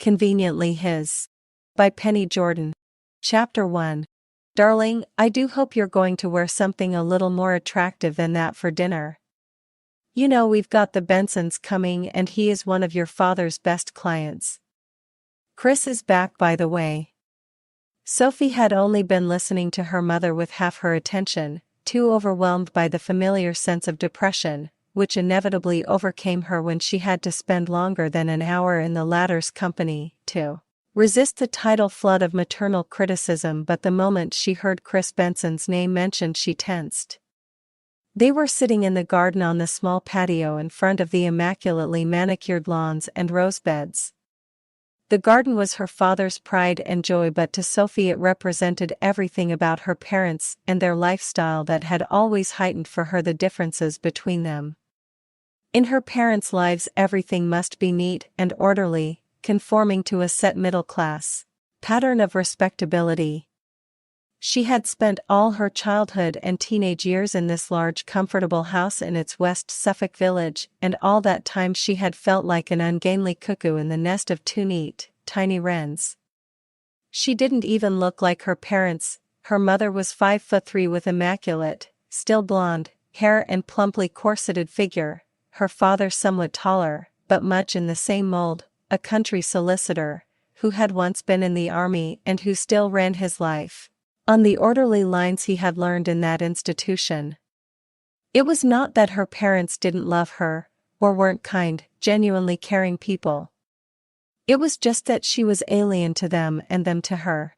Conveniently His. By Penny Jordan. Chapter 1. Darling, I do hope you're going to wear something a little more attractive than that for dinner. You know we've got the Bensons coming and he is one of your father's best clients. Chris is back, by the way. Sophie had only been listening to her mother with half her attention, too overwhelmed by the familiar sense of depression, which inevitably overcame her when she had to spend longer than an hour in the latter's company, to resist the tidal flood of maternal criticism. But the moment she heard Chris Benson's name mentioned, she tensed. They were sitting in the garden on the small patio in front of the immaculately manicured lawns and rose beds. The garden was her father's pride and joy, but to Sophie it represented everything about her parents and their lifestyle that had always heightened for her the differences between them. In her parents' lives everything must be neat and orderly, conforming to a set middle-class pattern of respectability. She had spent all her childhood and teenage years in this large comfortable house in its West Suffolk village, and all that time she had felt like an ungainly cuckoo in the nest of two neat, tiny wrens. She didn't even look like her parents. Her mother was 5'3" with immaculate, still blonde, hair and plumply corseted figure, her father somewhat taller, but much in the same mold, a country solicitor, who had once been in the army and who still ran his life on the orderly lines he had learned in that institution. It was not that her parents didn't love her, or weren't kind, genuinely caring people. It was just that she was alien to them and them to her.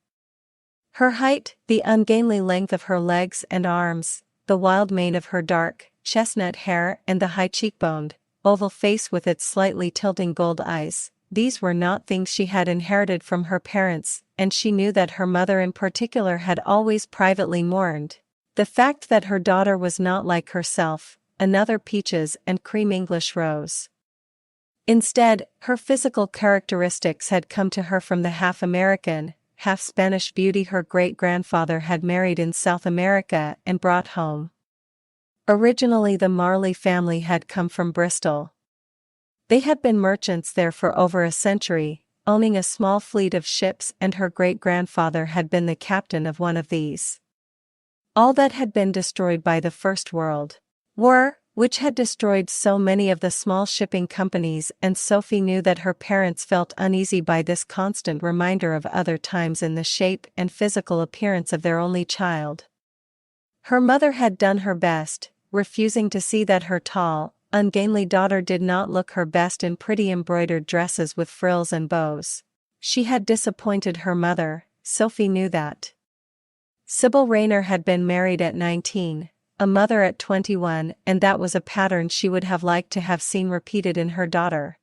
Her height, the ungainly length of her legs and arms, the wild mane of her dark, chestnut hair and the high cheekboned, oval face with its slightly tilting gold eyes, these were not things she had inherited from her parents, and she knew that her mother in particular had always privately mourned the fact that her daughter was not like herself, another peaches and cream English rose. Instead, her physical characteristics had come to her from the half-American, half-Spanish beauty her great-grandfather had married in South America and brought home. Originally the Marley family had come from Bristol. They had been merchants there for over a century, owning a small fleet of ships, and her great-grandfather had been the captain of one of these. All that had been destroyed by the First World War, which had destroyed so many of the small shipping companies, and Sophie knew that her parents felt uneasy by this constant reminder of other times in the shape and physical appearance of their only child. Her mother had done her best, refusing to see that her tall, ungainly daughter did not look her best in pretty embroidered dresses with frills and bows. She had disappointed her mother, Sophie knew that. Sybil Rayner had been married at 19, a mother at 21, and that was a pattern she would have liked to have seen repeated in her daughter.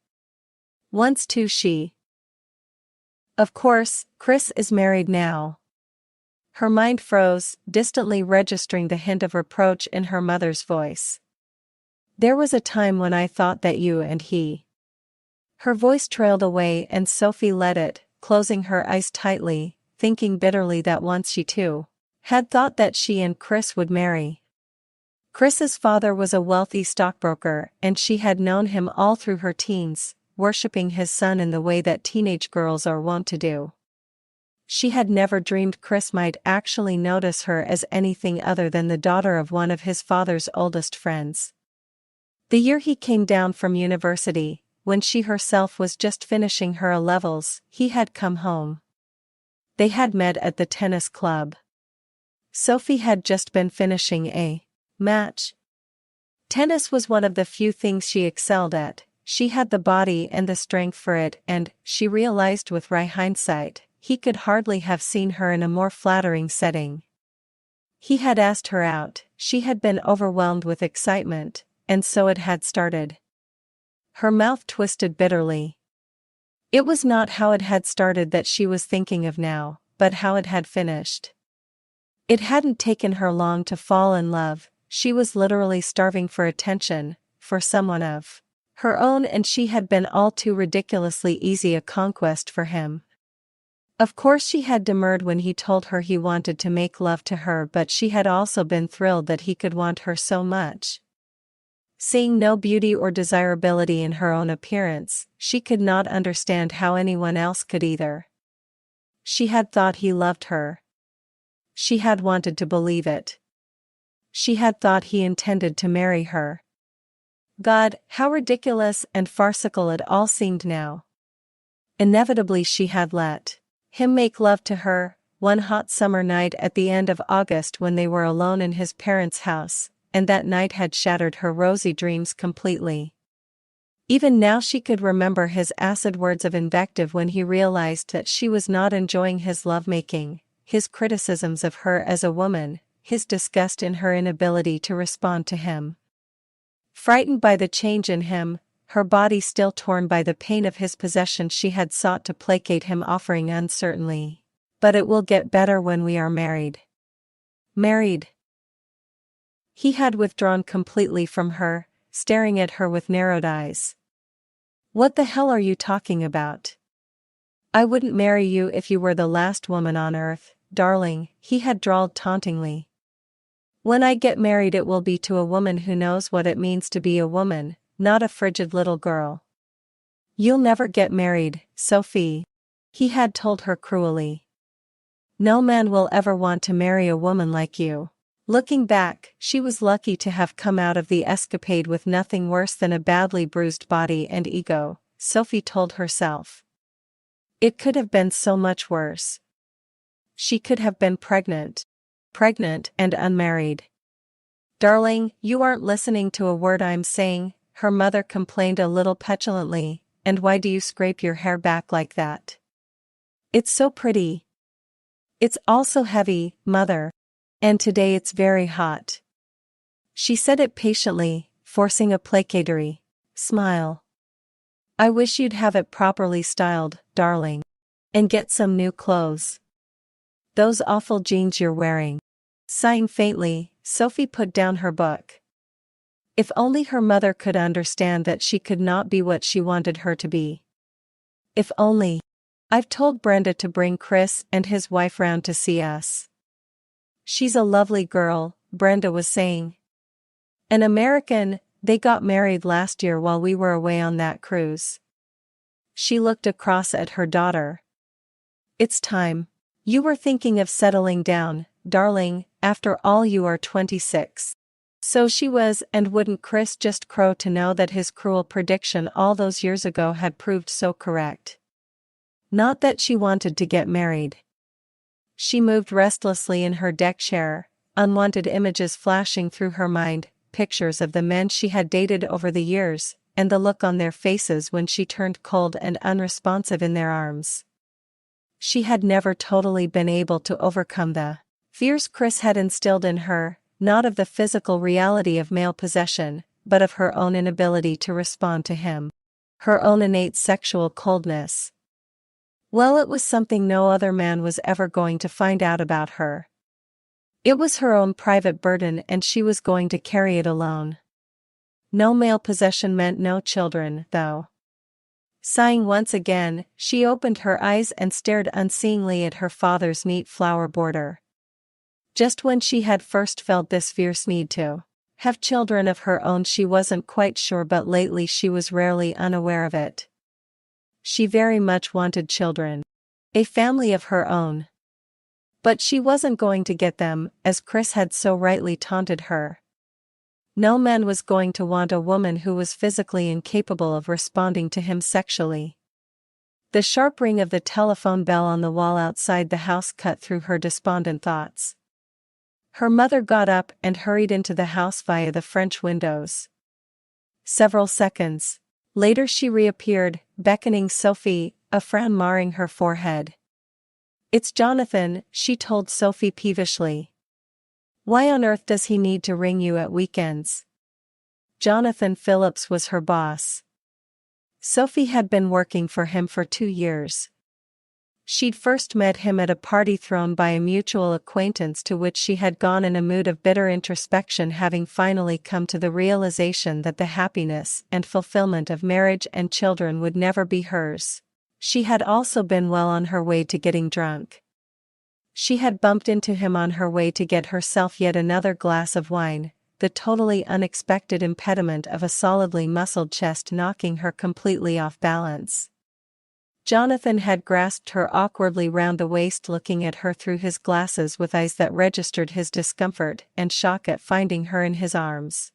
Once too she. Of course, Chris is married now. Her mind froze, distantly registering the hint of reproach in her mother's voice. There was a time when I thought that you and he. Her voice trailed away and Sophie let it, closing her eyes tightly, thinking bitterly that once she too had thought that she and Chris would marry. Chris's father was a wealthy stockbroker, and she had known him all through her teens, worshipping his son in the way that teenage girls are wont to do. She had never dreamed Chris might actually notice her as anything other than the daughter of one of his father's oldest friends. The year he came down from university, when she herself was just finishing her A-levels, he had come home. They had met at the tennis club. Sophie had just been finishing a match. Tennis was one of the few things she excelled at. She had the body and the strength for it, and, she realized with wry hindsight, he could hardly have seen her in a more flattering setting. He had asked her out, she had been overwhelmed with excitement, and so it had started. Her mouth twisted bitterly. It was not how it had started that she was thinking of now, but how it had finished. It hadn't taken her long to fall in love. She was literally starving for attention, for someone of her own, and she had been all too ridiculously easy a conquest for him. Of course she had demurred when he told her he wanted to make love to her, but she had also been thrilled that he could want her so much. Seeing no beauty or desirability in her own appearance, she could not understand how anyone else could either. She had thought he loved her. She had wanted to believe it. She had thought he intended to marry her. God, how ridiculous and farcical it all seemed now. Inevitably she had let him make love to her, one hot summer night at the end of August when they were alone in his parents' house, and that night had shattered her rosy dreams completely. Even now she could remember his acid words of invective when he realized that she was not enjoying his lovemaking, his criticisms of her as a woman, his disgust in her inability to respond to him. Frightened by the change in him, her body still torn by the pain of his possession, she had sought to placate him, offering uncertainly, "But it will get better when we are married." Married? He had withdrawn completely from her, staring at her with narrowed eyes. "What the hell are you talking about? I wouldn't marry you if you were the last woman on earth, darling," he had drawled tauntingly. "When I get married it will be to a woman who knows what it means to be a woman, not a frigid little girl." "You'll never get married, Sophie," he had told her cruelly. "No man will ever want to marry a woman like you." Looking back, she was lucky to have come out of the escapade with nothing worse than a badly bruised body and ego, Sophie told herself. It could have been so much worse. She could have been pregnant and unmarried. "Darling, you aren't listening to a word I'm saying," her mother complained a little petulantly, "and why do you scrape your hair back like that? It's so pretty." "It's also heavy, mother. And today it's very hot." She said it patiently, forcing a placatory smile. "I wish you'd have it properly styled, darling. And get some new clothes. Those awful jeans you're wearing." Sighing faintly, Sophie put down her book. If only her mother could understand that she could not be what she wanted her to be. If only. "I've told Brenda to bring Chris and his wife round to see us. She's a lovely girl," Brenda was saying. "An American, they got married last year while we were away on that cruise." She looked across at her daughter. "It's time. You were thinking of settling down, darling, after all you are 26. So she was, and wouldn't Chris just crow to know that his cruel prediction all those years ago had proved so correct? Not that she wanted to get married. She moved restlessly in her deck chair, unwanted images flashing through her mind, pictures of the men she had dated over the years, and the look on their faces when she turned cold and unresponsive in their arms. She had never totally been able to overcome the fears Chris had instilled in her, not of the physical reality of male possession, but of her own inability to respond to him. Her own innate sexual coldness. Well, it was something no other man was ever going to find out about her. It was her own private burden and she was going to carry it alone. No male possession meant no children, though. Sighing once again, she opened her eyes and stared unseeingly at her father's neat flower border. Just when she had first felt this fierce need to have children of her own, she wasn't quite sure, but lately she was rarely unaware of it. She very much wanted children. A family of her own. But she wasn't going to get them, as Chris had so rightly taunted her. No man was going to want a woman who was physically incapable of responding to him sexually. The sharp ring of the telephone bell on the wall outside the house cut through her despondent thoughts. Her mother got up and hurried into the house via the French windows. Several seconds later she reappeared, beckoning Sophie, a frown marring her forehead. "It's Jonathan," she told Sophie peevishly. "Why on earth does he need to ring you at weekends?" Jonathan Phillips was her boss. Sophie had been working for him for 2 years. She'd first met him at a party thrown by a mutual acquaintance to which she had gone in a mood of bitter introspection, having finally come to the realization that the happiness and fulfillment of marriage and children would never be hers. She had also been well on her way to getting drunk. She had bumped into him on her way to get herself yet another glass of wine, the totally unexpected impediment of a solidly muscled chest knocking her completely off balance. Jonathan had grasped her awkwardly round the waist, looking at her through his glasses with eyes that registered his discomfort and shock at finding her in his arms.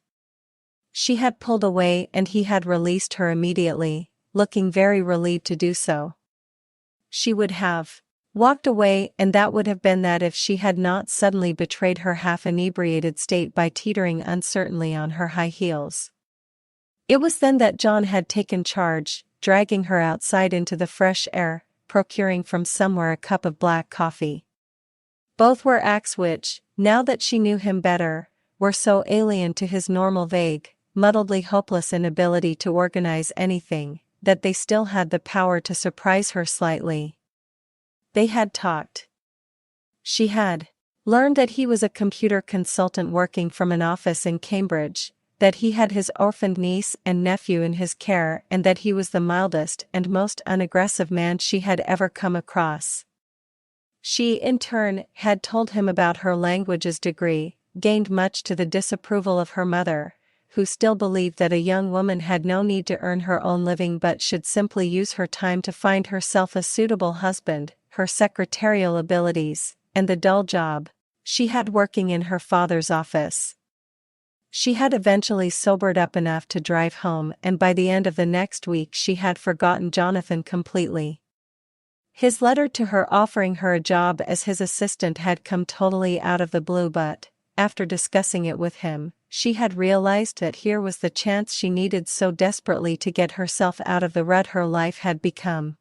She had pulled away and he had released her immediately, looking very relieved to do so. She would have walked away, and that would have been that if she had not suddenly betrayed her half-inebriated state by teetering uncertainly on her high heels. It was then that John had taken charge, dragging her outside into the fresh air, procuring from somewhere a cup of black coffee. Both were acts which, now that she knew him better, were so alien to his normal vague, muddledly hopeless inability to organize anything, that they still had the power to surprise her slightly. They had talked. She had learned that he was a computer consultant working from an office in Cambridge, that he had his orphaned niece and nephew in his care, and that he was the mildest and most unaggressive man she had ever come across. She, in turn, had told him about her languages degree, gained much to the disapproval of her mother, who still believed that a young woman had no need to earn her own living but should simply use her time to find herself a suitable husband, her secretarial abilities, and the dull job she had working in her father's office. She had eventually sobered up enough to drive home, and by the end of the next week she had forgotten Jonathan completely. His letter to her offering her a job as his assistant had come totally out of the blue, but, after discussing it with him, she had realized that here was the chance she needed so desperately to get herself out of the rut her life had become.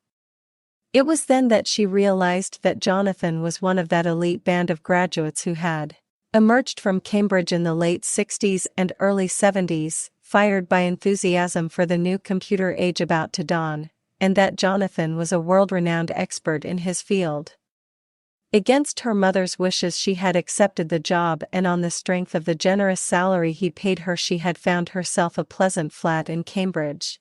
It was then that she realized that Jonathan was one of that elite band of graduates who had emerged from Cambridge in the late 60s and early 70s, fired by enthusiasm for the new computer age about to dawn, and that Jonathan was a world-renowned expert in his field. Against her mother's wishes she had accepted the job, and on the strength of the generous salary he paid her she had found herself a pleasant flat in Cambridge.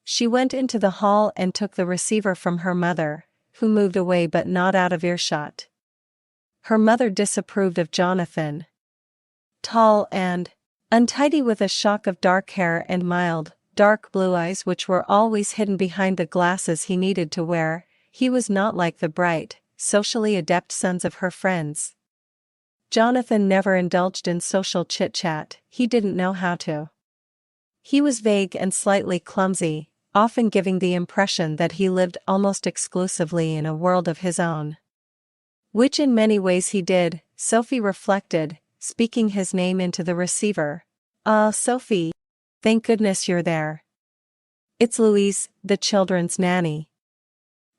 She went into the hall and took the receiver from her mother, who moved away but not out of earshot. Her mother disapproved of Jonathan. Tall and untidy, with a shock of dark hair and mild, dark blue eyes which were always hidden behind the glasses he needed to wear, he was not like the bright, socially adept sons of her friends. Jonathan never indulged in social chit-chat, he didn't know how to. He was vague and slightly clumsy, often giving the impression that he lived almost exclusively in a world of his own. Which in many ways he did, Sophie reflected, speaking his name into the receiver. "Ah, Sophie. Thank goodness you're there. It's Louise, the children's nanny.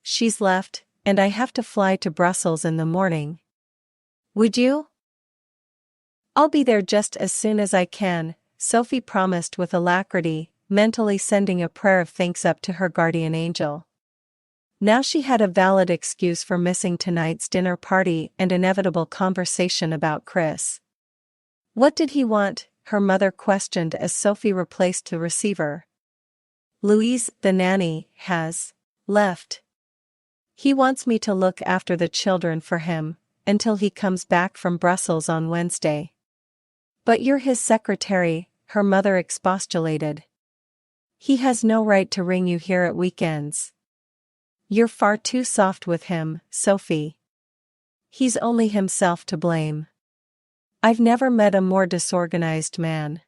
She's left, and I have to fly to Brussels in the morning. Would you?" "I'll be there just as soon as I can," Sophie promised with alacrity, mentally sending a prayer of thanks up to her guardian angel. Now she had a valid excuse for missing tonight's dinner party and inevitable conversation about Chris. "What did he want?" her mother questioned as Sophie replaced the receiver. "Louise, the nanny, has left. He wants me to look after the children for him, until he comes back from Brussels on Wednesday." "But you're his secretary," her mother expostulated. "He has no right to ring you here at weekends. You're far too soft with him, Sophie. He's only himself to blame. I've never met a more disorganized man.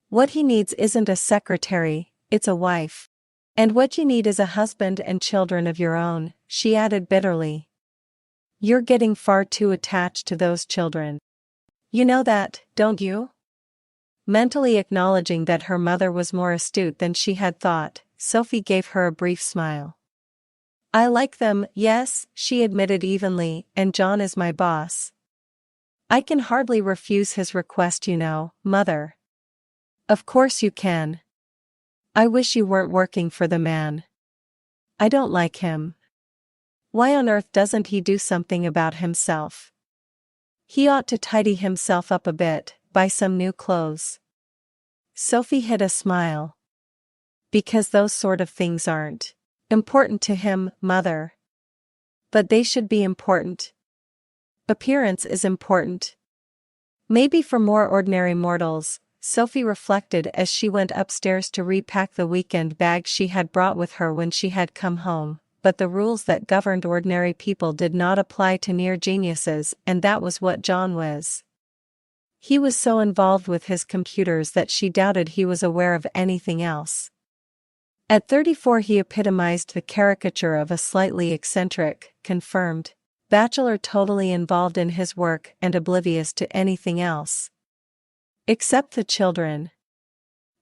What he needs isn't a secretary, it's a wife. And what you need is a husband and children of your own," she added bitterly. "You're getting far too attached to those children. You know that, don't you?" Mentally acknowledging that her mother was more astute than she had thought, Sophie gave her a brief smile. "I like them, yes," she admitted evenly, "and John is my boss. I can hardly refuse his request, you know, Mother." "Of course you can. I wish you weren't working for the man. I don't like him. Why on earth doesn't he do something about himself? He ought to tidy himself up a bit, buy some new clothes." Sophie hid a smile. "Because those sort of things aren't important to him, Mother. But they should be important. Appearance is important. Maybe for more ordinary mortals, Sophie reflected as she went upstairs to repack the weekend bag she had brought with her when she had come home, but the rules that governed ordinary people did not apply to near geniuses, and that was what John was. He was so involved with his computers that she doubted he was aware of anything else. At 34 he epitomized the caricature of a slightly eccentric, confirmed bachelor, totally involved in his work and oblivious to anything else. Except the children.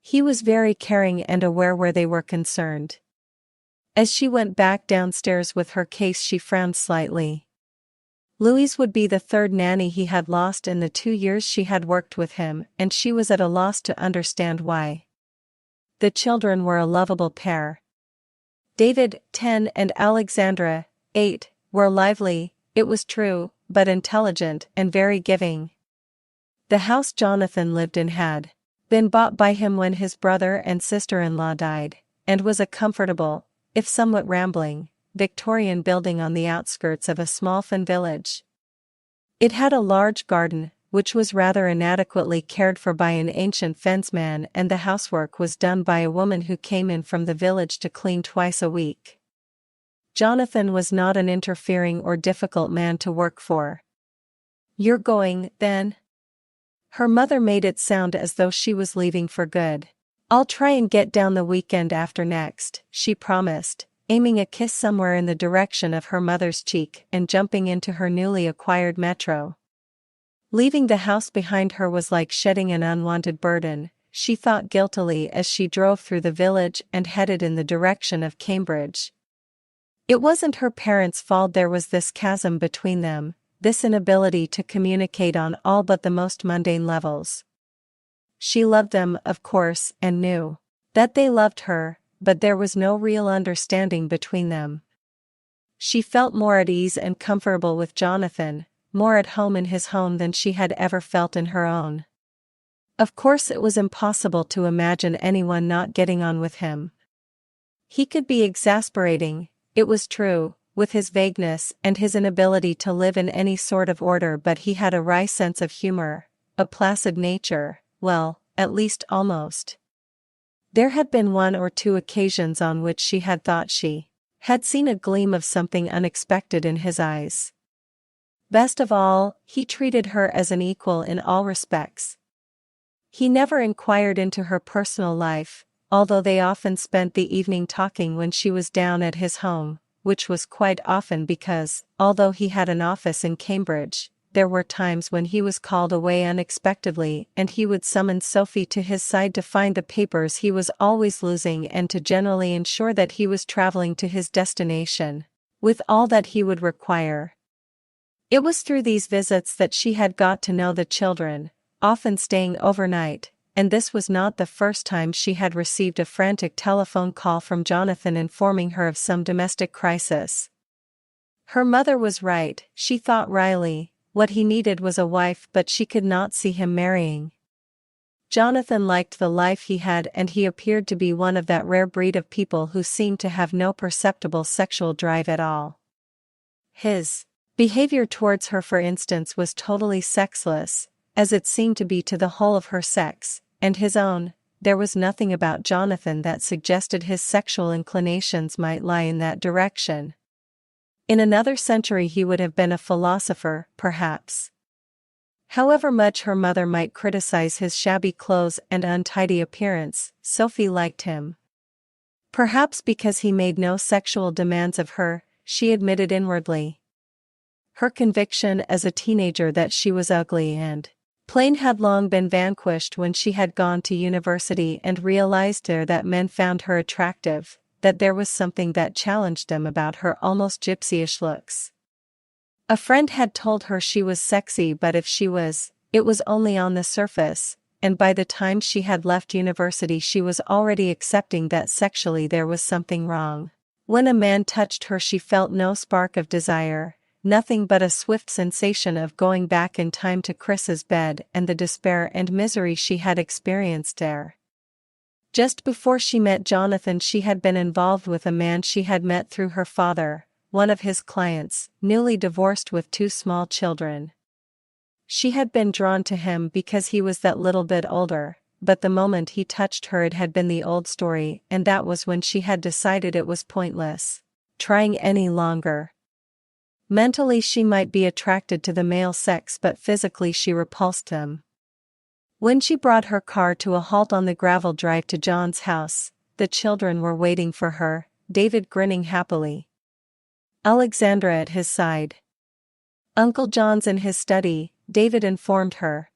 He was very caring and aware where they were concerned. As she went back downstairs with her case, she frowned slightly. Louise would be the third nanny he had lost in the 2 years she had worked with him, and she was at a loss to understand why. The children were a lovable pair. David, 10, and Alexandra, 8, were lively, it was true, but intelligent and very giving. The house Jonathan lived in had been bought by him when his brother and sister-in-law died, and was a comfortable, if somewhat rambling, Victorian building on the outskirts of a small fen village. It had a large garden, which was rather inadequately cared for by an ancient fenceman, and the housework was done by a woman who came in from the village to clean twice a week. Jonathan was not an interfering or difficult man to work for. "You're going, then?" Her mother made it sound as though she was leaving for good. "I'll try and get down the weekend after next," she promised, aiming a kiss somewhere in the direction of her mother's cheek and jumping into her newly acquired metro. Leaving the house behind her was like shedding an unwanted burden, she thought guiltily as she drove through the village and headed in the direction of Cambridge. It wasn't her parents' fault there was this chasm between them, this inability to communicate on all but the most mundane levels. She loved them, of course, and knew that they loved her, but there was no real understanding between them. She felt more at ease and comfortable with Jonathan, more at home in his home than she had ever felt in her own. Of course it was impossible to imagine anyone not getting on with him. He could be exasperating, it was true, with his vagueness and his inability to live in any sort of order, but he had a wry sense of humor, a placid nature, well, at least almost. There had been 1 or 2 occasions on which she had thought she had seen a gleam of something unexpected in his eyes. Best of all, he treated her as an equal in all respects. He never inquired into her personal life, although they often spent the evening talking when she was down at his home, which was quite often because, although he had an office in Cambridge, there were times when he was called away unexpectedly, and he would summon Sophie to his side to find the papers he was always losing and to generally ensure that he was traveling to his destination, with all that he would require. It was through these visits that she had got to know the children, often staying overnight, and this was not the first time she had received a frantic telephone call from Jonathan informing her of some domestic crisis. Her mother was right, she thought wryly, what he needed was a wife, but she could not see him marrying. Jonathan liked the life he had, and he appeared to be one of that rare breed of people who seemed to have no perceptible sexual drive at all. His behavior towards her, for instance, was totally sexless, as it seemed to be to the whole of her sex, and his own. There was nothing about Jonathan that suggested his sexual inclinations might lie in that direction. In another century he would have been a philosopher, perhaps. However much her mother might criticize his shabby clothes and untidy appearance, Sophie liked him. Perhaps because he made no sexual demands of her, she admitted inwardly. Her conviction as a teenager that she was ugly and plain had long been vanquished when she had gone to university and realized there that men found her attractive, that there was something that challenged them about her almost gypsyish looks. A friend had told her she was sexy, but if she was, it was only on the surface, and by the time she had left university she was already accepting that sexually there was something wrong. When a man touched her she felt no spark of desire, nothing but a swift sensation of going back in time to Chris's bed and the despair and misery she had experienced there. Just before she met Jonathan she had been involved with a man she had met through her father, one of his clients, newly divorced with 2 small children. She had been drawn to him because he was that little bit older, but the moment he touched her it had been the old story, and that was when she had decided it was pointless trying any longer. Mentally she might be attracted to the male sex, but physically she repulsed them. When she brought her car to a halt on the gravel drive to John's house, the children were waiting for her, David grinning happily, Alexandra at his side. "Uncle John's in his study," David informed her.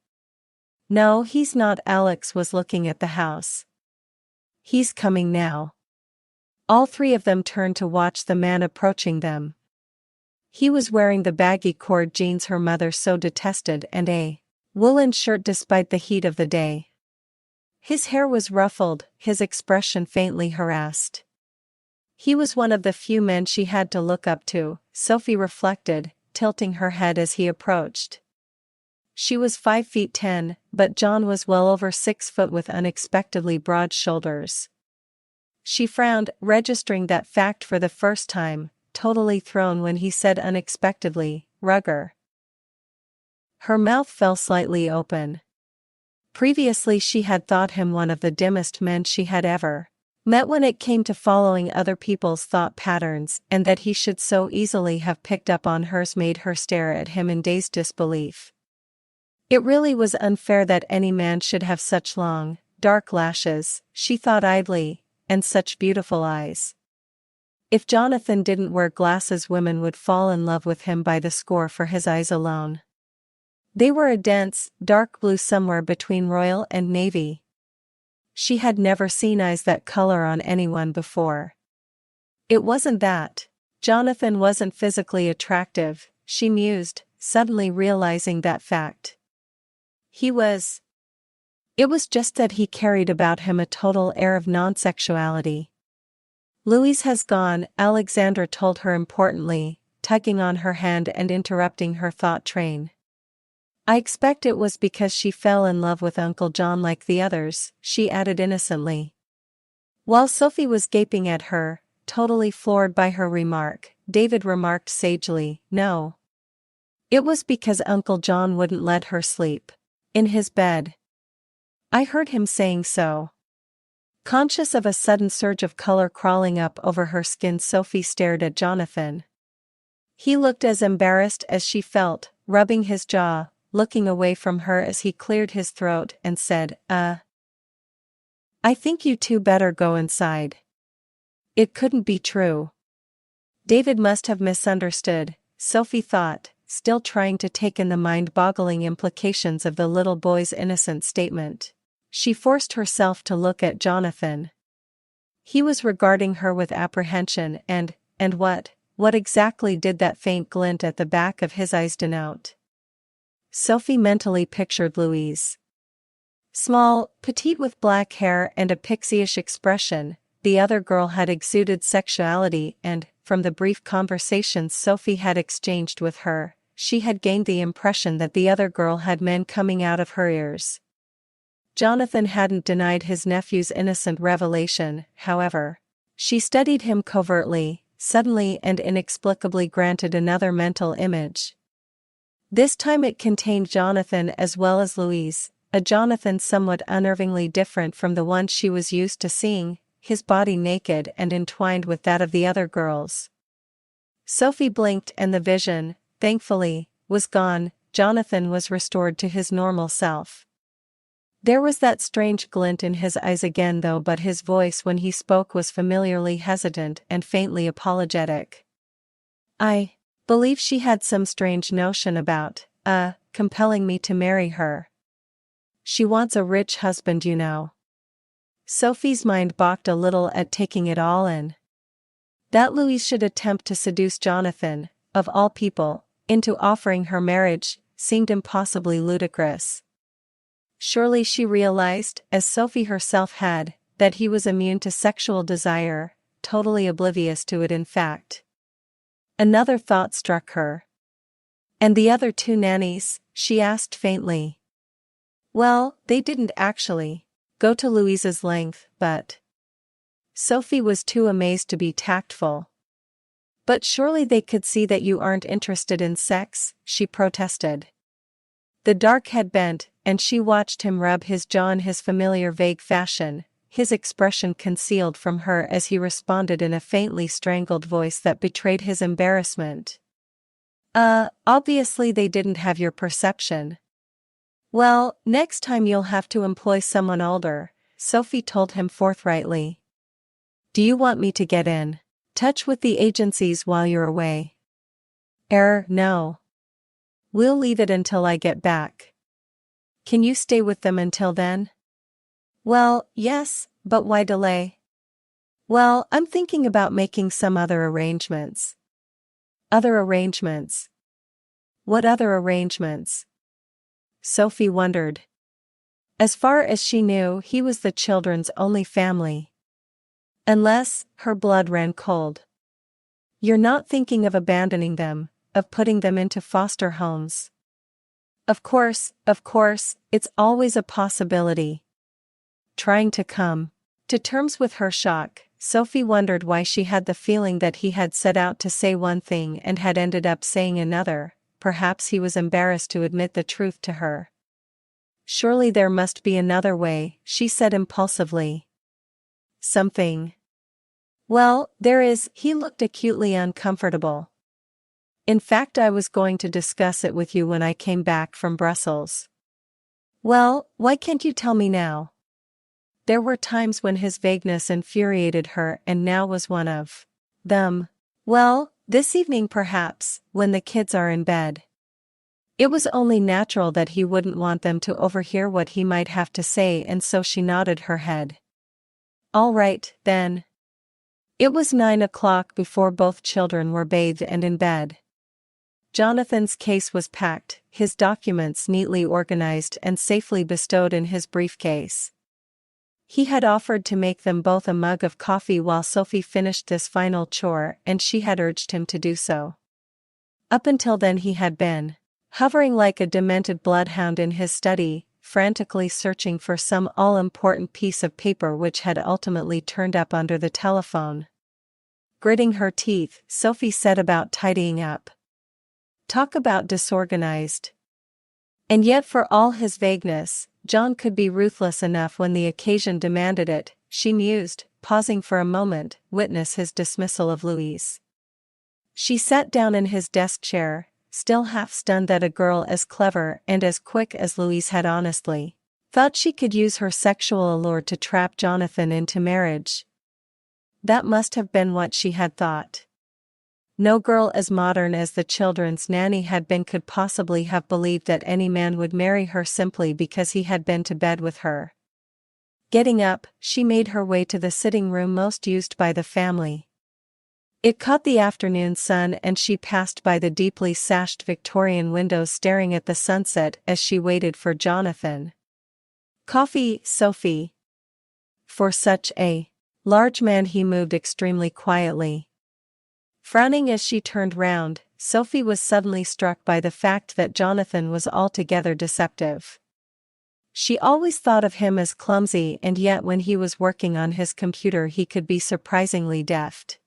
"No, he's not." Alex was looking at the house. "He's coming now." All three of them turned to watch the man approaching them. He was wearing the baggy cord jeans her mother so detested and a woolen shirt despite the heat of the day. His hair was ruffled, his expression faintly harassed. He was one of the few men she had to look up to, Sophie reflected, tilting her head as he approached. She was 5'10", but John was well over 6 foot with unexpectedly broad shoulders. She frowned, registering that fact for the first time, totally thrown when he said unexpectedly, "Rugger." Her mouth fell slightly open. Previously she had thought him one of the dimmest men she had ever met when it came to following other people's thought patterns, and that he should so easily have picked up on hers made her stare at him in dazed disbelief. It really was unfair that any man should have such long, dark lashes, she thought idly, and such beautiful eyes. If Jonathan didn't wear glasses, women would fall in love with him by the score for his eyes alone. They were a dense, dark blue somewhere between royal and navy. She had never seen eyes that color on anyone before. It wasn't that Jonathan wasn't physically attractive, she mused, suddenly realizing that fact. He was. It was just that he carried about him a total air of non-sexuality. "Louise has gone," Alexandra told her importantly, tugging on her hand and interrupting her thought train. "I expect it was because she fell in love with Uncle John like the others," she added innocently. While Sophie was gaping at her, totally floored by her remark, David remarked sagely, "No. It was because Uncle John wouldn't let her sleep in his bed. I heard him saying so." Conscious of a sudden surge of color crawling up over her skin, Sophie stared at Jonathan. He looked as embarrassed as she felt, rubbing his jaw, looking away from her as he cleared his throat and said, I think you two better go inside." It couldn't be true. David must have misunderstood, Sophie thought, still trying to take in the mind-boggling implications of the little boy's innocent statement. She forced herself to look at Jonathan. He was regarding her with apprehension and what exactly did that faint glint at the back of his eyes denote? Sophie mentally pictured Louise. Small, petite with black hair and a pixie-ish expression, the other girl had exuded sexuality and, from the brief conversations Sophie had exchanged with her, she had gained the impression that the other girl had men coming out of her ears. Jonathan hadn't denied his nephew's innocent revelation, however. She studied him covertly, suddenly and inexplicably granted another mental image. This time it contained Jonathan as well as Louise, a Jonathan somewhat unnervingly different from the one she was used to seeing, his body naked and entwined with that of the other girls. Sophie blinked and the vision, thankfully, was gone. Jonathan was restored to his normal self. There was that strange glint in his eyes again though, but his voice when he spoke was familiarly hesitant and faintly apologetic. "I believe she had some strange notion about, compelling me to marry her. She wants a rich husband, you know." Sophie's mind balked a little at taking it all in. That Louise should attempt to seduce Jonathan, of all people, into offering her marriage, seemed impossibly ludicrous. Surely she realized, as Sophie herself had, that he was immune to sexual desire, totally oblivious to it in fact. Another thought struck her. "And the other two nannies?" she asked faintly. "Well, they didn't actually go to Louise's length, but..." Sophie was too amazed to be tactful. "But surely they could see that you aren't interested in sex," she protested. The dark head bent, and she watched him rub his jaw in his familiar vague fashion, his expression concealed from her as he responded in a faintly strangled voice that betrayed his embarrassment. Obviously they didn't have your perception. Well, next time you'll have to employ someone older, Sophie told him forthrightly. Do you want me to get in touch with the agencies while you're away? No. We'll leave it until I get back. Can you stay with them until then? Well, yes, but why delay? Well, I'm thinking about making some other arrangements. Other arrangements? What other arrangements? Sophie wondered. As far as she knew, he was the children's only family. Unless, her blood ran cold. You're not thinking of abandoning them, of putting them into foster homes? Of course, it's always a possibility. Trying to come to terms with her shock, Sophie wondered why she had the feeling that he had set out to say one thing and had ended up saying another. Perhaps he was embarrassed to admit the truth to her. Surely there must be another way, she said impulsively. Something. Well, there is. He looked acutely uncomfortable. In fact, I was going to discuss it with you when I came back from Brussels. Well, why can't you tell me now? There were times when his vagueness infuriated her, and now was one of them. Well, this evening perhaps, when the kids are in bed. It was only natural that he wouldn't want them to overhear what he might have to say, and so she nodded her head. All right, then. It was 9 o'clock before both children were bathed and in bed. Jonathan's case was packed, his documents neatly organized and safely bestowed in his briefcase. He had offered to make them both a mug of coffee while Sophie finished this final chore, and she had urged him to do so. Up until then he had been hovering like a demented bloodhound in his study, frantically searching for some all-important piece of paper which had ultimately turned up under the telephone. Gritting her teeth, Sophie set about tidying up. Talk about disorganized. And yet for all his vagueness, John could be ruthless enough when the occasion demanded it, she mused, pausing for a moment, witness his dismissal of Louise. She sat down in his desk chair, still half stunned that a girl as clever and as quick as Louise had honestly thought she could use her sexual allure to trap Jonathan into marriage. That must have been what she had thought. No girl as modern as the children's nanny had been could possibly have believed that any man would marry her simply because he had been to bed with her. Getting up, she made her way to the sitting room most used by the family. It caught the afternoon sun, and she passed by the deeply sashed Victorian windows staring at the sunset as she waited for Jonathan. Coffee, Sophie. For such a large man he moved extremely quietly. Frowning as she turned round, Sophie was suddenly struck by the fact that Jonathan was altogether deceptive. She always thought of him as clumsy, and yet when he was working on his computer he could be surprisingly deft.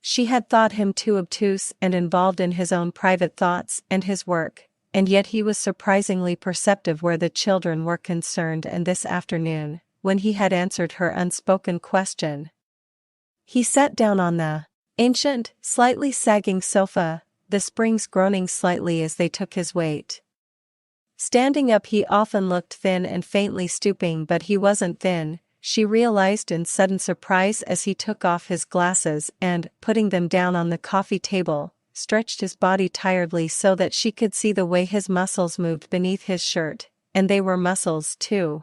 She had thought him too obtuse and involved in his own private thoughts and his work, and yet he was surprisingly perceptive where the children were concerned, and this afternoon, when he had answered her unspoken question, he sat down on the ancient, slightly sagging sofa, the springs groaning slightly as they took his weight. Standing up he often looked thin and faintly stooping, but he wasn't thin, she realized in sudden surprise as he took off his glasses and, putting them down on the coffee table, stretched his body tiredly so that she could see the way his muscles moved beneath his shirt, and they were muscles too.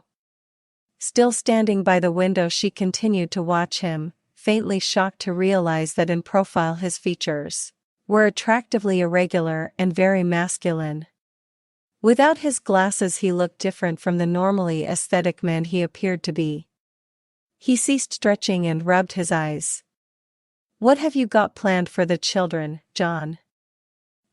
Still standing by the window she continued to watch him, faintly shocked to realize that in profile his features were attractively irregular and very masculine. Without his glasses he looked different from the normally aesthetic man he appeared to be. He ceased stretching and rubbed his eyes. "What have you got planned for the children, John?"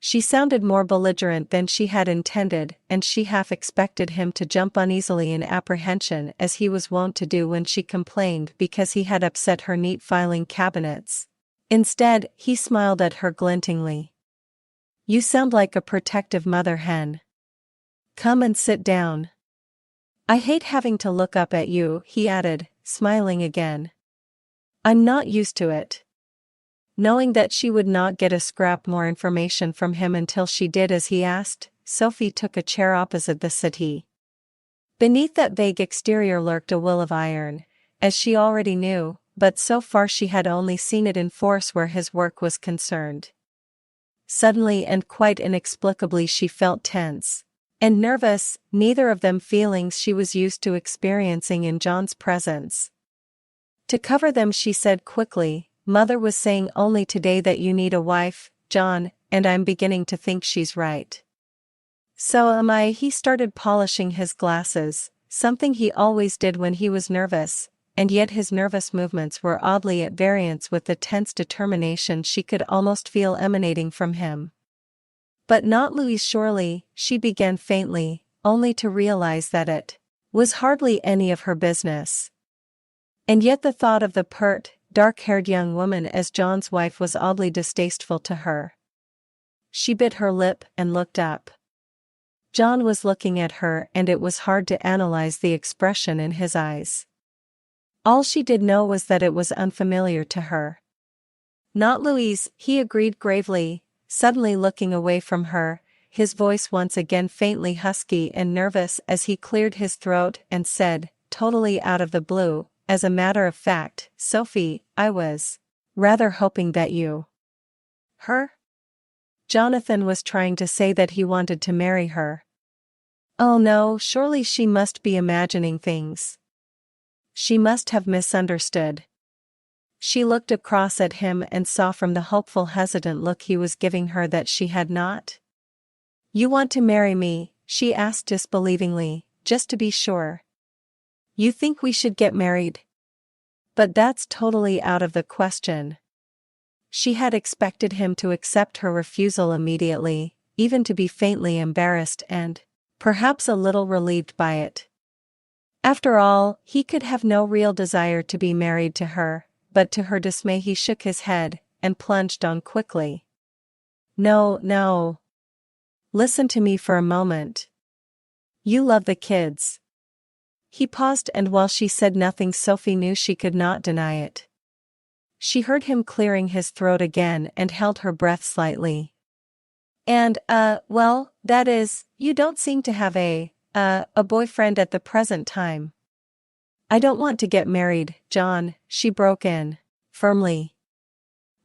She sounded more belligerent than she had intended, and she half expected him to jump uneasily in apprehension as he was wont to do when she complained because he had upset her neat filing cabinets. Instead, he smiled at her glintingly. "You sound like a protective mother hen." Come and sit down. I hate having to look up at you, he added, smiling again. I'm not used to it. Knowing that she would not get a scrap more information from him until she did as he asked, Sophie took a chair opposite the settee. Beneath that vague exterior lurked a will of iron, as she already knew, but so far she had only seen it in force where his work was concerned. Suddenly and quite inexplicably she felt tense and nervous, neither of them feelings she was used to experiencing in John's presence. To cover them she said quickly, Mother was saying only today that you need a wife, John, and I'm beginning to think she's right. So am I. He started polishing his glasses, something he always did when he was nervous, and yet his nervous movements were oddly at variance with the tense determination she could almost feel emanating from him. But not Louise, surely, she began faintly, only to realize that it was hardly any of her business. And yet the thought of the pert, dark-haired young woman as John's wife was oddly distasteful to her. She bit her lip and looked up. John was looking at her and it was hard to analyze the expression in his eyes. All she did know was that it was unfamiliar to her. Not Louise, he agreed gravely, suddenly looking away from her, his voice once again faintly husky and nervous as he cleared his throat and said, totally out of the blue, as a matter of fact, Sophie, I was rather hoping that you. Her? Jonathan was trying to say that he wanted to marry her. Oh no, surely she must be imagining things. She must have misunderstood. She looked across at him and saw from the hopeful, hesitant look he was giving her that she had not. You want to marry me? She asked disbelievingly, just to be sure. You think we should get married? But that's totally out of the question. She had expected him to accept her refusal immediately, even to be faintly embarrassed and, perhaps a little relieved by it. After all, he could have no real desire to be married to her, but to her dismay he shook his head, and plunged on quickly. No, no. Listen to me for a moment. You love the kids. He paused and while she said nothing Sophie knew she could not deny it. She heard him clearing his throat again and held her breath slightly. And, well, that is, you don't seem to have a boyfriend at the present time. I don't want to get married, John, she broke in, firmly.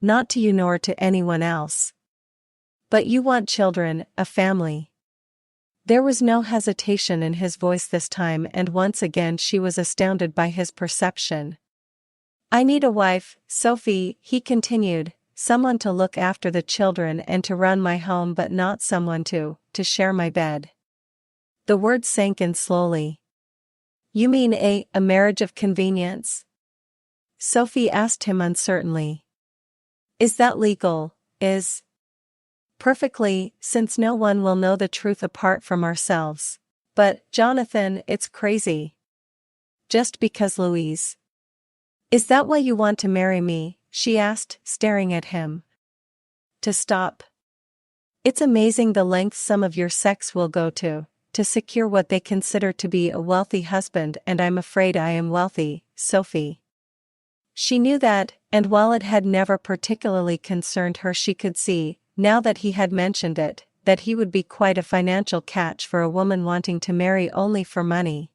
Not to you nor to anyone else. But you want children, a family. There was no hesitation in his voice this time and once again she was astounded by his perception. I need a wife, Sophie, he continued, someone to look after the children and to run my home but not someone to share my bed. The words sank in slowly. You mean a marriage of convenience? Sophie asked him uncertainly. Is that legal? Perfectly, since no one will know the truth apart from ourselves. But, Jonathan, it's crazy. Just because Louise. Is that why you want to marry me? She asked, staring at him. To stop. It's amazing the lengths some of your sex will go to secure what they consider to be a wealthy husband, and I'm afraid I am wealthy, Sophie. She knew that, and while it had never particularly concerned her she could see, now that he had mentioned it, that he would be quite a financial catch for a woman wanting to marry only for money.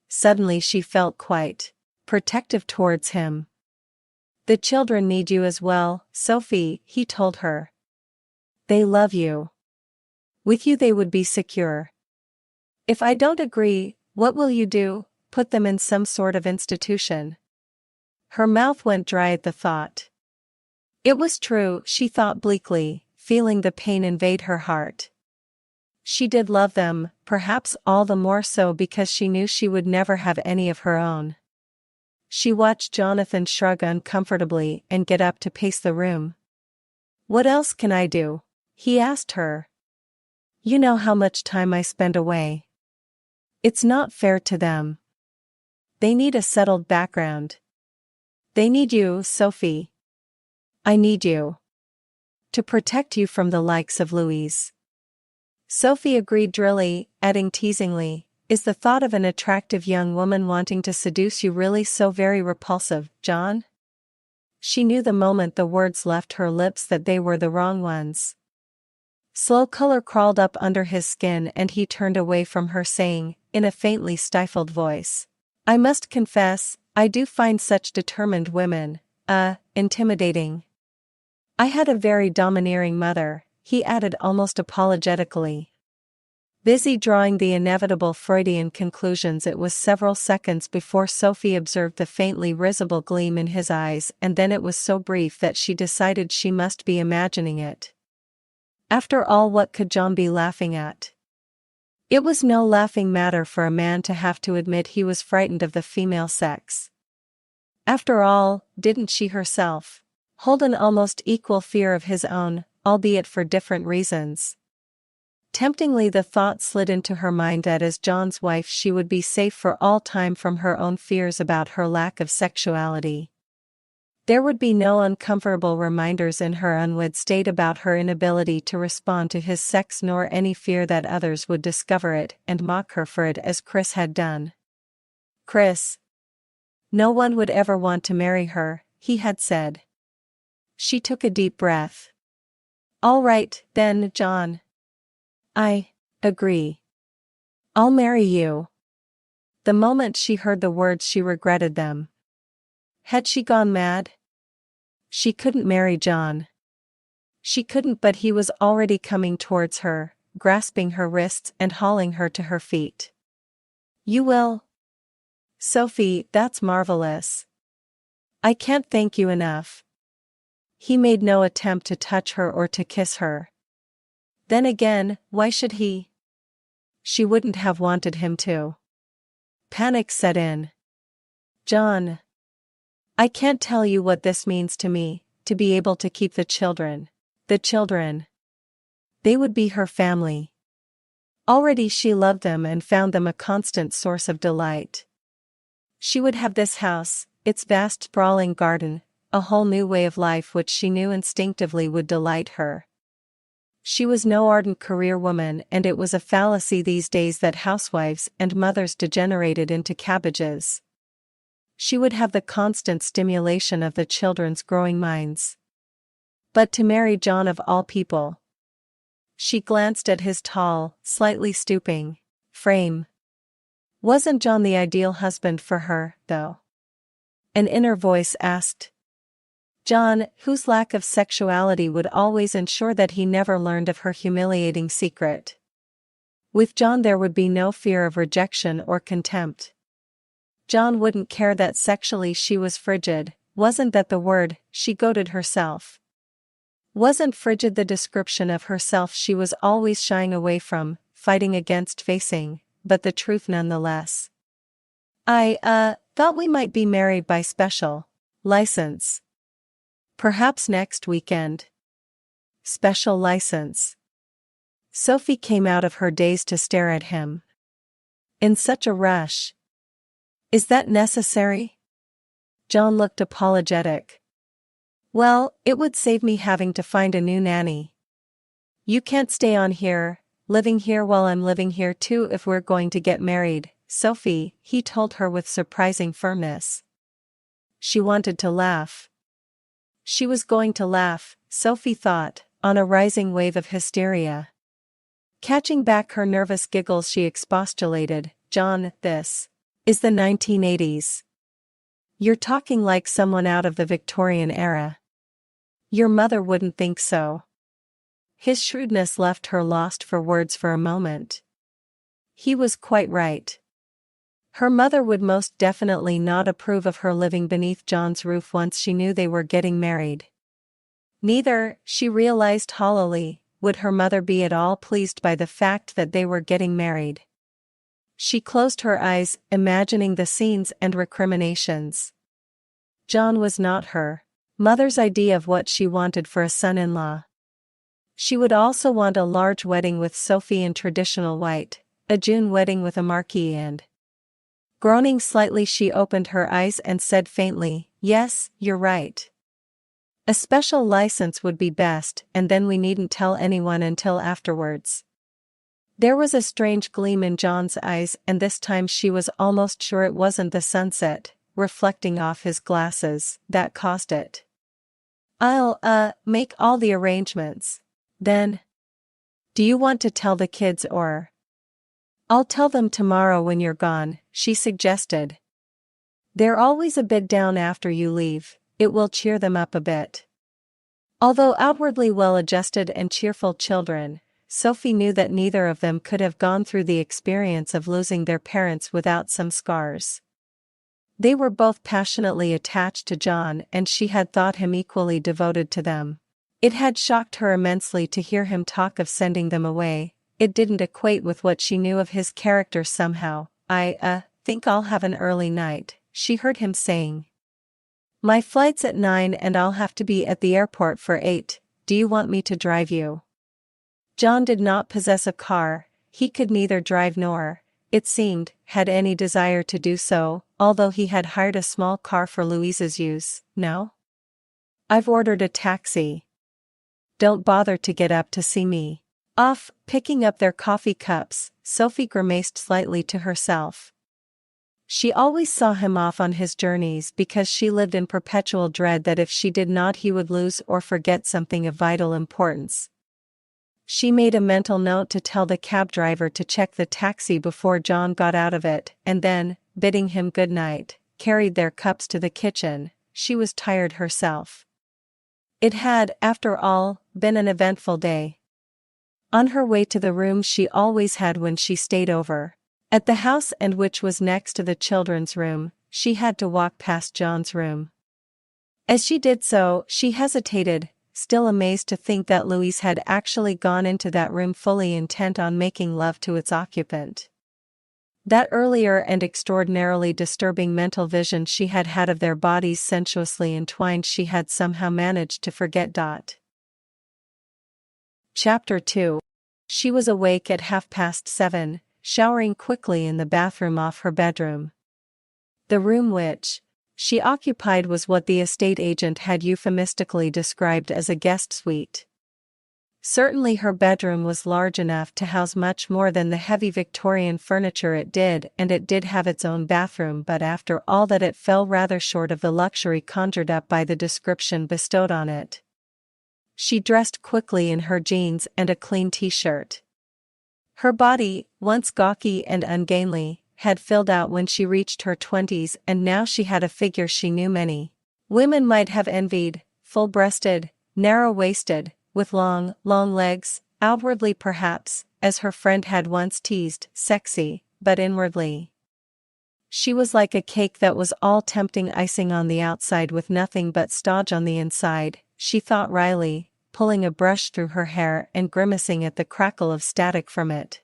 Suddenly she felt quite protective towards him. The children need you as well, Sophie, he told her. They love you. With you they would be secure. If I don't agree, what will you do? Put them in some sort of institution? Her mouth went dry at the thought. It was true, she thought bleakly, feeling the pain invade her heart. She did love them, perhaps all the more so because she knew she would never have any of her own. She watched Jonathan shrug uncomfortably and get up to pace the room. What else can I do? He asked her. You know how much time I spend away. It's not fair to them. They need a settled background. They need you, Sophie. I need you. To protect you from the likes of Louise. Sophie agreed drily, adding teasingly, "Is the thought of an attractive young woman wanting to seduce you really so very repulsive, John?" She knew the moment the words left her lips that they were the wrong ones. Slow color crawled up under his skin and he turned away from her saying, in a faintly stifled voice, "I must confess, I do find such determined women, intimidating. I had a very domineering mother," he added almost apologetically. Busy drawing the inevitable Freudian conclusions, it was several seconds before Sophie observed the faintly risible gleam in his eyes, and then it was so brief that she decided she must be imagining it. After all, what could John be laughing at? It was no laughing matter for a man to have to admit he was frightened of the female sex. After all, didn't she herself hold an almost equal fear of his own, albeit for different reasons? Temptingly the thought slid into her mind that as John's wife she would be safe for all time from her own fears about her lack of sexuality. There would be no uncomfortable reminders in her unwed state about her inability to respond to his sex, nor any fear that others would discover it and mock her for it as Chris had done. Chris. No one would ever want to marry her, he had said. She took a deep breath. "All right, then, John. I agree. I'll marry you." The moment she heard the words she regretted them. Had she gone mad? She couldn't marry John. She couldn't, but he was already coming towards her, grasping her wrists and hauling her to her feet. "You will?" "Sophie, that's marvelous. I can't thank you enough." He made no attempt to touch her or to kiss her. Then again, why should he? She wouldn't have wanted him to. Panic set in. "John. I can't tell you what this means to me, to be able to keep the children. The children. They would be her family. Already she loved them and found them a constant source of delight. She would have this house, its vast sprawling garden, a whole new way of life which she knew instinctively would delight her. She was no ardent career woman, and it was a fallacy these days that housewives and mothers degenerated into cabbages. She would have the constant stimulation of the children's growing minds. But to marry John of all people. She glanced at his tall, slightly stooping frame. Wasn't John the ideal husband for her, though? An inner voice asked. John, whose lack of sexuality would always ensure that he never learned of her humiliating secret. With John there would be no fear of rejection or contempt. John wouldn't care that sexually she was frigid. Wasn't that the word? She goaded herself. Wasn't frigid the description of herself she was always shying away from, fighting against facing, but the truth nonetheless? "I thought we might be married by special license. Perhaps next weekend." Special license. Sophie came out of her daze to stare at him. In such a rush. "Is that necessary?" John looked apologetic. "Well, it would save me having to find a new nanny. You can't stay on here, living here while I'm living here too if we're going to get married, Sophie," he told her with surprising firmness. She wanted to laugh. She was going to laugh, Sophie thought, on a rising wave of hysteria. Catching back her nervous giggles she expostulated, "John, this is the 1980s. You're talking like someone out of the Victorian era. Your mother wouldn't think so." His shrewdness left her lost for words for a moment. He was quite right. Her mother would most definitely not approve of her living beneath John's roof once she knew they were getting married. Neither, she realized hollowly, would her mother be at all pleased by the fact that they were getting married. She closed her eyes, imagining the scenes and recriminations. John was not her mother's idea of what she wanted for a son-in-law. She would also want a large wedding with Sophie in traditional white, a June wedding with a marquee and... Groaning slightly she opened her eyes and said faintly, "Yes, you're right. A special license would be best, and then we needn't tell anyone until afterwards." There was a strange gleam in John's eyes, and this time she was almost sure it wasn't the sunset, reflecting off his glasses, that caused it. "I'll, make all the arrangements. Then. Do you want to tell the kids or?" "I'll tell them tomorrow when you're gone," she suggested. "They're always a bit down after you leave, it will cheer them up a bit." Although outwardly well-adjusted and cheerful children, Sophie knew that neither of them could have gone through the experience of losing their parents without some scars. They were both passionately attached to John, and she had thought him equally devoted to them. It had shocked her immensely to hear him talk of sending them away. It didn't equate with what she knew of his character somehow. "I think I'll have an early night," she heard him saying. "My flight's at 9 and I'll have to be at the airport for 8, do you want me to drive you?" John did not possess a car, he could neither drive nor, it seemed, had any desire to do so, although he had hired a small car for Louise's use. "No? I've ordered a taxi. Don't bother to get up to see me." Off, picking up their coffee cups, Sophie grimaced slightly to herself. She always saw him off on his journeys because she lived in perpetual dread that if she did not he would lose or forget something of vital importance. She made a mental note to tell the cab driver to check the taxi before John got out of it, and then, bidding him good night, carried their cups to the kitchen. She was tired herself. It had, after all, been an eventful day. On her way to the room she always had when she stayed over at the house, and which was next to the children's room, she had to walk past John's room. As she did so, she hesitated, still amazed to think that Louise had actually gone into that room fully intent on making love to its occupant. That earlier and extraordinarily disturbing mental vision she had had of their bodies sensuously entwined she had somehow managed to forget. Chapter 2. She was awake at 7:30, showering quickly in the bathroom off her bedroom. The room which she occupied was what the estate agent had euphemistically described as a guest suite. Certainly her bedroom was large enough to house much more than the heavy Victorian furniture it did, and it did have its own bathroom, but after all that it fell rather short of the luxury conjured up by the description bestowed on it. She dressed quickly in her jeans and a clean t-shirt. Her body, once gawky and ungainly, had filled out when she reached her 20s, and now she had a figure she knew many women might have envied, full-breasted, narrow-waisted, with long legs, outwardly perhaps, as her friend had once teased, sexy, but inwardly she was like a cake that was all tempting icing on the outside with nothing but stodge on the inside, she thought wryly, pulling a brush through her hair and grimacing at the crackle of static from it.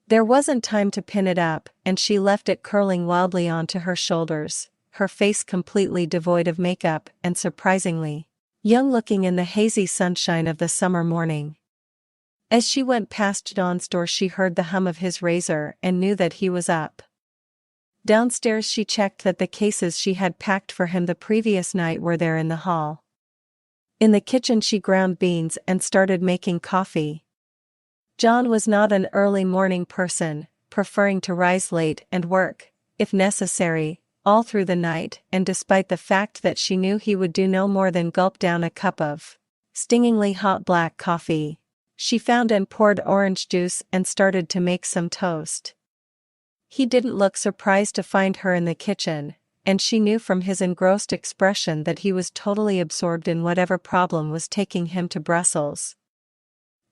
There wasn't time to pin it up, and she left it curling wildly onto her shoulders, her face completely devoid of makeup and surprisingly young-looking in the hazy sunshine of the summer morning. As she went past John's door she heard the hum of his razor and knew that he was up. Downstairs she checked that the cases she had packed for him the previous night were there in the hall. In the kitchen she ground beans and started making coffee. John was not an early morning person, preferring to rise late and work, if necessary, all through the night, and despite the fact that she knew he would do no more than gulp down a cup of stingingly hot black coffee, she found and poured orange juice and started to make some toast. He didn't look surprised to find her in the kitchen, and she knew from his engrossed expression that he was totally absorbed in whatever problem was taking him to Brussels.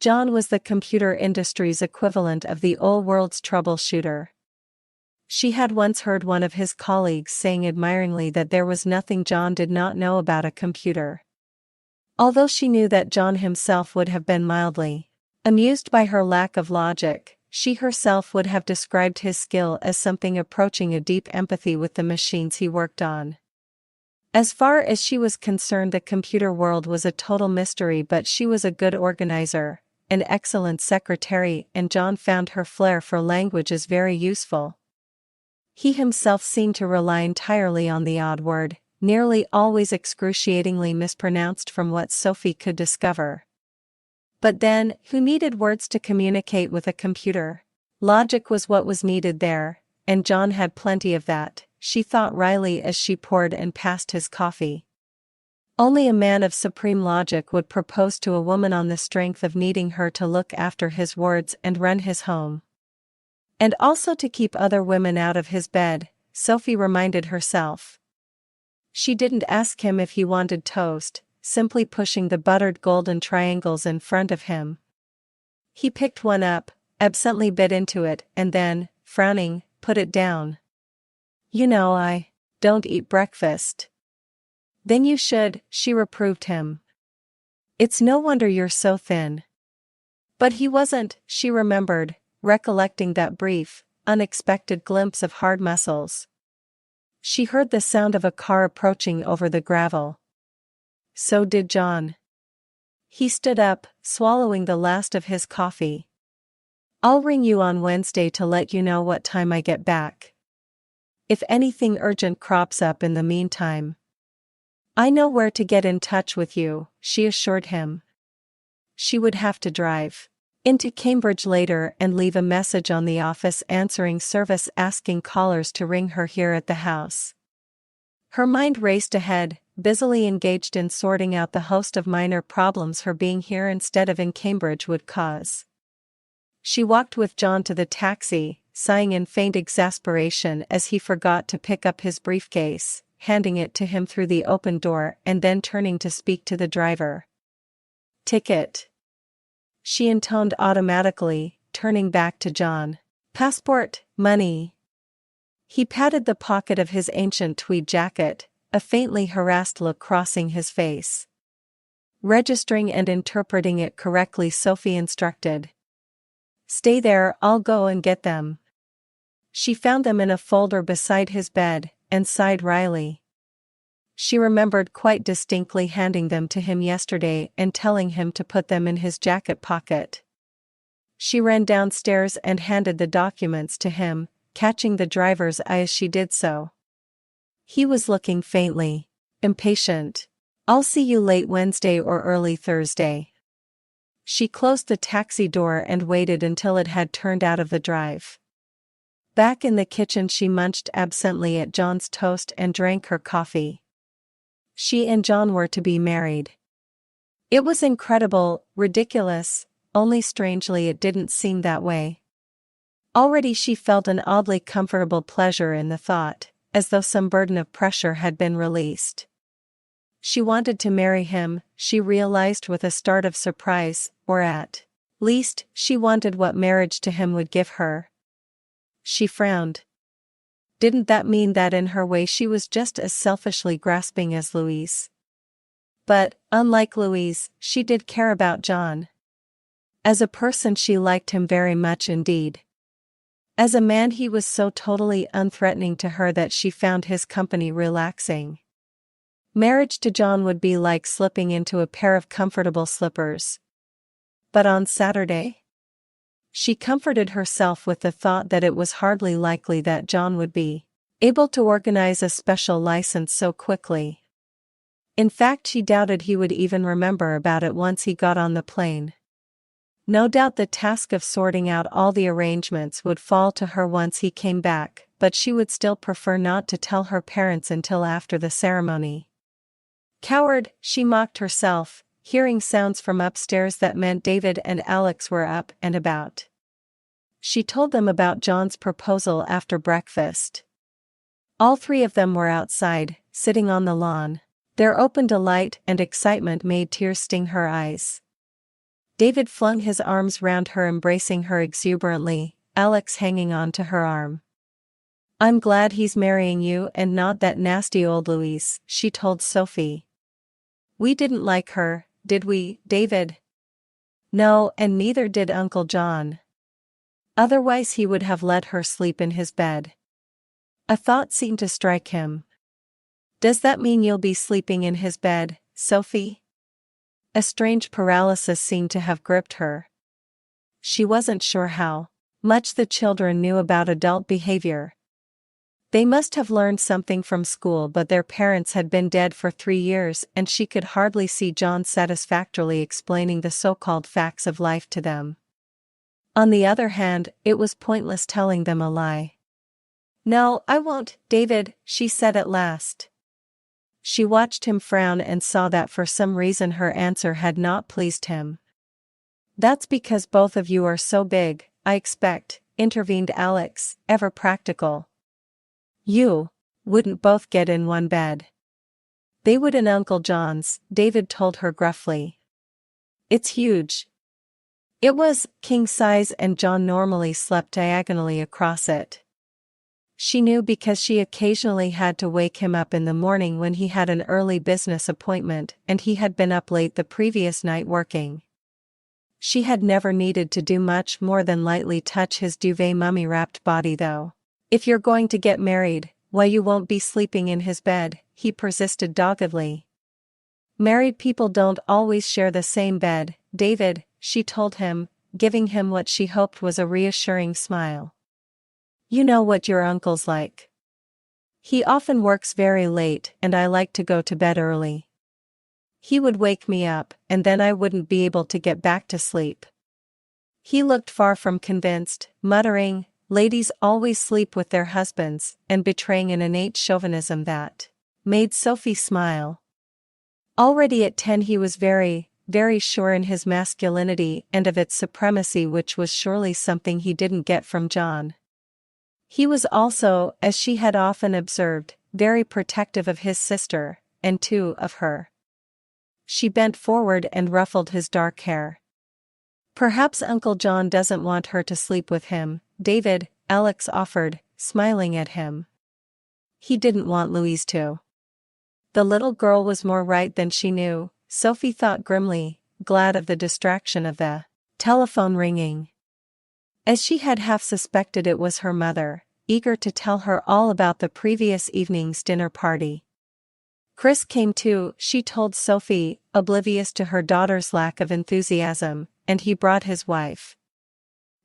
John was the computer industry's equivalent of the old world's troubleshooter. She had once heard one of his colleagues saying admiringly that there was nothing John did not know about a computer. Although she knew that John himself would have been mildly amused by her lack of logic, she herself would have described his skill as something approaching a deep empathy with the machines he worked on. As far as she was concerned, the computer world was a total mystery, but she was a good organizer, an excellent secretary, and John found her flair for languages very useful. He himself seemed to rely entirely on the odd word, nearly always excruciatingly mispronounced from what Sophie could discover. But then, who needed words to communicate with a computer? Logic was what was needed there, and John had plenty of that, she thought wryly as she poured and passed his coffee. Only a man of supreme logic would propose to a woman on the strength of needing her to look after his wards and run his home. And also to keep other women out of his bed, Sophie reminded herself. She didn't ask him if he wanted toast, simply pushing the buttered golden triangles in front of him. He picked one up, absently bit into it, and then, frowning, put it down. "You know I don't eat breakfast." "Then you should," she reproved him. "It's no wonder you're so thin." But he wasn't, she remembered, recollecting that brief, unexpected glimpse of hard muscles. She heard the sound of a car approaching over the gravel. So did John. He stood up, swallowing the last of his coffee. "I'll ring you on Wednesday to let you know what time I get back. If anything urgent crops up in the meantime. I know where to get in touch with you," she assured him. She would have to drive into Cambridge later and leave a message on the office answering service asking callers to ring her here at the house. Her mind raced ahead, busily engaged in sorting out the host of minor problems her being here instead of in Cambridge would cause. She walked with John to the taxi, sighing in faint exasperation as he forgot to pick up his briefcase, handing it to him through the open door and then turning to speak to the driver. "Ticket," she intoned automatically, turning back to John. "Passport, money." He patted the pocket of his ancient tweed jacket, a faintly harassed look crossing his face. Registering and interpreting it correctly, Sophie instructed. "Stay there, I'll go and get them." She found them in a folder beside his bed, and sighed wryly. She remembered quite distinctly handing them to him yesterday and telling him to put them in his jacket pocket. She ran downstairs and handed the documents to him, catching the driver's eye as she did so. He was looking faintly impatient. "I'll see you late Wednesday or early Thursday." She closed the taxi door and waited until it had turned out of the drive. Back in the kitchen she munched absently at John's toast and drank her coffee. She and John were to be married. It was incredible, ridiculous, only strangely it didn't seem that way. Already she felt an oddly comfortable pleasure in the thought, as though some burden of pressure had been released. She wanted to marry him, she realized with a start of surprise, or at least, she wanted what marriage to him would give her. She frowned. Didn't that mean that in her way she was just as selfishly grasping as Louise? But, unlike Louise, she did care about John. As a person she liked him very much indeed. As a man he was so totally unthreatening to her that she found his company relaxing. Marriage to John would be like slipping into a pair of comfortable slippers. But on Saturday? She comforted herself with the thought that it was hardly likely that John would be able to organize a special license so quickly. In fact, she doubted he would even remember about it once he got on the plane. No doubt the task of sorting out all the arrangements would fall to her once he came back, but she would still prefer not to tell her parents until after the ceremony. Coward, she mocked herself, hearing sounds from upstairs that meant David and Alex were up and about. She told them about John's proposal after breakfast. All three of them were outside, sitting on the lawn. Their open delight and excitement made tears sting her eyes. David flung his arms round her, embracing her exuberantly, Alex hanging on to her arm. "I'm glad he's marrying you and not that nasty old Louise," she told Sophie. "We didn't like her, did we, David?" "No, and neither did Uncle John. Otherwise he would have let her sleep in his bed." A thought seemed to strike him. "Does that mean you'll be sleeping in his bed, Sophie?" A strange paralysis seemed to have gripped her. She wasn't sure how much the children knew about adult behavior. They must have learned something from school, but their parents had been dead for 3 years and she could hardly see John satisfactorily explaining the so-called facts of life to them. On the other hand, it was pointless telling them a lie. "No, I won't, David," she said at last. She watched him frown and saw that for some reason her answer had not pleased him. "That's because both of you are so big, I expect," intervened Alex, ever practical. "You wouldn't both get in one bed." "They would in Uncle John's," David told her gruffly. "It's huge." It was king size and John normally slept diagonally across it. She knew because she occasionally had to wake him up in the morning when he had an early business appointment and he had been up late the previous night working. She had never needed to do much more than lightly touch his duvet mummy-wrapped body though. "If you're going to get married, why you won't be sleeping in his bed," he persisted doggedly. "Married people don't always share the same bed, David," she told him, giving him what she hoped was a reassuring smile. "You know what your uncle's like. He often works very late and I like to go to bed early. He would wake me up and then I wouldn't be able to get back to sleep." He looked far from convinced, muttering, "Ladies always sleep with their husbands," and betraying an innate chauvinism that made Sophie smile. Already at 10 he was very, very sure in his masculinity and of its supremacy, which was surely something he didn't get from John. He was also, as she had often observed, very protective of his sister, and too of her. She bent forward and ruffled his dark hair. "Perhaps Uncle John doesn't want her to sleep with him, David," Alex offered, smiling at him. "He didn't want Louise to." The little girl was more right than she knew, Sophie thought grimly, glad of the distraction of the telephone ringing. As she had half suspected, it was her mother, eager to tell her all about the previous evening's dinner party. Chris came too, she told Sophie, oblivious to her daughter's lack of enthusiasm, and he brought his wife.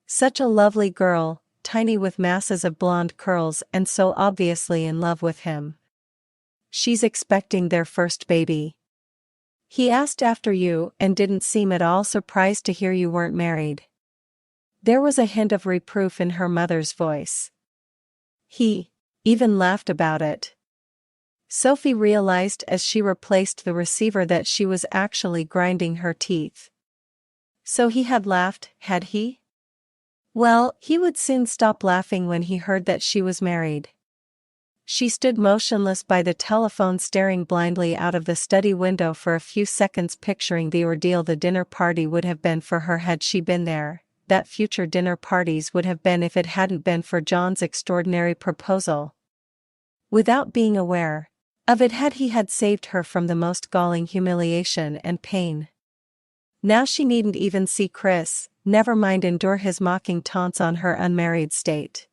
Such a lovely girl, tiny with masses of blonde curls and so obviously in love with him. "She's expecting their first baby. He asked after you and didn't seem at all surprised to hear you weren't married." There was a hint of reproof in her mother's voice. "He even laughed about it." Sophie realized as she replaced the receiver that she was actually grinding her teeth. So he had laughed, had he? Well, he would soon stop laughing when he heard that she was married. She stood motionless by the telephone, staring blindly out of the study window for a few seconds, picturing the ordeal the dinner party would have been for her had she been there, that future dinner parties would have been if it hadn't been for John's extraordinary proposal. Without being aware of it, he had saved her from the most galling humiliation and pain. Now she needn't even see Chris, never mind endure his mocking taunts on her unmarried state.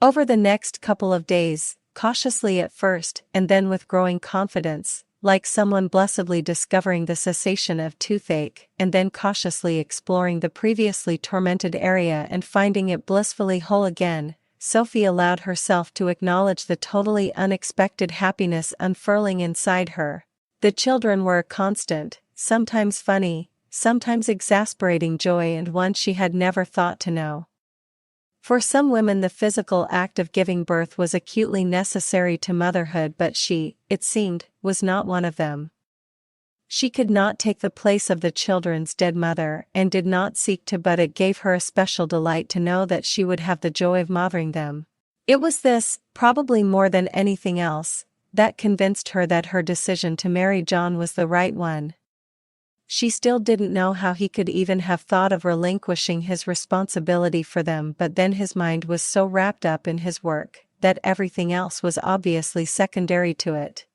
Over the next couple of days, cautiously at first and then with growing confidence, like someone blessedly discovering the cessation of toothache and then cautiously exploring the previously tormented area and finding it blissfully whole again, Sophie allowed herself to acknowledge the totally unexpected happiness unfurling inside her. The children were a constant, sometimes funny, sometimes exasperating joy, and one she had never thought to know. For some women the physical act of giving birth was acutely necessary to motherhood, but she, it seemed, was not one of them. She could not take the place of the children's dead mother and did not seek to, but it gave her a special delight to know that she would have the joy of mothering them. It was this, probably more than anything else, that convinced her that her decision to marry John was the right one. She still didn't know how he could even have thought of relinquishing his responsibility for them, but then his mind was so wrapped up in his work that everything else was obviously secondary to it.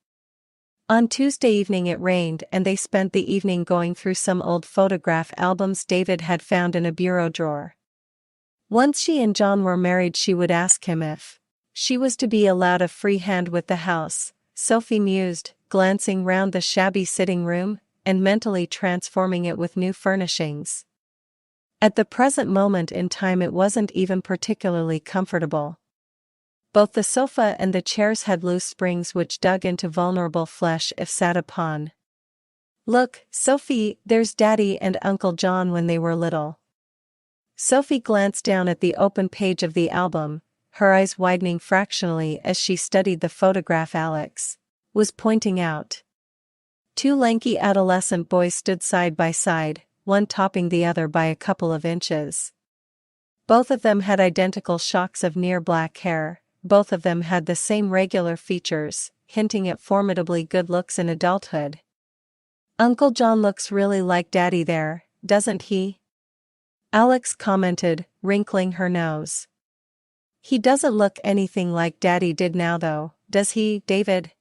On Tuesday evening it rained and they spent the evening going through some old photograph albums David had found in a bureau drawer. Once she and John were married she would ask him if she was to be allowed a free hand with the house, Sophie mused, glancing round the shabby sitting room and mentally transforming it with new furnishings. At the present moment in time it wasn't even particularly comfortable. Both the sofa and the chairs had loose springs which dug into vulnerable flesh if sat upon. "Look, Sophie, there's Daddy and Uncle John when they were little." Sophie glanced down at the open page of the album, her eyes widening fractionally as she studied the photograph Alex was pointing out. Two lanky adolescent boys stood side by side, one topping the other by a couple of inches. Both of them had identical shocks of near black hair, both of them had the same regular features, hinting at formidably good looks in adulthood. "Uncle John looks really like Daddy there, doesn't he?" Alex commented, wrinkling her nose. "He doesn't look anything like Daddy did now though, does he, David?"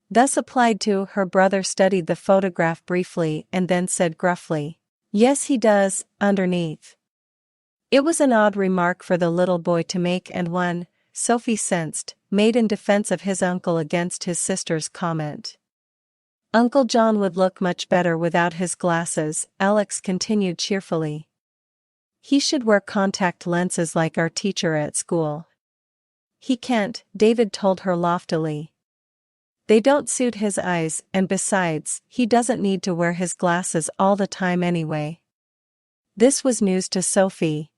Thus applied to, her brother studied the photograph briefly and then said gruffly, "Yes he does, underneath." It was an odd remark for the little boy to make and one, Sophie sensed, made in defense of his uncle against his sister's comment. "Uncle John would look much better without his glasses," Alex continued cheerfully. "He should wear contact lenses like our teacher at school." "He can't," David told her loftily. "They don't suit his eyes, and besides, he doesn't need to wear his glasses all the time anyway." This was news to Sophie.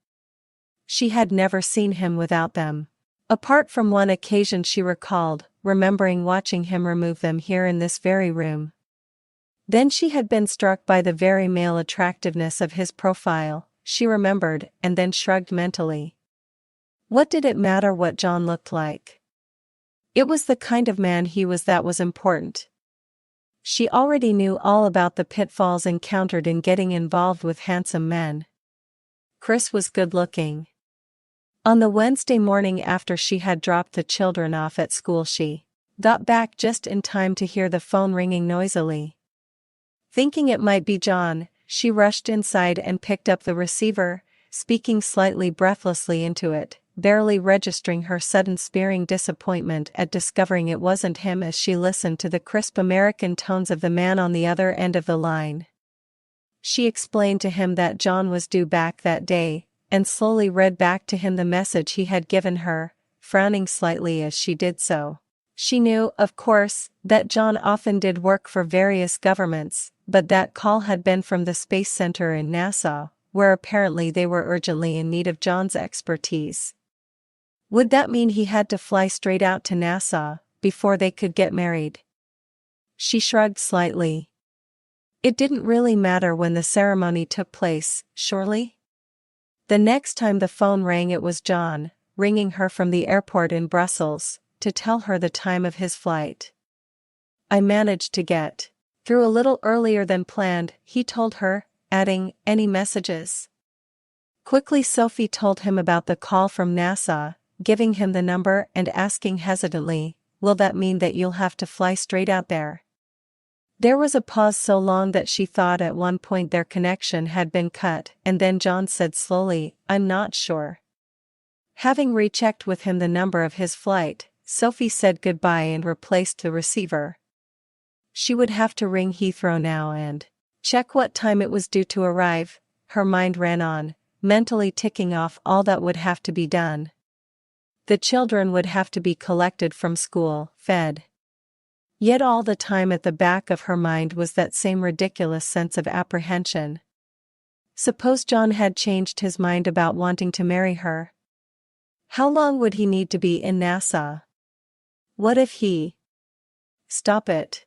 She had never seen him without them. Apart from one occasion she recalled, remembering watching him remove them here in this very room. Then she had been struck by the very male attractiveness of his profile, she remembered, and then shrugged mentally. What did it matter what John looked like? It was the kind of man he was that was important. She already knew all about the pitfalls encountered in getting involved with handsome men. Chris was good-looking. On the Wednesday morning after she had dropped the children off at school she got back just in time to hear the phone ringing noisily. Thinking it might be John, she rushed inside and picked up the receiver, speaking slightly breathlessly into it, barely registering her sudden spearing disappointment at discovering it wasn't him as she listened to the crisp American tones of the man on the other end of the line. She explained to him that John was due back that day, and slowly read back to him the message he had given her, frowning slightly as she did so. She knew, of course, that John often did work for various governments, but that call had been from the Space Center in Nassau, where apparently they were urgently in need of John's expertise. Would that mean he had to fly straight out to Nassau, before they could get married? She shrugged slightly. It didn't really matter when the ceremony took place, surely? The next time the phone rang it was John, ringing her from the airport in Brussels, to tell her the time of his flight. "I managed to get through a little earlier than planned," he told her, adding, "Any messages?" Quickly Sophie told him about the call from Nassau, giving him the number and asking hesitantly, "Will that mean that you'll have to fly straight out there?" There was a pause so long that she thought at one point their connection had been cut, and then John said slowly, "I'm not sure." Having rechecked with him the number of his flight, Sophie said goodbye and replaced the receiver. She would have to ring Heathrow now and check what time it was due to arrive. Her mind ran on, mentally ticking off all that would have to be done. The children would have to be collected from school, fed. Yet all the time at the back of her mind was that same ridiculous sense of apprehension. Suppose John had changed his mind about wanting to marry her? How long would he need to be in Nassau? What if he... Stop it.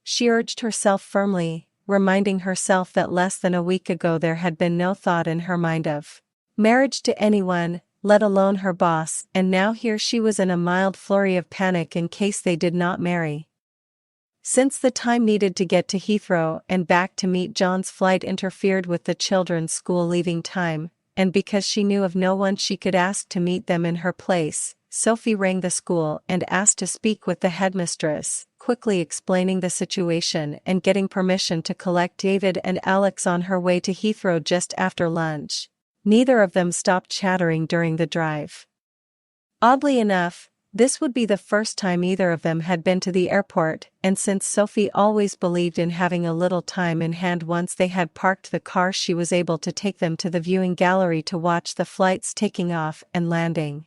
She urged herself firmly, reminding herself that less than a week ago there had been no thought in her mind of marriage to anyone, let alone her boss, and now here she was in a mild flurry of panic in case they did not marry. Since the time needed to get to Heathrow and back to meet John's flight interfered with the children's school leaving time, and because she knew of no one she could ask to meet them in her place, Sophie rang the school and asked to speak with the headmistress, quickly explaining the situation and getting permission to collect David and Alex on her way to Heathrow just after lunch. Neither of them stopped chattering during the drive. Oddly enough, this would be the first time either of them had been to the airport, and since Sophie always believed in having a little time in hand once they had parked the car, she was able to take them to the viewing gallery to watch the flights taking off and landing.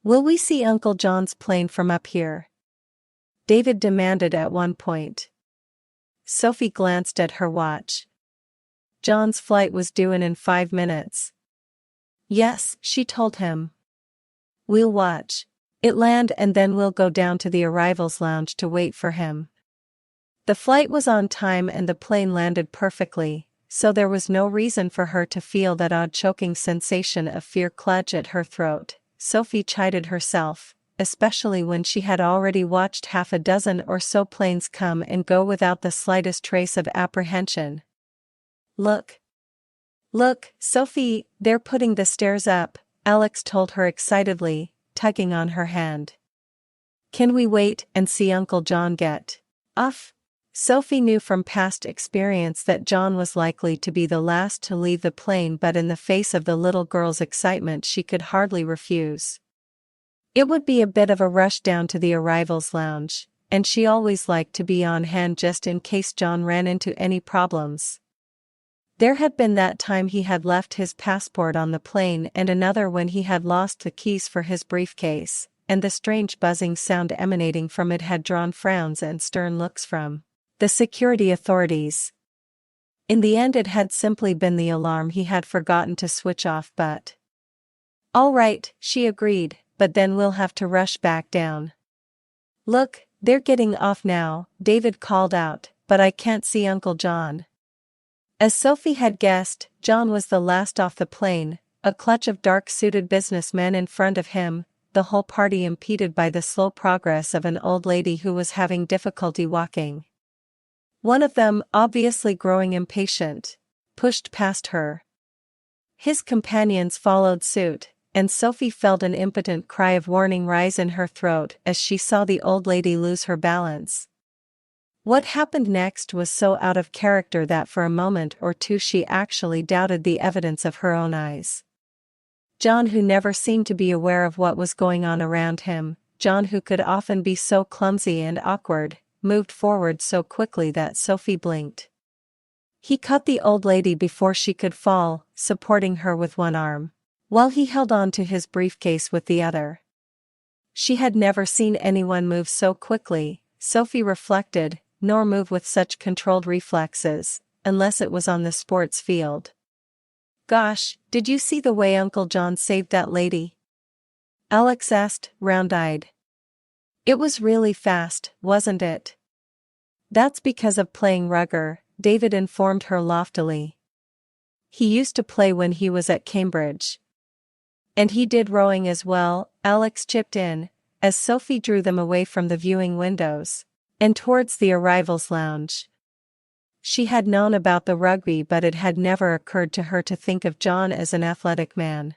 Will we see Uncle John's plane from up here? David demanded at one point. Sophie glanced at her watch. John's flight was due in 5 minutes. Yes, she told him. We'll watch it land and then we'll go down to the arrivals lounge to wait for him. The flight was on time and the plane landed perfectly, so there was no reason for her to feel that odd choking sensation of fear clutch at her throat. Sophie chided herself, especially when she had already watched half a dozen or so planes come and go without the slightest trace of apprehension. Look! Look, Sophie, they're putting the stairs up, Alex told her excitedly, tugging on her hand. Can we wait and see Uncle John get off? Sophie knew from past experience that John was likely to be the last to leave the plane, but in the face of the little girl's excitement she could hardly refuse. It would be a bit of a rush down to the arrivals lounge, and she always liked to be on hand just in case John ran into any problems. There had been that time he had left his passport on the plane and another when he had lost the keys for his briefcase, and the strange buzzing sound emanating from it had drawn frowns and stern looks from the security authorities. In the end it had simply been the alarm he had forgotten to switch off, but... All right, she agreed, but then we'll have to rush back down. Look, they're getting off now, David called out, but I can't see Uncle John. As Sophie had guessed, John was the last off the plane, a clutch of dark-suited businessmen in front of him, the whole party impeded by the slow progress of an old lady who was having difficulty walking. One of them, obviously growing impatient, pushed past her. His companions followed suit, and Sophie felt an impotent cry of warning rise in her throat as she saw the old lady lose her balance. What happened next was so out of character that for a moment or two she actually doubted the evidence of her own eyes. John, who never seemed to be aware of what was going on around him, John who could often be so clumsy and awkward, moved forward so quickly that Sophie blinked. He caught the old lady before she could fall, supporting her with one arm, while he held on to his briefcase with the other. She had never seen anyone move so quickly, Sophie reflected, nor move with such controlled reflexes, unless it was on the sports field. Gosh, did you see the way Uncle John saved that lady? Alex asked, round-eyed. It was really fast, wasn't it? That's because of playing rugger, David informed her loftily. He used to play when he was at Cambridge. And he did rowing as well, Alex chipped in, as Sophie drew them away from the viewing windows, and towards the arrivals lounge. She had known about the rugby, but it had never occurred to her to think of John as an athletic man.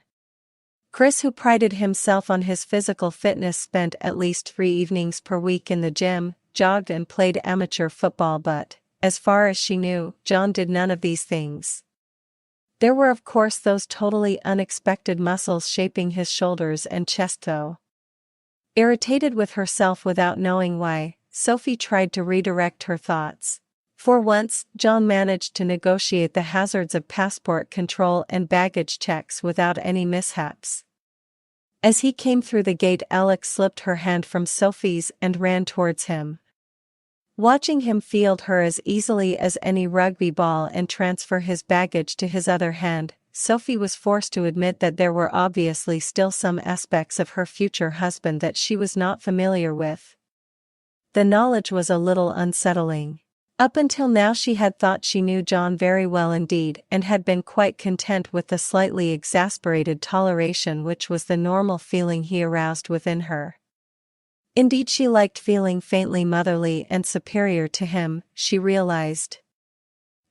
Chris, who prided himself on his physical fitness, spent at least 3 evenings per week in the gym, jogged and played amateur football, but, as far as she knew, John did none of these things. There were of course those totally unexpected muscles shaping his shoulders and chest though. Irritated with herself without knowing why, Sophie tried to redirect her thoughts. For once, John managed to negotiate the hazards of passport control and baggage checks without any mishaps. As he came through the gate, Alex slipped her hand from Sophie's and ran towards him. Watching him field her as easily as any rugby ball and transfer his baggage to his other hand, Sophie was forced to admit that there were obviously still some aspects of her future husband that she was not familiar with. The knowledge was a little unsettling. Up until now she had thought she knew John very well indeed and had been quite content with the slightly exasperated toleration which was the normal feeling he aroused within her. Indeed, she liked feeling faintly motherly and superior to him, she realized.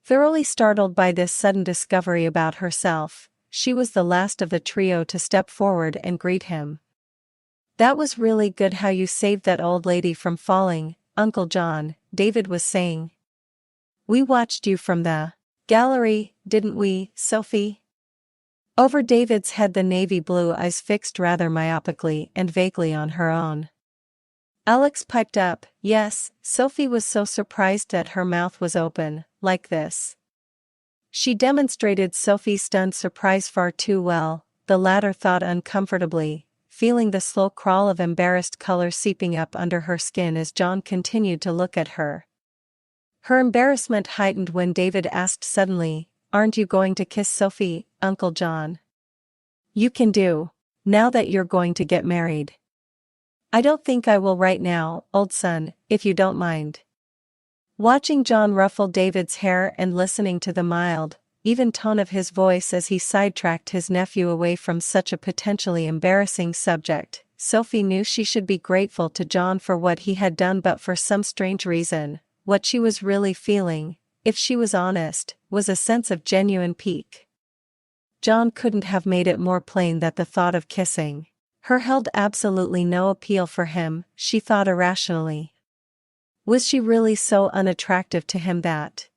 Thoroughly startled by this sudden discovery about herself, she was the last of the trio to step forward and greet him. "That was really good how you saved that old lady from falling, Uncle John," David was saying. "We watched you from the gallery, didn't we, Sophie?" Over David's head the navy blue eyes fixed rather myopically and vaguely on her own. Alex piped up, "Yes." Sophie was so surprised that her mouth was open, like this. She demonstrated Sophie's stunned surprise far too well, the latter thought uncomfortably, feeling the slow crawl of embarrassed color seeping up under her skin as John continued to look at her. Her embarrassment heightened when David asked suddenly, "Aren't you going to kiss Sophie, Uncle John?" "You can do. Now that you're going to get married." "I don't think I will right now, old son, if you don't mind." Watching John ruffle David's hair and listening to the mild, even tone of his voice as he sidetracked his nephew away from such a potentially embarrassing subject, Sophie knew she should be grateful to John for what he had done, but for some strange reason, what she was really feeling, if she was honest, was a sense of genuine pique. John couldn't have made it more plain that the thought of kissing her held absolutely no appeal for him, she thought irrationally. Was she really so unattractive to him that?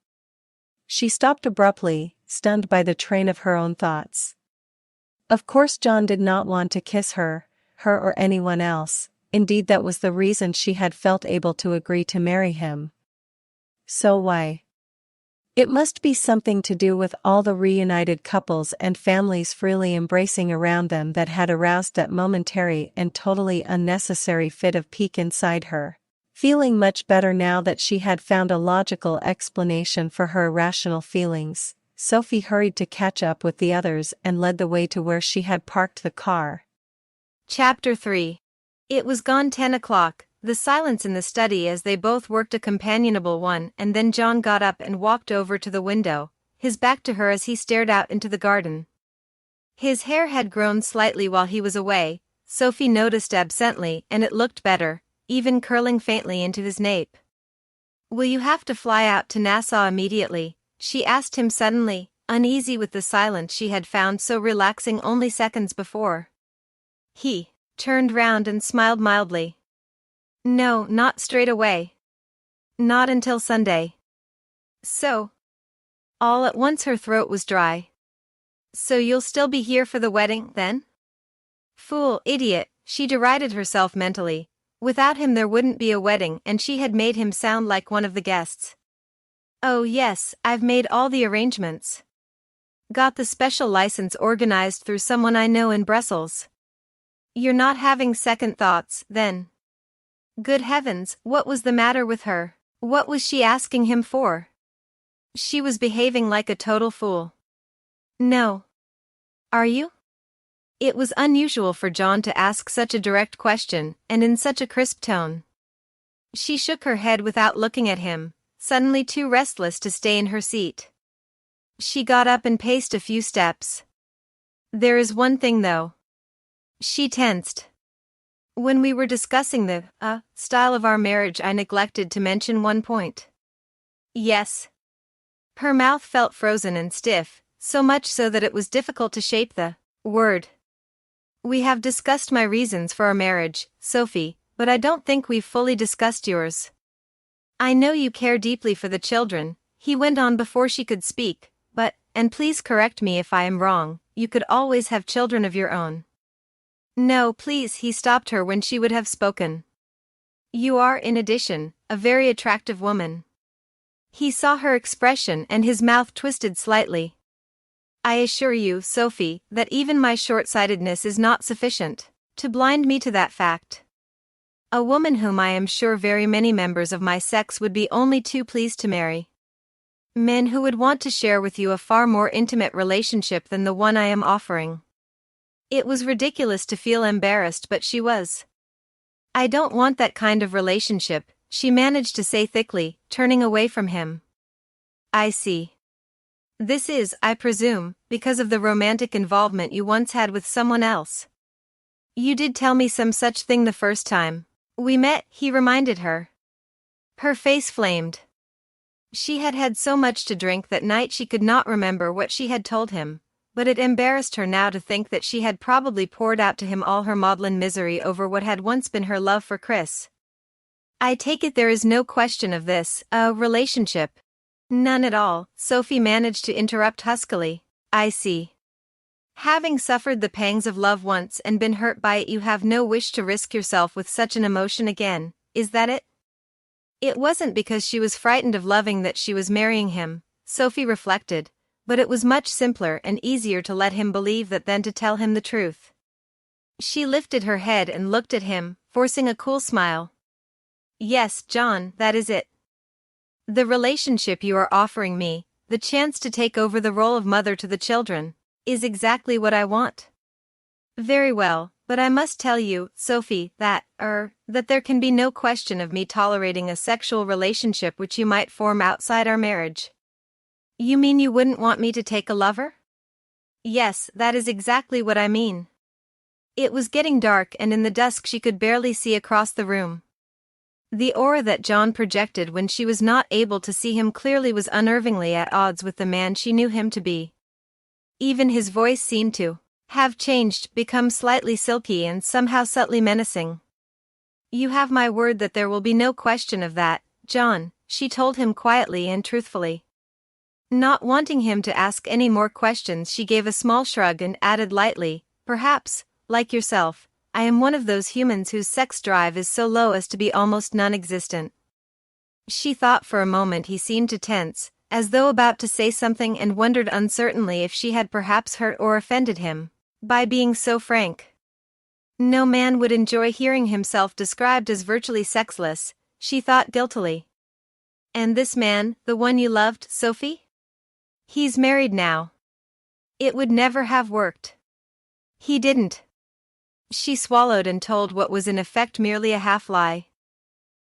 She stopped abruptly, stunned by the train of her own thoughts. Of course John did not want to kiss her or anyone else, indeed that was the reason she had felt able to agree to marry him. So why? It must be something to do with all the reunited couples and families freely embracing around them that had aroused that momentary and totally unnecessary fit of pique inside her. Feeling much better now that she had found a logical explanation for her irrational feelings, Sophie hurried to catch up with the others and led the way to where she had parked the car. Chapter 3. It was gone 10 o'clock, the silence in the study as they both worked a companionable one, and then John got up and walked over to the window, his back to her as he stared out into the garden. His hair had grown slightly while he was away, Sophie noticed absently, and it looked better, even curling faintly into his nape. "Will you have to fly out to Nassau immediately?" she asked him suddenly, uneasy with the silence she had found so relaxing only seconds before. He turned round and smiled mildly. "No, not straight away. Not until Sunday." "So?" All at once her throat was dry. "So you'll still be here for the wedding, then?" Fool, idiot, she derided herself mentally. Without him there wouldn't be a wedding, and she had made him sound like one of the guests. "Oh yes, I've made all the arrangements. Got the special license organized through someone I know in Brussels." "You're not having second thoughts, then?" Good heavens, what was the matter with her? What was she asking him for? She was behaving like a total fool. "No." "Are you?" It was unusual for John to ask such a direct question, and in such a crisp tone. She shook her head without looking at him, suddenly too restless to stay in her seat. She got up and paced a few steps. "There is one thing though." She tensed. "When we were discussing the style of our marriage, I neglected to mention one point." "Yes." Her mouth felt frozen and stiff, so much so that it was difficult to shape the word. "We have discussed my reasons for our marriage, Sophie, but I don't think we've fully discussed yours. I know you care deeply for the children," he went on before she could speak, "but, and please correct me if I am wrong, you could always have children of your own." "No, please," he stopped her when she would have spoken. "You are, in addition, a very attractive woman." He saw her expression and his mouth twisted slightly. "I assure you, Sophie, that even my short-sightedness is not sufficient to blind me to that fact. A woman whom I am sure very many members of my sex would be only too pleased to marry. Men who would want to share with you a far more intimate relationship than the one I am offering." It was ridiculous to feel embarrassed, but she was. "I don't want that kind of relationship," she managed to say thickly, turning away from him. "I see. This is, I presume, because of the romantic involvement you once had with someone else." "You did tell me some such thing the first time we met," he reminded her. Her face flamed. She had had so much to drink that night she could not remember what she had told him, but it embarrassed her now to think that she had probably poured out to him all her maudlin misery over what had once been her love for Chris. "I take it there is no question of this, relationship?" "None at all," Sophie managed to interrupt huskily. "I see. Having suffered the pangs of love once and been hurt by it, you have no wish to risk yourself with such an emotion again, is that it?" It wasn't because she was frightened of loving that she was marrying him, Sophie reflected, but it was much simpler and easier to let him believe that than to tell him the truth. She lifted her head and looked at him, forcing a cool smile. Yes, John, that is it. The relationship you are offering me, the chance to take over the role of mother to the children, is exactly what I want. Very well, but I must tell you, Sophie, that there can be no question of me tolerating a sexual relationship which you might form outside our marriage. You mean you wouldn't want me to take a lover? Yes, that is exactly what I mean. It was getting dark and in the dusk she could barely see across the room. The aura that John projected when she was not able to see him clearly was unnervingly at odds with the man she knew him to be. Even his voice seemed to have changed, become slightly silky and somehow subtly menacing. You have my word that there will be no question of that, John, she told him quietly and truthfully. Not wanting him to ask any more questions, she gave a small shrug and added lightly, perhaps, like yourself, I am one of those humans whose sex drive is so low as to be almost non-existent. She thought for a moment he seemed to tense, as though about to say something, and wondered uncertainly if she had perhaps hurt or offended him by being so frank. No man would enjoy hearing himself described as virtually sexless, she thought guiltily. And this man, the one you loved, Sophie? He's married now. It would never have worked. He didn't. She swallowed and told what was in effect merely a half-lie.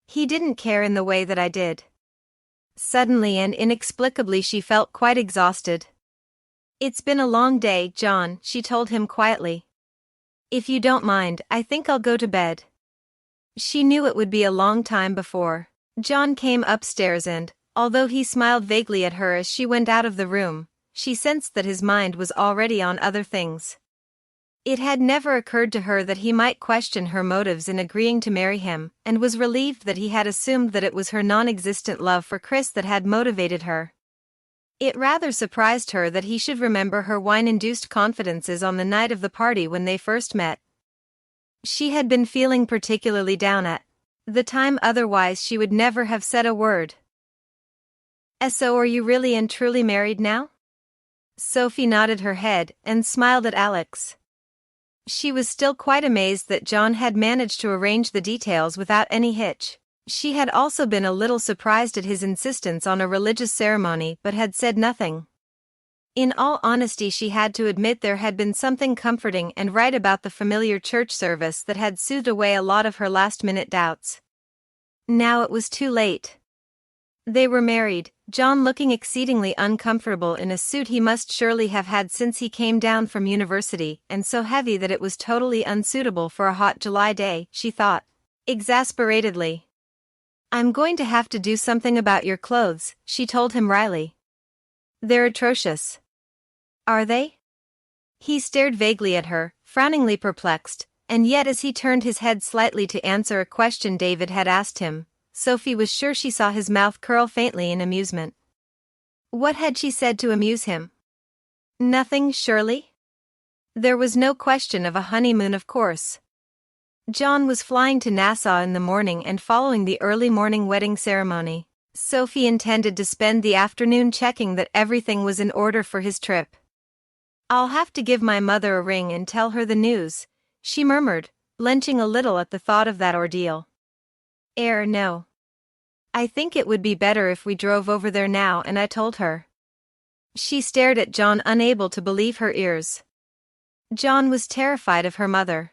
He didn't care in the way that I did. Suddenly and inexplicably she felt quite exhausted. It's been a long day, John, she told him quietly. If you don't mind, I think I'll go to bed. She knew it would be a long time before John came upstairs and, although he smiled vaguely at her as she went out of the room, she sensed that his mind was already on other things. It had never occurred to her that he might question her motives in agreeing to marry him, and was relieved that he had assumed that it was her non-existent love for Chris that had motivated her. It rather surprised her that he should remember her wine-induced confidences on the night of the party when they first met. She had been feeling particularly down at the time, otherwise she would never have said a word. So are you really and truly married now? Sophie nodded her head and smiled at Alex. She was still quite amazed that John had managed to arrange the details without any hitch. She had also been a little surprised at his insistence on a religious ceremony but had said nothing. In all honesty, she had to admit there had been something comforting and right about the familiar church service that had soothed away a lot of her last-minute doubts. Now it was too late. They were married, John looking exceedingly uncomfortable in a suit he must surely have had since he came down from university, and so heavy that it was totally unsuitable for a hot July day, she thought, exasperatedly. I'm going to have to do something about your clothes, she told him wryly. They're atrocious. Are they? He stared vaguely at her, frowningly perplexed, and yet as he turned his head slightly to answer a question David had asked him, Sophie was sure she saw his mouth curl faintly in amusement. What had she said to amuse him? Nothing, surely? There was no question of a honeymoon, of course. John was flying to Nassau in the morning and following the early morning wedding ceremony, Sophie intended to spend the afternoon checking that everything was in order for his trip. I'll have to give my mother a ring and tell her the news, she murmured, blenching a little at the thought of that ordeal. No. I think it would be better if we drove over there now and I told her. She stared at John, unable to believe her ears. John was terrified of her mother.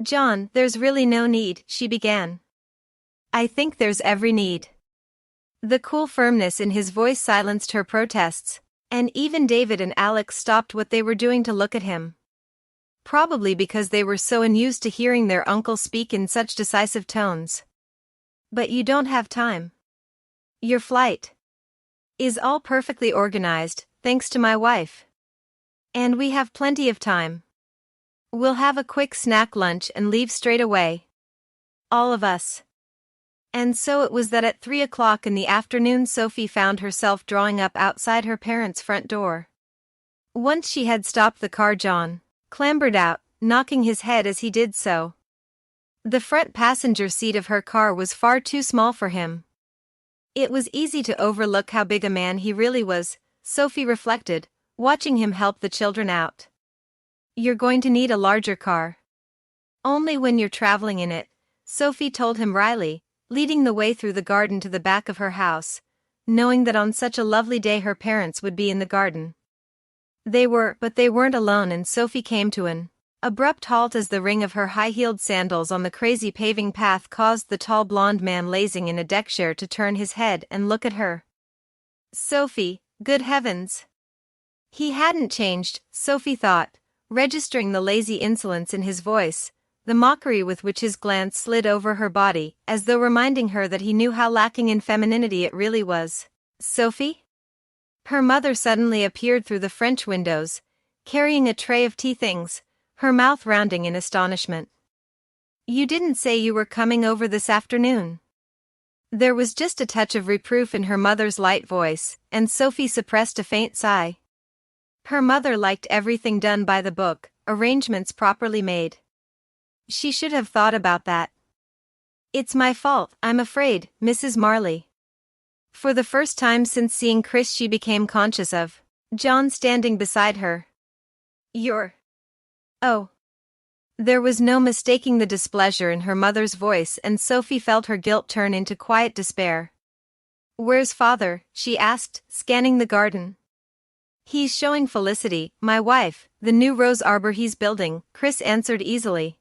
John, there's really no need, she began. I think there's every need. The cool firmness in his voice silenced her protests, and even David and Alex stopped what they were doing to look at him. Probably because they were so unused to hearing their uncle speak in such decisive tones. But you don't have time. Your flight is all perfectly organized, thanks to my wife. And we have plenty of time. We'll have a quick snack lunch and leave straight away. All of us. And so it was that at 3 o'clock in the afternoon Sophie found herself drawing up outside her parents' front door. Once she had stopped the car, John clambered out, knocking his head as he did so. The front passenger seat of her car was far too small for him. It was easy to overlook how big a man he really was, Sophie reflected, watching him help the children out. You're going to need a larger car. Only when you're traveling in it, Sophie told him wryly, leading the way through the garden to the back of her house, knowing that on such a lovely day her parents would be in the garden. But they weren't alone, and Sophie came to an abrupt halt as the ring of her high-heeled sandals on the crazy paving path caused the tall blonde man lazing in a deck chair to turn his head and look at her. Sophie, good heavens! He hadn't changed, Sophie thought, registering the lazy insolence in his voice, the mockery with which his glance slid over her body, as though reminding her that he knew how lacking in femininity it really was. Sophie? Her mother suddenly appeared through the French windows, carrying a tray of tea things, her mouth rounding in astonishment. You didn't say you were coming over this afternoon. There was just a touch of reproof in her mother's light voice, and Sophie suppressed a faint sigh. Her mother liked everything done by the book, arrangements properly made. She should have thought about that. It's my fault, I'm afraid, Mrs. Marley. For the first time since seeing Chris, she became conscious of John standing beside her. Oh. There was no mistaking the displeasure in her mother's voice, and Sophie felt her guilt turn into quiet despair. Where's father? She asked, scanning the garden. He's showing Felicity, my wife, the new rose arbor he's building, Chris answered easily.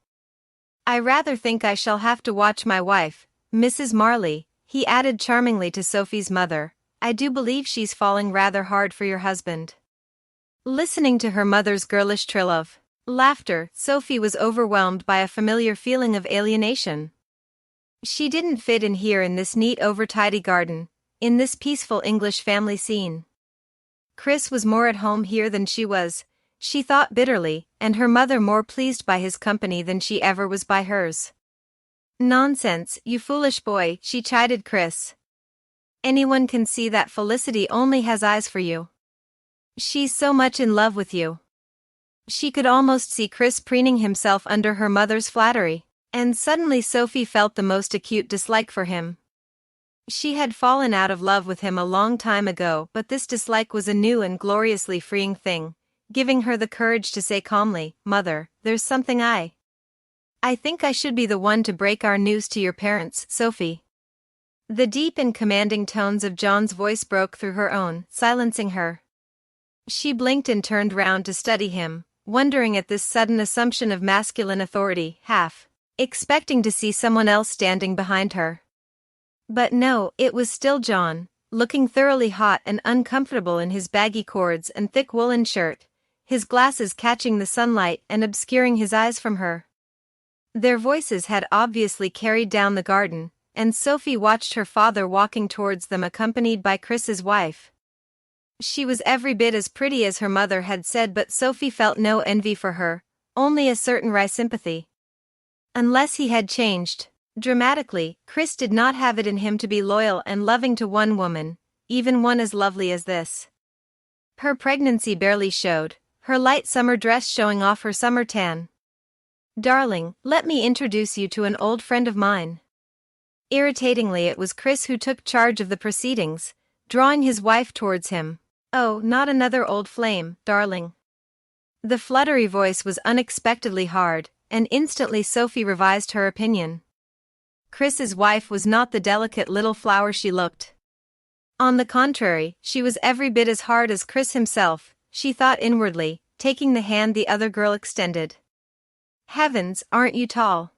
I rather think I shall have to watch my wife, Mrs. Marley, he added charmingly to Sophie's mother. I do believe she's falling rather hard for your husband. Listening to her mother's girlish trill of laughter, Sophie was overwhelmed by a familiar feeling of alienation. She didn't fit in here in this neat over-tidy garden, in this peaceful English family scene. Chris was more at home here than she was, she thought bitterly, and her mother more pleased by his company than she ever was by hers. Nonsense, you foolish boy, she chided Chris. Anyone can see that Felicity only has eyes for you. She's so much in love with you. She could almost see Chris preening himself under her mother's flattery, and suddenly Sophie felt the most acute dislike for him. She had fallen out of love with him a long time ago, but this dislike was a new and gloriously freeing thing, giving her the courage to say calmly, Mother, there's something I think I should be the one to break our news to your parents, Sophie. The deep and commanding tones of John's voice broke through her own, silencing her. She blinked and turned round to study him, wondering at this sudden assumption of masculine authority, half expecting to see someone else standing behind her. But no, it was still John, looking thoroughly hot and uncomfortable in his baggy cords and thick woolen shirt, his glasses catching the sunlight and obscuring his eyes from her. Their voices had obviously carried down the garden, and Sophie watched her father walking towards them accompanied by Chris's wife. She was every bit as pretty as her mother had said, but Sophie felt no envy for her, only a certain wry sympathy. Unless he had changed dramatically, Chris did not have it in him to be loyal and loving to one woman, even one as lovely as this. Her pregnancy barely showed, her light summer dress showing off her summer tan. Darling, let me introduce you to an old friend of mine. Irritatingly, it was Chris who took charge of the proceedings, drawing his wife towards him. Oh, not another old flame, darling. The fluttery voice was unexpectedly hard, and instantly Sophie revised her opinion. Chris's wife was not the delicate little flower she looked. On the contrary, she was every bit as hard as Chris himself, she thought inwardly, taking the hand the other girl extended. Heavens, aren't you tall?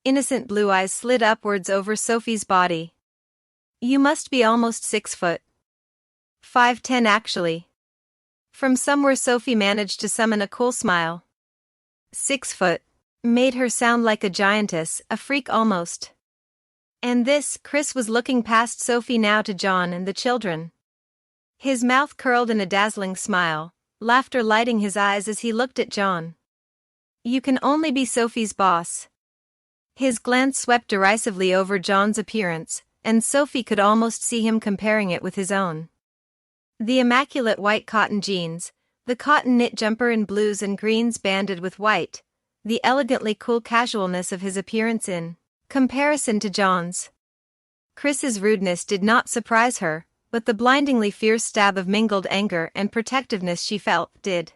Innocent blue eyes slid upwards over Sophie's body. You must be almost 6 foot. 5'10" actually. From somewhere Sophie managed to summon a cool smile. 6 foot. Made her sound like a giantess, a freak almost. And this, Chris was looking past Sophie now to John and the children. His mouth curled in a dazzling smile, laughter lighting his eyes as he looked at John. You can only be Sophie's boss. His glance swept derisively over John's appearance, and Sophie could almost see him comparing it with his own. The immaculate white cotton jeans, the cotton knit jumper in blues and greens banded with white, the elegantly cool casualness of his appearance in comparison to John's. Chris's rudeness did not surprise her, but the blindingly fierce stab of mingled anger and protectiveness she felt did.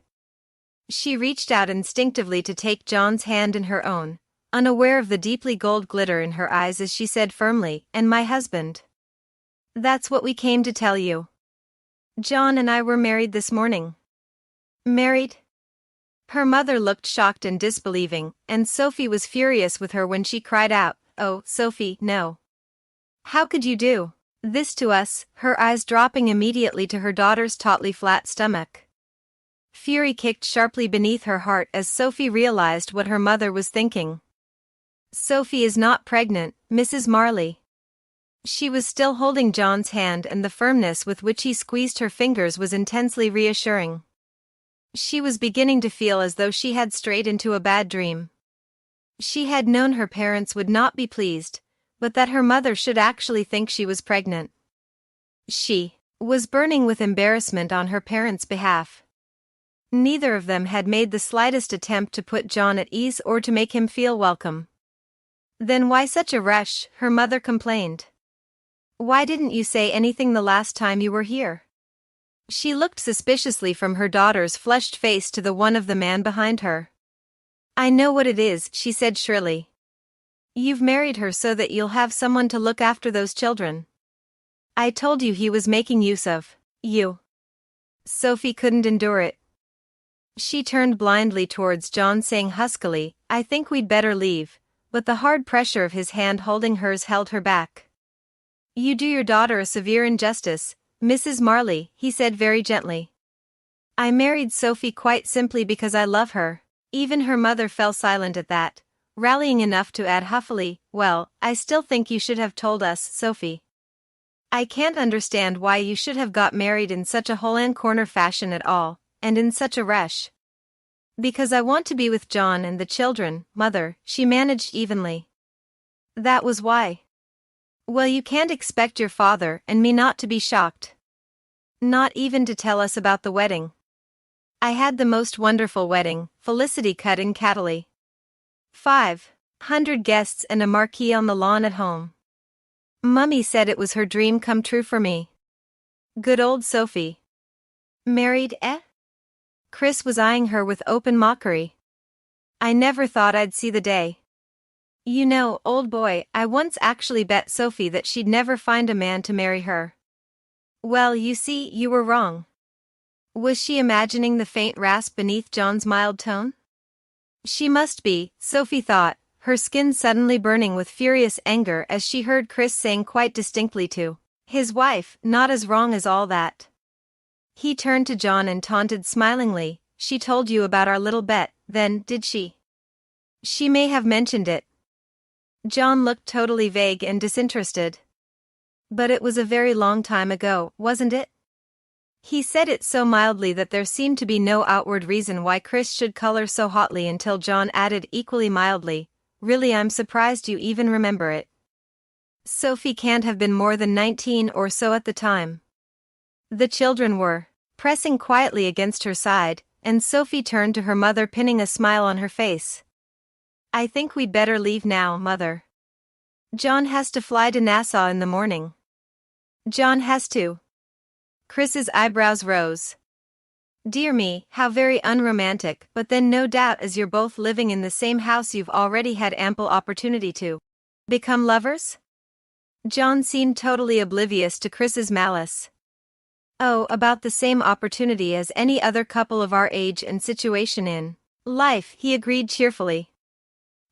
She reached out instinctively to take John's hand in her own, unaware of the deeply gold glitter in her eyes as she said firmly, "And my husband. That's what we came to tell you. John and I were married this morning." "Married?" Her mother looked shocked and disbelieving, and Sophie was furious with her when she cried out, "Oh, Sophie, no. How could you do this to us?" her eyes dropping immediately to her daughter's tautly flat stomach. Fury kicked sharply beneath her heart as Sophie realized what her mother was thinking. "Sophie is not pregnant, Mrs. Marley." She was still holding John's hand, and the firmness with which he squeezed her fingers was intensely reassuring. She was beginning to feel as though she had strayed into a bad dream. She had known her parents would not be pleased, but that her mother should actually think she was pregnant. She was burning with embarrassment on her parents' behalf. Neither of them had made the slightest attempt to put John at ease or to make him feel welcome. "Then why such a rush?" her mother complained. "Why didn't you say anything the last time you were here?" She looked suspiciously from her daughter's flushed face to the one of the man behind her. "I know what it is," she said shrilly. "You've married her so that you'll have someone to look after those children. I told you he was making use of you." Sophie couldn't endure it. She turned blindly towards John, saying huskily, "I think we'd better leave," but the hard pressure of his hand holding hers held her back. "You do your daughter a severe injustice, Mrs. Marley," he said very gently. "I married Sophie quite simply because I love her." Even her mother fell silent at that, rallying enough to add huffily, "Well, I still think you should have told us, Sophie. I can't understand why you should have got married in such a hole-and-corner fashion at all, and in such a rush." "Because I want to be with John and the children, mother," she managed evenly. "That was why." "Well, you can't expect your father and me not to be shocked. Not even to tell us about the wedding." "I had the most wonderful wedding," Felicity cut in cattily. 500 guests and a marquee on the lawn at home. Mummy said it was her dream come true for me." Good old Sophie. "Married, eh?" Chris was eyeing her with open mockery. "I never thought I'd see the day. You know, old boy, I once actually bet Sophie that she'd never find a man to marry her." "Well, you see, you were wrong." Was she imagining the faint rasp beneath John's mild tone? She must be, Sophie thought, her skin suddenly burning with furious anger as she heard Chris saying quite distinctly to his wife, "Not as wrong as all that." He turned to John and taunted smilingly, "She told you about our little bet, then, did she?" "She may have mentioned it." John looked totally vague and disinterested. "But it was a very long time ago, wasn't it?" He said it so mildly that there seemed to be no outward reason why Chris should color so hotly until John added equally mildly, "Really, I'm surprised you even remember it. Sophie can't have been more than 19 or so at the time." The children were pressing quietly against her side, and Sophie turned to her mother, pinning a smile on her face. "I think we'd better leave now, Mother. John has to fly to Nassau in the morning." "John has to?" Chris's eyebrows rose. "Dear me, how very unromantic, but then no doubt as you're both living in the same house you've already had ample opportunity to become lovers?" John seemed totally oblivious to Chris's malice. "Oh, about the same opportunity as any other couple of our age and situation in life," he agreed cheerfully.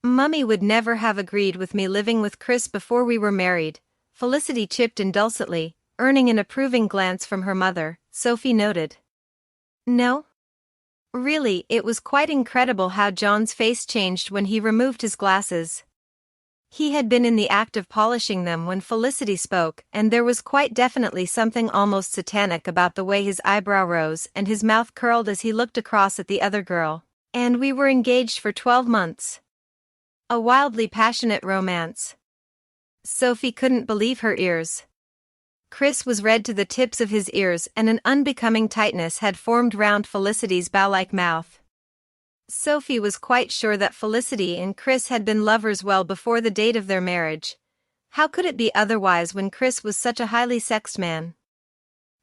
"Mummy would never have agreed with me living with Chris before we were married," Felicity chipped in dulcetly, earning an approving glance from her mother. Sophie noted. "No?" Really, it was quite incredible how John's face changed when he removed his glasses. He had been in the act of polishing them when Felicity spoke, and there was quite definitely something almost satanic about the way his eyebrow rose and his mouth curled as he looked across at the other girl. "And we were engaged for 12 months. A wildly passionate romance." Sophie couldn't believe her ears. Chris was red to the tips of his ears, and an unbecoming tightness had formed round Felicity's bow-like mouth. Sophie was quite sure that Felicity and Chris had been lovers well before the date of their marriage. How could it be otherwise when Chris was such a highly sexed man?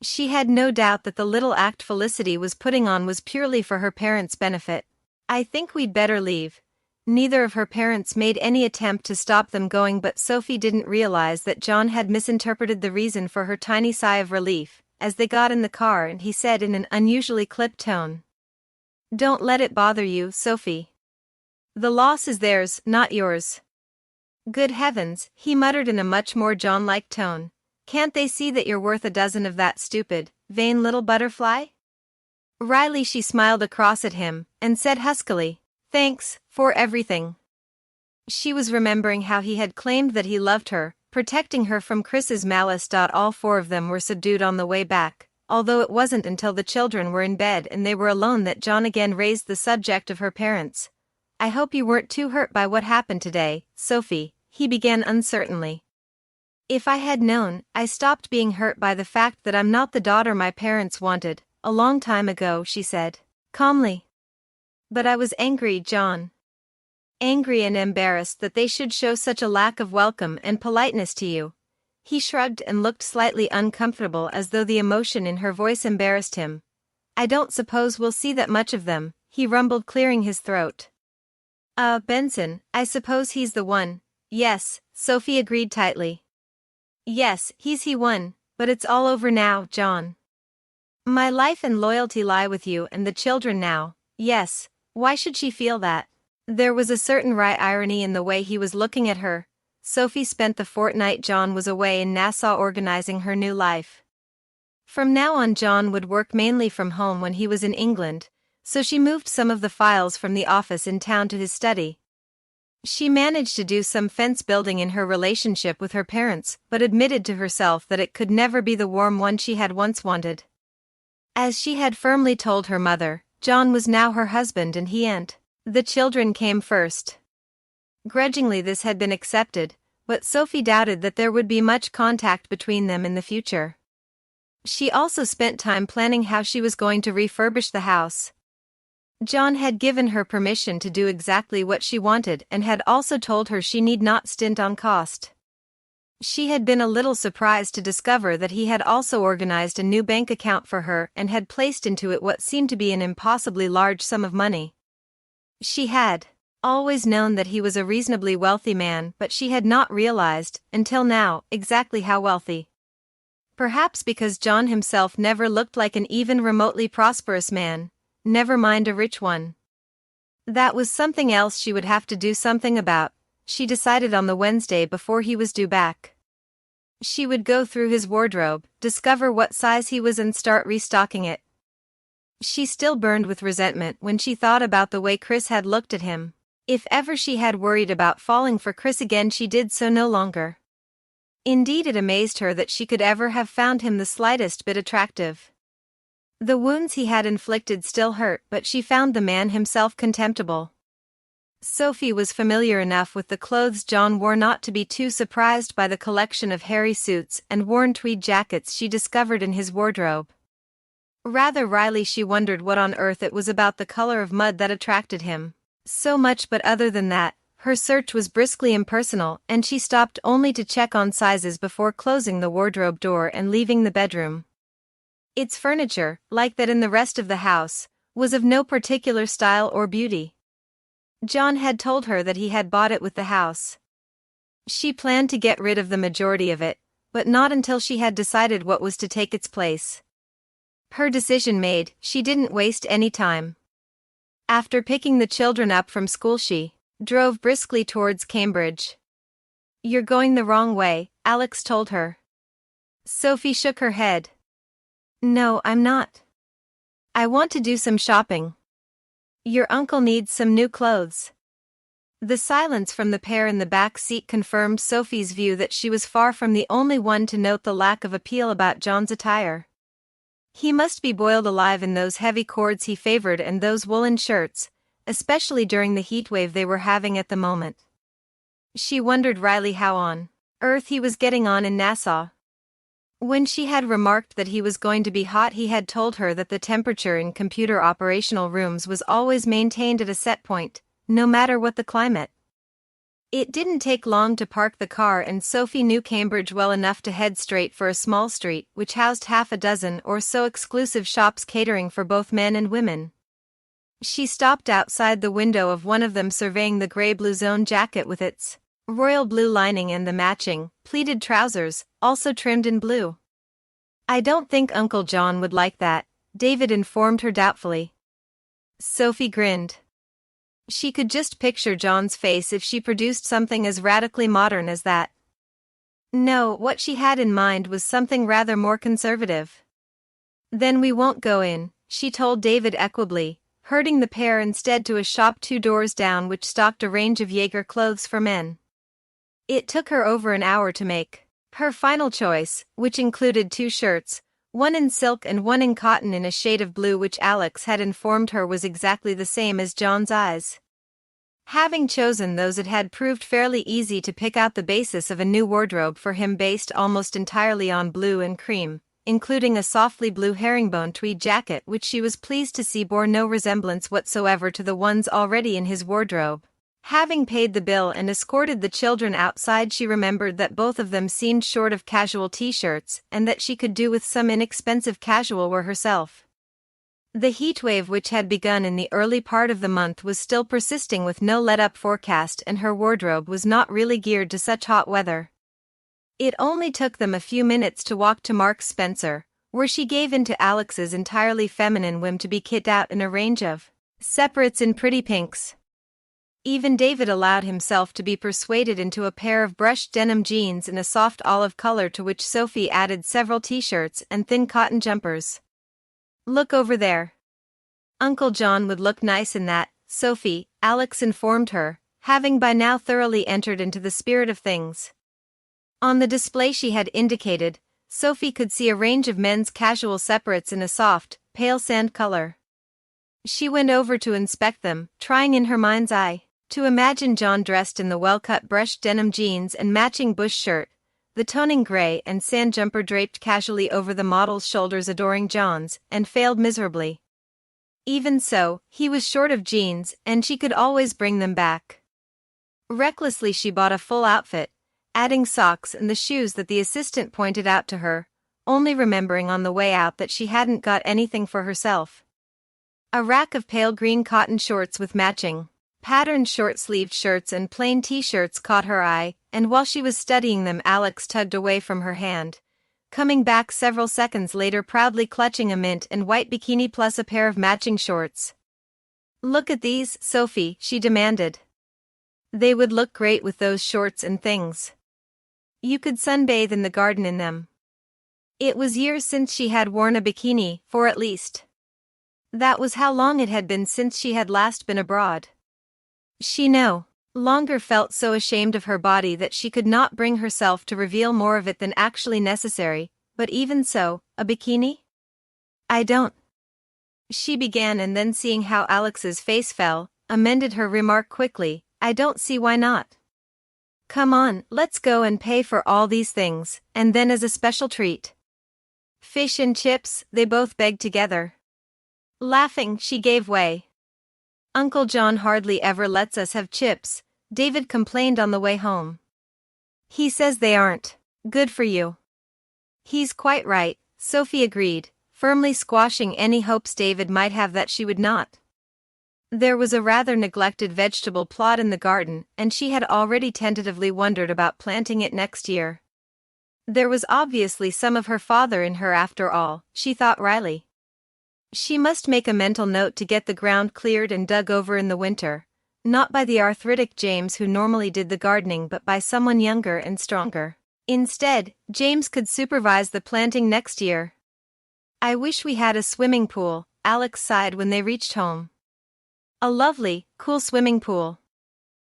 She had no doubt that the little act Felicity was putting on was purely for her parents' benefit. "I think we'd better leave. Neither of her parents made any attempt to stop them going, but Sophie didn't realize that John had misinterpreted the reason for her tiny sigh of relief, as they got in the car, and he said in an unusually clipped tone, "Don't let it bother you, Sophie. The loss is theirs, not yours." "Good heavens," he muttered in a much more John-like tone, "can't they see that you're worth a dozen of that stupid, vain little butterfly?" Riley, she smiled across at him, and said huskily, "Thanks, for everything." She was remembering how he had claimed that he loved her, protecting her from Chris's malice. All four of them were subdued on the way back, although it wasn't until the children were in bed and they were alone that John again raised the subject of her parents. "I hope you weren't too hurt by what happened today, Sophie," he began uncertainly. "If I had known, I stopped being hurt by the fact that I'm not the daughter my parents wanted, a long time ago," she said, calmly. "But I was angry, John. Angry and embarrassed that they should show such a lack of welcome and politeness to you." He shrugged and looked slightly uncomfortable, as though the emotion in her voice embarrassed him. "I don't suppose we'll see that much of them," he rumbled, clearing his throat. Benson, I suppose he's the one." "Yes," Sophie agreed tightly. "Yes, he won, but it's all over now, John. My life and loyalty lie with you and the children now." "Yes, why should she feel that?" There was a certain wry irony in the way he was looking at her. Sophie spent the fortnight John was away in Nassau organizing her new life. From now on John would work mainly from home when he was in England, so she moved some of the files from the office in town to his study. She managed to do some fence building in her relationship with her parents, but admitted to herself that it could never be the warm one she had once wanted. As she had firmly told her mother, John was now her husband and he and the children came first. Grudgingly this had been accepted, but Sophie doubted that there would be much contact between them in the future. She also spent time planning how she was going to refurbish the house. John had given her permission to do exactly what she wanted and had also told her she need not stint on cost. She had been a little surprised to discover that he had also organized a new bank account for her and had placed into it what seemed to be an impossibly large sum of money. She had always known that he was a reasonably wealthy man, but she had not realized, until now, exactly how wealthy. Perhaps because John himself never looked like an even remotely prosperous man, never mind a rich one. That was something else she would have to do something about, she decided on the Wednesday before he was due back. She would go through his wardrobe, discover what size he was and start restocking it. She still burned with resentment when she thought about the way Chris had looked at him. If ever she had worried about falling for Chris again, she did so no longer. Indeed, it amazed her that she could ever have found him the slightest bit attractive. The wounds he had inflicted still hurt, but she found the man himself contemptible. Sophie was familiar enough with the clothes John wore not to be too surprised by the collection of hairy suits and worn tweed jackets she discovered in his wardrobe. Rather wryly she wondered what on earth it was about the color of mud that attracted him so much, but other than that, her search was briskly impersonal and she stopped only to check on sizes before closing the wardrobe door and leaving the bedroom. Its furniture, like that in the rest of the house, was of no particular style or beauty. John had told her that he had bought it with the house. She planned to get rid of the majority of it, but not until she had decided what was to take its place. Her decision made, she didn't waste any time. After picking the children up from school, she drove briskly towards Cambridge. "You're going the wrong way," Alex told her. Sophie shook her head. "No, I'm not. I want to do some shopping. Your uncle needs some new clothes." The silence from the pair in the back seat confirmed Sophie's view that she was far from the only one to note the lack of appeal about John's attire. He must be boiled alive in those heavy cords he favored and those woolen shirts, especially during the heatwave they were having at the moment. She wondered wryly how on earth he was getting on in Nassau. When she had remarked that he was going to be hot, he had told her that the temperature in computer operational rooms was always maintained at a set point, no matter what the climate. It didn't take long to park the car and Sophie knew Cambridge well enough to head straight for a small street which housed half a dozen or so exclusive shops catering for both men and women. She stopped outside the window of one of them, surveying the grey blouson jacket with its royal blue lining and the matching, pleated trousers, also trimmed in blue. "I don't think Uncle John would like that," David informed her doubtfully. Sophie grinned. She could just picture John's face if she produced something as radically modern as that. No, what she had in mind was something rather more conservative. "Then we won't go in," she told David equably, herding the pair instead to a shop 2 doors down which stocked a range of Jaeger clothes for men. It took her over an hour to make her final choice, which included 2 shirts, one in silk and one in cotton in a shade of blue which Alex had informed her was exactly the same as John's eyes. Having chosen those, it had proved fairly easy to pick out the basis of a new wardrobe for him based almost entirely on blue and cream, including a softly blue herringbone tweed jacket which she was pleased to see bore no resemblance whatsoever to the ones already in his wardrobe. Having paid the bill and escorted the children outside, she remembered that both of them seemed short of casual t-shirts and that she could do with some inexpensive casual wear herself. The heatwave which had begun in the early part of the month was still persisting with no let-up forecast, and her wardrobe was not really geared to such hot weather. It only took them a few minutes to walk to Marks Spencer, where she gave in to Alex's entirely feminine whim to be kitted out in a range of separates in pretty pinks. Even David allowed himself to be persuaded into a pair of brushed denim jeans in a soft olive color, to which Sophie added several t-shirts and thin cotton jumpers. "Look over there. Uncle John would look nice in that, Sophie," Alex informed her, having by now thoroughly entered into the spirit of things. On the display she had indicated, Sophie could see a range of men's casual separates in a soft, pale sand color. She went over to inspect them, trying in her mind's eye to imagine John dressed in the well-cut brushed denim jeans and matching bush shirt, the toning gray and sand jumper draped casually over the model's shoulders adoring John's, and failed miserably. Even so, he was short of jeans, and she could always bring them back. Recklessly she bought a full outfit, adding socks and the shoes that the assistant pointed out to her, only remembering on the way out that she hadn't got anything for herself. A rack of pale green cotton shorts with matching patterned short-sleeved shirts and plain t-shirts caught her eye, and while she was studying them Alex tugged away from her hand, coming back several seconds later proudly clutching a mint and white bikini plus a pair of matching shorts. "Look at these, Sophie," she demanded. "They would look great with those shorts and things. You could sunbathe in the garden in them." It was years since she had worn a bikini, for at least that was how long it had been since she had last been abroad. She no longer felt so ashamed of her body that she could not bring herself to reveal more of it than actually necessary, but even so, a bikini? "I don't," she began, and then seeing how Alex's face fell, amended her remark quickly, "I don't see why not. Come on, let's go and pay for all these things, and then as a special treat, fish and chips," they both begged together. Laughing, she gave way. "Uncle John hardly ever lets us have chips," David complained on the way home. "He says they aren't good for you." "He's quite right," Sophie agreed, firmly squashing any hopes David might have that she would not. There was a rather neglected vegetable plot in the garden, and she had already tentatively wondered about planting it next year. There was obviously some of her father in her after all, she thought wryly. She must make a mental note to get the ground cleared and dug over in the winter, not by the arthritic James who normally did the gardening but by someone younger and stronger. Instead, James could supervise the planting next year. "I wish we had a swimming pool," Alex sighed when they reached home. "A lovely, cool swimming pool.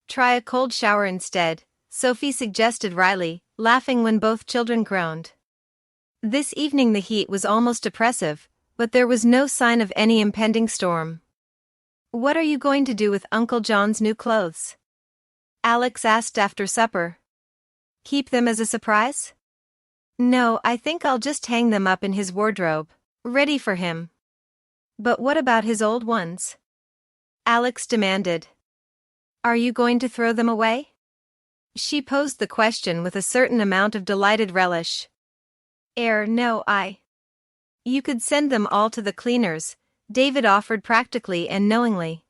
Try a cold shower instead," Sophie suggested wryly, laughing when both children groaned. This evening the heat was almost oppressive, but there was no sign of any impending storm. "What are you going to do with Uncle John's new clothes?" Alex asked after supper. "Keep them as a surprise?" "No, I think I'll just hang them up in his wardrobe, ready for him." "But what about his old ones?" Alex demanded. "Are you going to throw them away?" She posed the question with a certain amount of delighted relish. No, You could send them all to the cleaners," David offered practically and knowingly.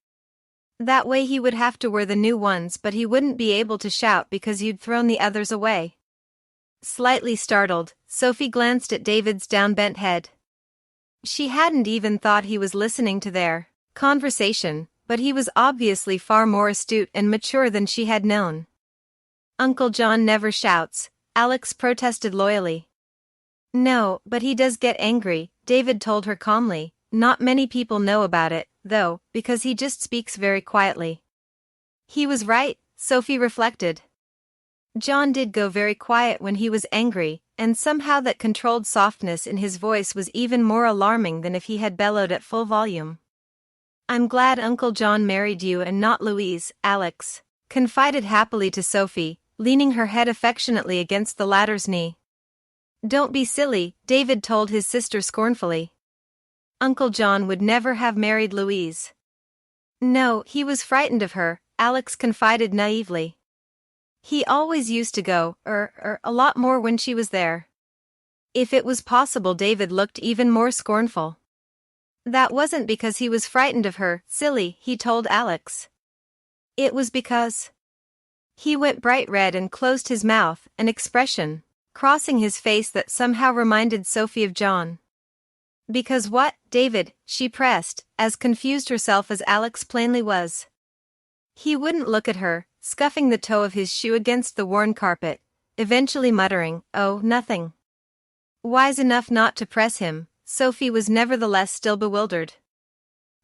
That way he would have to wear the new ones, but he wouldn't be able to shout because you'd thrown the others away. Slightly startled, Sophie glanced at David's down-bent head. She hadn't even thought he was listening to their conversation, but he was obviously far more astute and mature than she had known. "Uncle John never shouts," Alex protested loyally. "No, but he does get angry," David told her calmly. "Not many people know about it, though, because he just speaks very quietly." He was right, Sophie reflected. John did go very quiet when he was angry, and somehow that controlled softness in his voice was even more alarming than if he had bellowed at full volume. "I'm glad Uncle John married you and not Louise," Alex confided happily to Sophie, leaning her head affectionately against the latter's knee. "Don't be silly," David told his sister scornfully. "Uncle John would never have married Louise." "No, he was frightened of her," Alex confided naively. "He always used to go, a lot more when she was there." If it was possible, David looked even more scornful. "That wasn't because he was frightened of her, silly," he told Alex. "It was because—" He went bright red and closed his mouth, an expression crossing his face that somehow reminded Sophie of John. "Because what, David?" she pressed, as confused herself as Alex plainly was. He wouldn't look at her, scuffing the toe of his shoe against the worn carpet, eventually muttering, "Oh, nothing." Wise enough not to press him, Sophie was nevertheless still bewildered.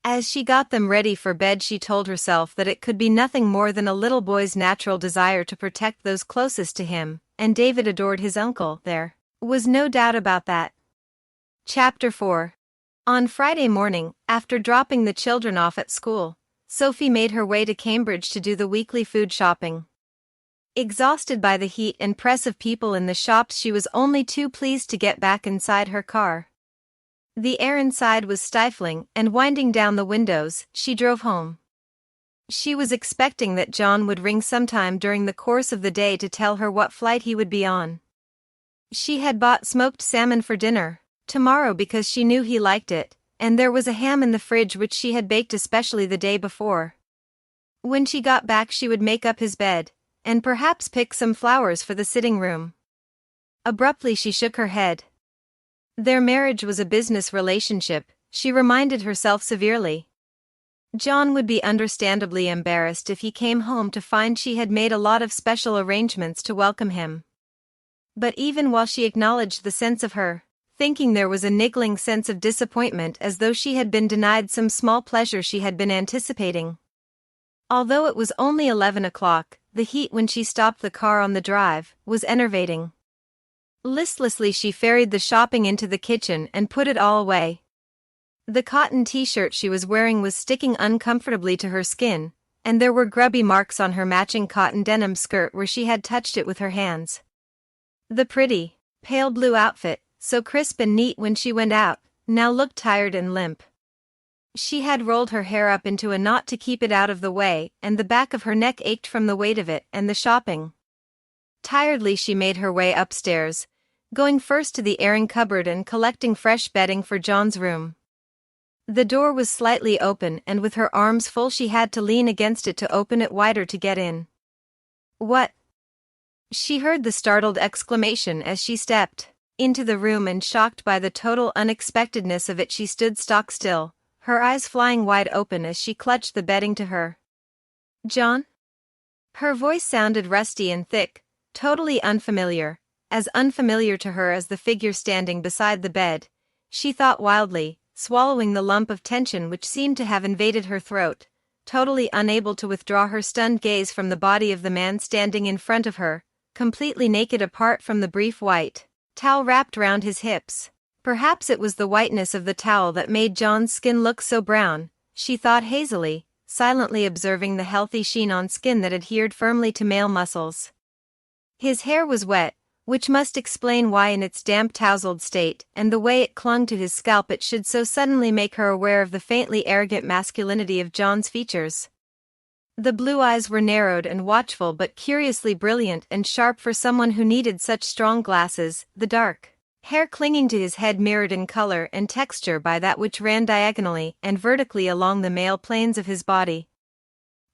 As she got them ready for bed, she told herself that it could be nothing more than a little boy's natural desire to protect those closest to him, and David adored his uncle, there was no doubt about that. Chapter 4. On Friday morning, after dropping the children off at school, Sophie made her way to Cambridge to do the weekly food shopping. Exhausted by the heat and press of people in the shops, she was only too pleased to get back inside her car. The air inside was stifling, and winding down the windows, she drove home. She was expecting that John would ring sometime during the course of the day to tell her what flight he would be on. She had bought smoked salmon for dinner tomorrow because she knew he liked it, and there was a ham in the fridge which she had baked especially the day before. When she got back, she would make up his bed, and perhaps pick some flowers for the sitting room. Abruptly she shook her head. Their marriage was a business relationship, she reminded herself severely. John would be understandably embarrassed if he came home to find she had made a lot of special arrangements to welcome him. But even while she acknowledged the sense of her thinking, there was a niggling sense of disappointment, as though she had been denied some small pleasure she had been anticipating. Although it was only 11 o'clock, the heat when she stopped the car on the drive was enervating. Listlessly she ferried the shopping into the kitchen and put it all away. The cotton t-shirt she was wearing was sticking uncomfortably to her skin, and there were grubby marks on her matching cotton denim skirt where she had touched it with her hands. The pretty, pale blue outfit, so crisp and neat when she went out, now looked tired and limp. She had rolled her hair up into a knot to keep it out of the way, and the back of her neck ached from the weight of it and the shopping. Tiredly she made her way upstairs, going first to the airing cupboard and collecting fresh bedding for John's room. The door was slightly open, and with her arms full she had to lean against it to open it wider to get in. "What?" She heard the startled exclamation as she stepped into the room, and shocked by the total unexpectedness of it she stood stock still, her eyes flying wide open as she clutched the bedding to her. "John?" Her voice sounded rusty and thick, totally unfamiliar, as unfamiliar to her as the figure standing beside the bed, she thought wildly, swallowing the lump of tension which seemed to have invaded her throat, totally unable to withdraw her stunned gaze from the body of the man standing in front of her, completely naked apart from the brief white towel wrapped round his hips. Perhaps it was the whiteness of the towel that made John's skin look so brown, she thought hazily, silently observing the healthy sheen on skin that adhered firmly to male muscles. His hair was wet, which must explain why in its damp tousled state and the way it clung to his scalp it should so suddenly make her aware of the faintly arrogant masculinity of John's features. The blue eyes were narrowed and watchful but curiously brilliant and sharp for someone who needed such strong glasses. The dark Hair clinging to his head mirrored in color and texture by that which ran diagonally and vertically along the male planes of his body.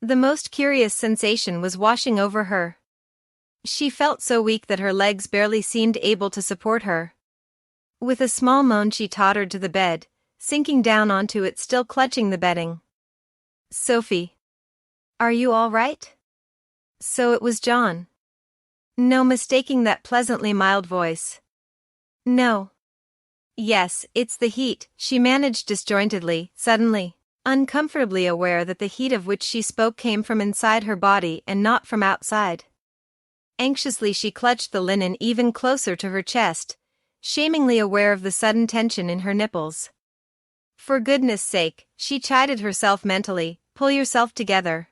The most curious sensation was washing over her. She felt so weak that her legs barely seemed able to support her. With a small moan she tottered to the bed, sinking down onto it, still clutching the bedding. "Sophie. Are you all right?" So it was John. No mistaking that pleasantly mild voice. "No." "Yes, it's the heat," she managed disjointedly, suddenly, uncomfortably aware that the heat of which she spoke came from inside her body and not from outside. Anxiously she clutched the linen even closer to her chest, shamingly aware of the sudden tension in her nipples. For goodness sake, she chided herself mentally, pull yourself together.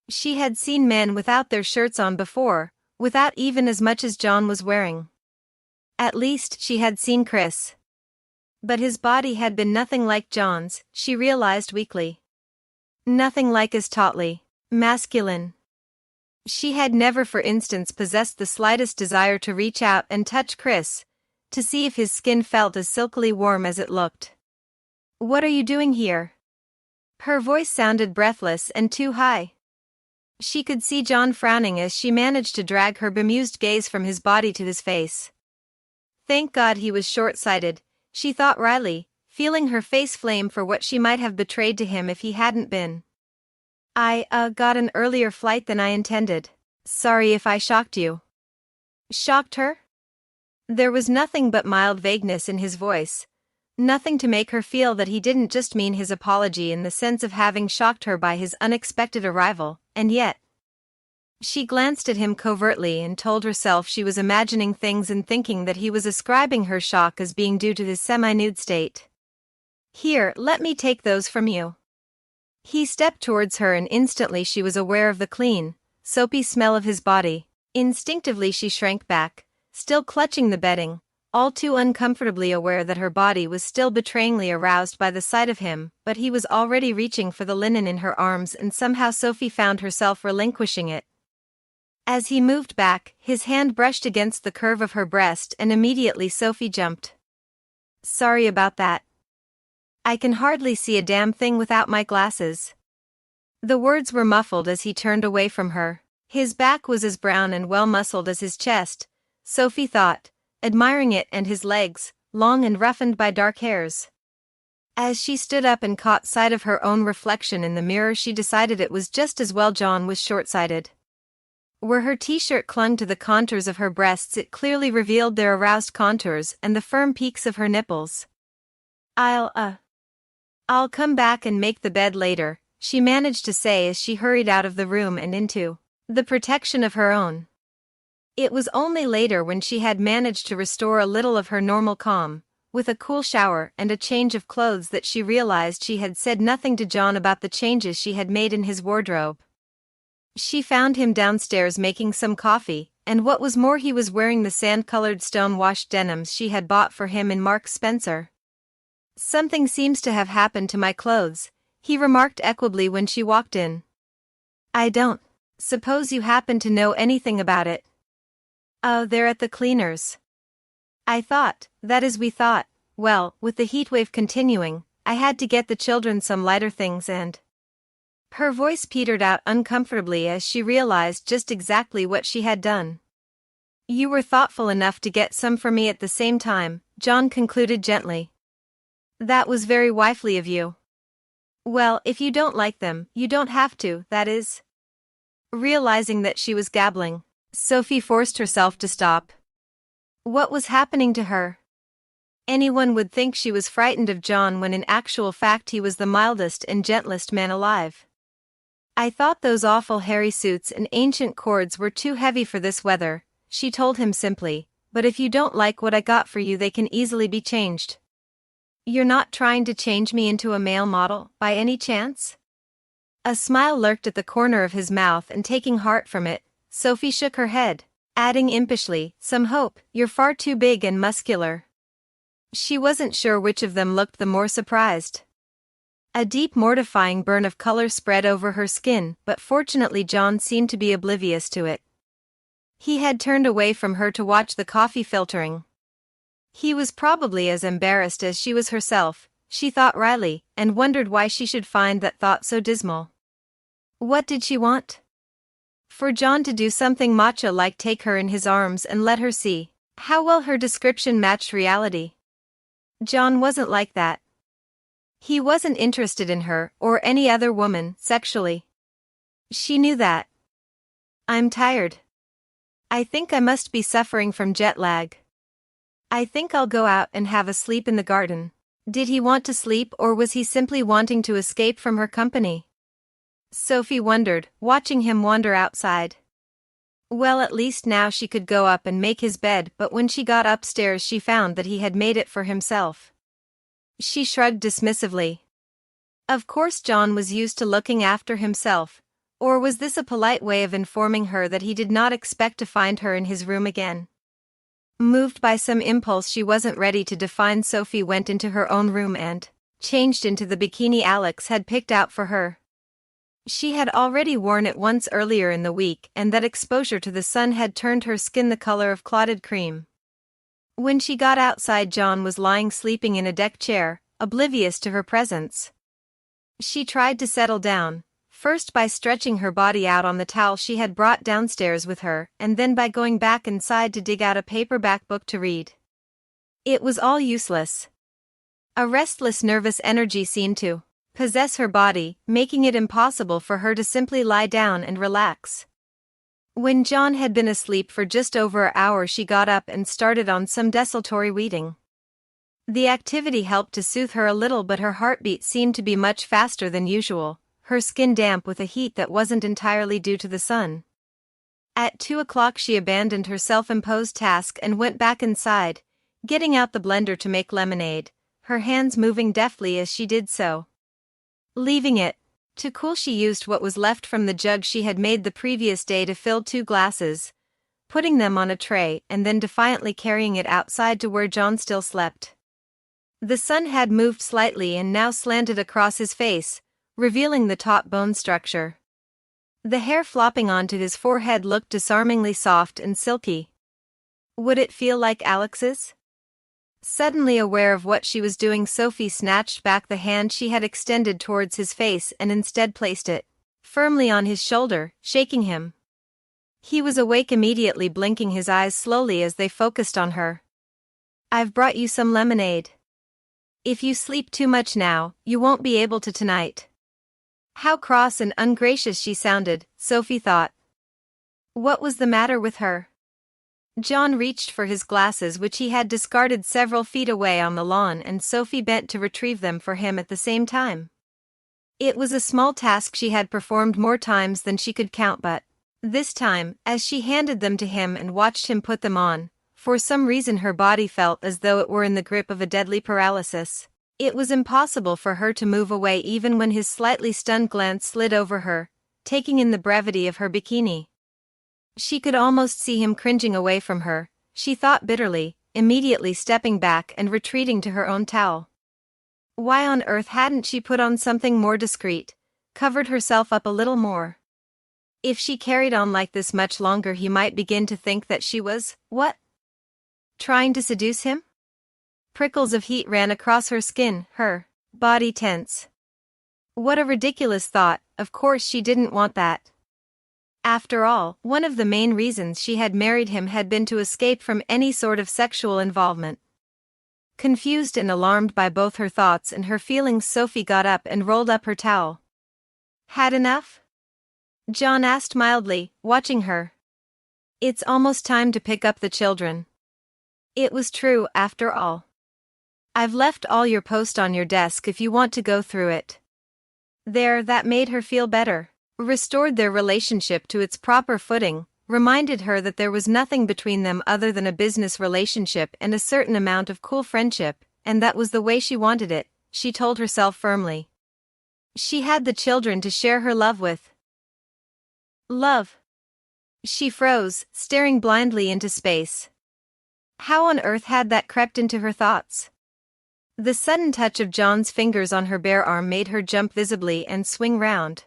She had seen men without their shirts on before, without even as much as John was wearing. At least she had seen Chris. But his body had been nothing like John's, she realized weakly. Nothing like as tautly masculine. She had never, for instance, possessed the slightest desire to reach out and touch Chris, to see if his skin felt as silkily warm as it looked. "What are you doing here?" Her voice sounded breathless and too high. She could see John frowning as she managed to drag her bemused gaze from his body to his face. Thank God he was short-sighted, she thought wryly, feeling her face flame for what she might have betrayed to him if he hadn't been. "I got an earlier flight than I intended. Sorry if I shocked you." Shocked her? There was nothing but mild vagueness in his voice. Nothing to make her feel that he didn't just mean his apology in the sense of having shocked her by his unexpected arrival, and yet. She glanced at him covertly and told herself she was imagining things and thinking that he was ascribing her shock as being due to his semi-nude state. "Here, let me take those from you." He stepped towards her and instantly she was aware of the clean, soapy smell of his body. Instinctively she shrank back, still clutching the bedding, all too uncomfortably aware that her body was still betrayingly aroused by the sight of him, but he was already reaching for the linen in her arms and somehow Sophie found herself relinquishing it. As he moved back, his hand brushed against the curve of her breast and immediately Sophie jumped. "Sorry about that. I can hardly see a damn thing without my glasses." The words were muffled as he turned away from her. His back was as brown and well-muscled as his chest, Sophie thought, admiring it, and his legs, long and roughened by dark hairs. As she stood up and caught sight of her own reflection in the mirror she decided it was just as well John was short-sighted. Where her t-shirt clung to the contours of her breasts it clearly revealed their aroused contours and the firm peaks of her nipples. I'll come back and make the bed later," she managed to say as she hurried out of the room and into the protection of her own. It was only later, when she had managed to restore a little of her normal calm, with a cool shower and a change of clothes, that she realized she had said nothing to John about the changes she had made in his wardrobe. She found him downstairs making some coffee, and what was more, he was wearing the sand-colored stone-washed denims she had bought for him in Marks Spencer. "Something seems to have happened to my clothes," he remarked equably when she walked in. "I don't suppose you happen to know anything about it?" "Oh, they're at the cleaners." "I thought, that is we thought, well, with the heatwave continuing, I had to get the children some lighter things and—" Her voice petered out uncomfortably as she realized just exactly what she had done. "You were thoughtful enough to get some for me at the same time," John concluded gently. "That was very wifely of you." "Well, if you don't like them, you don't have to, that is." Realizing that she was gabbling, Sophie forced herself to stop. What was happening to her? Anyone would think she was frightened of John when in actual fact he was the mildest and gentlest man alive. "I thought those awful hairy suits and ancient cords were too heavy for this weather," she told him simply, "but if you don't like what I got for you they can easily be changed." "You're not trying to change me into a male model, by any chance?" A smile lurked at the corner of his mouth, and taking heart from it, Sophie shook her head, adding impishly, "Some hope, you're far too big and muscular." She wasn't sure which of them looked the more surprised. A deep mortifying burn of color spread over her skin, but fortunately John seemed to be oblivious to it. He had turned away from her to watch the coffee filtering. He was probably as embarrassed as she was herself, she thought wryly, and wondered why she should find that thought so dismal. What did she want? For John to do something macho like take her in his arms and let her see how well her description matched reality. John wasn't like that. He wasn't interested in her or any other woman sexually. She knew that. I'm tired. I think I must be suffering from jet lag. I think I'll go out and have a sleep in the garden. Did he want to sleep or was he simply wanting to escape from her company? Sophie wondered, watching him wander outside. Well, at least now she could go up and make his bed, but when she got upstairs she found that he had made it for himself. She shrugged dismissively. Of course John was used to looking after himself, or was this a polite way of informing her that he did not expect to find her in his room again? Moved by some impulse she wasn't ready to define, Sophie went into her own room and changed into the bikini Alex had picked out for her. She had already worn it once earlier in the week, and that exposure to the sun had turned her skin the color of clotted cream. When she got outside, John was lying sleeping in a deck chair, oblivious to her presence. She tried to settle down, first by stretching her body out on the towel she had brought downstairs with her, and then by going back inside to dig out a paperback book to read. It was all useless. A restless, nervous energy seemed to possess her body, making it impossible for her to simply lie down and relax. When John had been asleep for just over an hour, she got up and started on some desultory weeding. The activity helped to soothe her a little, but her heartbeat seemed to be much faster than usual, her skin damp with a heat that wasn't entirely due to the sun. At 2 o'clock she abandoned her self-imposed task and went back inside, getting out the blender to make lemonade, her hands moving deftly as she did so. Leaving it to cool, she used what was left from the jug she had made the previous day to fill 2 glasses, putting them on a tray and then defiantly carrying it outside to where John still slept. The sun had moved slightly and now slanted across his face, revealing the taut bone structure. The hair flopping onto his forehead looked disarmingly soft and silky. Would it feel like Alex's? Suddenly aware of what she was doing, Sophie snatched back the hand she had extended towards his face and instead placed it firmly on his shoulder, shaking him. He was awake immediately, blinking his eyes slowly as they focused on her. I've brought you some lemonade. If you sleep too much now, you won't be able to tonight. How cross and ungracious she sounded, Sophie thought. What was the matter with her? John reached for his glasses, which he had discarded several feet away on the lawn, and Sophie bent to retrieve them for him at the same time. It was a small task she had performed more times than she could count, but this time, as she handed them to him and watched him put them on, for some reason her body felt as though it were in the grip of a deadly paralysis. It was impossible for her to move away even when his slightly stunned glance slid over her, taking in the brevity of her bikini. She could almost see him cringing away from her, she thought bitterly, immediately stepping back and retreating to her own towel. Why on earth hadn't she put on something more discreet, covered herself up a little more? If she carried on like this much longer, he might begin to think that she was, what? Trying to seduce him? Prickles of heat ran across her skin, her body tense. What a ridiculous thought, of course she didn't want that. After all, one of the main reasons she had married him had been to escape from any sort of sexual involvement. Confused and alarmed by both her thoughts and her feelings, Sophie got up and rolled up her towel. Had enough? John asked mildly, watching her. It's almost time to pick up the children. It was true, after all. I've left all your post on your desk if you want to go through it. There, that made her feel better, restored their relationship to its proper footing, reminded her that there was nothing between them other than a business relationship and a certain amount of cool friendship, and that was the way she wanted it, she told herself firmly. She had the children to share her love with. Love? She froze, staring blindly into space. How on earth had that crept into her thoughts? The sudden touch of John's fingers on her bare arm made her jump visibly and swing round.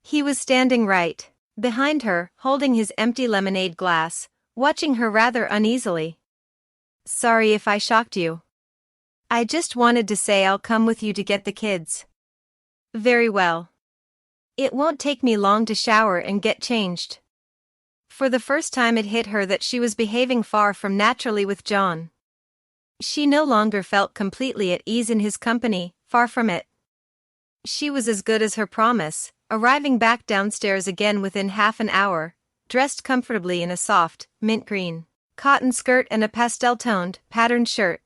He was standing right behind her, holding his empty lemonade glass, watching her rather uneasily. Sorry if I shocked you. I just wanted to say I'll come with you to get the kids. Very well. It won't take me long to shower and get changed. For the first time it hit her that she was behaving far from naturally with John. She no longer felt completely at ease in his company, far from it. She was as good as her promise, arriving back downstairs again within half an hour, dressed comfortably in a soft, mint green cotton skirt and a pastel-toned, patterned shirt.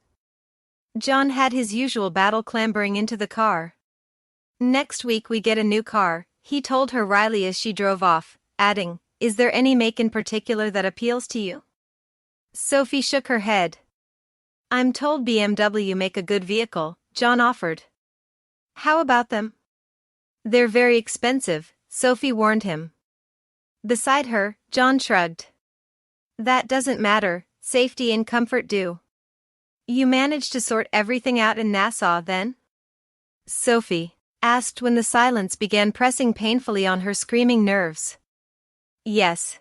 John had his usual battle clambering into the car. Next week we get a new car, he told her wryly as she drove off, adding, Is there any make in particular that appeals to you? Sophie shook her head. I'm told BMW make a good vehicle, John offered. How about them? They're very expensive, Sophie warned him. Beside her, John shrugged. That doesn't matter, safety and comfort do. You managed to sort everything out in Nassau, then? Sophie asked when the silence began pressing painfully on her screaming nerves. Yes.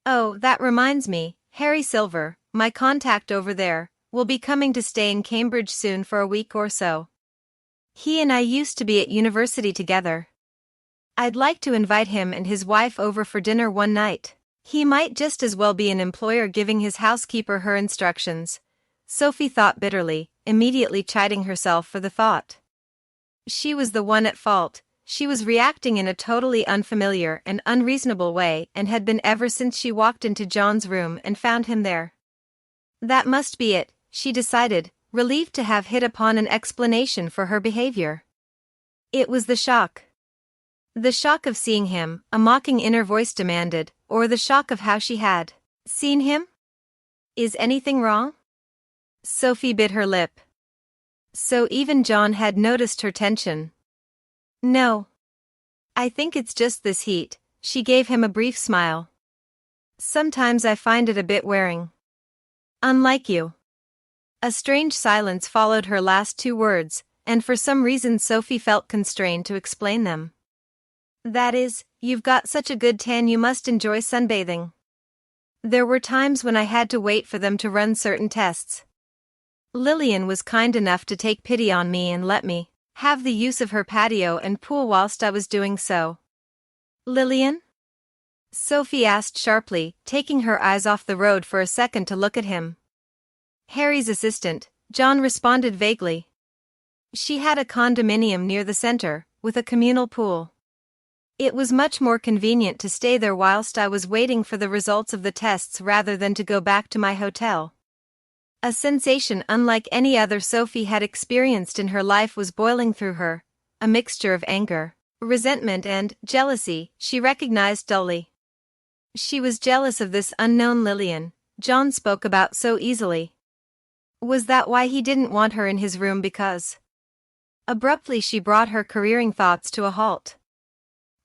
Oh, that reminds me, Harry Silver, my contact over there, will be coming to stay in Cambridge soon for a week or so. He and I used to be at university together. I'd like to invite him and his wife over for dinner one night. He might just as well be an employer giving his housekeeper her instructions, Sophie thought bitterly, immediately chiding herself for the thought. She was the one at fault. She was reacting in a totally unfamiliar and unreasonable way and had been ever since she walked into John's room and found him there. That must be it, she decided, relieved to have hit upon an explanation for her behavior. It was the shock. The shock of seeing him, a mocking inner voice demanded, or the shock of how she had seen him? Is anything wrong? Sophie bit her lip. So even John had noticed her tension. No. I think it's just this heat, she gave him a brief smile. Sometimes I find it a bit wearing. Unlike you. A strange silence followed her last two words, and for some reason Sophie felt constrained to explain them. That is, you've got such a good tan you must enjoy sunbathing. There were times when I had to wait for them to run certain tests. Lillian was kind enough to take pity on me and let me have the use of her patio and pool whilst I was doing so. Lillian? Sophie asked sharply, taking her eyes off the road for a second to look at him. Harry's assistant, John responded vaguely. She had a condominium near the center, with a communal pool. It was much more convenient to stay there whilst I was waiting for the results of the tests rather than to go back to my hotel. A sensation unlike any other Sophie had experienced in her life was boiling through her, a mixture of anger, resentment and jealousy, she recognized dully. She was jealous of this unknown Lillian, John spoke about so easily. Was that why he didn't want her in his room because? Abruptly she brought her careering thoughts to a halt.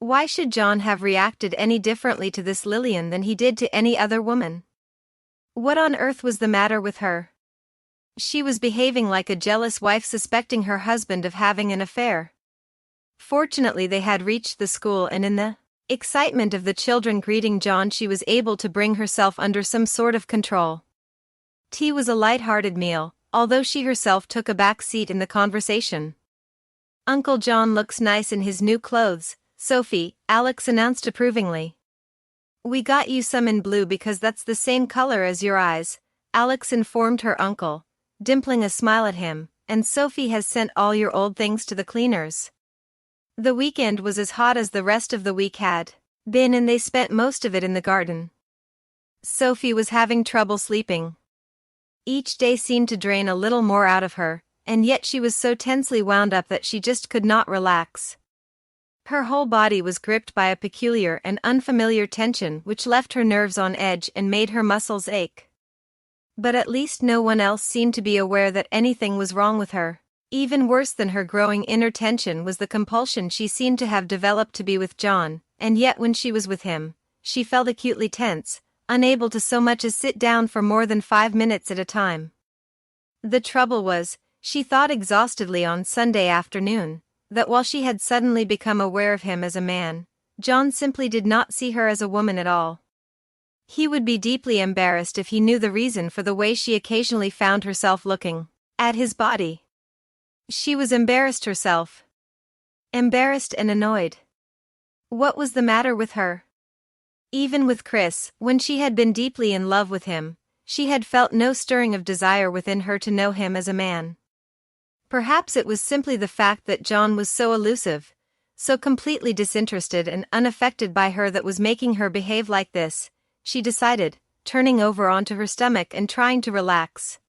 Why should John have reacted any differently to this Lillian than he did to any other woman? What on earth was the matter with her? She was behaving like a jealous wife suspecting her husband of having an affair. Fortunately they had reached the school and in the excitement of the children greeting John she was able to bring herself under some sort of control. Tea was a light-hearted meal, although she herself took a back seat in the conversation. Uncle John looks nice in his new clothes, Sophie, Alex announced approvingly. We got you some in blue because that's the same color as your eyes, Alex informed her uncle, dimpling a smile at him, and Sophie has sent all your old things to the cleaners. The weekend was as hot as the rest of the week had been and they spent most of it in the garden. Sophie was having trouble sleeping. Each day seemed to drain a little more out of her, and yet she was so tensely wound up that she just could not relax. Her whole body was gripped by a peculiar and unfamiliar tension which left her nerves on edge and made her muscles ache. But at least no one else seemed to be aware that anything was wrong with her. Even worse than her growing inner tension was the compulsion she seemed to have developed to be with John, and yet when she was with him, she felt acutely tense, unable to so much as sit down for more than 5 minutes at a time. The trouble was, she thought exhaustedly on Sunday afternoon, that while she had suddenly become aware of him as a man, John simply did not see her as a woman at all. He would be deeply embarrassed if he knew the reason for the way she occasionally found herself looking at his body. She was embarrassed herself. Embarrassed and annoyed. What was the matter with her? Even with Chris, when she had been deeply in love with him, she had felt no stirring of desire within her to know him as a man. Perhaps it was simply the fact that John was so elusive, so completely disinterested and unaffected by her that was making her behave like this, she decided, turning over onto her stomach and trying to relax.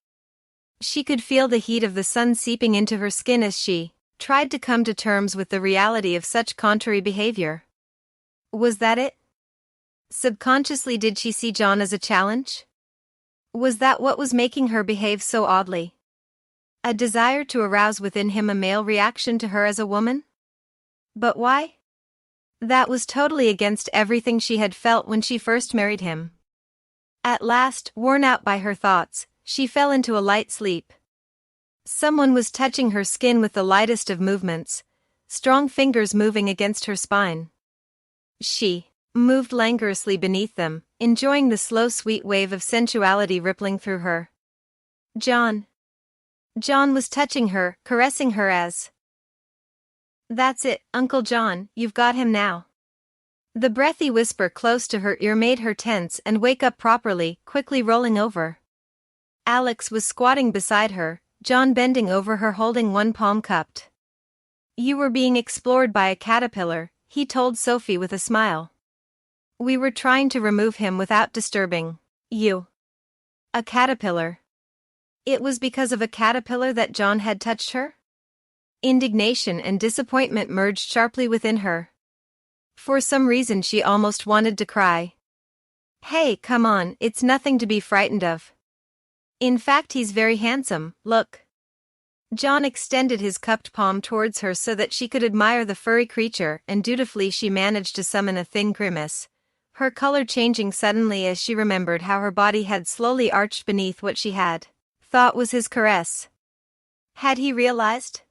She could feel the heat of the sun seeping into her skin as she tried to come to terms with the reality of such contrary behavior. Was that it? Subconsciously, did she see John as a challenge? Was that what was making her behave so oddly? A desire to arouse within him a male reaction to her as a woman? But why? That was totally against everything she had felt when she first married him. At last, worn out by her thoughts, she fell into a light sleep. Someone was touching her skin with the lightest of movements, strong fingers moving against her spine. She moved languorously beneath them, enjoying the slow sweet wave of sensuality rippling through her. John. John was touching her, caressing her as. That's it, Uncle John, you've got him now. The breathy whisper close to her ear made her tense and wake up properly, quickly rolling over. Alex was squatting beside her, John bending over her holding one palm cupped. You were being explored by a caterpillar, he told Sophie with a smile. We were trying to remove him without disturbing you. A caterpillar. It was because of a caterpillar that John had touched her? Indignation and disappointment merged sharply within her. For some reason she almost wanted to cry. Hey, come on, it's nothing to be frightened of. In fact, he's very handsome, look. John extended his cupped palm towards her so that she could admire the furry creature, and dutifully she managed to summon a thin grimace, her color changing suddenly as she remembered how her body had slowly arched beneath what she had thought was his caress. Had he realized?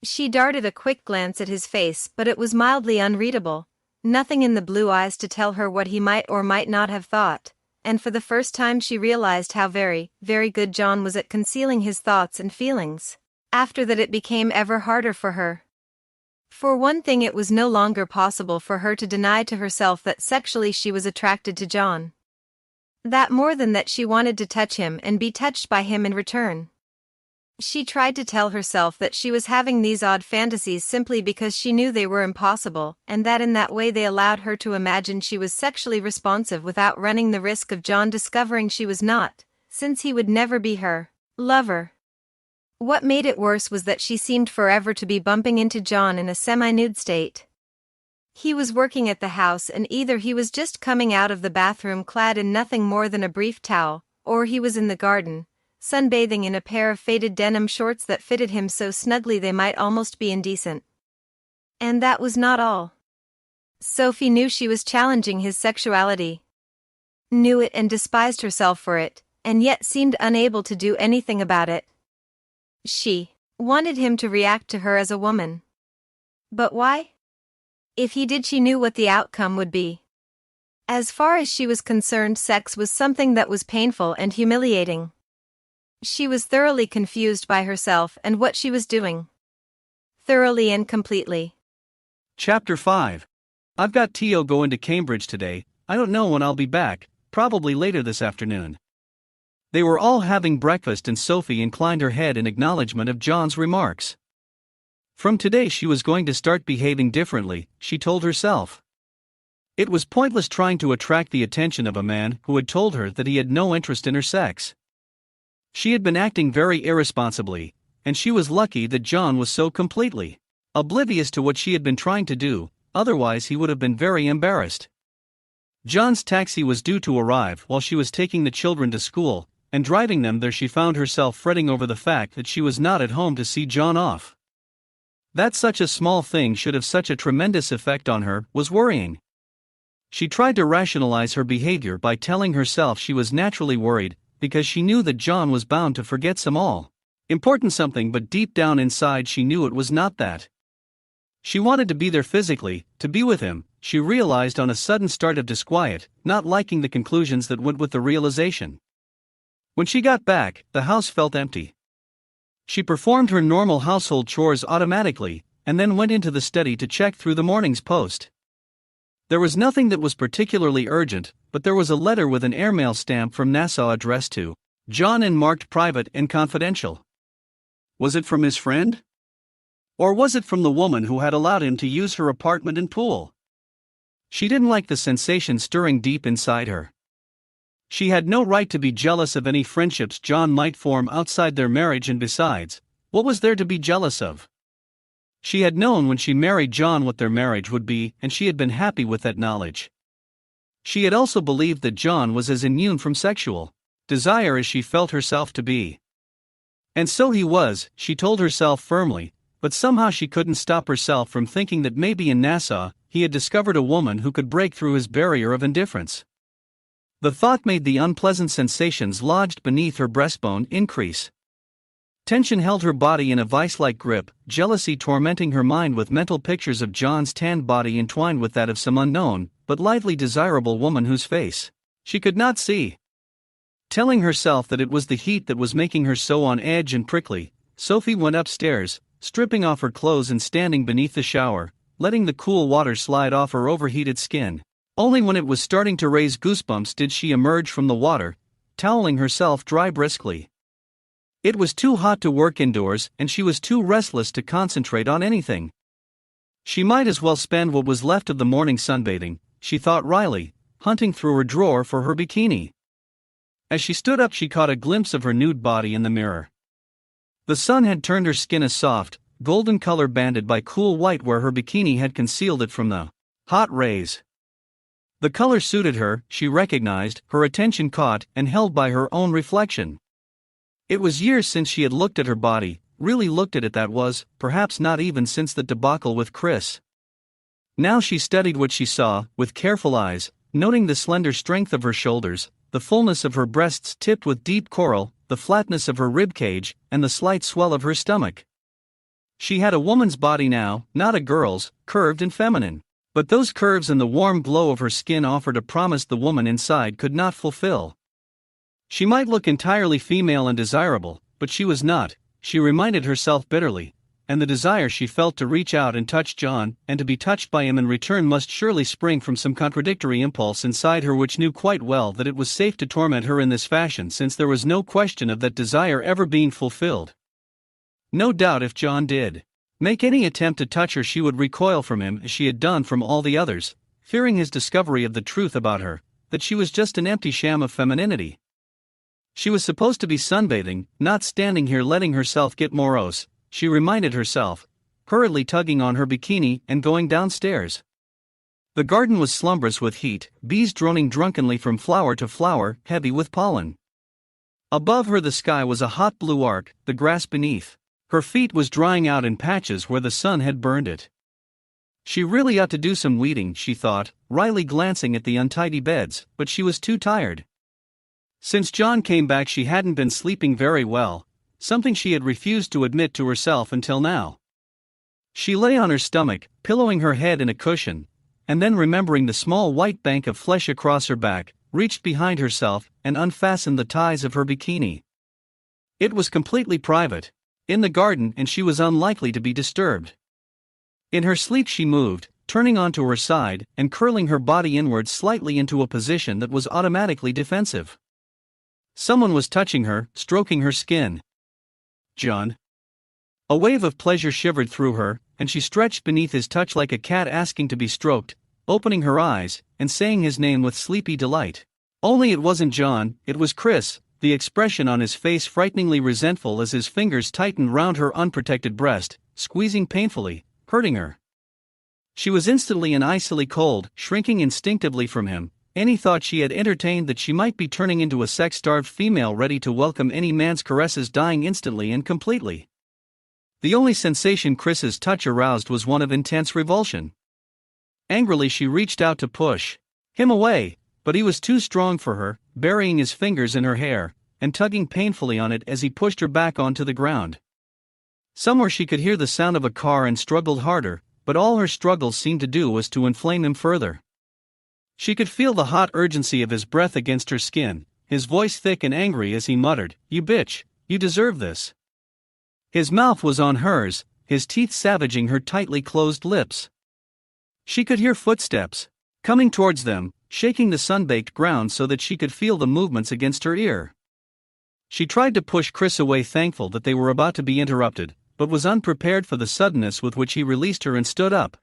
She darted a quick glance at his face, but it was mildly unreadable, nothing in the blue eyes to tell her what he might or might not have thought, and for the first time she realized how very, very good John was at concealing his thoughts and feelings. After that it became ever harder for her. For one thing, it was no longer possible for her to deny to herself that sexually she was attracted to John. That more than that she wanted to touch him and be touched by him in return. She tried to tell herself that she was having these odd fantasies simply because she knew they were impossible, and that in that way they allowed her to imagine she was sexually responsive without running the risk of John discovering she was not, since he would never be her lover. What made it worse was that she seemed forever to be bumping into John in a semi-nude state. He was working at the house, and either he was just coming out of the bathroom clad in nothing more than a brief towel, or he was in the garden, sunbathing in a pair of faded denim shorts that fitted him so snugly they might almost be indecent. And that was not all. Sophie knew she was challenging his sexuality. Knew it and despised herself for it, and yet seemed unable to do anything about it. She wanted him to react to her as a woman. But why? If he did, she knew what the outcome would be. As far as she was concerned, sex was something that was painful and humiliating. She was thoroughly confused by herself and what she was doing. Thoroughly and completely. Chapter 5. I've got Tio going to Cambridge today. I don't know when I'll be back, probably later this afternoon. They were all having breakfast and Sophie inclined her head in acknowledgement of John's remarks. From today she was going to start behaving differently, she told herself. It was pointless trying to attract the attention of a man who had told her that he had no interest in her sex. She had been acting very irresponsibly, and she was lucky that John was so completely oblivious to what she had been trying to do, otherwise he would have been very embarrassed. John's taxi was due to arrive while she was taking the children to school, and driving them there she found herself fretting over the fact that she was not at home to see John off. That such a small thing should have such a tremendous effect on her was worrying. She tried to rationalize her behavior by telling herself she was naturally worried, because she knew that John was bound to forget some important something, but deep down inside she knew it was not that. She wanted to be there physically, to be with him, she realized on a sudden start of disquiet, not liking the conclusions that went with the realization. When she got back, the house felt empty. She performed her normal household chores automatically, and then went into the study to check through the morning's post. There was nothing that was particularly urgent, but there was a letter with an airmail stamp from Nassau addressed to John and marked private and confidential. Was it from his friend? Or was it from the woman who had allowed him to use her apartment and pool? She didn't like the sensation stirring deep inside her. She had no right to be jealous of any friendships John might form outside their marriage, and besides, what was there to be jealous of? She had known when she married John what their marriage would be, and she had been happy with that knowledge. She had also believed that John was as immune from sexual desire as she felt herself to be. And so he was, she told herself firmly, but somehow she couldn't stop herself from thinking that maybe in Nassau he had discovered a woman who could break through his barrier of indifference. The thought made the unpleasant sensations lodged beneath her breastbone increase. Tension held her body in a vice-like grip, jealousy tormenting her mind with mental pictures of John's tanned body entwined with that of some unknown, but lively desirable woman whose face she could not see. Telling herself that it was the heat that was making her so on edge and prickly, Sophie went upstairs, stripping off her clothes and standing beneath the shower, letting the cool water slide off her overheated skin. Only when it was starting to raise goosebumps did she emerge from the water, toweling herself dry briskly. It was too hot to work indoors, and she was too restless to concentrate on anything. She might as well spend what was left of the morning sunbathing, she thought wryly, hunting through her drawer for her bikini. As she stood up, she caught a glimpse of her nude body in the mirror. The sun had turned her skin a soft, golden color banded by cool white where her bikini had concealed it from the hot rays. The color suited her, she recognized, her attention caught and held by her own reflection. It was years since she had looked at her body, really looked at it, that was, perhaps not even since the debacle with Chris. Now she studied what she saw, with careful eyes, noting the slender strength of her shoulders, the fullness of her breasts tipped with deep coral, the flatness of her rib cage, and the slight swell of her stomach. She had a woman's body now, not a girl's, curved and feminine. But those curves and the warm glow of her skin offered a promise the woman inside could not fulfill. She might look entirely female and desirable, but she was not, she reminded herself bitterly, and the desire she felt to reach out and touch John, and to be touched by him in return, must surely spring from some contradictory impulse inside her which knew quite well that it was safe to torment her in this fashion, since there was no question of that desire ever being fulfilled. No doubt if John did make any attempt to touch her, she would recoil from him as she had done from all the others, fearing his discovery of the truth about her, that she was just an empty sham of femininity. She was supposed to be sunbathing, not standing here letting herself get morose, she reminded herself, hurriedly tugging on her bikini and going downstairs. The garden was slumbrous with heat, bees droning drunkenly from flower to flower, heavy with pollen. Above her the sky was a hot blue arc, the grass beneath her feet was drying out in patches where the sun had burned it. She really ought to do some weeding, she thought, wryly glancing at the untidy beds, but she was too tired. Since John came back she hadn't been sleeping very well, something she had refused to admit to herself until now. She lay on her stomach, pillowing her head in a cushion, and then remembering the small white bank of flesh across her back, reached behind herself and unfastened the ties of her bikini. It was completely private, in the garden, and she was unlikely to be disturbed. In her sleep she moved, turning onto her side and curling her body inward slightly into a position that was automatically defensive. Someone was touching her, stroking her skin. John. A wave of pleasure shivered through her, and she stretched beneath his touch like a cat asking to be stroked, opening her eyes and saying his name with sleepy delight. Only it wasn't John, it was Chris, the expression on his face frighteningly resentful as his fingers tightened round her unprotected breast, squeezing painfully, hurting her. She was instantly and icily cold, shrinking instinctively from him, any thought she had entertained that she might be turning into a sex-starved female ready to welcome any man's caresses dying instantly and completely. The only sensation Chris's touch aroused was one of intense revulsion. Angrily she reached out to push him away, but he was too strong for her, burying his fingers in her hair, and tugging painfully on it as he pushed her back onto the ground. Somewhere she could hear the sound of a car and struggled harder, but all her struggles seemed to do was to inflame him further. She could feel the hot urgency of his breath against her skin, his voice thick and angry as he muttered, "You bitch, you deserve this." His mouth was on hers, his teeth savaging her tightly closed lips. She could hear footsteps coming towards them, shaking the sun-baked ground so that she could feel the movements against her ear. She tried to push Chris away, thankful that they were about to be interrupted, but was unprepared for the suddenness with which he released her and stood up.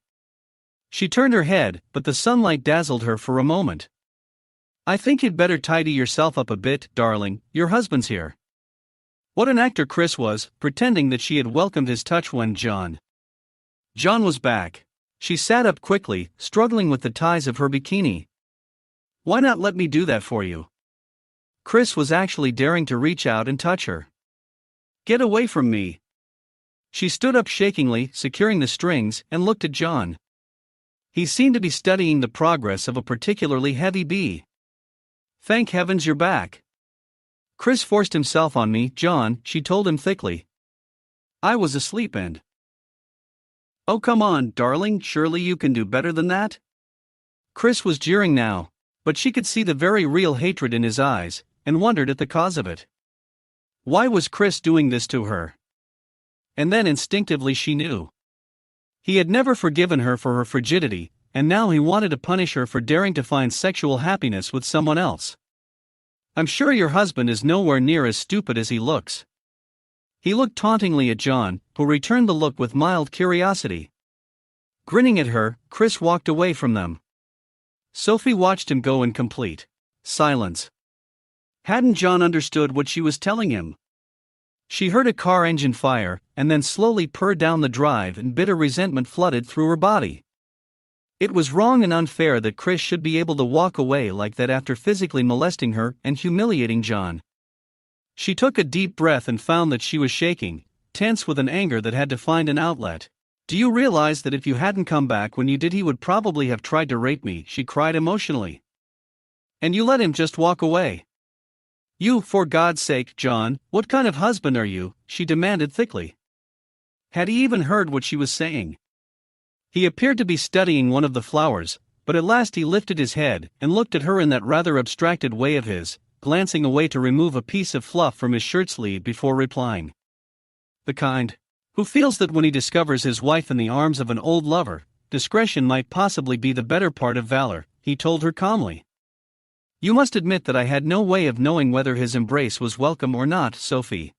She turned her head, but the sunlight dazzled her for a moment. "I think you'd better tidy yourself up a bit, darling, your husband's here." What an actor Chris was, pretending that she had welcomed his touch when John was back. She sat up quickly, struggling with the ties of her bikini. "Why not let me do that for you?" Chris was actually daring to reach out and touch her. "Get away from me." She stood up shakingly, securing the strings, and looked at John. He seemed to be studying the progress of a particularly heavy bee. "Thank heavens you're back." "Chris forced himself on me, John," she told him thickly. "I was asleep and—" "Oh come on, darling, surely you can do better than that?" Chris was jeering now, but she could see the very real hatred in his eyes, and wondered at the cause of it. Why was Chris doing this to her? And then instinctively she knew. He had never forgiven her for her frigidity, and now he wanted to punish her for daring to find sexual happiness with someone else. "I'm sure your husband is nowhere near as stupid as he looks." He looked tauntingly at John, who returned the look with mild curiosity. Grinning at her, Chris walked away from them. Sophie watched him go in complete silence. Hadn't John understood what she was telling him? She heard a car engine fire, and then slowly purr down the drive, and bitter resentment flooded through her body. It was wrong and unfair that Chris should be able to walk away like that after physically molesting her and humiliating John. She took a deep breath and found that she was shaking, tense with an anger that had to find an outlet. "Do you realize that if you hadn't come back when you did, he would probably have tried to rape me?" she cried emotionally. "And you let him just walk away. You, for God's sake, John, what kind of husband are you?" she demanded thickly. Had he even heard what she was saying? He appeared to be studying one of the flowers, but at last he lifted his head and looked at her in that rather abstracted way of his, glancing away to remove a piece of fluff from his shirt sleeve before replying. "The kind who feels that when he discovers his wife in the arms of an old lover, discretion might possibly be the better part of valor," he told her calmly. "You must admit that I had no way of knowing whether his embrace was welcome or not, Sophie.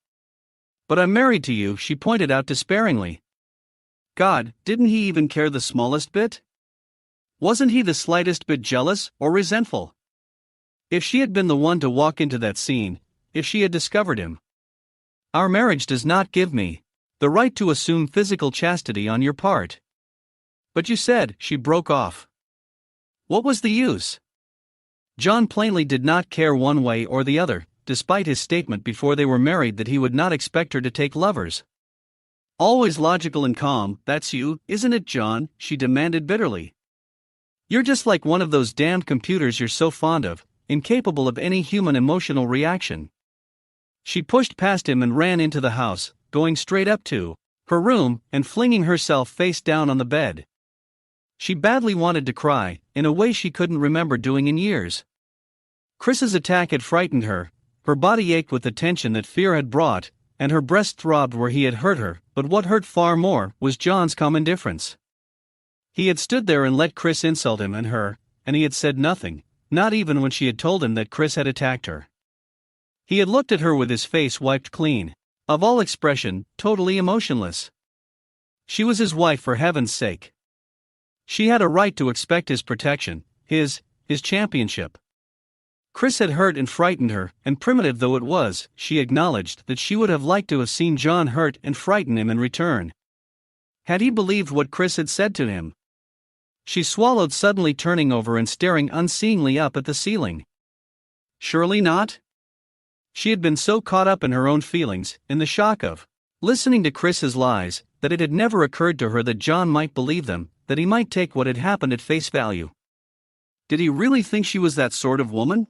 But I'm married to you," she pointed out despairingly. "God, didn't he even care the smallest bit? Wasn't he the slightest bit jealous or resentful? If she had been the one to walk into that scene, if she had discovered him. Our marriage does not give me the right to assume physical chastity on your part." "But you said," she broke off. What was the use? John plainly did not care one way or the other, despite his statement before they were married that he would not expect her to take lovers. "Always logical and calm, that's you, isn't it, John?" she demanded bitterly. "You're just like one of those damned computers you're so fond of, incapable of any human emotional reaction." She pushed past him and ran into the house, going straight up to her room and flinging herself face down on the bed. She badly wanted to cry, in a way she couldn't remember doing in years. Chris's attack had frightened her, her body ached with the tension that fear had brought, and her breast throbbed where he had hurt her, but what hurt far more was John's calm indifference. He had stood there and let Chris insult him and her, and he had said nothing, not even when she had told him that Chris had attacked her. He had looked at her with his face wiped clean of all expression, totally emotionless. She was his wife, for heaven's sake. She had a right to expect his protection, his championship. Chris had hurt and frightened her, and primitive though it was, she acknowledged that she would have liked to have seen John hurt and frighten him in return. Had he believed what Chris had said to him? She swallowed, suddenly turning over and staring unseeingly up at the ceiling. Surely not? She had been so caught up in her own feelings, in the shock of listening to Chris's lies, that it had never occurred to her that John might believe them, that he might take what had happened at face value. Did he really think she was that sort of woman?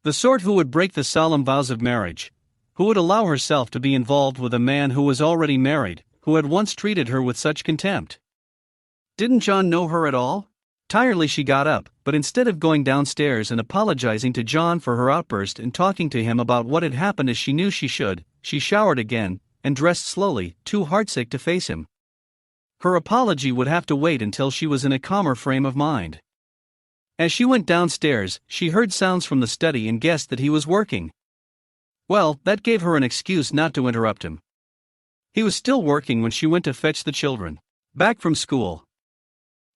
The sort who would break the solemn vows of marriage, who would allow herself to be involved with a man who was already married, who had once treated her with such contempt? Didn't John know her at all? Tiredly she got up, but instead of going downstairs and apologizing to John for her outburst and talking to him about what had happened as she knew she should, she showered again, and dressed slowly, too heartsick to face him. Her apology would have to wait until she was in a calmer frame of mind. As she went downstairs, she heard sounds from the study and guessed that he was working. Well, that gave her an excuse not to interrupt him. He was still working when she went to fetch the children back from school.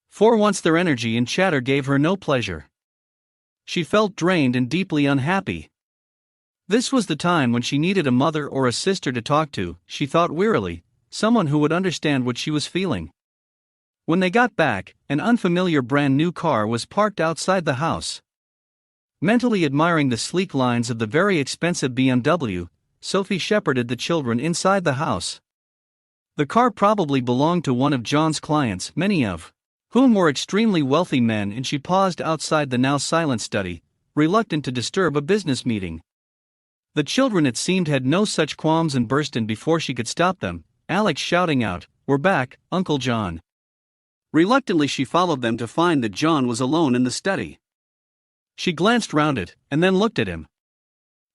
For once their energy and chatter gave her no pleasure. She felt drained and deeply unhappy. This was the time when she needed a mother or a sister to talk to, she thought wearily, someone who would understand what she was feeling. When they got back, an unfamiliar brand new car was parked outside the house. Mentally admiring the sleek lines of the very expensive BMW, Sophie shepherded the children inside the house. The car probably belonged to one of John's clients, many of whom were extremely wealthy men, and she paused outside the now silent study, reluctant to disturb a business meeting. The children, it seemed, had no such qualms and burst in before she could stop them, Alex shouting out, "We're back, Uncle John." Reluctantly she followed them to find that John was alone in the study. She glanced round it, and then looked at him.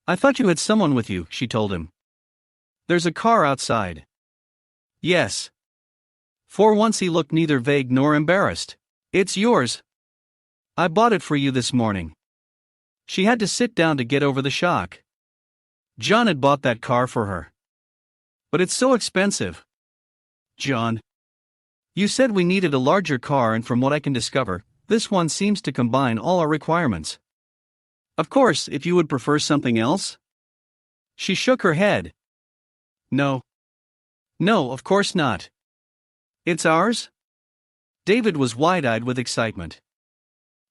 "I thought you had someone with you," she told him. "There's a car outside." "Yes." For once he looked neither vague nor embarrassed. "It's yours. I bought it for you this morning." She had to sit down to get over the shock. John had bought that car for her. "But it's so expensive." "John, you said we needed a larger car, and from what I can discover, this one seems to combine all our requirements. Of course, if you would prefer something else?" She shook her head. No. No, of course not. It's ours?" David was wide-eyed with excitement.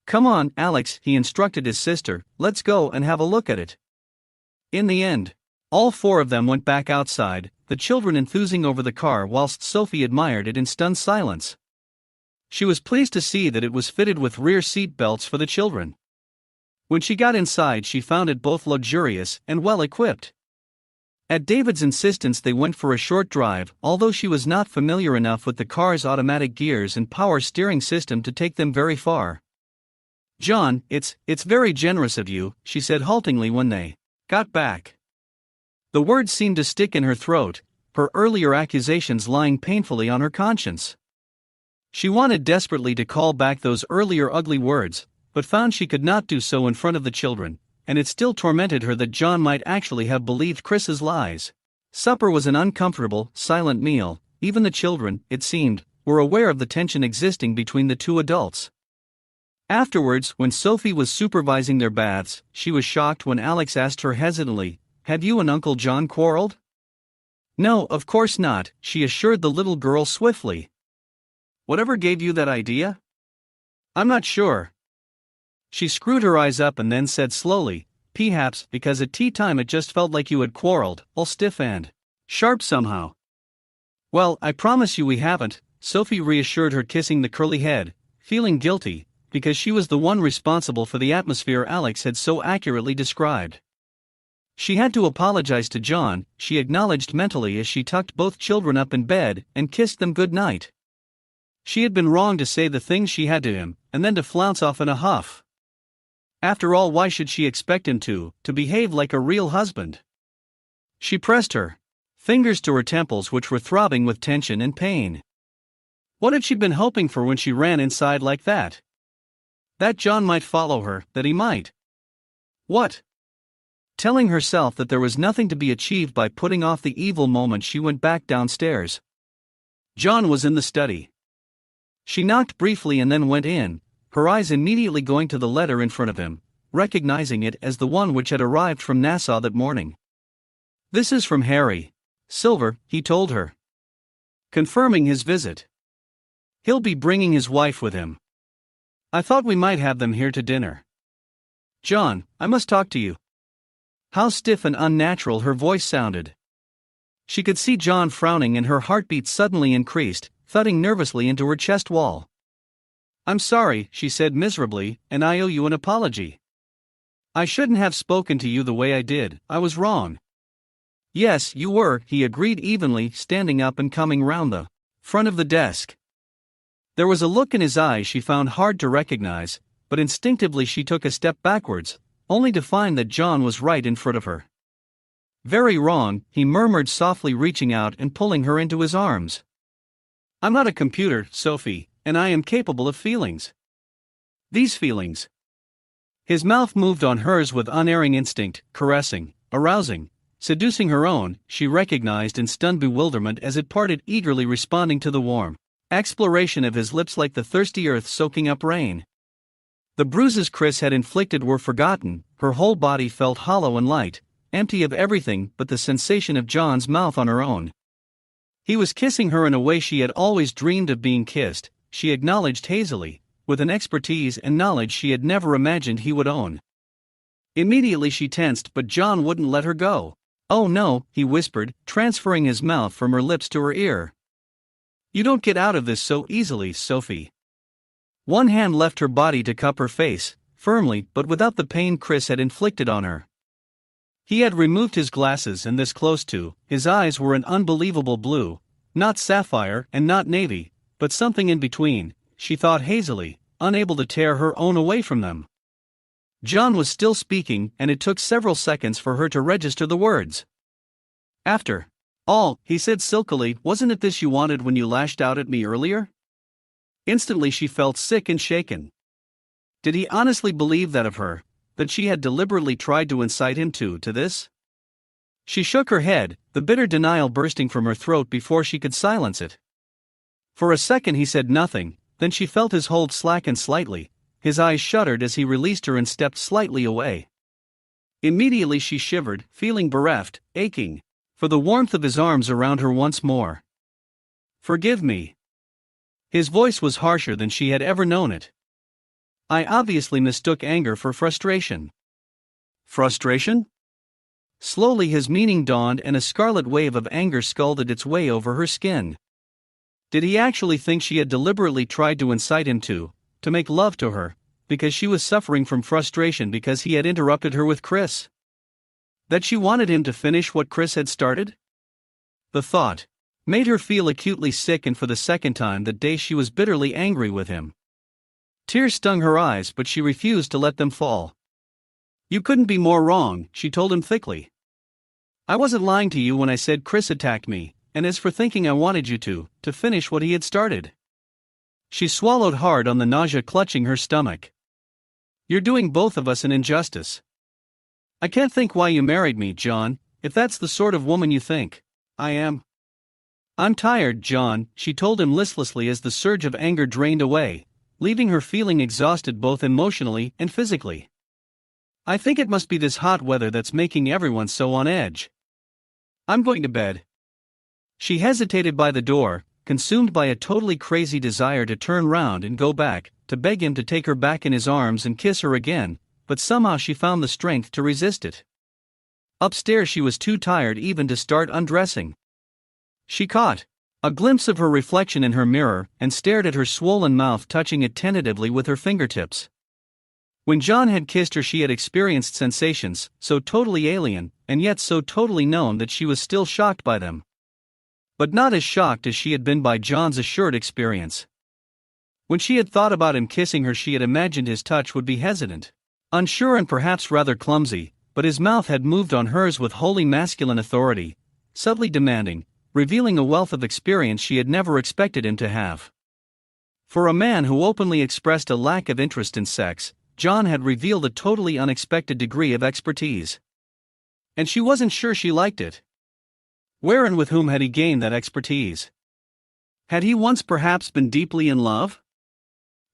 "Come on, Alex," he instructed his sister, "let's go and have a look at it." In the end, all four of them went back outside, the children enthusing over the car whilst Sophie admired it in stunned silence. She was pleased to see that it was fitted with rear seat belts for the children. When she got inside, she found it both luxurious and well equipped. At David's insistence, they went for a short drive, although she was not familiar enough with the car's automatic gears and power steering system to take them very far. "John, it's very generous of you," she said haltingly when they got back. The words seemed to stick in her throat, her earlier accusations lying painfully on her conscience. She wanted desperately to call back those earlier ugly words, but found she could not do so in front of the children, and it still tormented her that John might actually have believed Chris's lies. Supper was an uncomfortable, silent meal. Even the children, it seemed, were aware of the tension existing between the two adults. Afterwards, when Sophie was supervising their baths, she was shocked when Alex asked her hesitantly, "Have you and Uncle John quarreled?" "No, of course not," she assured the little girl swiftly. "Whatever gave you that idea?" "I'm not sure." She screwed her eyes up and then said slowly, "Perhaps because at tea time it just felt like you had quarreled, all stiff and sharp somehow." "Well, I promise you we haven't," Sophie reassured her, kissing the curly head, feeling guilty, because she was the one responsible for the atmosphere Alex had so accurately described. She had to apologize to John, she acknowledged mentally as she tucked both children up in bed and kissed them good night. She had been wrong to say the things she had to him, and then to flounce off in a huff. After all, why should she expect him to behave like a real husband? She pressed her fingers to her temples, which were throbbing with tension and pain. What had she been hoping for when she ran inside like that? That John might follow her, that he might. What? Telling herself that there was nothing to be achieved by putting off the evil moment, she went back downstairs. John was in the study. She knocked briefly and then went in, her eyes immediately going to the letter in front of him, recognizing it as the one which had arrived from Nassau that morning. "This is from Harry Silver," he told her, confirming his visit. "He'll be bringing his wife with him. I thought we might have them here to dinner. John, I must talk to you." How stiff and unnatural her voice sounded. She could see John frowning, and her heartbeat suddenly increased, thudding nervously into her chest wall. "I'm sorry," she said miserably, "and I owe you an apology. I shouldn't have spoken to you the way I did. I was wrong." "Yes, you were," he agreed evenly, standing up and coming round the front of the desk. There was a look in his eyes she found hard to recognize, but instinctively she took a step backwards, only to find that John was right in front of her. "Very wrong," he murmured softly, reaching out and pulling her into his arms. "I'm not a computer, Sophie, and I am capable of feelings. These feelings." His mouth moved on hers with unerring instinct, caressing, arousing, seducing her own, she recognized in stunned bewilderment as it parted, eagerly responding to the warm exploration of his lips like the thirsty earth soaking up rain. The bruises Chris had inflicted were forgotten, her whole body felt hollow and light, empty of everything but the sensation of John's mouth on her own. He was kissing her in a way she had always dreamed of being kissed, she acknowledged hazily, with an expertise and knowledge she had never imagined he would own. Immediately she tensed, but John wouldn't let her go. "Oh no," he whispered, transferring his mouth from her lips to her ear. "You don't get out of this so easily, Sophie." One hand left her body to cup her face, firmly but without the pain Chris had inflicted on her. He had removed his glasses, and this close to, his eyes were an unbelievable blue, not sapphire and not navy, but something in between, she thought hazily, unable to tear her own away from them. John was still speaking, and it took several seconds for her to register the words. "After all," he said silkily, "wasn't it this you wanted when you lashed out at me earlier?" Instantly she felt sick and shaken. Did he honestly believe that of her, that she had deliberately tried to incite him to this? She shook her head, the bitter denial bursting from her throat before she could silence it. For a second he said nothing, then she felt his hold slacken slightly, his eyes shuddered as he released her and stepped slightly away. Immediately she shivered, feeling bereft, aching, for the warmth of his arms around her once more. "Forgive me." His voice was harsher than she had ever known it. "I obviously mistook anger for frustration." "Frustration?" Slowly his meaning dawned, and a scarlet wave of anger scalded its way over her skin. Did he actually think she had deliberately tried to incite him to make love to her, because she was suffering from frustration because he had interrupted her with Chris? That she wanted him to finish what Chris had started? The thought made her feel acutely sick, and for the second time that day she was bitterly angry with him. Tears stung her eyes, but she refused to let them fall. "You couldn't be more wrong," she told him thickly. "I wasn't lying to you when I said Chris attacked me, and as for thinking I wanted you to finish what he had started." She swallowed hard on the nausea clutching her stomach. "You're doing both of us an injustice. I can't think why you married me, John, if that's the sort of woman you think I am." "I'm tired, John," she told him listlessly as the surge of anger drained away, leaving her feeling exhausted both emotionally and physically. "I think it must be this hot weather that's making everyone so on edge. I'm going to bed." She hesitated by the door, consumed by a totally crazy desire to turn round and go back, to beg him to take her back in his arms and kiss her again, but somehow she found the strength to resist it. Upstairs she was too tired even to start undressing. She caught a glimpse of her reflection in her mirror and stared at her swollen mouth, touching it tentatively with her fingertips. When John had kissed her she had experienced sensations so totally alien, and yet so totally known that she was still shocked by them. But not as shocked as she had been by John's assured experience. When she had thought about him kissing her she had imagined his touch would be hesitant, unsure and perhaps rather clumsy, but his mouth had moved on hers with wholly masculine authority, subtly demanding, revealing a wealth of experience she had never expected him to have. For a man who openly expressed a lack of interest in sex, John had revealed a totally unexpected degree of expertise. And she wasn't sure she liked it. Where and with whom had he gained that expertise? Had he once perhaps been deeply in love?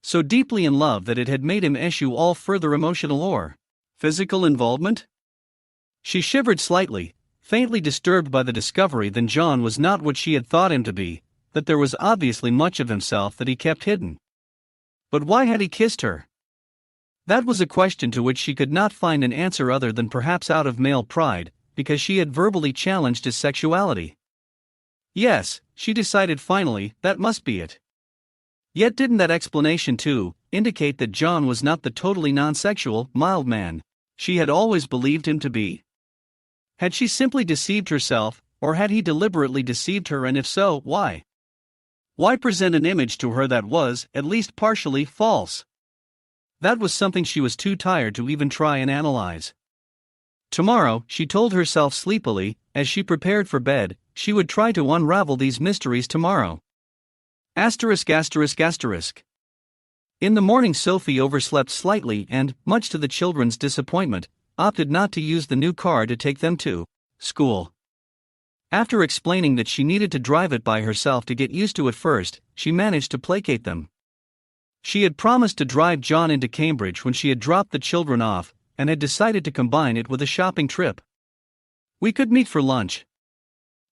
So deeply in love that it had made him eschew all further emotional or physical involvement? She shivered slightly, faintly disturbed by the discovery that John was not what she had thought him to be, that there was obviously much of himself that he kept hidden. But why had he kissed her? That was a question to which she could not find an answer other than perhaps out of male pride, because she had verbally challenged his sexuality. Yes, she decided finally, that must be it. Yet didn't that explanation too indicate that John was not the totally non-sexual, mild man she had always believed him to be? Had she simply deceived herself, or had he deliberately deceived her, and if so, why? Why present an image to her that was, at least partially, false? That was something she was too tired to even try and analyze. Tomorrow, she told herself sleepily, as she prepared for bed, she would try to unravel these mysteries tomorrow. Asterisk asterisk asterisk. In the morning Sophie overslept slightly and, much to the children's disappointment, opted not to use the new car to take them to school. After explaining that she needed to drive it by herself to get used to it first, she managed to placate them. She had promised to drive John into Cambridge when she had dropped the children off, and had decided to combine it with a shopping trip. "We could meet for lunch,"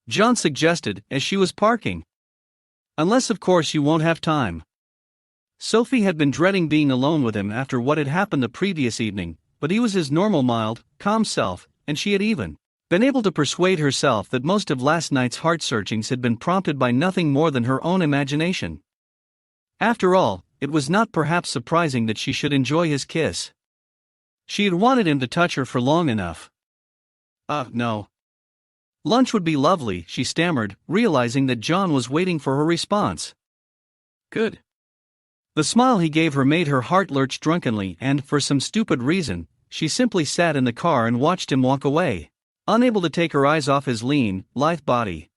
John suggested as she was parking. "Unless of course you won't have time." Sophie had been dreading being alone with him after what had happened the previous evening, but he was his normal mild, calm self, and she had even been able to persuade herself that most of last night's heart-searchings had been prompted by nothing more than her own imagination. After all, it was not perhaps surprising that she should enjoy his kiss. She had wanted him to touch her for long enough. No. Lunch would be lovely, she stammered, realizing that John was waiting for her response. Good. The smile he gave her made her heart lurch drunkenly, and, for some stupid reason, she simply sat in the car and watched him walk away, unable to take her eyes off his lean, lithe body.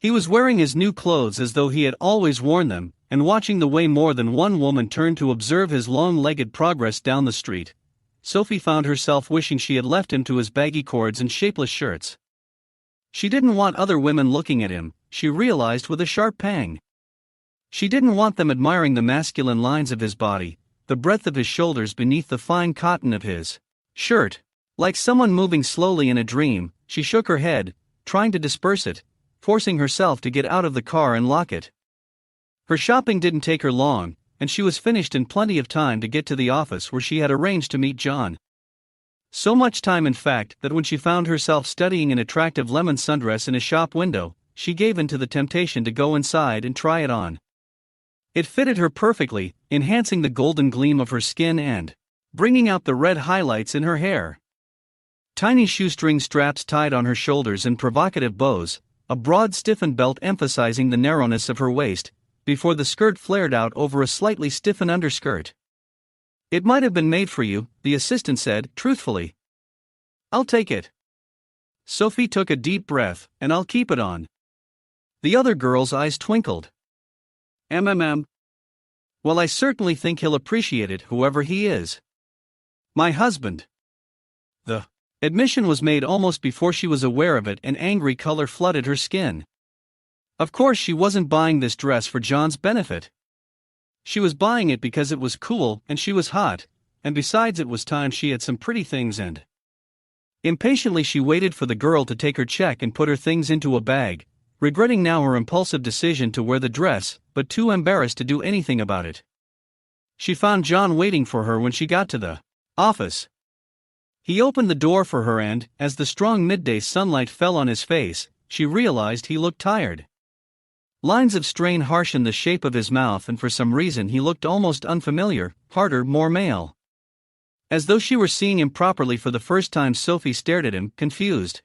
He was wearing his new clothes as though he had always worn them, and watching the way more than one woman turned to observe his long-legged progress down the street, Sophie found herself wishing she had left him to his baggy cords and shapeless shirts. She didn't want other women looking at him, she realized with a sharp pang. She didn't want them admiring the masculine lines of his body, the breadth of his shoulders beneath the fine cotton of his shirt. Like someone moving slowly in a dream, she shook her head, trying to disperse it, forcing herself to get out of the car and lock it. Her shopping didn't take her long, and she was finished in plenty of time to get to the office where she had arranged to meet John. So much time in fact that when she found herself studying an attractive lemon sundress in a shop window, she gave in to the temptation to go inside and try it on. It fitted her perfectly, enhancing the golden gleam of her skin and bringing out the red highlights in her hair. Tiny shoestring straps tied on her shoulders in provocative bows, a broad stiffened belt emphasizing the narrowness of her waist, before the skirt flared out over a slightly stiffened underskirt. "It might have been made for you," the assistant said, truthfully. "I'll take it." Sophie took a deep breath, "and I'll keep it on." The other girl's eyes twinkled. Well, I certainly think he'll appreciate it, whoever he is. My husband." The admission was made almost before she was aware of it, and angry color flooded her skin. Of course she wasn't buying this dress for John's benefit. She was buying it because it was cool and she was hot, and besides it was time she had some pretty things and. Impatiently she waited for the girl to take her check and put her things into a bag, regretting now her impulsive decision to wear the dress, but too embarrassed to do anything about it. She found John waiting for her when she got to the office. He opened the door for her and, as the strong midday sunlight fell on his face, she realized he looked tired. Lines of strain harshened the shape of his mouth, and for some reason he looked almost unfamiliar, harder, more male. As though she were seeing him properly for the first time, Sophie stared at him, confused.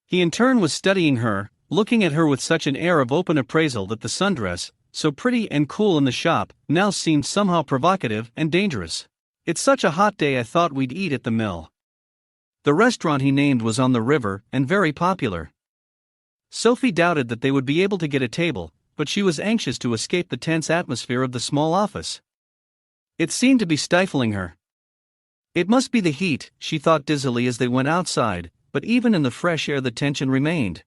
He in turn was studying her, looking at her with such an air of open appraisal that the sundress, so pretty and cool in the shop, now seemed somehow provocative and dangerous. "It's such a hot day, I thought we'd eat at the mill." The restaurant he named was on the river, and very popular. Sophie doubted that they would be able to get a table, but she was anxious to escape the tense atmosphere of the small office. It seemed to be stifling her. It must be the heat, she thought dizzily as they went outside, but even in the fresh air the tension remained.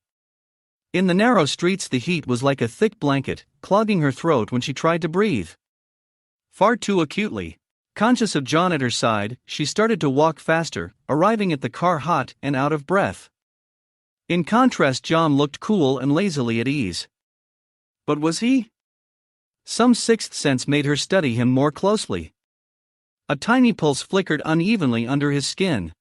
In the narrow streets the heat was like a thick blanket, clogging her throat when she tried to breathe. Far too acutely. Conscious of John at her side, she started to walk faster, arriving at the car hot and out of breath. In contrast, John looked cool and lazily at ease. But was he? Some sixth sense made her study him more closely. A tiny pulse flickered unevenly under his skin.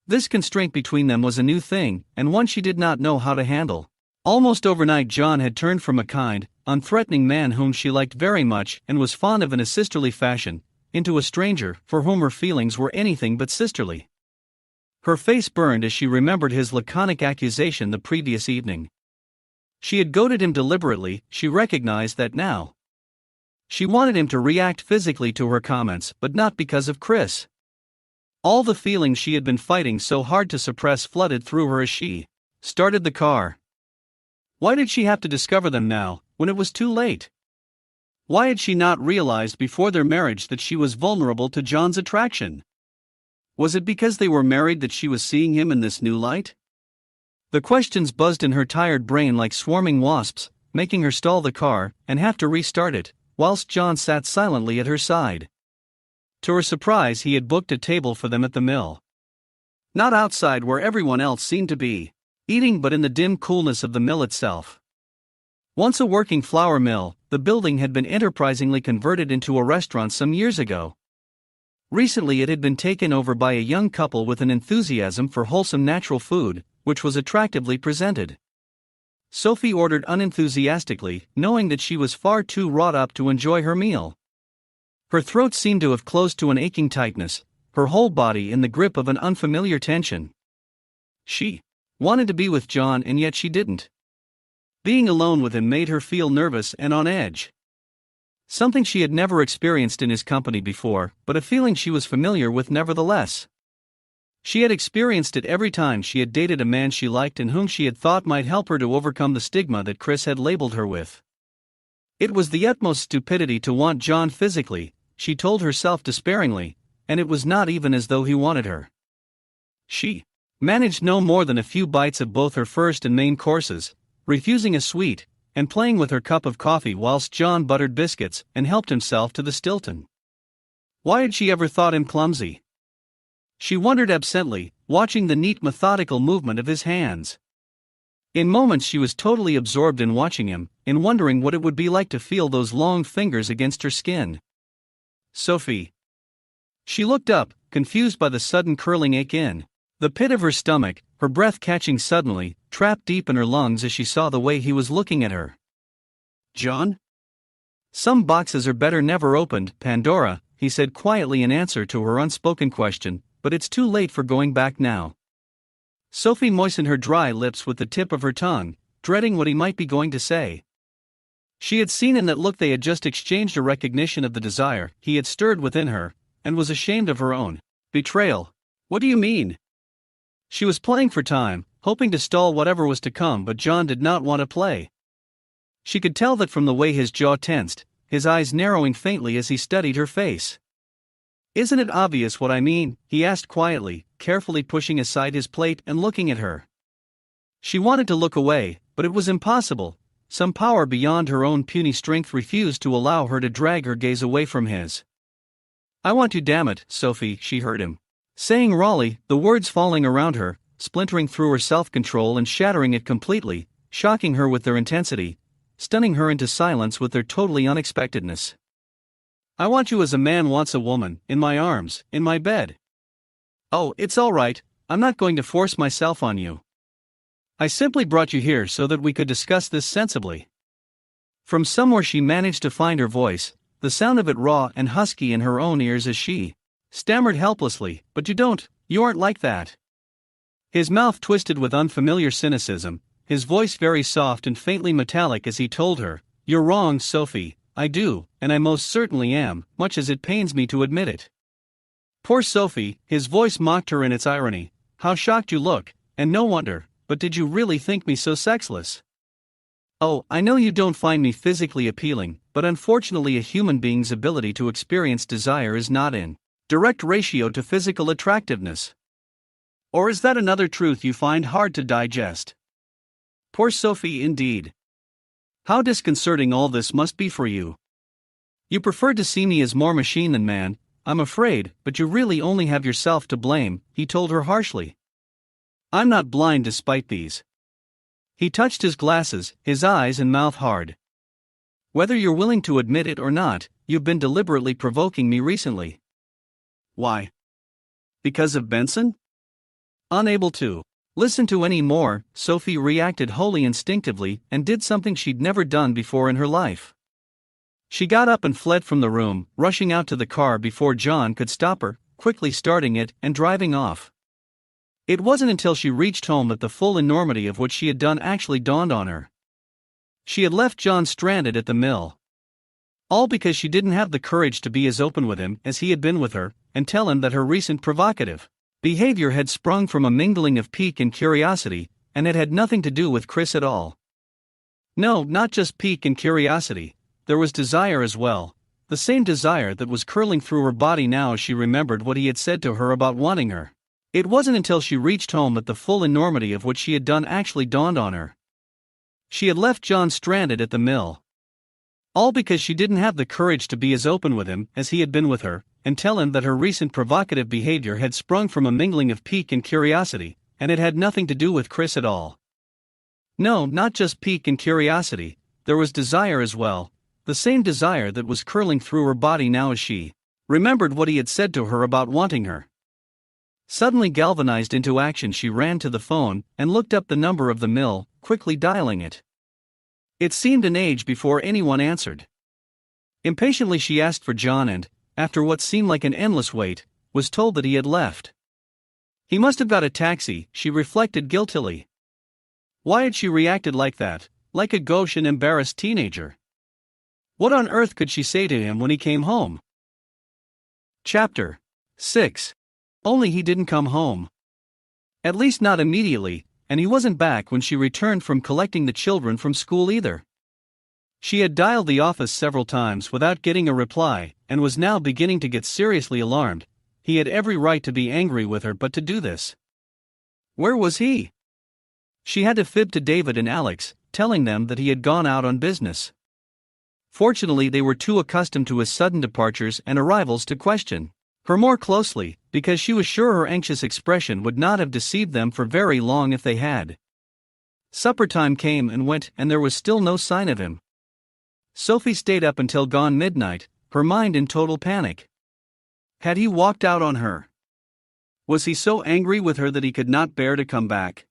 This constraint between them was a new thing, and one she did not know how to handle. Almost overnight John had turned from a kind, unthreatening man whom she liked very much and was fond of in a sisterly fashion, into a stranger for whom her feelings were anything but sisterly. Her face burned as she remembered his laconic accusation the previous evening. She had goaded him deliberately, she recognized that now. She wanted him to react physically to her comments, but not because of Chris. All the feelings she had been fighting so hard to suppress flooded through her as she started the car. Why did she have to discover them now, when it was too late? Why had she not realized before their marriage that she was vulnerable to John's attraction? Was it because they were married that she was seeing him in this new light? The questions buzzed in her tired brain like swarming wasps, making her stall the car and have to restart it, whilst John sat silently at her side. To her surprise, he had booked a table for them at the mill. Not outside where everyone else seemed to be eating, but in the dim coolness of the mill itself. Once a working flour mill, the building had been enterprisingly converted into a restaurant some years ago. Recently it had been taken over by a young couple with an enthusiasm for wholesome natural food, which was attractively presented. Sophie ordered unenthusiastically, knowing that she was far too wrought up to enjoy her meal. Her throat seemed to have closed to an aching tightness, her whole body in the grip of an unfamiliar tension. She wanted to be with John, and yet she didn't. Being alone with him made her feel nervous and on edge. Something she had never experienced in his company before, but a feeling she was familiar with nevertheless. She had experienced it every time she had dated a man she liked and whom she had thought might help her to overcome the stigma that Chris had labeled her with. It was the utmost stupidity to want John physically, she told herself despairingly, and it was not even as though he wanted her. She managed no more than a few bites of both her first and main courses, refusing a sweet, and playing with her cup of coffee whilst John buttered biscuits and helped himself to the Stilton. Why had she ever thought him clumsy? She wondered absently, watching the neat methodical movement of his hands. In moments she was totally absorbed in watching him, in wondering what it would be like to feel those long fingers against her skin. Sophie. She looked up, confused by the sudden curling ache in the pit of her stomach, her breath catching suddenly, trapped deep in her lungs as she saw the way he was looking at her. John? Some boxes are better never opened, Pandora, he said quietly in answer to her unspoken question, but it's too late for going back now. Sophie moistened her dry lips with the tip of her tongue, dreading what he might be going to say. She had seen in that look they had just exchanged a recognition of the desire he had stirred within her, and was ashamed of her own betrayal. What do you mean? She was playing for time, hoping to stall whatever was to come, but John did not want to play. She could tell that from the way his jaw tensed, his eyes narrowing faintly as he studied her face. Isn't it obvious what I mean? He asked quietly, carefully pushing aside his plate and looking at her. She wanted to look away, but it was impossible. Some power beyond her own puny strength refused to allow her to drag her gaze away from his. I want you, damn it, Sophie, she heard him saying rawly, the words falling around her, splintering through her self-control and shattering it completely, shocking her with their intensity, stunning her into silence with their totally unexpectedness. I want you as a man wants a woman, in my arms, in my bed. Oh, it's all right, I'm not going to force myself on you. I simply brought you here so that we could discuss this sensibly. From somewhere she managed to find her voice, the sound of it raw and husky in her own ears as she stammered helplessly, but you aren't like that. His mouth twisted with unfamiliar cynicism, his voice very soft and faintly metallic as he told her, you're wrong, Sophie, I do, and I most certainly am, much as it pains me to admit it. Poor Sophie, his voice mocked her in its irony, how shocked you look, and no wonder, but did you really think me so sexless? Oh, I know you don't find me physically appealing, but unfortunately a human being's ability to experience desire is not in direct ratio to physical attractiveness. Or is that another truth you find hard to digest? Poor Sophie indeed. How disconcerting all this must be for you. You prefer to see me as more machine than man, I'm afraid, but you really only have yourself to blame, he told her harshly. I'm not blind despite these. He touched his glasses, his eyes and mouth hard. Whether you're willing to admit it or not, you've been deliberately provoking me recently. Why? Because of Benson? Unable to listen to any more, Sophie reacted wholly instinctively and did something she'd never done before in her life. She got up and fled from the room, rushing out to the car before John could stop her, quickly starting it and driving off. It wasn't until she reached home that the full enormity of what she had done actually dawned on her. She had left John stranded at the mill. All because she didn't have the courage to be as open with him as he had been with her, and tell him that her recent provocative behavior had sprung from a mingling of pique and curiosity, and it had nothing to do with Chris at all. No, not just pique and curiosity, there was desire as well, the same desire that was curling through her body now as she remembered what he had said to her about wanting her. It wasn't until she reached home that the full enormity of what she had done actually dawned on her. She had left John stranded at the mill. All because she didn't have the courage to be as open with him as he had been with her, and tell him that her recent provocative behavior had sprung from a mingling of pique and curiosity, and it had nothing to do with Chris at all. No, not just pique and curiosity, there was desire as well, the same desire that was curling through her body now as she remembered what he had said to her about wanting her. Suddenly galvanized into action, she ran to the phone and looked up the number of the mill, quickly dialing it. It seemed an age before anyone answered. Impatiently she asked for John and, after what seemed like an endless wait, was told that he had left. He must have got a taxi, she reflected guiltily. Why had she reacted like that, like a gauche and embarrassed teenager? What on earth could she say to him when he came home? Chapter 6. Only he didn't come home. At least not immediately, and he wasn't back when she returned from collecting the children from school either. She had dialed the office several times without getting a reply, and was now beginning to get seriously alarmed. He had every right to be angry with her, but to do this. Where was he? She had to fib to David and Alex, telling them that he had gone out on business. Fortunately, they were too accustomed to his sudden departures and arrivals to question her more closely, because she was sure her anxious expression would not have deceived them for very long if they had. Supper time came and went, and there was still no sign of him. Sophie stayed up until gone midnight, her mind in total panic. Had he walked out on her? Was he so angry with her that he could not bear to come back?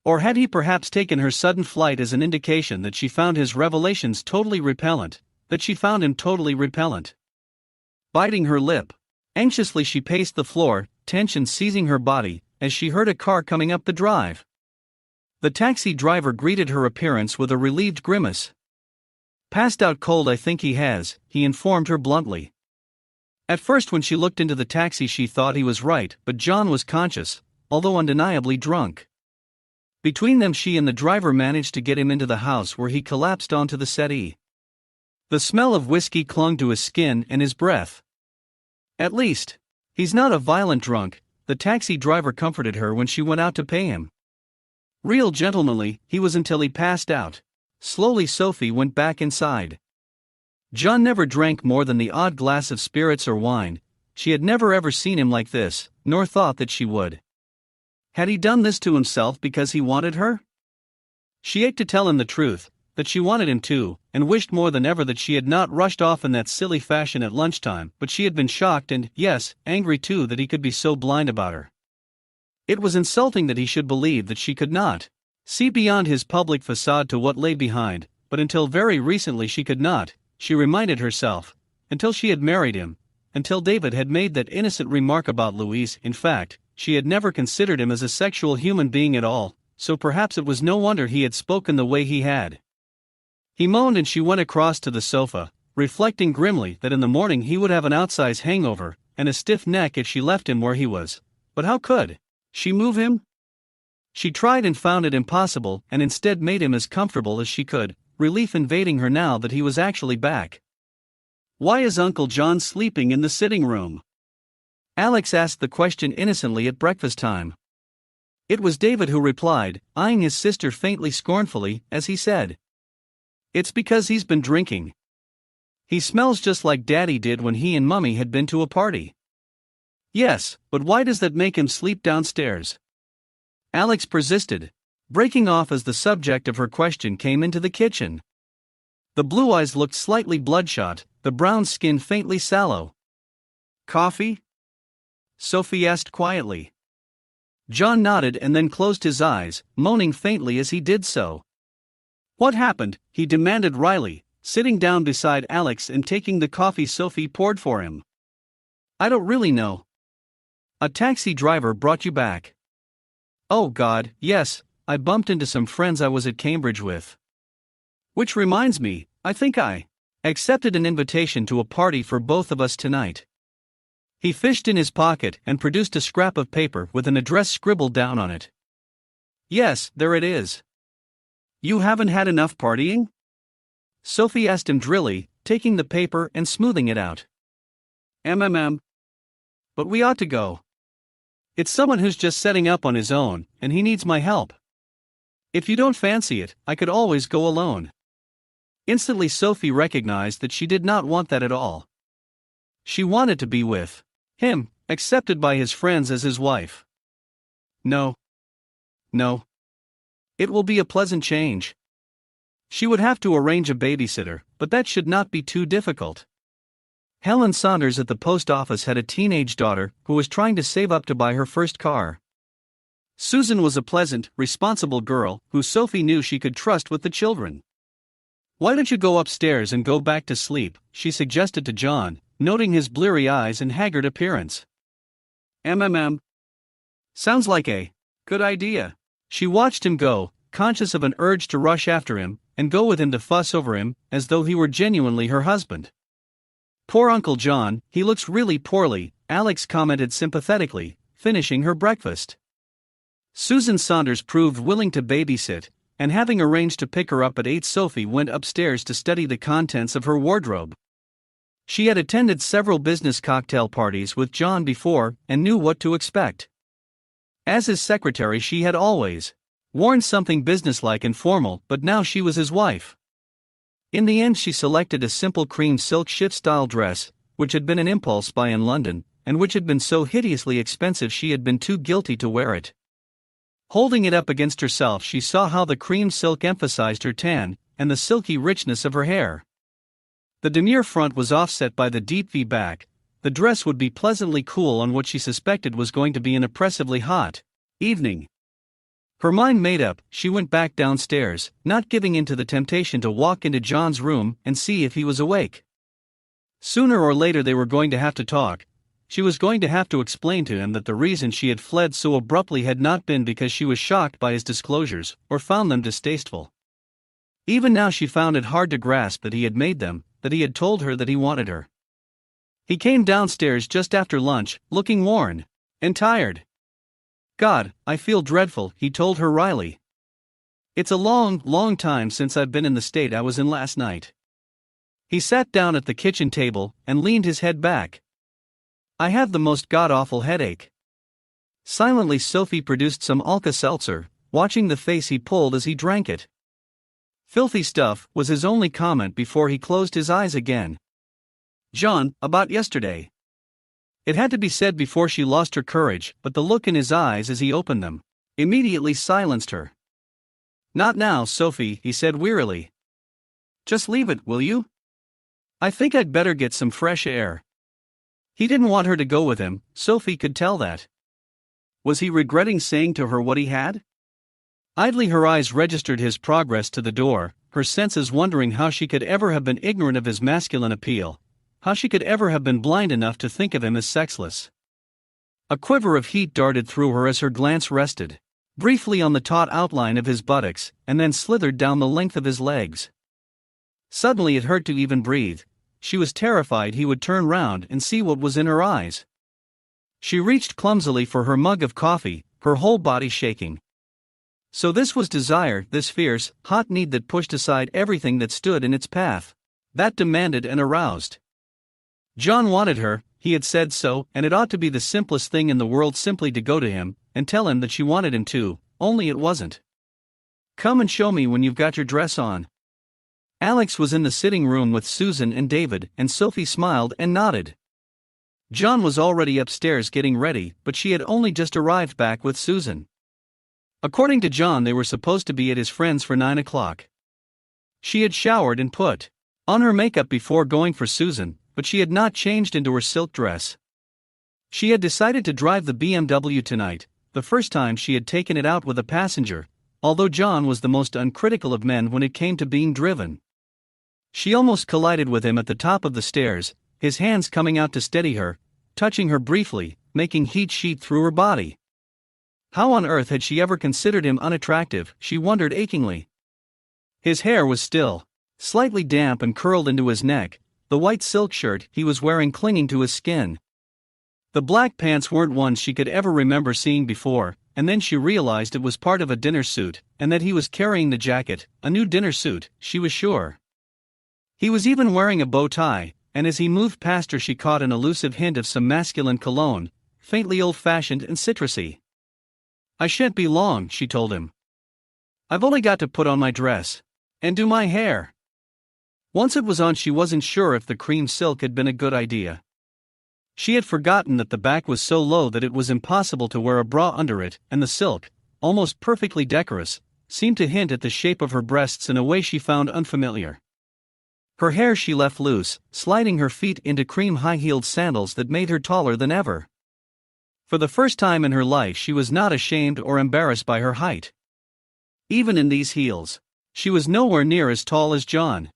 Or had he perhaps taken her sudden flight as an indication that she found his revelations totally repellent, that she found him totally repellent? Biting her lip, anxiously she paced the floor, tension seizing her body, as she heard a car coming up the drive. The taxi driver greeted her appearance with a relieved grimace. "Passed out cold, I think he has," he informed her bluntly. At first when she looked into the taxi she thought he was right, but John was conscious, although undeniably drunk. Between them she and the driver managed to get him into the house, where he collapsed onto the settee. The smell of whiskey clung to his skin and his breath. "At least, he's not a violent drunk," the taxi driver comforted her when she went out to pay him. "Real gentlemanly, he was until he passed out." Slowly Sophie went back inside. John never drank more than the odd glass of spirits or wine. She had never ever seen him like this, nor thought that she would. Had he done this to himself because he wanted her? She ached to tell him the truth, that she wanted him too, and wished more than ever that she had not rushed off in that silly fashion at lunchtime, but she had been shocked and, yes, angry too that he could be so blind about her. It was insulting that he should believe that she could not see beyond his public facade to what lay behind, but until very recently she could not, she reminded herself, until she had married him, until David had made that innocent remark about Louise. In fact, she had never considered him as a sexual human being at all, so perhaps it was no wonder he had spoken the way he had. He moaned and she went across to the sofa, reflecting grimly that in the morning he would have an outsized hangover and a stiff neck if she left him where he was. But how could she move him? She tried and found it impossible, and instead made him as comfortable as she could, relief invading her now that he was actually back. "Why is Uncle John sleeping in the sitting room?" Alex asked the question innocently at breakfast time. It was David who replied, eyeing his sister faintly scornfully, as he said, "It's because he's been drinking. He smells just like Daddy did when he and Mummy had been to a party." "Yes, but why does that make him sleep downstairs?" Alex persisted, breaking off as the subject of her question came into the kitchen. The blue eyes looked slightly bloodshot, the brown skin faintly sallow. "Coffee?" Sophie asked quietly. John nodded and then closed his eyes, moaning faintly as he did so. "What happened?" he demanded wryly, sitting down beside Alex and taking the coffee Sophie poured for him. "I don't really know." "A taxi driver brought you back?" "Oh God, yes, I bumped into some friends I was at Cambridge with." Which reminds me, I think I accepted an invitation to a party for both of us tonight. He fished in his pocket and produced a scrap of paper with an address scribbled down on it. Yes, there it is. You haven't had enough partying? Sophie asked him drily, taking the paper and smoothing it out. But we ought to go. It's someone who's just setting up on his own, and he needs my help. If you don't fancy it, I could always go alone. Instantly Sophie recognized that she did not want that at all. She wanted to be with him, accepted by his friends as his wife. No. It will be a pleasant change. She would have to arrange a babysitter, but that should not be too difficult. Helen Saunders at the post office had a teenage daughter who was trying to save up to buy her first car. Susan was a pleasant, responsible girl who Sophie knew she could trust with the children. Why don't you go upstairs and go back to sleep, she suggested to John, noting his bleary eyes and haggard appearance. Sounds like a good idea. She watched him go, conscious of an urge to rush after him and go with him to fuss over him, as though he were genuinely her husband. Poor Uncle John, he looks really poorly, Alex commented sympathetically, finishing her breakfast. Susan Saunders proved willing to babysit, and having arranged to pick her up at 8, Sophie went upstairs to study the contents of her wardrobe. She had attended several business cocktail parties with John before and knew what to expect. As his secretary, she had always worn something businesslike and formal, but now she was his wife. In the end, she selected a simple cream silk shift-style dress, which had been an impulse buy in London, and which had been so hideously expensive she had been too guilty to wear it. Holding it up against herself, she saw how the cream silk emphasized her tan and the silky richness of her hair. The demure front was offset by the deep V back. The dress would be pleasantly cool on what she suspected was going to be an oppressively hot evening. Her mind made up, she went back downstairs, not giving in to the temptation to walk into John's room and see if he was awake. Sooner or later they were going to have to talk. She was going to have to explain to him that the reason she had fled so abruptly had not been because she was shocked by his disclosures or found them distasteful. Even now she found it hard to grasp that he had made them, that he had told her that he wanted her. He came downstairs just after lunch, looking worn and tired. God, I feel dreadful, he told her wryly. It's a long time since I've been in the state I was in last night. He sat down at the kitchen table and leaned his head back. I have the most god-awful headache. Silently Sophie produced some Alka-Seltzer, watching the face he pulled as he drank it. Filthy stuff, was his only comment before he closed his eyes again. John, about yesterday. It had to be said before she lost her courage, but the look in his eyes as he opened them immediately silenced her. Not now, Sophie, he said wearily. Just leave it, will you? I think I'd better get some fresh air. He didn't want her to go with him, Sophie could tell that. Was he regretting saying to her what he had? Idly her eyes registered his progress to the door, her senses wondering how she could ever have been ignorant of his masculine appeal, how she could ever have been blind enough to think of him as sexless. A quiver of heat darted through her as her glance rested briefly on the taut outline of his buttocks, and then slithered down the length of his legs. Suddenly it hurt to even breathe. She was terrified he would turn round and see what was in her eyes. She reached clumsily for her mug of coffee, her whole body shaking. So this was desire, this fierce, hot need that pushed aside everything that stood in its path, that demanded and aroused. John wanted her, he had said so, and it ought to be the simplest thing in the world simply to go to him and tell him that she wanted him too, only it wasn't. Come and show me when you've got your dress on. Alex was in the sitting room with Susan and David, and Sophie smiled and nodded. John was already upstairs getting ready, but she had only just arrived back with Susan. According to John, they were supposed to be at his friend's for 9 o'clock. She had showered and put on her makeup before going for Susan, but she had not changed into her silk dress. She had decided to drive the BMW tonight, the first time she had taken it out with a passenger, although John was the most uncritical of men when it came to being driven. She almost collided with him at the top of the stairs, his hands coming out to steady her, touching her briefly, making heat sheet through her body. How on earth had she ever considered him unattractive, she wondered achingly. His hair was still slightly damp and curled into his neck, the white silk shirt he was wearing clinging to his skin. The black pants weren't ones she could ever remember seeing before, and then she realized it was part of a dinner suit, and that he was carrying the jacket, a new dinner suit, she was sure. He was even wearing a bow tie, and as he moved past her she caught an elusive hint of some masculine cologne, faintly old-fashioned and citrusy. "I shan't be long," she told him. "I've only got to put on my dress. And do my hair." Once it was on, she wasn't sure if the cream silk had been a good idea. She had forgotten that the back was so low that it was impossible to wear a bra under it, and the silk, almost perfectly decorous, seemed to hint at the shape of her breasts in a way she found unfamiliar. Her hair she left loose, sliding her feet into cream high-heeled sandals that made her taller than ever. For the first time in her life she was not ashamed or embarrassed by her height. Even in these heels, she was nowhere near as tall as John.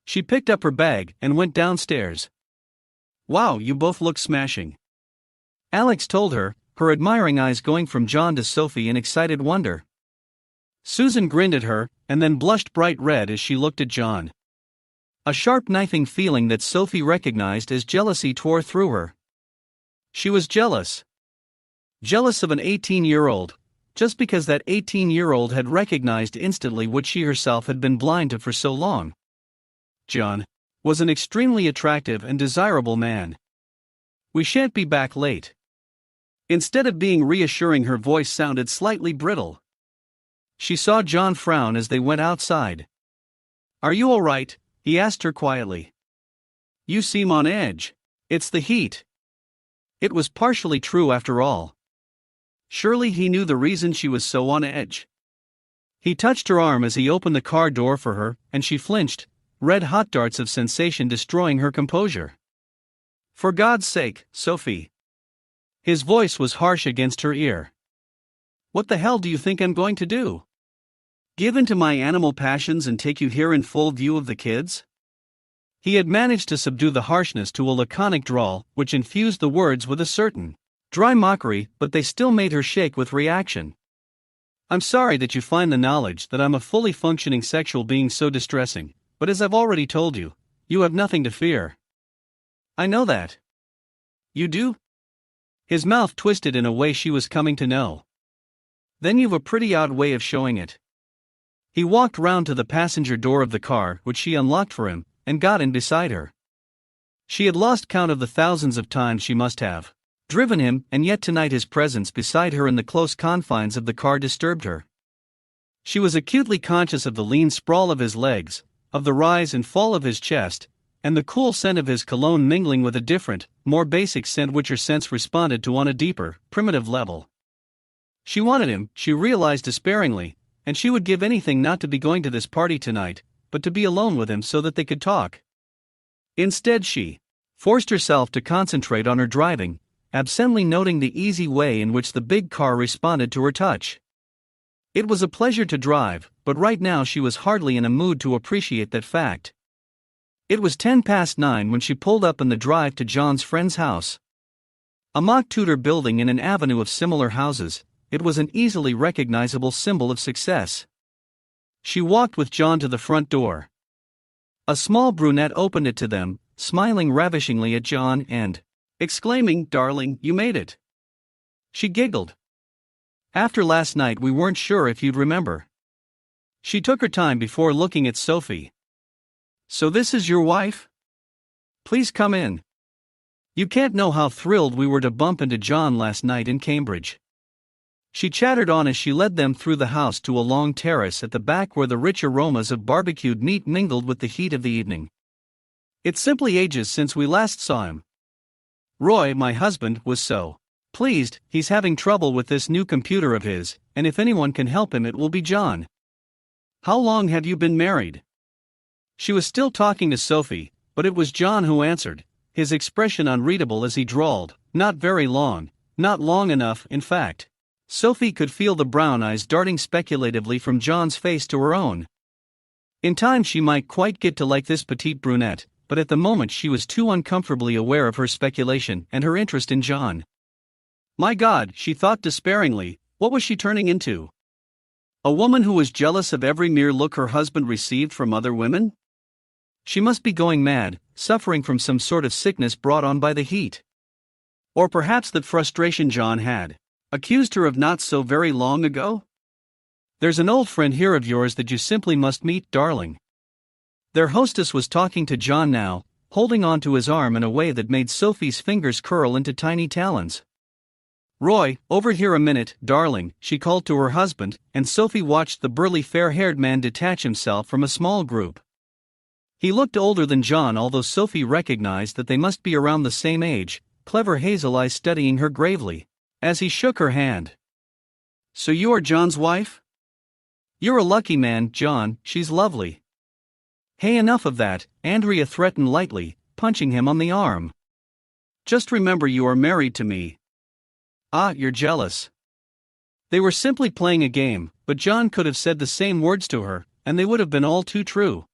She picked up her bag and went downstairs. "Wow, you both look smashing," Alex told her, her admiring eyes going from John to Sophie in excited wonder. Susan grinned at her, and then blushed bright red as she looked at John. A sharp knifing feeling that Sophie recognized as jealousy tore through her. She was jealous. Jealous of an 18-year-old, just because that 18-year-old had recognized instantly what she herself had been blind to for so long. John was an extremely attractive and desirable man. "We shan't be back late." Instead of being reassuring, her voice sounded slightly brittle. She saw John frown as they went outside. "Are you all right?" he asked her quietly. "You seem on edge." "It's the heat." It was partially true after all. Surely he knew the reason she was so on edge. He touched her arm as he opened the car door for her, and she flinched, red-hot darts of sensation destroying her composure. "For God's sake, Sophie." His voice was harsh against her ear. "What the hell do you think I'm going to do? Give in to my animal passions and take you here in full view of the kids?" He had managed to subdue the harshness to a laconic drawl, which infused the words with a certain dry mockery, but they still made her shake with reaction. "I'm sorry that you find the knowledge that I'm a fully functioning sexual being so distressing, but as I've already told you, you have nothing to fear." "I know that." "You do?" His mouth twisted in a way she was coming to know. "Then you've a pretty odd way of showing it." He walked round to the passenger door of the car, which she unlocked for him, and got in beside her. She had lost count of the thousands of times she must have driven him, and yet tonight his presence beside her in the close confines of the car disturbed her. She was acutely conscious of the lean sprawl of his legs, of the rise and fall of his chest, and the cool scent of his cologne mingling with a different, more basic scent which her sense responded to on a deeper, primitive level. She wanted him, she realized despairingly, and she would give anything not to be going to this party tonight, but to be alone with him so that they could talk. Instead she forced herself to concentrate on her driving, absently noting the easy way in which the big car responded to her touch. It was a pleasure to drive, but right now she was hardly in a mood to appreciate that fact. It was 9:10 when she pulled up in the drive to John's friend's house. A mock Tudor building in an avenue of similar houses, it was an easily recognizable symbol of success. She walked with John to the front door. A small brunette opened it to them, smiling ravishingly at John and exclaiming, "Darling, you made it." She giggled. "After last night we weren't sure if you'd remember." She took her time before looking at Sophie. "So this is your wife? Please come in. You can't know how thrilled we were to bump into John last night in Cambridge." She chattered on as she led them through the house to a long terrace at the back where the rich aromas of barbecued meat mingled with the heat of the evening. "It's simply ages since we last saw him. Roy, my husband, was so pleased. He's having trouble with this new computer of his, and if anyone can help him it will be John." "How long have you been married?" She was still talking to Sophie, but it was John who answered, his expression unreadable as he drawled, "Not very long, not long enough, in fact." Sophie could feel the brown eyes darting speculatively from John's face to her own. In time she might quite get to like this petite brunette, but at the moment she was too uncomfortably aware of her speculation and her interest in John. My God, she thought despairingly, what was she turning into? A woman who was jealous of every mere look her husband received from other women? She must be going mad, suffering from some sort of sickness brought on by the heat. Or perhaps that frustration John had accused her of not so very long ago? There's an old friend here of yours that you simply must meet, darling. Their hostess was talking to John now, holding on to his arm in a way that made Sophie's fingers curl into tiny talons. Roy, over here a minute, darling, she called to her husband, and Sophie watched the burly fair-haired man detach himself from a small group. He looked older than John, although Sophie recognized that they must be around the same age, clever hazel eyes studying her gravely, as he shook her hand. So you are John's wife? You're a lucky man, John, she's lovely. Hey, enough of that, Andrea threatened lightly, punching him on the arm. Just remember you are married to me. Ah, you're jealous. They were simply playing a game, but John could have said the same words to her, and they would have been all too true.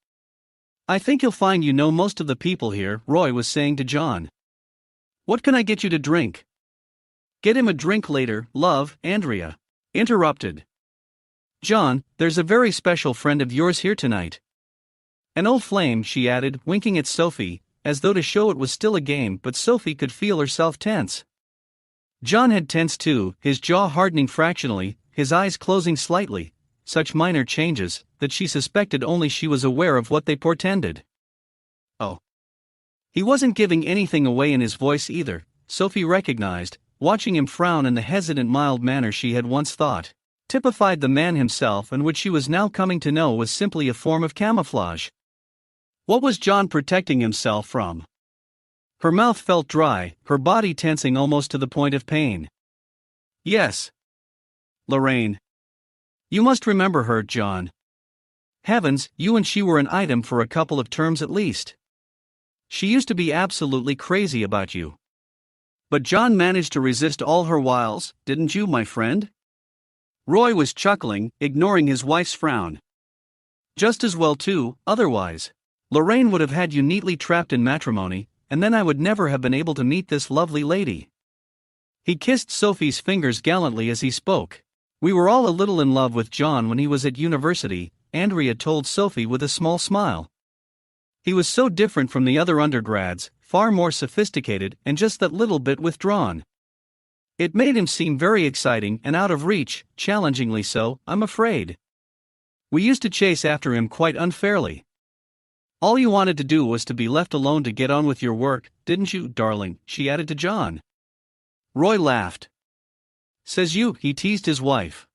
I think you'll find you know most of the people here, Roy was saying to John. What can I get you to drink? Get him a drink later, love, Andrea interrupted. John, there's a very special friend of yours here tonight. An old flame, she added, winking at Sophie, as though to show it was still a game, but Sophie could feel herself tense. John had tensed too, his jaw hardening fractionally, his eyes closing slightly, such minor changes, that she suspected only she was aware of what they portended. Oh. He wasn't giving anything away in his voice either, Sophie recognized, watching him frown in the hesitant mild manner she had once thought typified the man himself and which she was now coming to know was simply a form of camouflage. What was John protecting himself from? Her mouth felt dry, her body tensing almost to the point of pain. Yes. Lorraine. You must remember her, John. Heavens, you and she were an item for a couple of terms at least. She used to be absolutely crazy about you. But John managed to resist all her wiles, didn't you, my friend? Roy was chuckling, ignoring his wife's frown. Just as well too, otherwise. Lorraine would have had you neatly trapped in matrimony, and then I would never have been able to meet this lovely lady. He kissed Sophie's fingers gallantly as he spoke. We were all a little in love with John when he was at university, Andrea told Sophie with a small smile. He was so different from the other undergrads, far more sophisticated and just that little bit withdrawn. It made him seem very exciting and out of reach, challengingly so, I'm afraid. We used to chase after him quite unfairly. All you wanted to do was to be left alone to get on with your work, didn't you, darling, she added to John. Roy laughed. Says you, he teased his wife.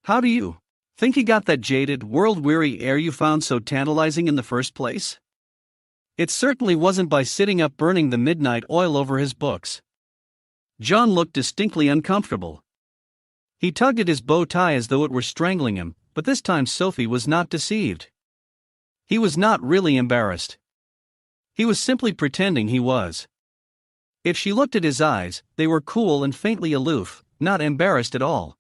How do you think he got that jaded, world-weary air you found so tantalizing in the first place? It certainly wasn't by sitting up burning the midnight oil over his books. John looked distinctly uncomfortable. He tugged at his bow tie as though it were strangling him, but this time Sophie was not deceived. He was not really embarrassed. He was simply pretending he was. If she looked at his eyes, they were cool and faintly aloof, not embarrassed at all.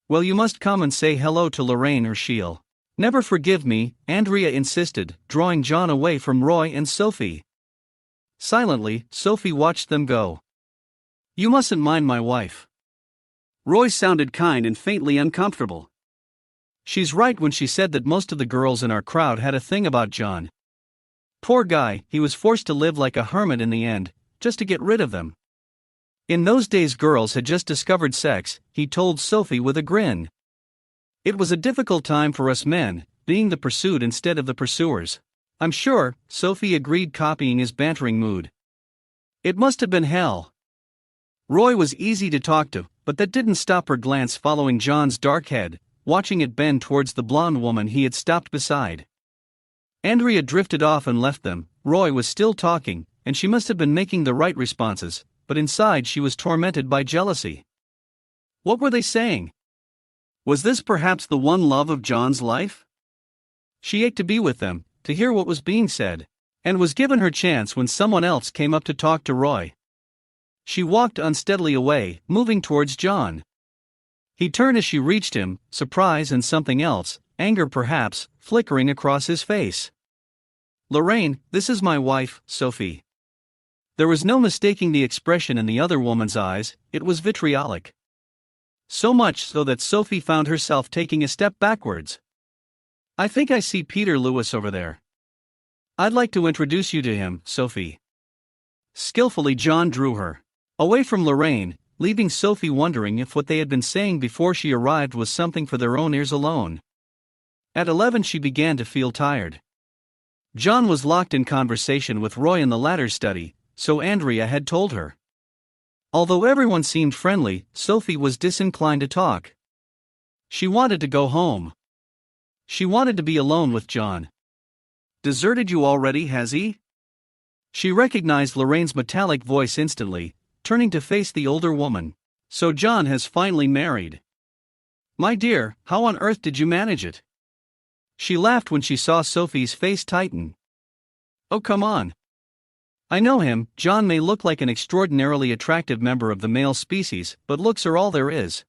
Well, you must come and say hello to Lorraine or she'll never forgive me, Andrea insisted, drawing John away from Roy and Sophie. Silently, Sophie watched them go. You mustn't mind my wife. Roy sounded kind and faintly uncomfortable. She's right when she said that most of the girls in our crowd had a thing about John. Poor guy, he was forced to live like a hermit in the end, just to get rid of them. In those days girls had just discovered sex, he told Sophie with a grin. It was a difficult time for us men, being the pursued instead of the pursuers. I'm sure, Sophie agreed, copying his bantering mood. It must have been hell. Roy was easy to talk to, but that didn't stop her glance following John's dark head, watching it bend towards the blonde woman he had stopped beside. Andrea drifted off and left them. Roy was still talking, and she must have been making the right responses, but inside she was tormented by jealousy. What were they saying? Was this perhaps the one love of John's life? She ached to be with them, to hear what was being said, and was given her chance when someone else came up to talk to Roy. She walked unsteadily away, moving towards John. He turned as she reached him, surprise and something else, anger perhaps, flickering across his face. Lorraine, this is my wife, Sophie. There was no mistaking the expression in the other woman's eyes, it was vitriolic. So much so that Sophie found herself taking a step backwards. I think I see Peter Lewis over there. I'd like to introduce you to him, Sophie. Skillfully John drew her away from Lorraine, leaving Sophie wondering if what they had been saying before she arrived was something for their own ears alone. At 11 she began to feel tired. John was locked in conversation with Roy in the latter's study, so Andrea had told her. Although everyone seemed friendly, Sophie was disinclined to talk. She wanted to go home. She wanted to be alone with John. Deserted you already, has he? She recognized Lorraine's metallic voice instantly, turning to face the older woman. So John has finally married. My dear, how on earth did you manage it? She laughed when she saw Sophie's face tighten. Oh, come on. I know him. John may look like an extraordinarily attractive member of the male species, but looks are all there is.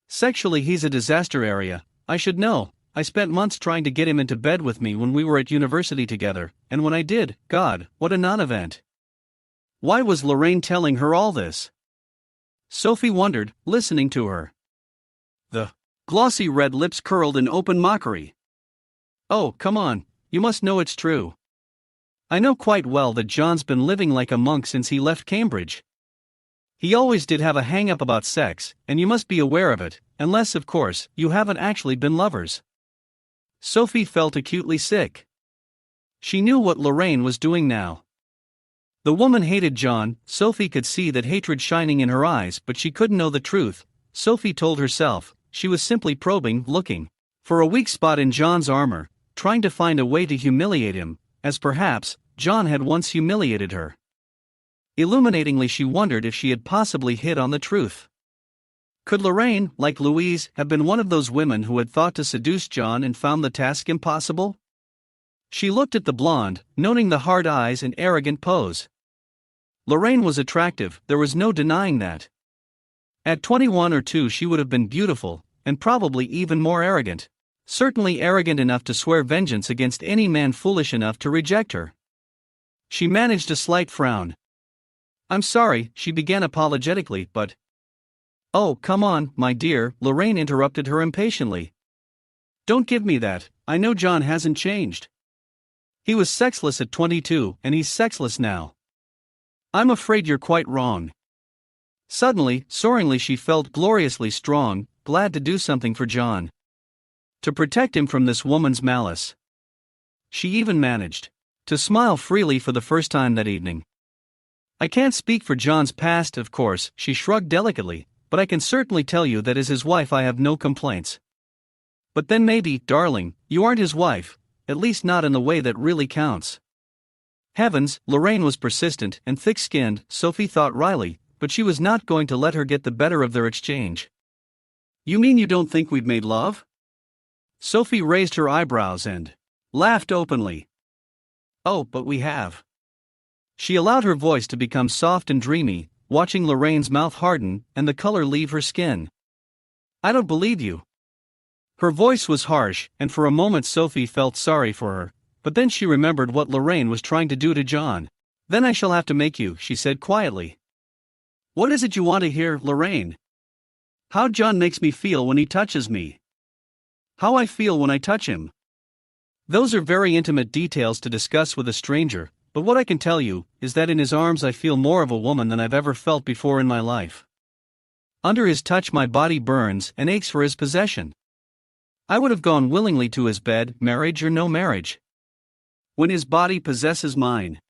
Sexually he's a disaster area, I should know. I spent months trying to get him into bed with me when we were at university together, and when I did, God, what a non-event. Why was Lorraine telling her all this? Sophie wondered, listening to her. The glossy red lips curled in open mockery. Oh, come on, you must know it's true. I know quite well that John's been living like a monk since he left Cambridge. He always did have a hang-up about sex, and you must be aware of it, unless, of course, you haven't actually been lovers. Sophie felt acutely sick. She knew what Lorraine was doing now. The woman hated John. Sophie could see that hatred shining in her eyes, but she couldn't know the truth. Sophie told herself, she was simply probing, looking for a weak spot in John's armor, trying to find a way to humiliate him, as perhaps John had once humiliated her. Illuminatingly she wondered if she had possibly hit on the truth. Could Lorraine, like Louise, have been one of those women who had thought to seduce John and found the task impossible? She looked at the blonde, noting the hard eyes and arrogant pose. Lorraine was attractive, there was no denying that. At 21 or 2 she would have been beautiful, and probably even more arrogant. Certainly arrogant enough to swear vengeance against any man foolish enough to reject her. She managed a slight frown. I'm sorry, she began apologetically, but... Oh, come on, my dear, Lorraine interrupted her impatiently. Don't give me that, I know John hasn't changed. He was sexless at 22, and he's sexless now. I'm afraid you're quite wrong. Suddenly, soaringly she felt gloriously strong, glad to do something for John. To protect him from this woman's malice. She even managed to smile freely for the first time that evening. I can't speak for John's past, of course, she shrugged delicately, but I can certainly tell you that as his wife I have no complaints. But then maybe, darling, you aren't his wife, at least not in the way that really counts. Heavens, Lorraine was persistent and thick-skinned, Sophie thought wryly, but she was not going to let her get the better of their exchange. You mean you don't think we've made love? Sophie raised her eyebrows and laughed openly. Oh, but we have. She allowed her voice to become soft and dreamy, watching Lorraine's mouth harden and the color leave her skin. I don't believe you. Her voice was harsh, and for a moment Sophie felt sorry for her, but then she remembered what Lorraine was trying to do to John. Then I shall have to make you, she said quietly. What is it you want to hear, Lorraine? How John makes me feel when he touches me. How I feel when I touch him. Those are very intimate details to discuss with a stranger, but what I can tell you is that in his arms I feel more of a woman than I've ever felt before in my life. Under his touch my body burns and aches for his possession. I would have gone willingly to his bed, marriage or no marriage. When his body possesses mine.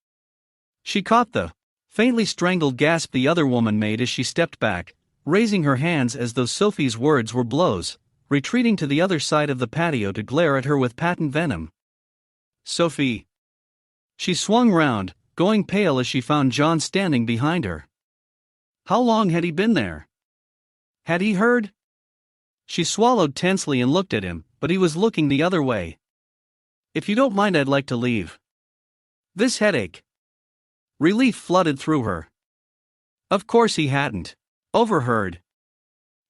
She caught the faintly strangled gasp the other woman made as she stepped back, raising her hands as though Sophie's words were blows, retreating to the other side of the patio to glare at her with patent venom. Sophie. She swung round, going pale as she found John standing behind her. How long had he been there? Had he heard? She swallowed tensely and looked at him, but he was looking the other way. If you don't mind, I'd like to leave. This headache. Relief flooded through her. Of course he hadn't overheard.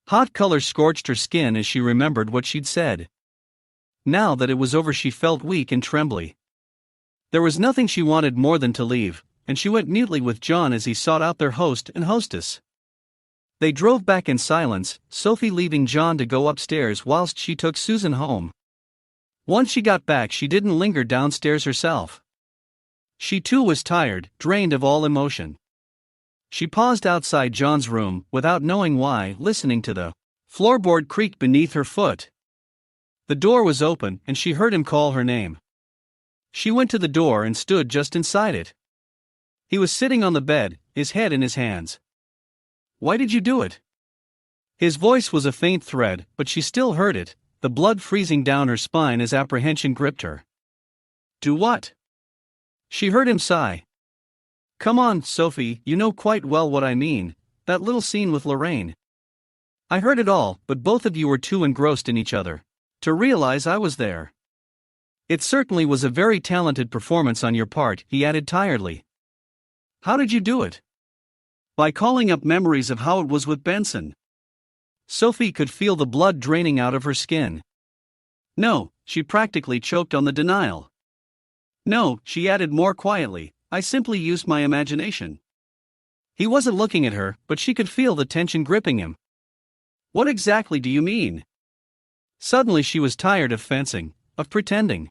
Hot color scorched her skin as she remembered what she'd said. Now that it was over she felt weak and trembly. There was nothing she wanted more than to leave, and she went mutely with John as he sought out their host and hostess. They drove back in silence, Sophie leaving John to go upstairs whilst she took Susan home. Once she got back, she didn't linger downstairs herself. She too was tired, drained of all emotion. She paused outside John's room, without knowing why, listening to the floorboard creak beneath her foot. The door was open, and she heard him call her name. She went to the door and stood just inside it. He was sitting on the bed, his head in his hands. "Why did you do it?" His voice was a faint thread, but she still heard it, the blood freezing down her spine as apprehension gripped her. "Do what?" She heard him sigh. "Come on, Sophie, you know quite well what I mean, that little scene with Lorraine. I heard it all, but both of you were too engrossed in each other to realize I was there. It certainly was a very talented performance on your part," he added tiredly. "How did you do it?" "By calling up memories of how it was with Benson." Sophie could feel the blood draining out of her skin. "No," she practically choked on the denial. "No," she added more quietly, "I simply used my imagination." He wasn't looking at her, but she could feel the tension gripping him. "What exactly do you mean?" Suddenly she was tired of fencing, of pretending.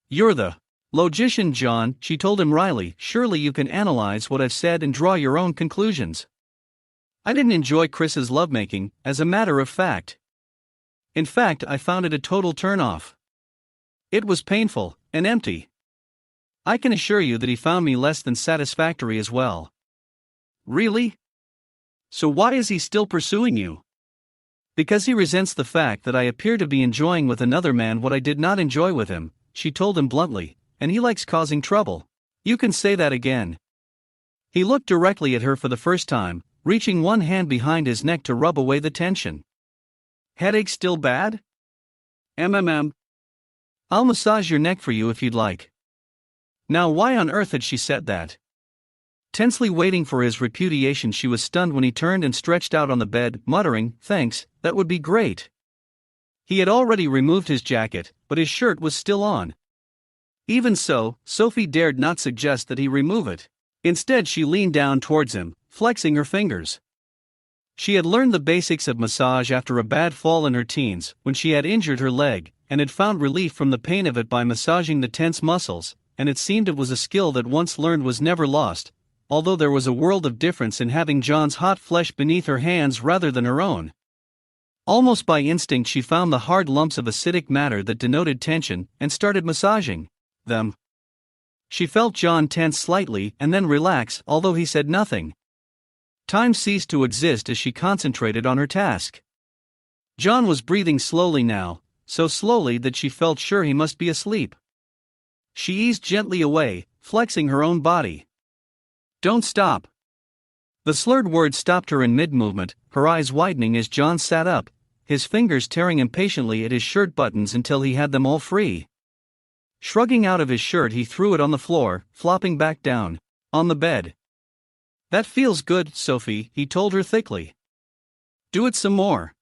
"You're the logician, John," she told him wryly. "Surely you can analyze what I've said and draw your own conclusions. I didn't enjoy Chris's lovemaking, as a matter of fact. In fact, I found it a total turn-off. It was painful, and empty. I can assure you that he found me less than satisfactory as well." "Really? So why is he still pursuing you?" "Because he resents the fact that I appear to be enjoying with another man what I did not enjoy with him," she told him bluntly, "and he likes causing trouble." "You can say that again." He looked directly at her for the first time, reaching one hand behind his neck to rub away the tension. "Headache still bad?" "I'll massage your neck for you if you'd like." Now why on earth had she said that? Tensely waiting for his repudiation, she was stunned when he turned and stretched out on the bed, muttering, "Thanks, that would be great." He had already removed his jacket, but his shirt was still on. Even so, Sophie dared not suggest that he remove it. Instead, she leaned down towards him, flexing her fingers. She had learned the basics of massage after a bad fall in her teens, when she had injured her leg, and had found relief from the pain of it by massaging the tense muscles, and it seemed it was a skill that once learned was never lost, although there was a world of difference in having John's hot flesh beneath her hands rather than her own. Almost by instinct she found the hard lumps of acidic matter that denoted tension, and started massaging them. She felt John tense slightly and then relax, although he said nothing. Time ceased to exist as she concentrated on her task. John was breathing slowly now, so slowly that she felt sure he must be asleep. She eased gently away, flexing her own body. "Don't stop." The slurred word stopped her in mid-movement, her eyes widening as John sat up, his fingers tearing impatiently at his shirt buttons until he had them all free. Shrugging out of his shirt, he threw it on the floor, flopping back down on the bed. "That feels good, Sophie," he told her thickly. "Do it some more."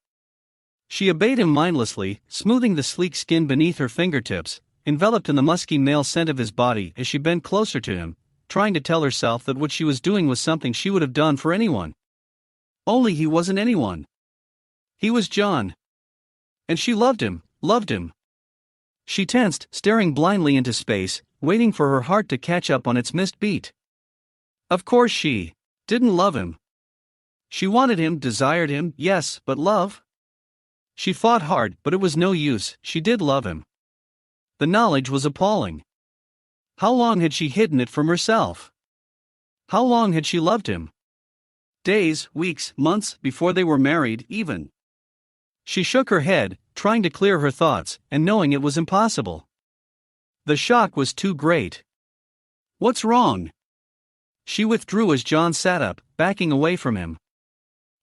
She obeyed him mindlessly, smoothing the sleek skin beneath her fingertips, enveloped in the musky male scent of his body as she bent closer to him, trying to tell herself that what she was doing was something she would have done for anyone. Only he wasn't anyone. He was John. And she loved him, loved him. She tensed, staring blindly into space, waiting for her heart to catch up on its missed beat. Of course she didn't love him. She wanted him, desired him, yes, but love? She fought hard, but it was no use. She did love him. The knowledge was appalling. How long had she hidden it from herself? How long had she loved him? Days, weeks, months, before they were married, even. She shook her head, trying to clear her thoughts, and knowing it was impossible. The shock was too great. "What's wrong?" She withdrew as John sat up, backing away from him.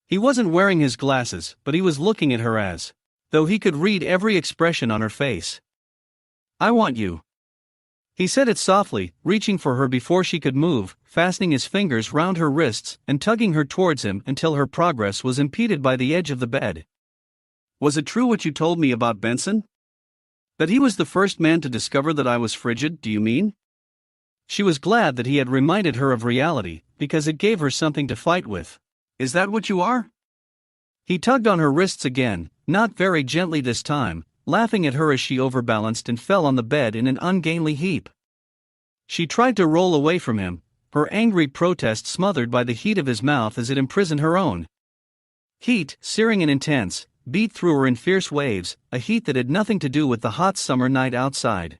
He wasn't wearing his glasses, but he was looking at her as though he could read every expression on her face. "I want you." He said it softly, reaching for her before she could move, fastening his fingers round her wrists and tugging her towards him until her progress was impeded by the edge of the bed. "Was it true what you told me about Benson? That he was the first man to discover that I was frigid, do you mean?" She was glad that he had reminded her of reality, because it gave her something to fight with. Is that what you are? He tugged on her wrists again, not very gently this time, laughing at her as she overbalanced and fell on the bed in an ungainly heap. She tried to roll away from him, her angry protest smothered by the heat of his mouth as it imprisoned her own. Heat, searing and intense, beat through her in fierce waves, a heat that had nothing to do with the hot summer night outside.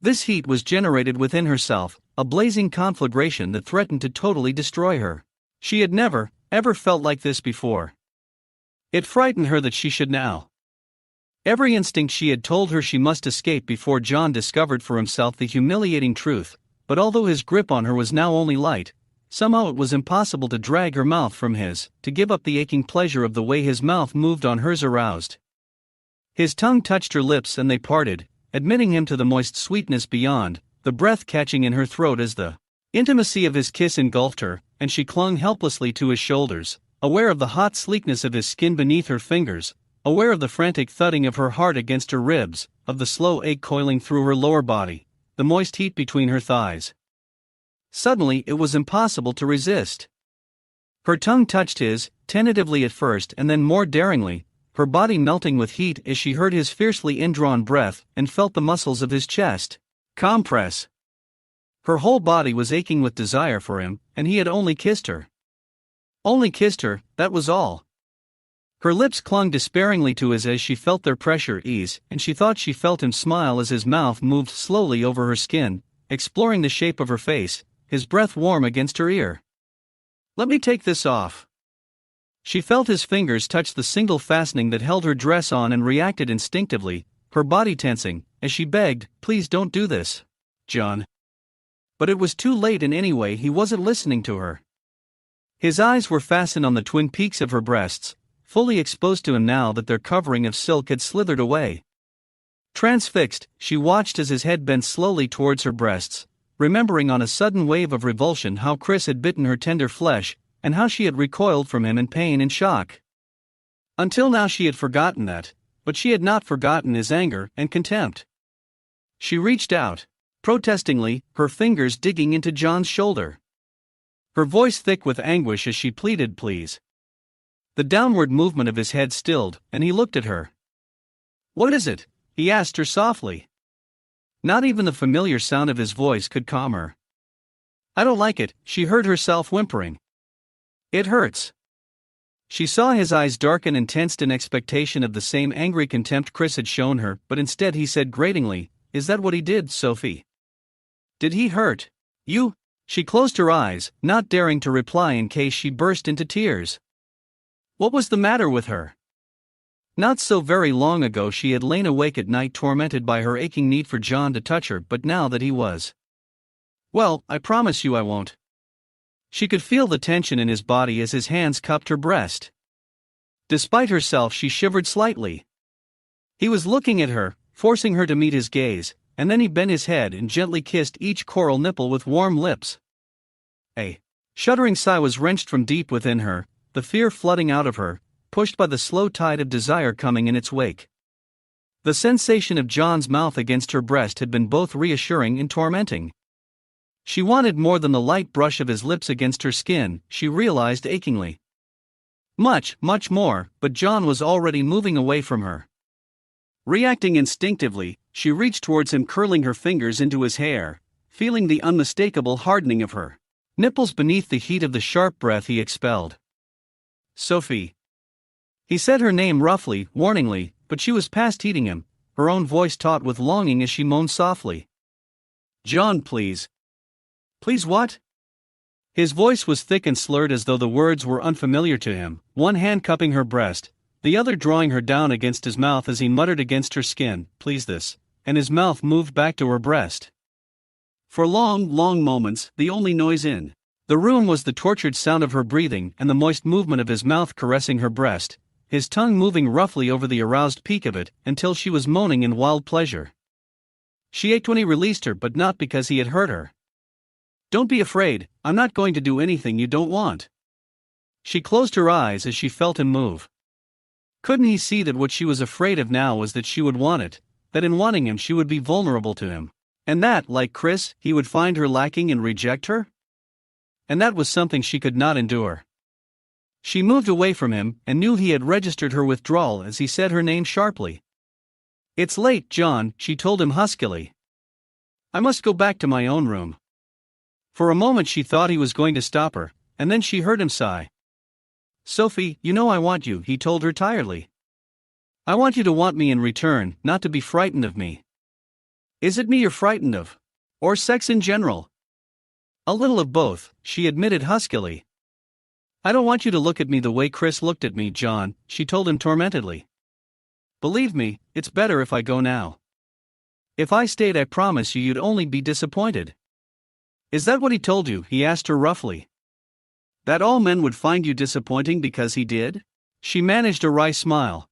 This heat was generated within herself, a blazing conflagration that threatened to totally destroy her. She had never, ever felt like this before. It frightened her that she should now. Every instinct she had told her she must escape before John discovered for himself the humiliating truth, but although his grip on her was now only light, somehow it was impossible to drag her mouth from his, to give up the aching pleasure of the way his mouth moved on hers aroused. His tongue touched her lips and they parted, admitting him to the moist sweetness beyond, the breath catching in her throat as the intimacy of his kiss engulfed her, and she clung helplessly to his shoulders, aware of the hot sleekness of his skin beneath her fingers, aware of the frantic thudding of her heart against her ribs, of the slow ache coiling through her lower body, the moist heat between her thighs. Suddenly it was impossible to resist. Her tongue touched his, tentatively at first and then more daringly, her body melting with heat as she heard his fiercely indrawn breath and felt the muscles of his chest compress. Her whole body was aching with desire for him, and he had only kissed her. Only kissed her, that was all. Her lips clung despairingly to his as she felt their pressure ease, and she thought she felt him smile as his mouth moved slowly over her skin, exploring the shape of her face, his breath warm against her ear. "Let me take this off." She felt his fingers touch the single fastening that held her dress on and reacted instinctively, her body tensing, as she begged, "Please don't do this, John." But it was too late, and anyway he wasn't listening to her. His eyes were fastened on the twin peaks of her breasts, fully exposed to him now that their covering of silk had slithered away. Transfixed, she watched as his head bent slowly towards her breasts, remembering on a sudden wave of revulsion how Chris had bitten her tender flesh, and how she had recoiled from him in pain and shock. Until now she had forgotten that, but she had not forgotten his anger and contempt. She reached out, protestingly, her fingers digging into John's shoulder. Her voice thick with anguish as she pleaded, "Please." The downward movement of his head stilled, and he looked at her. "What is it?" he asked her softly. Not even the familiar sound of his voice could calm her. "I don't like it," she heard herself whimpering. "It hurts." She saw his eyes darken and tensed in expectation of the same angry contempt Chris had shown her, but instead he said gratingly, "Is that what he did, Sophie? Did he hurt you?" She closed her eyes, not daring to reply in case she burst into tears. What was the matter with her? Not so very long ago she had lain awake at night tormented by her aching need for John to touch her, but now that he was... "Well, I promise you I won't." She could feel the tension in his body as his hands cupped her breast. Despite herself she shivered slightly. He was looking at her, forcing her to meet his gaze, and then he bent his head and gently kissed each coral nipple with warm lips. A shuddering sigh was wrenched from deep within her, the fear flooding out of her, pushed by the slow tide of desire coming in its wake. The sensation of John's mouth against her breast had been both reassuring and tormenting. She wanted more than the light brush of his lips against her skin, she realized achingly. Much, much more, but John was already moving away from her. Reacting instinctively, she reached towards him, curling her fingers into his hair, feeling the unmistakable hardening of her nipples beneath the heat of the sharp breath he expelled. "Sophie." He said her name roughly, warningly, but she was past heeding him, her own voice taut with longing as she moaned softly. "John, please." "Please what?" His voice was thick and slurred as though the words were unfamiliar to him, one hand cupping her breast, the other drawing her down against his mouth as he muttered against her skin, "Please this," and his mouth moved back to her breast. For long, long moments, the only noise in the room was the tortured sound of her breathing and the moist movement of his mouth caressing her breast, his tongue moving roughly over the aroused peak of it until she was moaning in wild pleasure. She ached when he released her, but not because he had hurt her. "Don't be afraid, I'm not going to do anything you don't want." She closed her eyes as she felt him move. Couldn't he see that what she was afraid of now was that she would want it, that in wanting him she would be vulnerable to him, and that, like Chris, he would find her lacking and reject her? And that was something she could not endure. She moved away from him and knew he had registered her withdrawal as he said her name sharply. "It's late, John," she told him huskily. "I must go back to my own room." For a moment she thought he was going to stop her, and then she heard him sigh. "Sophie, you know I want you," he told her tiredly. "I want you to want me in return, not to be frightened of me." "Is it me you're frightened of? Or sex in general?" "A little of both," she admitted huskily. "I don't want you to look at me the way Chris looked at me, John," she told him tormentedly. "Believe me, it's better if I go now. If I stayed, I promise you'd only be disappointed." "Is that what he told you?" he asked her roughly. "That all men would find you disappointing because he did?" She managed a wry smile.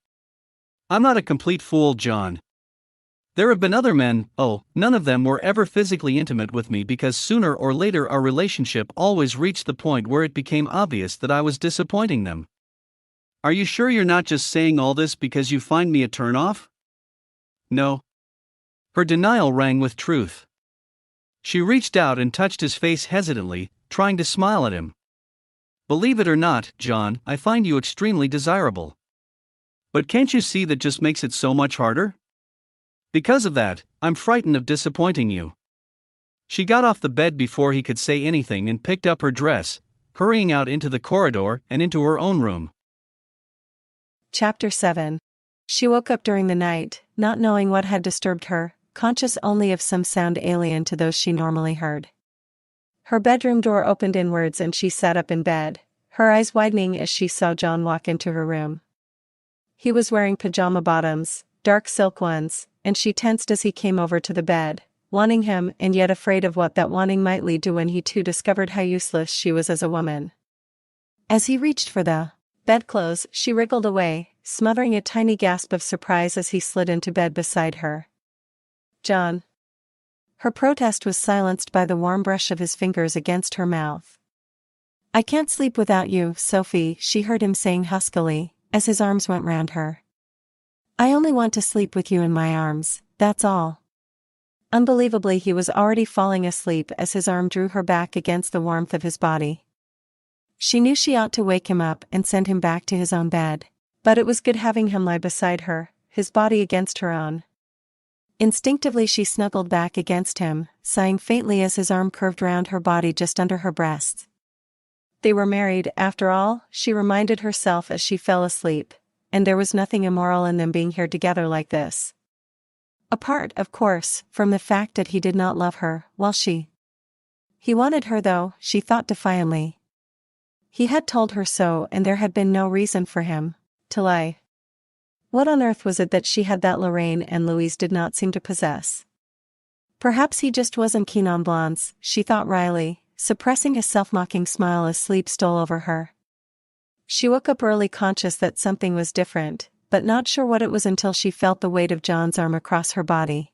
"I'm not a complete fool, John. There have been other men, none of them were ever physically intimate with me because sooner or later our relationship always reached the point where it became obvious that I was disappointing them. Are you sure you're not just saying all this because you find me a turn-off?" "No." Her denial rang with truth. She reached out and touched his face hesitantly, trying to smile at him. "Believe it or not, John, I find you extremely desirable. But can't you see that just makes it so much harder? Because of that, I'm frightened of disappointing you." She got off the bed before he could say anything and picked up her dress, hurrying out into the corridor and into her own room. Chapter 7. She woke up during the night, not knowing what had disturbed her, conscious only of some sound alien to those she normally heard. Her bedroom door opened inwards and she sat up in bed, her eyes widening as she saw John walk into her room. He was wearing pajama bottoms, dark silk ones, and she tensed as he came over to the bed, wanting him and yet afraid of what that wanting might lead to when he too discovered how useless she was as a woman. As he reached for the bedclothes, she wriggled away, smothering a tiny gasp of surprise as he slid into bed beside her. "John." Her protest was silenced by the warm brush of his fingers against her mouth. "I can't sleep without you, Sophie," she heard him saying huskily, as his arms went round her. "I only want to sleep with you in my arms, that's all." Unbelievably, he was already falling asleep as his arm drew her back against the warmth of his body. She knew she ought to wake him up and send him back to his own bed, but it was good having him lie beside her, his body against her own. Instinctively she snuggled back against him, sighing faintly as his arm curved round her body just under her breasts. They were married, after all, she reminded herself as she fell asleep, and there was nothing immoral in them being here together like this. Apart, of course, from the fact that he did not love her, while He wanted her though, she thought defiantly. He had told her so and there had been no reason for him to lie. What on earth was it that she had that Lorraine and Louise did not seem to possess? Perhaps he just wasn't keen on blondes, she thought wryly, suppressing a self-mocking smile as sleep stole over her. She woke up early conscious that something was different, but not sure what it was until she felt the weight of John's arm across her body.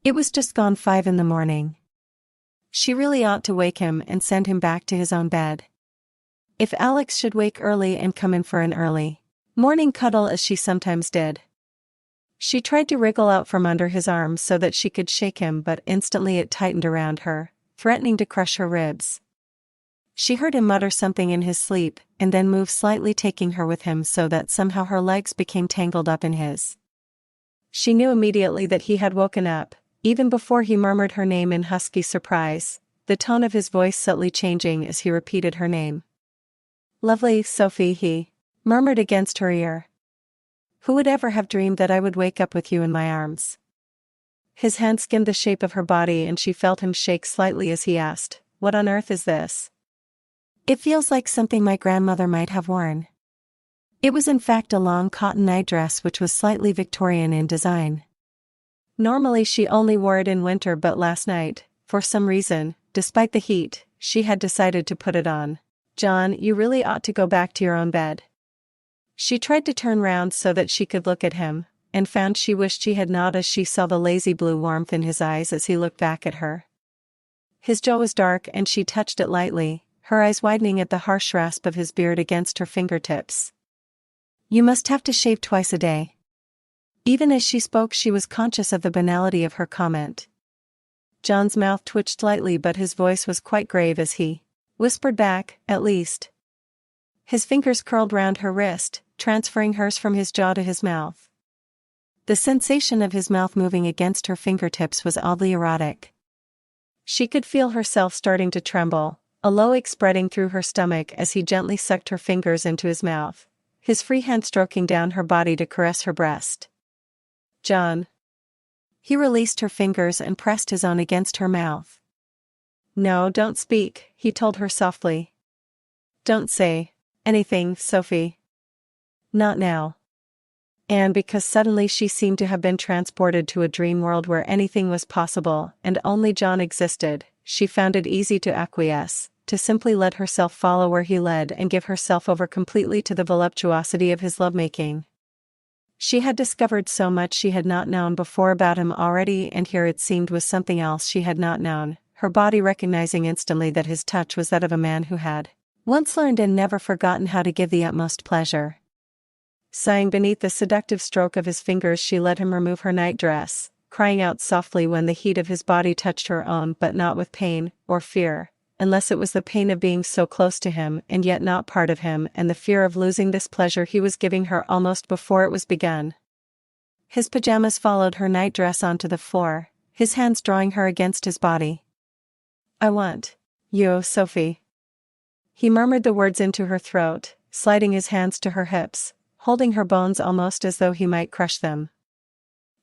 It was just gone 5 in the morning. She really ought to wake him and send him back to his own bed. If Alex should wake early and come in for an early morning cuddle as she sometimes did. She tried to wriggle out from under his arm so that she could shake him, but instantly it tightened around her, threatening to crush her ribs. She heard him mutter something in his sleep, and then move slightly, taking her with him so that somehow her legs became tangled up in his. She knew immediately that he had woken up, even before he murmured her name in husky surprise, the tone of his voice subtly changing as he repeated her name. "Lovely Sophie," he murmured against her ear. "Who would ever have dreamed that I would wake up with you in my arms?" His hand skimmed the shape of her body and she felt him shake slightly as he asked, "What on earth is this?" "It feels like something my grandmother might have worn." It was in fact a long cotton nightdress which was slightly Victorian in design. Normally she only wore it in winter, but last night, for some reason, despite the heat, she had decided to put it on. "John, you really ought to go back to your own bed." She tried to turn round so that she could look at him, and found she wished she had not as she saw the lazy blue warmth in his eyes as he looked back at her. His jaw was dark and she touched it lightly, her eyes widening at the harsh rasp of his beard against her fingertips. "You must have to shave twice a day." Even as she spoke she was conscious of the banality of her comment. John's mouth twitched slightly, but his voice was quite grave as he whispered back, "At least." His fingers curled round her wrist, transferring hers from his jaw to his mouth. The sensation of his mouth moving against her fingertips was oddly erotic. She could feel herself starting to tremble, a low ache spreading through her stomach as he gently sucked her fingers into his mouth, his free hand stroking down her body to caress her breast. "John." He released her fingers and pressed his own against her mouth. "No, don't speak," he told her softly. "Don't say anything, Sophie. Not now." And because suddenly she seemed to have been transported to a dream world where anything was possible and only John existed, she found it easy to acquiesce, to simply let herself follow where he led and give herself over completely to the voluptuosity of his lovemaking. She had discovered so much she had not known before about him already, and here it seemed was something else she had not known, her body recognizing instantly that his touch was that of a man who had once learned and never forgotten how to give the utmost pleasure. Sighing beneath the seductive stroke of his fingers, she let him remove her nightdress, crying out softly when the heat of his body touched her own, but not with pain or fear, unless it was the pain of being so close to him and yet not part of him, and the fear of losing this pleasure he was giving her almost before it was begun. His pajamas followed her nightdress onto the floor, his hands drawing her against his body. "I want you, Sophie." He murmured the words into her throat, sliding his hands to her hips, holding her bones almost as though he might crush them.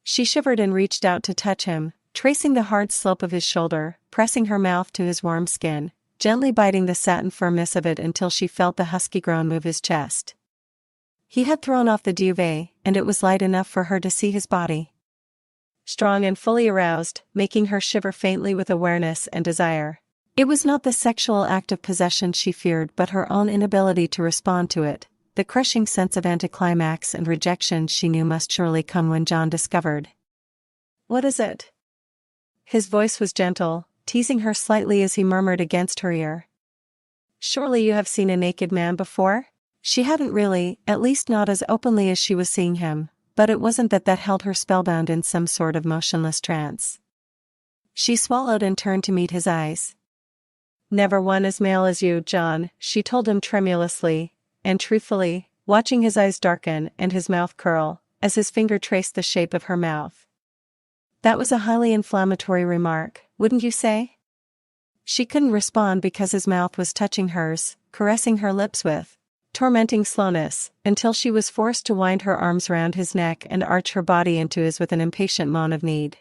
She shivered and reached out to touch him, tracing the hard slope of his shoulder, pressing her mouth to his warm skin, gently biting the satin firmness of it until she felt the husky groan move his chest. He had thrown off the duvet, and it was light enough for her to see his body. Strong and fully aroused, making her shiver faintly with awareness and desire. It was not the sexual act of possession she feared, but her own inability to respond to it, the crushing sense of anticlimax and rejection she knew must surely come when John discovered. "What is it?" His voice was gentle, teasing her slightly as he murmured against her ear. "Surely you have seen a naked man before?" She hadn't really, at least not as openly as she was seeing him, but it wasn't that held her spellbound in some sort of motionless trance. She swallowed and turned to meet his eyes. "Never one as male as you, John," she told him tremulously and truthfully, watching his eyes darken and his mouth curl, as his finger traced the shape of her mouth. "That was a highly inflammatory remark, wouldn't you say?" She couldn't respond because his mouth was touching hers, caressing her lips with tormenting slowness, until she was forced to wind her arms round his neck and arch her body into his with an impatient moan of need.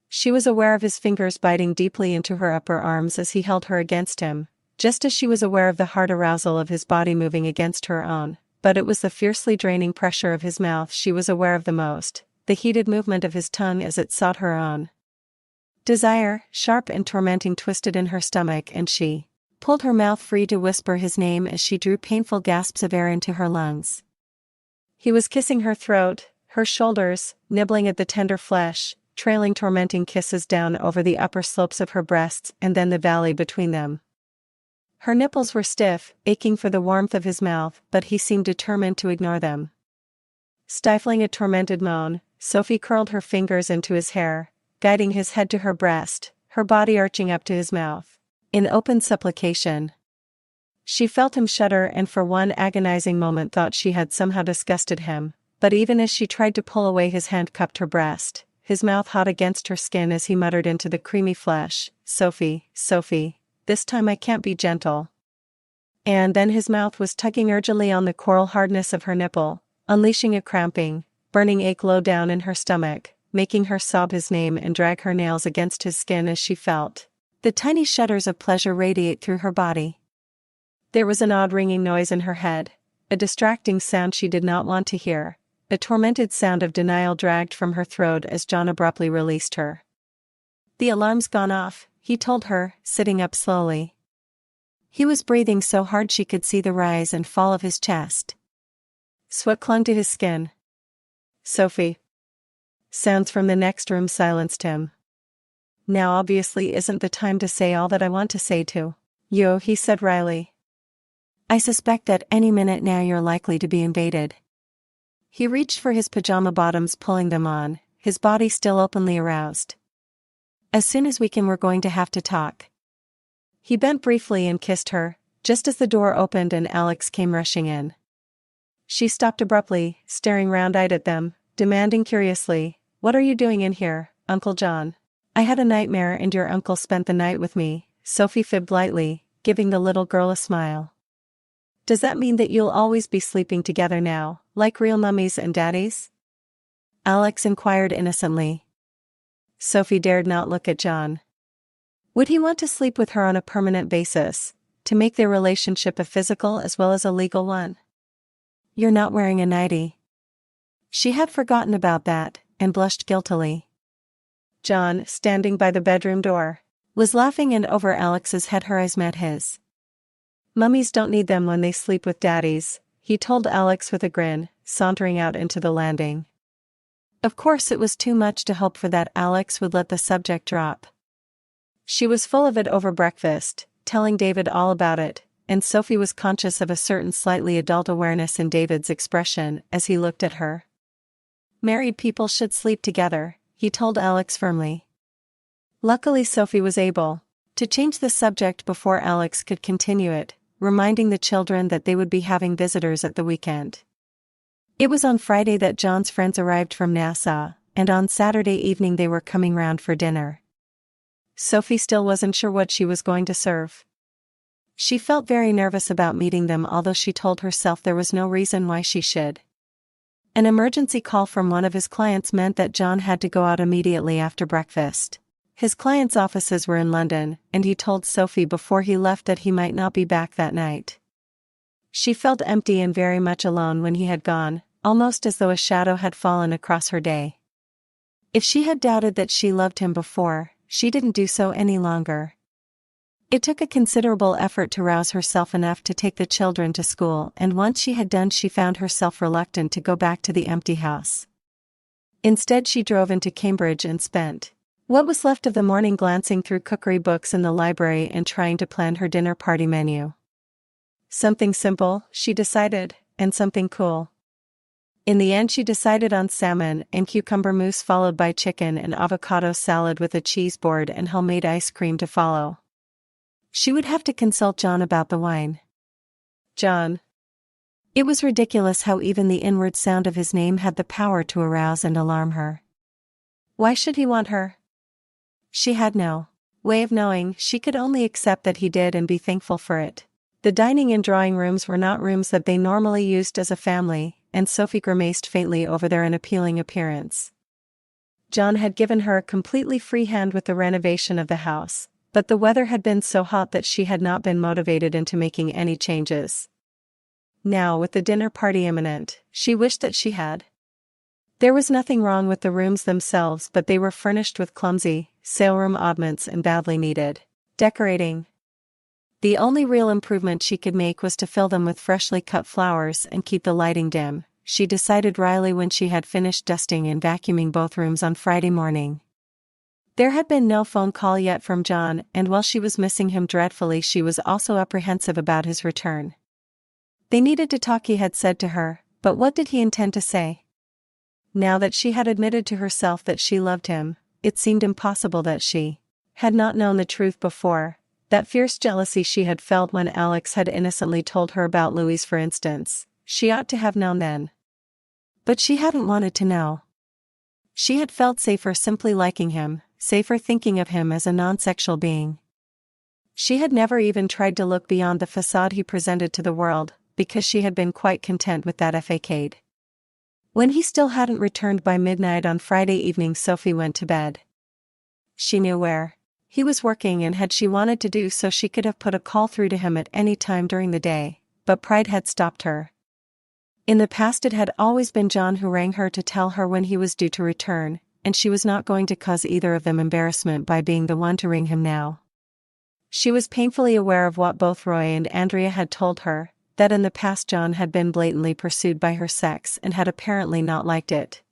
She was aware of his fingers biting deeply into her upper arms as he held her against him, just as she was aware of the hard arousal of his body moving against her own, but it was the fiercely draining pressure of his mouth she was aware of the most, the heated movement of his tongue as it sought her own. Desire, sharp and tormenting, twisted in her stomach, and she pulled her mouth free to whisper his name as she drew painful gasps of air into her lungs. He was kissing her throat, her shoulders, nibbling at the tender flesh, trailing tormenting kisses down over the upper slopes of her breasts and then the valley between them. Her nipples were stiff, aching for the warmth of his mouth, but he seemed determined to ignore them. Stifling a tormented moan, Sophie curled her fingers into his hair, guiding his head to her breast, her body arching up to his mouth, in open supplication. She felt him shudder and for one agonizing moment thought she had somehow disgusted him, but even as she tried to pull away, his hand cupped her breast, his mouth hot against her skin as he muttered into the creamy flesh, "Sophie, Sophie. This time I can't be gentle." And then his mouth was tugging urgently on the coral hardness of her nipple, unleashing a cramping, burning ache low down in her stomach, making her sob his name and drag her nails against his skin as she felt the tiny shudders of pleasure radiate through her body. There was an odd ringing noise in her head, a distracting sound she did not want to hear, a tormented sound of denial dragged from her throat as John abruptly released her. "The alarm's gone off," he told her, sitting up slowly. He was breathing so hard she could see the rise and fall of his chest. Sweat clung to his skin. "Sophie." Sounds from the next room silenced him. "Now obviously isn't the time to say all that I want to say to you," he said wryly. "I suspect that any minute now you're likely to be invaded." He reached for his pajama bottoms, pulling them on, his body still openly aroused. "As soon as we can, we're going to have to talk." He bent briefly and kissed her, just as the door opened and Alex came rushing in. She stopped abruptly, staring round-eyed at them, demanding curiously, "What are you doing in here, Uncle John?" "I had a nightmare and your uncle spent the night with me," Sophie fibbed lightly, giving the little girl a smile. "Does that mean that you'll always be sleeping together now, like real mummies and daddies?" Alex inquired innocently. Sophie dared not look at John. Would he want to sleep with her on a permanent basis, to make their relationship a physical as well as a legal one? "You're not wearing a nightie." She had forgotten about that, and blushed guiltily. John, standing by the bedroom door, was laughing, and over Alex's head her eyes met his. "Mummies don't need them when they sleep with daddies," he told Alex with a grin, sauntering out into the landing. Of course it was too much to hope for that Alex would let the subject drop. She was full of it over breakfast, telling David all about it, and Sophie was conscious of a certain slightly adult awareness in David's expression as he looked at her. "Married people should sleep together," he told Alex firmly. Luckily Sophie was able to change the subject before Alex could continue it, reminding the children that they would be having visitors at the weekend. It was on Friday that John's friends arrived from Nassau, and on Saturday evening they were coming round for dinner. Sophie still wasn't sure what she was going to serve. She felt very nervous about meeting them, although she told herself there was no reason why she should. An emergency call from one of his clients meant that John had to go out immediately after breakfast. His client's offices were in London, and he told Sophie before he left that he might not be back that night. She felt empty and very much alone when he had gone, almost as though a shadow had fallen across her day. If she had doubted that she loved him before, she didn't do so any longer. It took a considerable effort to rouse herself enough to take the children to school, and once she had done she found herself reluctant to go back to the empty house. Instead she drove into Cambridge and spent what was left of the morning glancing through cookery books in the library and trying to plan her dinner party menu. Something simple, she decided, and something cool. In the end she decided on salmon and cucumber mousse, followed by chicken and avocado salad with a cheese board and homemade ice cream to follow. She would have to consult John about the wine. John. It was ridiculous how even the inward sound of his name had the power to arouse and alarm her. Why should he want her? She had no way of knowing. She could only accept that he did and be thankful for it. The dining and drawing rooms were not rooms that they normally used as a family, and Sophie grimaced faintly over their unappealing appearance. John had given her a completely free hand with the renovation of the house, but the weather had been so hot that she had not been motivated into making any changes. Now, with the dinner party imminent, she wished that she had. There was nothing wrong with the rooms themselves, but they were furnished with clumsy, saleroom oddments and badly needed decorating. The only real improvement she could make was to fill them with freshly cut flowers and keep the lighting dim, she decided wryly when she had finished dusting and vacuuming both rooms on Friday morning. There had been no phone call yet from John, and while she was missing him dreadfully, she was also apprehensive about his return. They needed to talk, he had said to her, but what did he intend to say? Now that she had admitted to herself that she loved him, it seemed impossible that she had not known the truth before. That fierce jealousy she had felt when Alex had innocently told her about Louise, for instance, she ought to have known then. But she hadn't wanted to know. She had felt safer simply liking him, safer thinking of him as a non-sexual being. She had never even tried to look beyond the facade he presented to the world, because she had been quite content with that facade. When he still hadn't returned by midnight on Friday evening, Sophie went to bed. She knew where he was working, and had she wanted to do so she could have put a call through to him at any time during the day, but pride had stopped her. In the past it had always been John who rang her to tell her when he was due to return, and she was not going to cause either of them embarrassment by being the one to ring him now. She was painfully aware of what both Roy and Andrea had told her, that in the past John had been blatantly pursued by her sex and had apparently not liked it.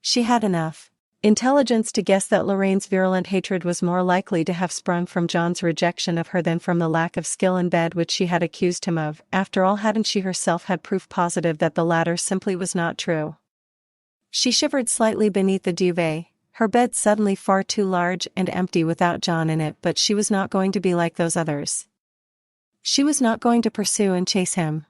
She had enough intelligence to guess that Lorraine's virulent hatred was more likely to have sprung from John's rejection of her than from the lack of skill in bed which she had accused him of. After all, hadn't she herself had proof positive that the latter simply was not true? She shivered slightly beneath the duvet, her bed suddenly far too large and empty without John in it, but she was not going to be like those others. She was not going to pursue and chase him.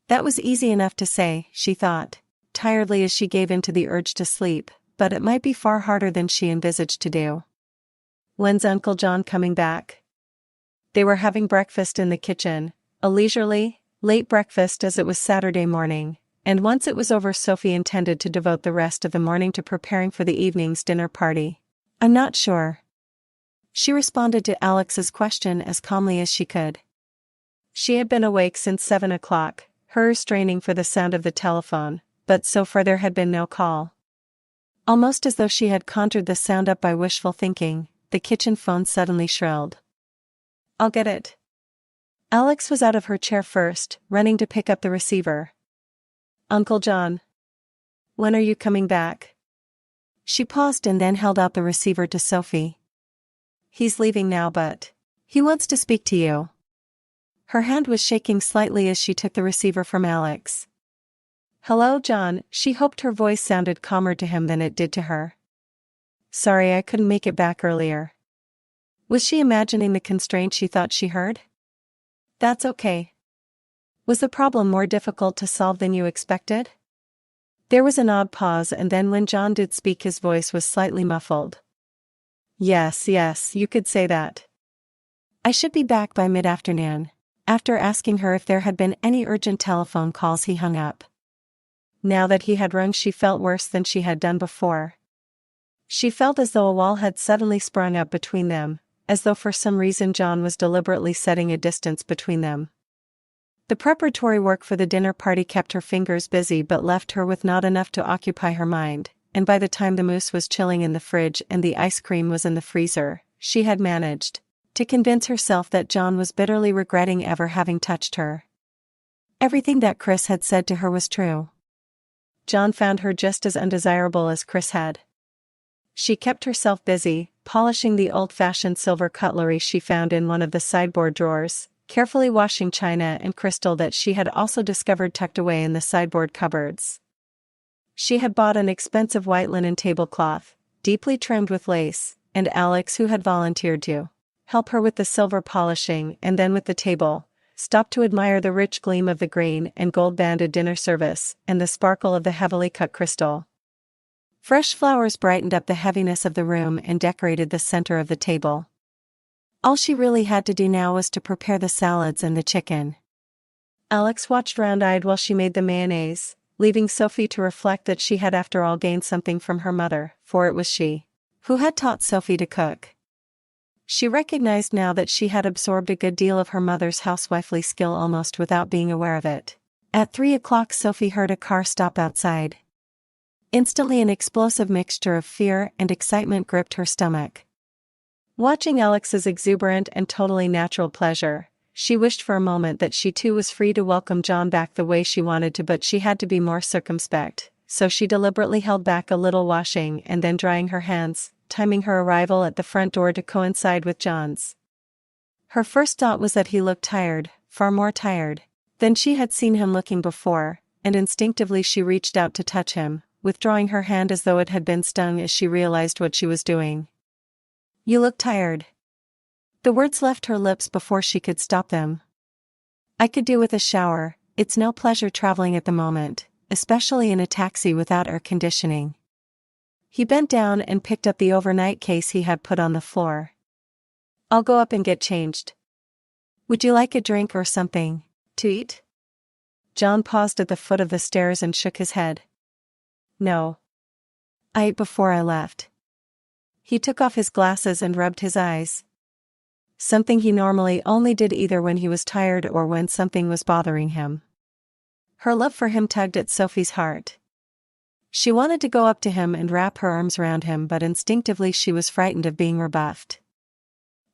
That was easy enough to say, she thought, tiredly as she gave in to the urge to sleep, but it might be far harder than she envisaged to do. When's Uncle John coming back? They were having breakfast in the kitchen, a leisurely, late breakfast as it was Saturday morning, and once it was over Sophie intended to devote the rest of the morning to preparing for the evening's dinner party. I'm not sure. She responded to Alex's question as calmly as she could. She had been awake since 7 o'clock, her straining for the sound of the telephone, but so far there had been no call. Almost as though she had conjured the sound up by wishful thinking, the kitchen phone suddenly shrilled. I'll get it. Alex was out of her chair first, running to pick up the receiver. Uncle John. When are you coming back? She paused and then held out the receiver to Sophie. He's leaving now, but he wants to speak to you. Her hand was shaking slightly as she took the receiver from Alex. Hello, John. She hoped her voice sounded calmer to him than it did to her. Sorry I couldn't make it back earlier. Was she imagining the constraint she thought she heard? That's okay. Was the problem more difficult to solve than you expected? There was an odd pause, and then when John did speak his voice was slightly muffled. Yes, you could say that. I should be back by mid-afternoon. After asking her if there had been any urgent telephone calls, he hung up. Now that he had rung, she felt worse than she had done before. She felt as though a wall had suddenly sprung up between them, as though for some reason John was deliberately setting a distance between them. The preparatory work for the dinner party kept her fingers busy but left her with not enough to occupy her mind, and by the time the mousse was chilling in the fridge and the ice cream was in the freezer, she had managed to convince herself that John was bitterly regretting ever having touched her. Everything that Chris had said to her was true. John found her just as undesirable as Chris had. She kept herself busy, polishing the old-fashioned silver cutlery she found in one of the sideboard drawers, carefully washing china and crystal that she had also discovered tucked away in the sideboard cupboards. She had bought an expensive white linen tablecloth, deeply trimmed with lace, and Alex, who had volunteered to help her with the silver polishing and then with the table, stopped to admire the rich gleam of the green and gold-banded dinner service and the sparkle of the heavily cut crystal. Fresh flowers brightened up the heaviness of the room and decorated the center of the table. All she really had to do now was to prepare the salads and the chicken. Alex watched round-eyed while she made the mayonnaise, leaving Sophie to reflect that she had after all gained something from her mother, for it was she who had taught Sophie to cook. She recognized now that she had absorbed a good deal of her mother's housewifely skill almost without being aware of it. At 3 o'clock Sophie heard a car stop outside. Instantly an explosive mixture of fear and excitement gripped her stomach. Watching Alex's exuberant and totally natural pleasure, she wished for a moment that she too was free to welcome John back the way she wanted to, but she had to be more circumspect, so she deliberately held back a little, washing and then drying her hands, timing her arrival at the front door to coincide with John's. Her first thought was that he looked tired, far more tired than she had seen him looking before, and instinctively she reached out to touch him, withdrawing her hand as though it had been stung as she realized what she was doing. You look tired. The words left her lips before she could stop them. I could do with a shower. It's no pleasure traveling at the moment, especially in a taxi without air conditioning. He bent down and picked up the overnight case he had put on the floor. I'll go up and get changed. Would you like a drink or something to eat? John paused at the foot of the stairs and shook his head. No. I ate before I left. He took off his glasses and rubbed his eyes. Something he normally only did either when he was tired or when something was bothering him. Her love for him tugged at Sophie's heart. She wanted to go up to him and wrap her arms around him, but instinctively she was frightened of being rebuffed.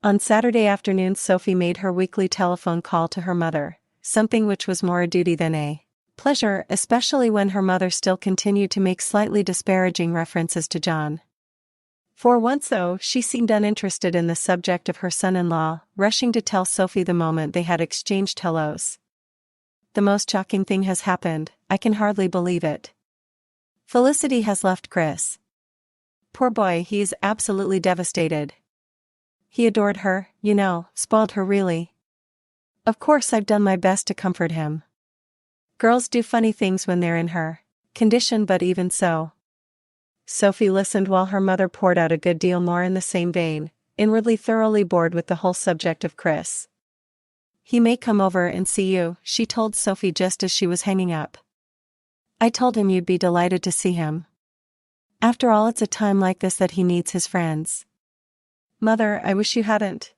On Saturday afternoon Sophie made her weekly telephone call to her mother, something which was more a duty than a pleasure, especially when her mother still continued to make slightly disparaging references to John. For once though, she seemed uninterested in the subject of her son-in-law, rushing to tell Sophie the moment they had exchanged hellos. The most shocking thing has happened, I can hardly believe it. Felicity has left Chris. Poor boy, he is absolutely devastated. He adored her, you know, spoiled her really. Of course I've done my best to comfort him. Girls do funny things when they're in her condition, but even so. Sophie listened while her mother poured out a good deal more in the same vein, inwardly thoroughly bored with the whole subject of Chris. He may come over and see you, she told Sophie just as she was hanging up. I told him you'd be delighted to see him. After all, it's a time like this that he needs his friends. Mother, I wish you hadn't.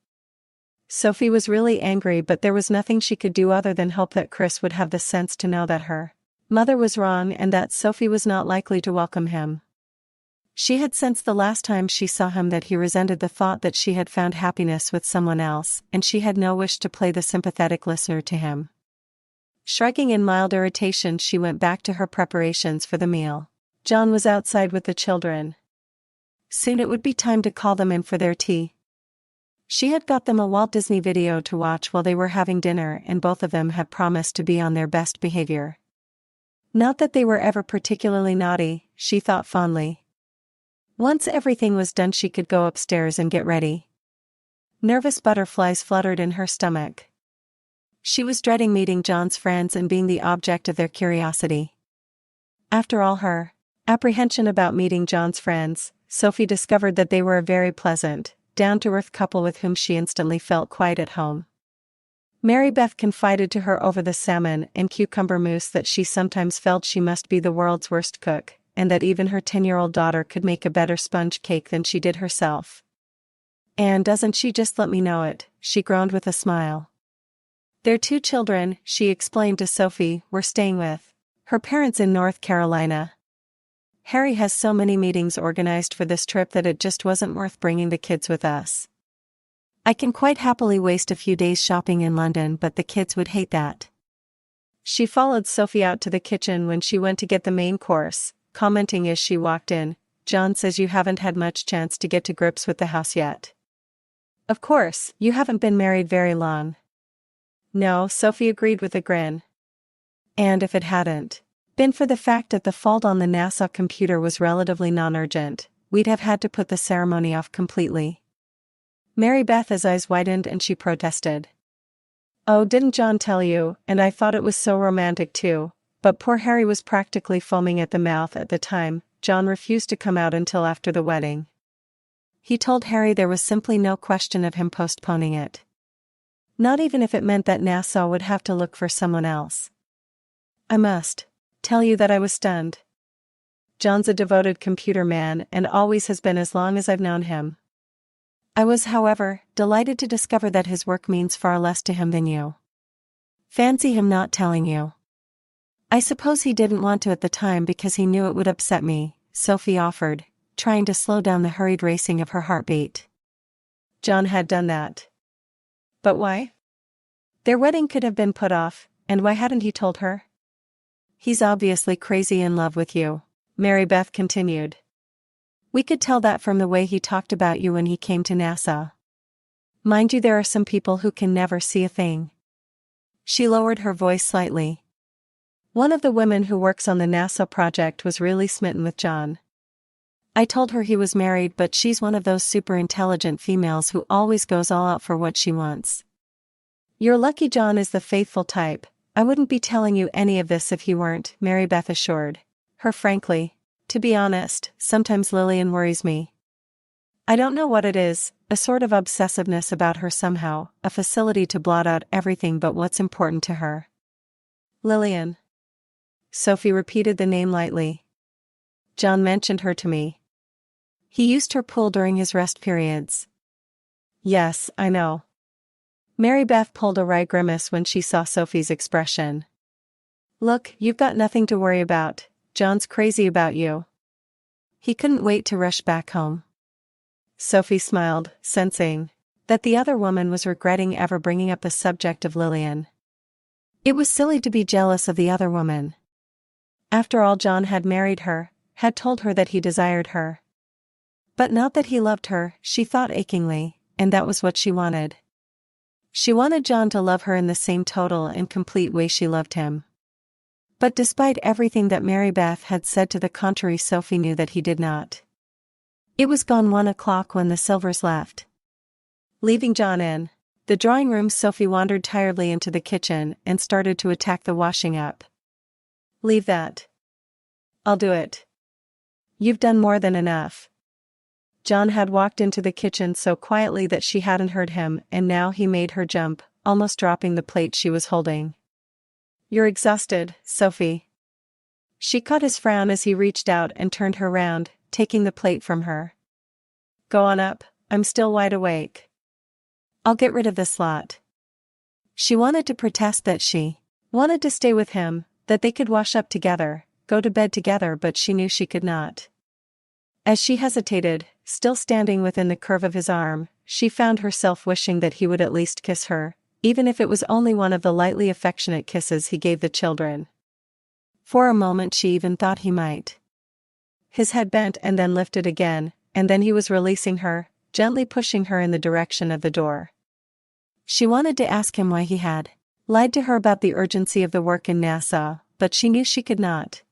Sophie was really angry, but there was nothing she could do other than hope that Chris would have the sense to know that her mother was wrong and that Sophie was not likely to welcome him. She had sensed the last time she saw him that he resented the thought that she had found happiness with someone else, and she had no wish to play the sympathetic listener to him. Shrugging in mild irritation, she went back to her preparations for the meal. John was outside with the children. Soon it would be time to call them in for their tea. She had got them a Walt Disney video to watch while they were having dinner, and both of them had promised to be on their best behavior. Not that they were ever particularly naughty, she thought fondly. Once everything was done, she could go upstairs and get ready. Nervous butterflies fluttered in her stomach. She was dreading meeting John's friends and being the object of their curiosity. After all her apprehension about meeting John's friends, Sophie discovered that they were a very pleasant, down-to-earth couple with whom she instantly felt quite at home. Mary Beth confided to her over the salmon and cucumber mousse that she sometimes felt she must be the world's worst cook, and that even her 10-year-old daughter could make a better sponge cake than she did herself. "And doesn't she just let me know it," she groaned with a smile. Their 2 children, she explained to Sophie, were staying with her parents in North Carolina. Harry has so many meetings organized for this trip that it just wasn't worth bringing the kids with us. I can quite happily waste a few days shopping in London, but the kids would hate that. She followed Sophie out to the kitchen when she went to get the main course, commenting as she walked in, "John says you haven't had much chance to get to grips with the house yet." "Of course, you haven't been married very long." "No," Sophie agreed with a grin. "And if it hadn't been for the fact that the fault on the NASA computer was relatively non-urgent, we'd have had to put the ceremony off completely." Mary Beth's eyes widened and she protested. "Oh, didn't John tell you? And I thought it was so romantic too." But poor Harry was practically foaming at the mouth at the time. John refused to come out until after the wedding. He told Harry there was simply no question of him postponing it. Not even if it meant that Nassau would have to look for someone else. I must tell you that I was stunned. John's a devoted computer man and always has been as long as I've known him. I was, however, delighted to discover that his work means far less to him than you. Fancy him not telling you. I suppose he didn't want to at the time because he knew it would upset me, Sophie offered, trying to slow down the hurried racing of her heartbeat. John had done that. But why? Their wedding could have been put off, and why hadn't he told her? He's obviously crazy in love with you, Mary Beth continued. We could tell that from the way he talked about you when he came to NASA. Mind you, there are some people who can never see a thing. She lowered her voice slightly. One of the women who works on the NASA project was really smitten with John. I told her he was married, but she's one of those super intelligent females who always goes all out for what she wants. You're lucky John is the faithful type. I wouldn't be telling you any of this if he weren't, Mary Beth assured her frankly. To be honest, sometimes Lillian worries me. I don't know what it is, a sort of obsessiveness about her somehow, a facility to blot out everything but what's important to her. Lillian. Sophie repeated the name lightly. John mentioned her to me. He used her pool during his rest periods. Yes, I know. Mary Beth pulled a wry grimace when she saw Sophie's expression. Look, you've got nothing to worry about. John's crazy about you. He couldn't wait to rush back home. Sophie smiled, sensing that the other woman was regretting ever bringing up the subject of Lillian. It was silly to be jealous of the other woman. After all, John had married her, had told her that he desired her. But not that he loved her, she thought achingly, and that was what she wanted. She wanted John to love her in the same total and complete way she loved him. But despite everything that Mary Beth had said to the contrary, Sophie knew that he did not. It was gone 1 o'clock when the Silvers left. Leaving John in The drawing room. Sophie wandered tiredly into the kitchen and started to attack the washing up. Leave that. I'll do it. You've done more than enough. John had walked into the kitchen so quietly that she hadn't heard him, and now he made her jump, almost dropping the plate she was holding. You're exhausted, Sophie. She caught his frown as he reached out and turned her round, taking the plate from her. Go on up, I'm still wide awake. I'll get rid of this lot. She wanted to protest that she wanted to stay with him, that they could wash up together, go to bed together, but she knew she could not. As she hesitated, still standing within the curve of his arm, she found herself wishing that he would at least kiss her, even if it was only one of the lightly affectionate kisses he gave the children. For a moment she even thought he might. His head bent and then lifted again, and then he was releasing her, gently pushing her in the direction of the door. She wanted to ask him why he had lied to her about the urgency of the work in Nassau, but she knew she could not.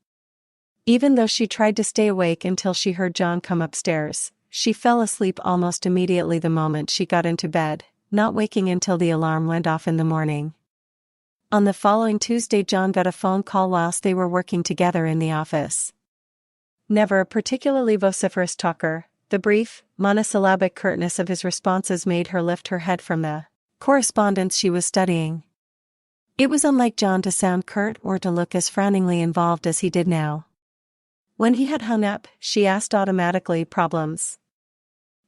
Even though she tried to stay awake until she heard John come upstairs, she fell asleep almost immediately the moment she got into bed, not waking until the alarm went off in the morning. On the following Tuesday, John got a phone call whilst they were working together in the office. Never a particularly vociferous talker, the brief, monosyllabic curtness of his responses made her lift her head from the correspondence she was studying. It was unlike John to sound curt or to look as frowningly involved as he did now. When he had hung up, she asked automatically, problems?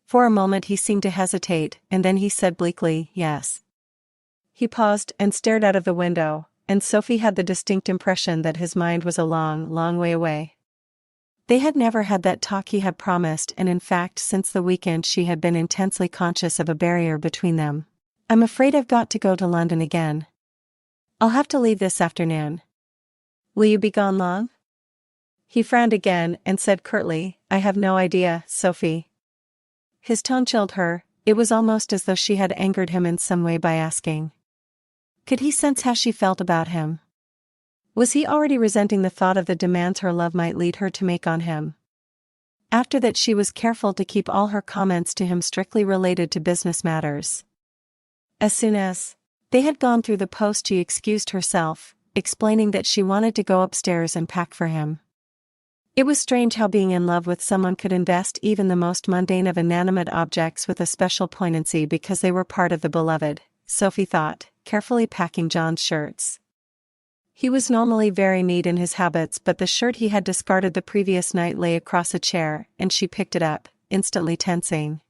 For a moment he seemed to hesitate, and then he said bleakly, yes. He paused and stared out of the window, and Sophie had the distinct impression that his mind was a long, long way away. They had never had that talk he had promised, and in fact since the weekend she had been intensely conscious of a barrier between them. I'm afraid I've got to go to London again. I'll have to leave this afternoon. Will you be gone long? He frowned again and said curtly, I have no idea, Sophie. His tone chilled her. It was almost as though she had angered him in some way by asking. Could he sense how she felt about him? Was he already resenting the thought of the demands her love might lead her to make on him? After that she was careful to keep all her comments to him strictly related to business matters. As soon as they had gone through the post she excused herself, explaining that she wanted to go upstairs and pack for him. It was strange how being in love with someone could invest even the most mundane of inanimate objects with a special poignancy because they were part of the beloved, Sophie thought, carefully packing John's shirts. He was normally very neat in his habits, but the shirt he had discarded the previous night lay across a chair, and she picked it up, instantly tensing.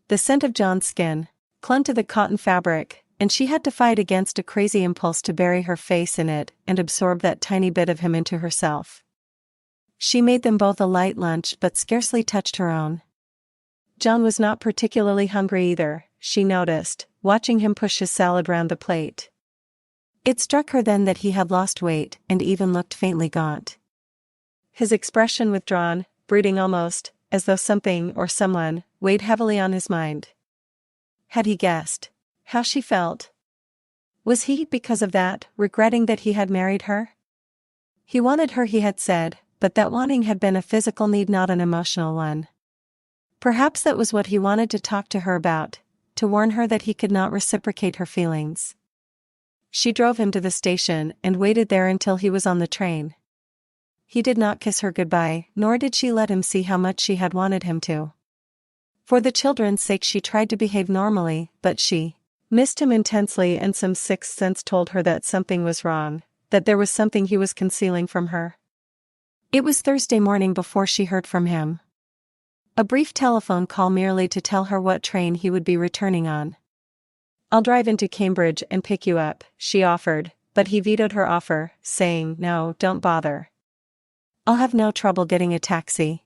The scent of John's skin clung to the cotton fabric, and she had to fight against a crazy impulse to bury her face in it and absorb that tiny bit of him into herself. She made them both a light lunch but scarcely touched her own. John was not particularly hungry either, she noticed, watching him push his salad round the plate. It struck her then that he had lost weight and even looked faintly gaunt. His expression withdrawn, brooding almost, as though something or someone weighed heavily on his mind. Had he guessed how she felt? Was he, because of that, regretting that he had married her? He wanted her, he had said, but that wanting had been a physical need, not an emotional one. Perhaps that was what he wanted to talk to her about, to warn her that he could not reciprocate her feelings. She drove him to the station and waited there until he was on the train. He did not kiss her goodbye, nor did she let him see how much she had wanted him to. For the children's sake she tried to behave normally, but she missed him intensely, and some sixth sense told her that something was wrong, that there was something he was concealing from her. It was Thursday morning before she heard from him. A brief telephone call merely to tell her what train he would be returning on. I'll drive into Cambridge and pick you up, she offered, but he vetoed her offer, saying, no, don't bother. I'll have no trouble getting a taxi.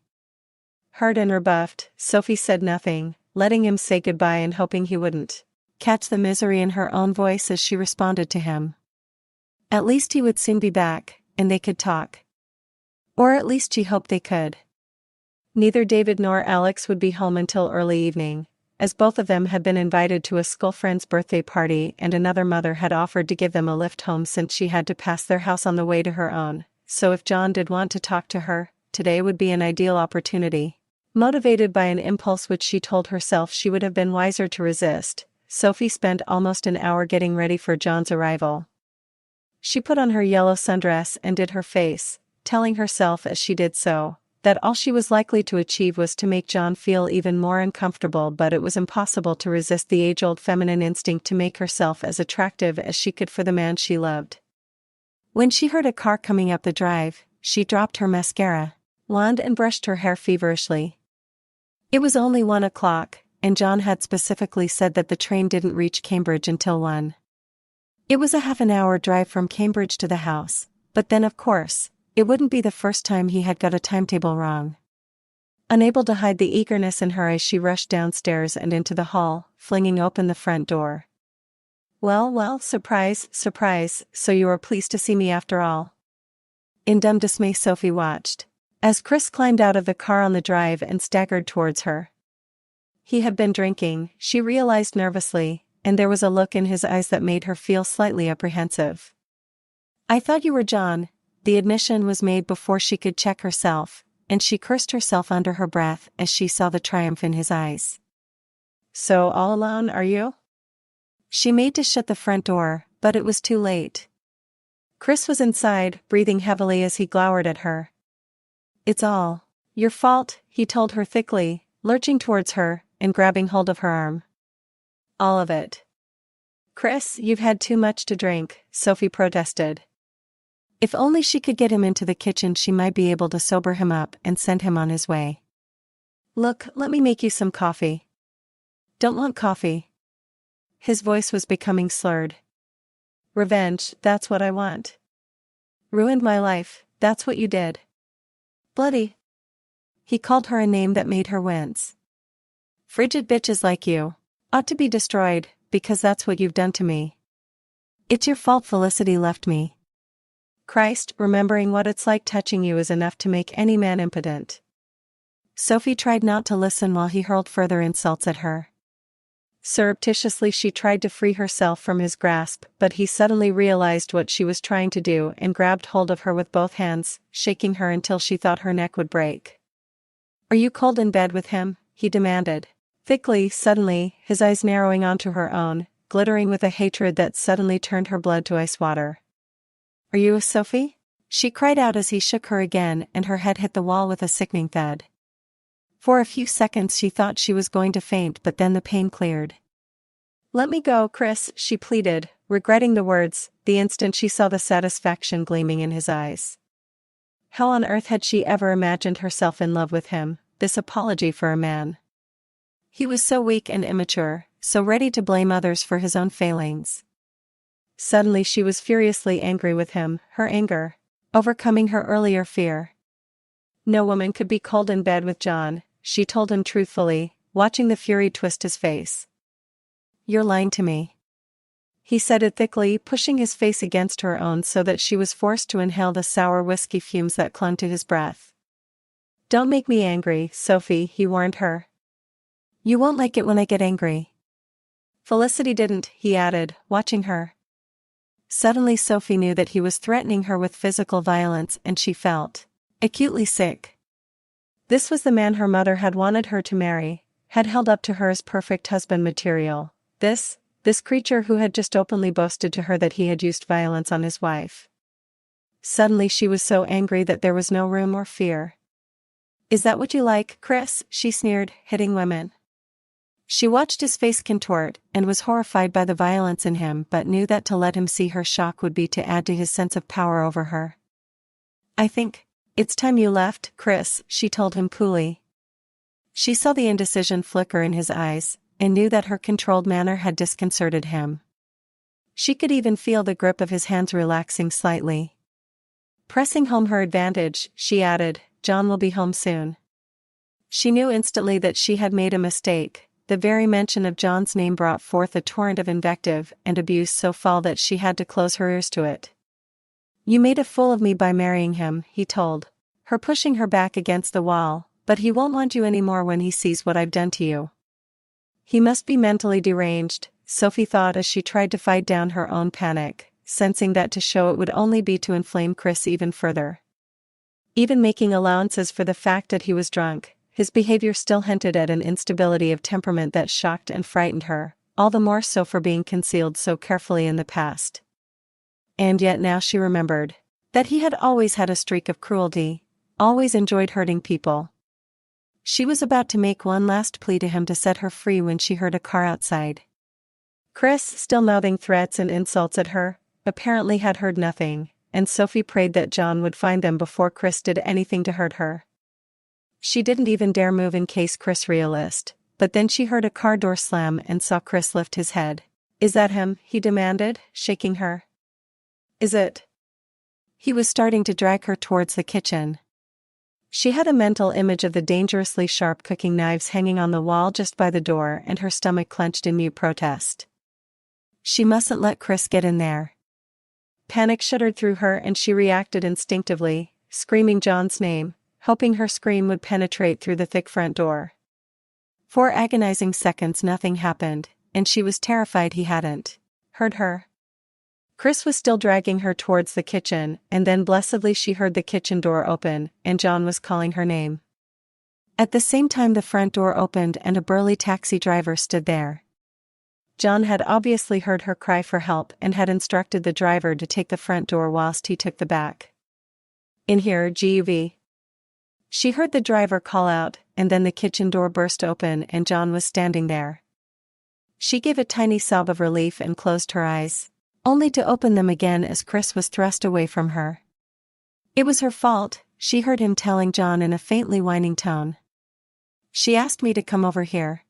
Hurt and rebuffed, Sophie said nothing, letting him say goodbye and hoping he wouldn't catch the misery in her own voice as she responded to him. At least he would soon be back, and they could talk. Or at least she hoped they could. Neither David nor Alex would be home until early evening, as both of them had been invited to a school friend's birthday party and another mother had offered to give them a lift home since she had to pass their house on the way to her own, so if John did want to talk to her, today would be an ideal opportunity. Motivated by an impulse which she told herself she would have been wiser to resist, Sophie spent almost an hour getting ready for John's arrival. She put on her yellow sundress and did her face, telling herself as she did so, that all she was likely to achieve was to make John feel even more uncomfortable, but it was impossible to resist the age-old feminine instinct to make herself as attractive as she could for the man she loved. When she heard a car coming up the drive, she dropped her mascara, wand and brushed her hair feverishly. It was only 1 o'clock, and John had specifically said that the train didn't reach Cambridge until 1. It was a half-an-hour drive from Cambridge to the house, but then of course, it wouldn't be the first time he had got a timetable wrong. Unable to hide the eagerness in her eyes, she rushed downstairs and into the hall, flinging open the front door. Well, surprise, surprise, so you are pleased to see me after all." In dumb dismay, Sophie watched as Chris climbed out of the car on the drive and staggered towards her. He had been drinking, she realized nervously, and there was a look in his eyes that made her feel slightly apprehensive. "I thought you were John." The admission was made before she could check herself, and she cursed herself under her breath as she saw the triumph in his eyes. "So all alone, are you?" She made to shut the front door, but it was too late. Chris was inside, breathing heavily as he glowered at her. "It's all your fault," he told her thickly, lurching towards her and grabbing hold of her arm. "All of it." "Chris, you've had too much to drink," Sophie protested. If only she could get him into the kitchen, she might be able to sober him up and send him on his way. "Look, let me make you some coffee." "Don't want coffee." His voice was becoming slurred. "Revenge, that's what I want." "Ruined my life, that's what you did." "Bloody." He called her a name that made her wince. "Frigid bitches like you ought to be destroyed, because that's what you've done to me. It's your fault Felicity left me. Christ, remembering what it's like touching you is enough to make any man impotent." Sophie tried not to listen while he hurled further insults at her. Surreptitiously she tried to free herself from his grasp, but he suddenly realized what she was trying to do and grabbed hold of her with both hands, shaking her until she thought her neck would break. "Are you cold in bed with him?" he demanded. Thickly, suddenly, his eyes narrowing onto her own, glittering with a hatred that suddenly turned her blood to ice water. "Are you a Sophie?" she cried out as he shook her again, and her head hit the wall with a sickening thud. For a few seconds she thought she was going to faint, but then the pain cleared. "Let me go, Chris," she pleaded, regretting the words, the instant she saw the satisfaction gleaming in his eyes. How on earth had she ever imagined herself in love with him, this apology for a man? He was so weak and immature, so ready to blame others for his own failings. Suddenly she was furiously angry with him, her anger overcoming her earlier fear. No woman could be cold in bed with John, she told him truthfully, watching the fury twist his face. "You're lying to me." He said it thickly, pushing his face against her own so that she was forced to inhale the sour whiskey fumes that clung to his breath. "Don't make me angry, Sophie," he warned her. "You won't like it when I get angry." "Felicity didn't," he added, watching her. Suddenly Sophie knew that he was threatening her with physical violence, and she felt acutely sick. This was the man her mother had wanted her to marry, had held up to her as perfect husband material. This creature who had just openly boasted to her that he had used violence on his wife. Suddenly she was so angry that there was no room or fear. "Is that what you like, Chris?" she sneered, hitting women. She watched his face contort, and was horrified by the violence in him, but knew that to let him see her shock would be to add to his sense of power over her. "I think it's time you left, Chris," she told him coolly. She saw the indecision flicker in his eyes, and knew that her controlled manner had disconcerted him. She could even feel the grip of his hands relaxing slightly. Pressing home her advantage, she added, "John will be home soon." She knew instantly that she had made a mistake. The very mention of John's name brought forth a torrent of invective and abuse so foul that she had to close her ears to it. "You made a fool of me by marrying him," he told her, pushing her back against the wall, "but he won't want you anymore when he sees what I've done to you." He must be mentally deranged, Sophie thought as she tried to fight down her own panic, sensing that to show it would only be to inflame Chris even further. Even making allowances for the fact that he was drunk, his behavior still hinted at an instability of temperament that shocked and frightened her, all the more so for being concealed so carefully in the past. And yet now she remembered that he had always had a streak of cruelty, always enjoyed hurting people. She was about to make one last plea to him to set her free when she heard a car outside. Chris, still mouthing threats and insults at her, apparently had heard nothing, and Sophie prayed that John would find them before Chris did anything to hurt her. She didn't even dare move in case Chris realized, but then she heard a car door slam and saw Chris lift his head. "Is that him?" he demanded, shaking her. "Is it?" He was starting to drag her towards the kitchen. She had a mental image of the dangerously sharp cooking knives hanging on the wall just by the door, and her stomach clenched in mute protest. She mustn't let Chris get in there. Panic shuddered through her and she reacted instinctively, screaming John's name, hoping her scream would penetrate through the thick front door. For agonizing seconds nothing happened, and she was terrified he hadn't heard her. Chris was still dragging her towards the kitchen, and then blessedly she heard the kitchen door open, and John was calling her name. At the same time the front door opened and a burly taxi driver stood there. John had obviously heard her cry for help and had instructed the driver to take the front door whilst he took the back. "In here, Guv." She heard the driver call out, and then the kitchen door burst open and John was standing there. She gave a tiny sob of relief and closed her eyes, only to open them again as Chris was thrust away from her. It was her fault, she heard him telling John in a faintly whining tone. "She asked me to come over here.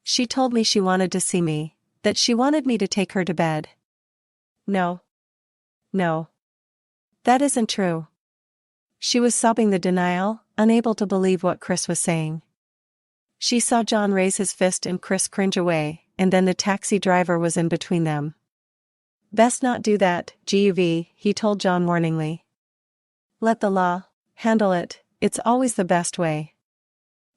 She told me she wanted to see me, that she wanted me to take her to bed." No. That isn't true." She was sobbing the denial, unable to believe what Chris was saying. She saw John raise his fist and Chris cringe away, and then the taxi driver was in between them. "Best not do that, Guv," he told John warningly. "Let the law handle it, it's always the best way."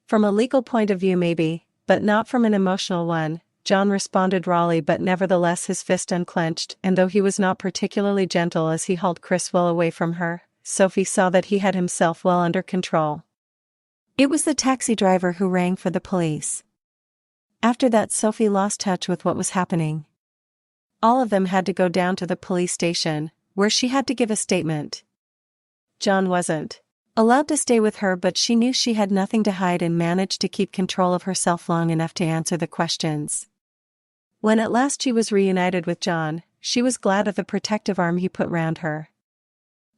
"From a legal point of view maybe, but not from an emotional one," John responded rawly, but nevertheless his fist unclenched, and though he was not particularly gentle as he hauled Chris well away from her, Sophie saw that he had himself well under control. It was the taxi driver who rang for the police. After that Sophie lost touch with what was happening. All of them had to go down to the police station, where she had to give a statement. John wasn't allowed to stay with her, but she knew she had nothing to hide and managed to keep control of herself long enough to answer the questions. When at last she was reunited with John, she was glad of the protective arm he put round her.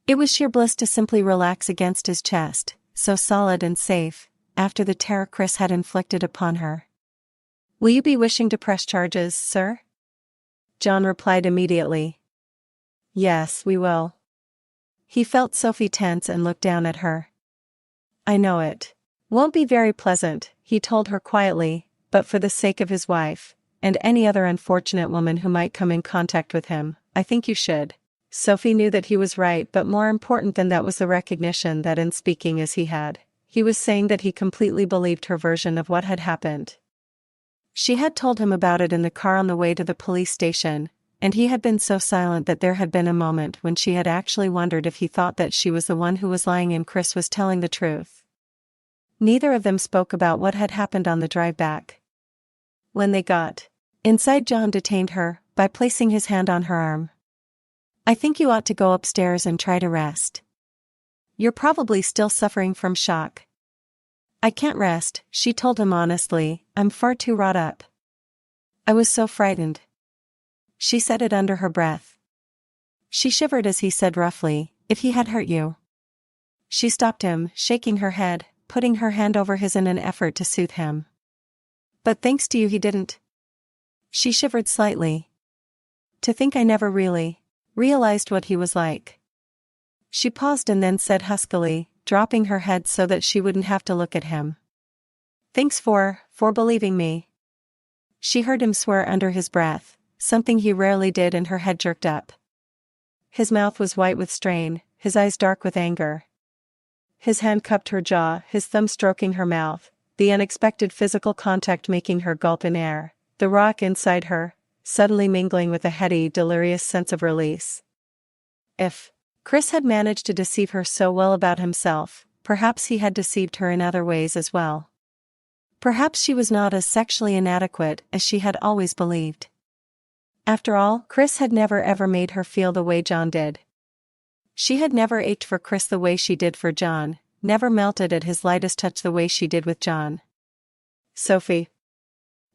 It was sheer bliss to simply relax against his chest, so solid and safe, after the terror Chris had inflicted upon her. "Will you be wishing to press charges, sir?" John replied immediately. "Yes, we will." He felt Sophie tense and looked down at her. "I know it won't be very pleasant," he told her quietly, "but for the sake of his wife, and any other unfortunate woman who might come in contact with him, I think you should." Sophie knew that he was right, but more important than that was the recognition that in speaking as he was saying that he completely believed her version of what had happened. She had told him about it in the car on the way to the police station, and he had been so silent that there had been a moment when she had actually wondered if he thought that she was the one who was lying and Chris was telling the truth. Neither of them spoke about what had happened on the drive back. When they got inside, John detained her by placing his hand on her arm. "I think you ought to go upstairs and try to rest. You're probably still suffering from shock." "I can't rest," she told him honestly, "I'm far too wrought up. I was so frightened." She said it under her breath. She shivered as he said roughly, "If he had hurt you." She stopped him, shaking her head, putting her hand over his in an effort to soothe him. "But thanks to you he didn't." She shivered slightly. "To think I never really realized what he was like." She paused and then said huskily, dropping her head so that she wouldn't have to look at him, "Thanks for believing me." She heard him swear under his breath, something he rarely did, and her head jerked up. His mouth was white with strain, his eyes dark with anger. His hand cupped her jaw, his thumb stroking her mouth, the unexpected physical contact making her gulp in air, the rock inside her suddenly mingling with a heady, delirious sense of release. If Chris had managed to deceive her so well about himself, perhaps he had deceived her in other ways as well. Perhaps she was not as sexually inadequate as she had always believed. After all, Chris had never ever made her feel the way John did. She had never ached for Chris the way she did for John, never melted at his lightest touch the way she did with John. Sophie.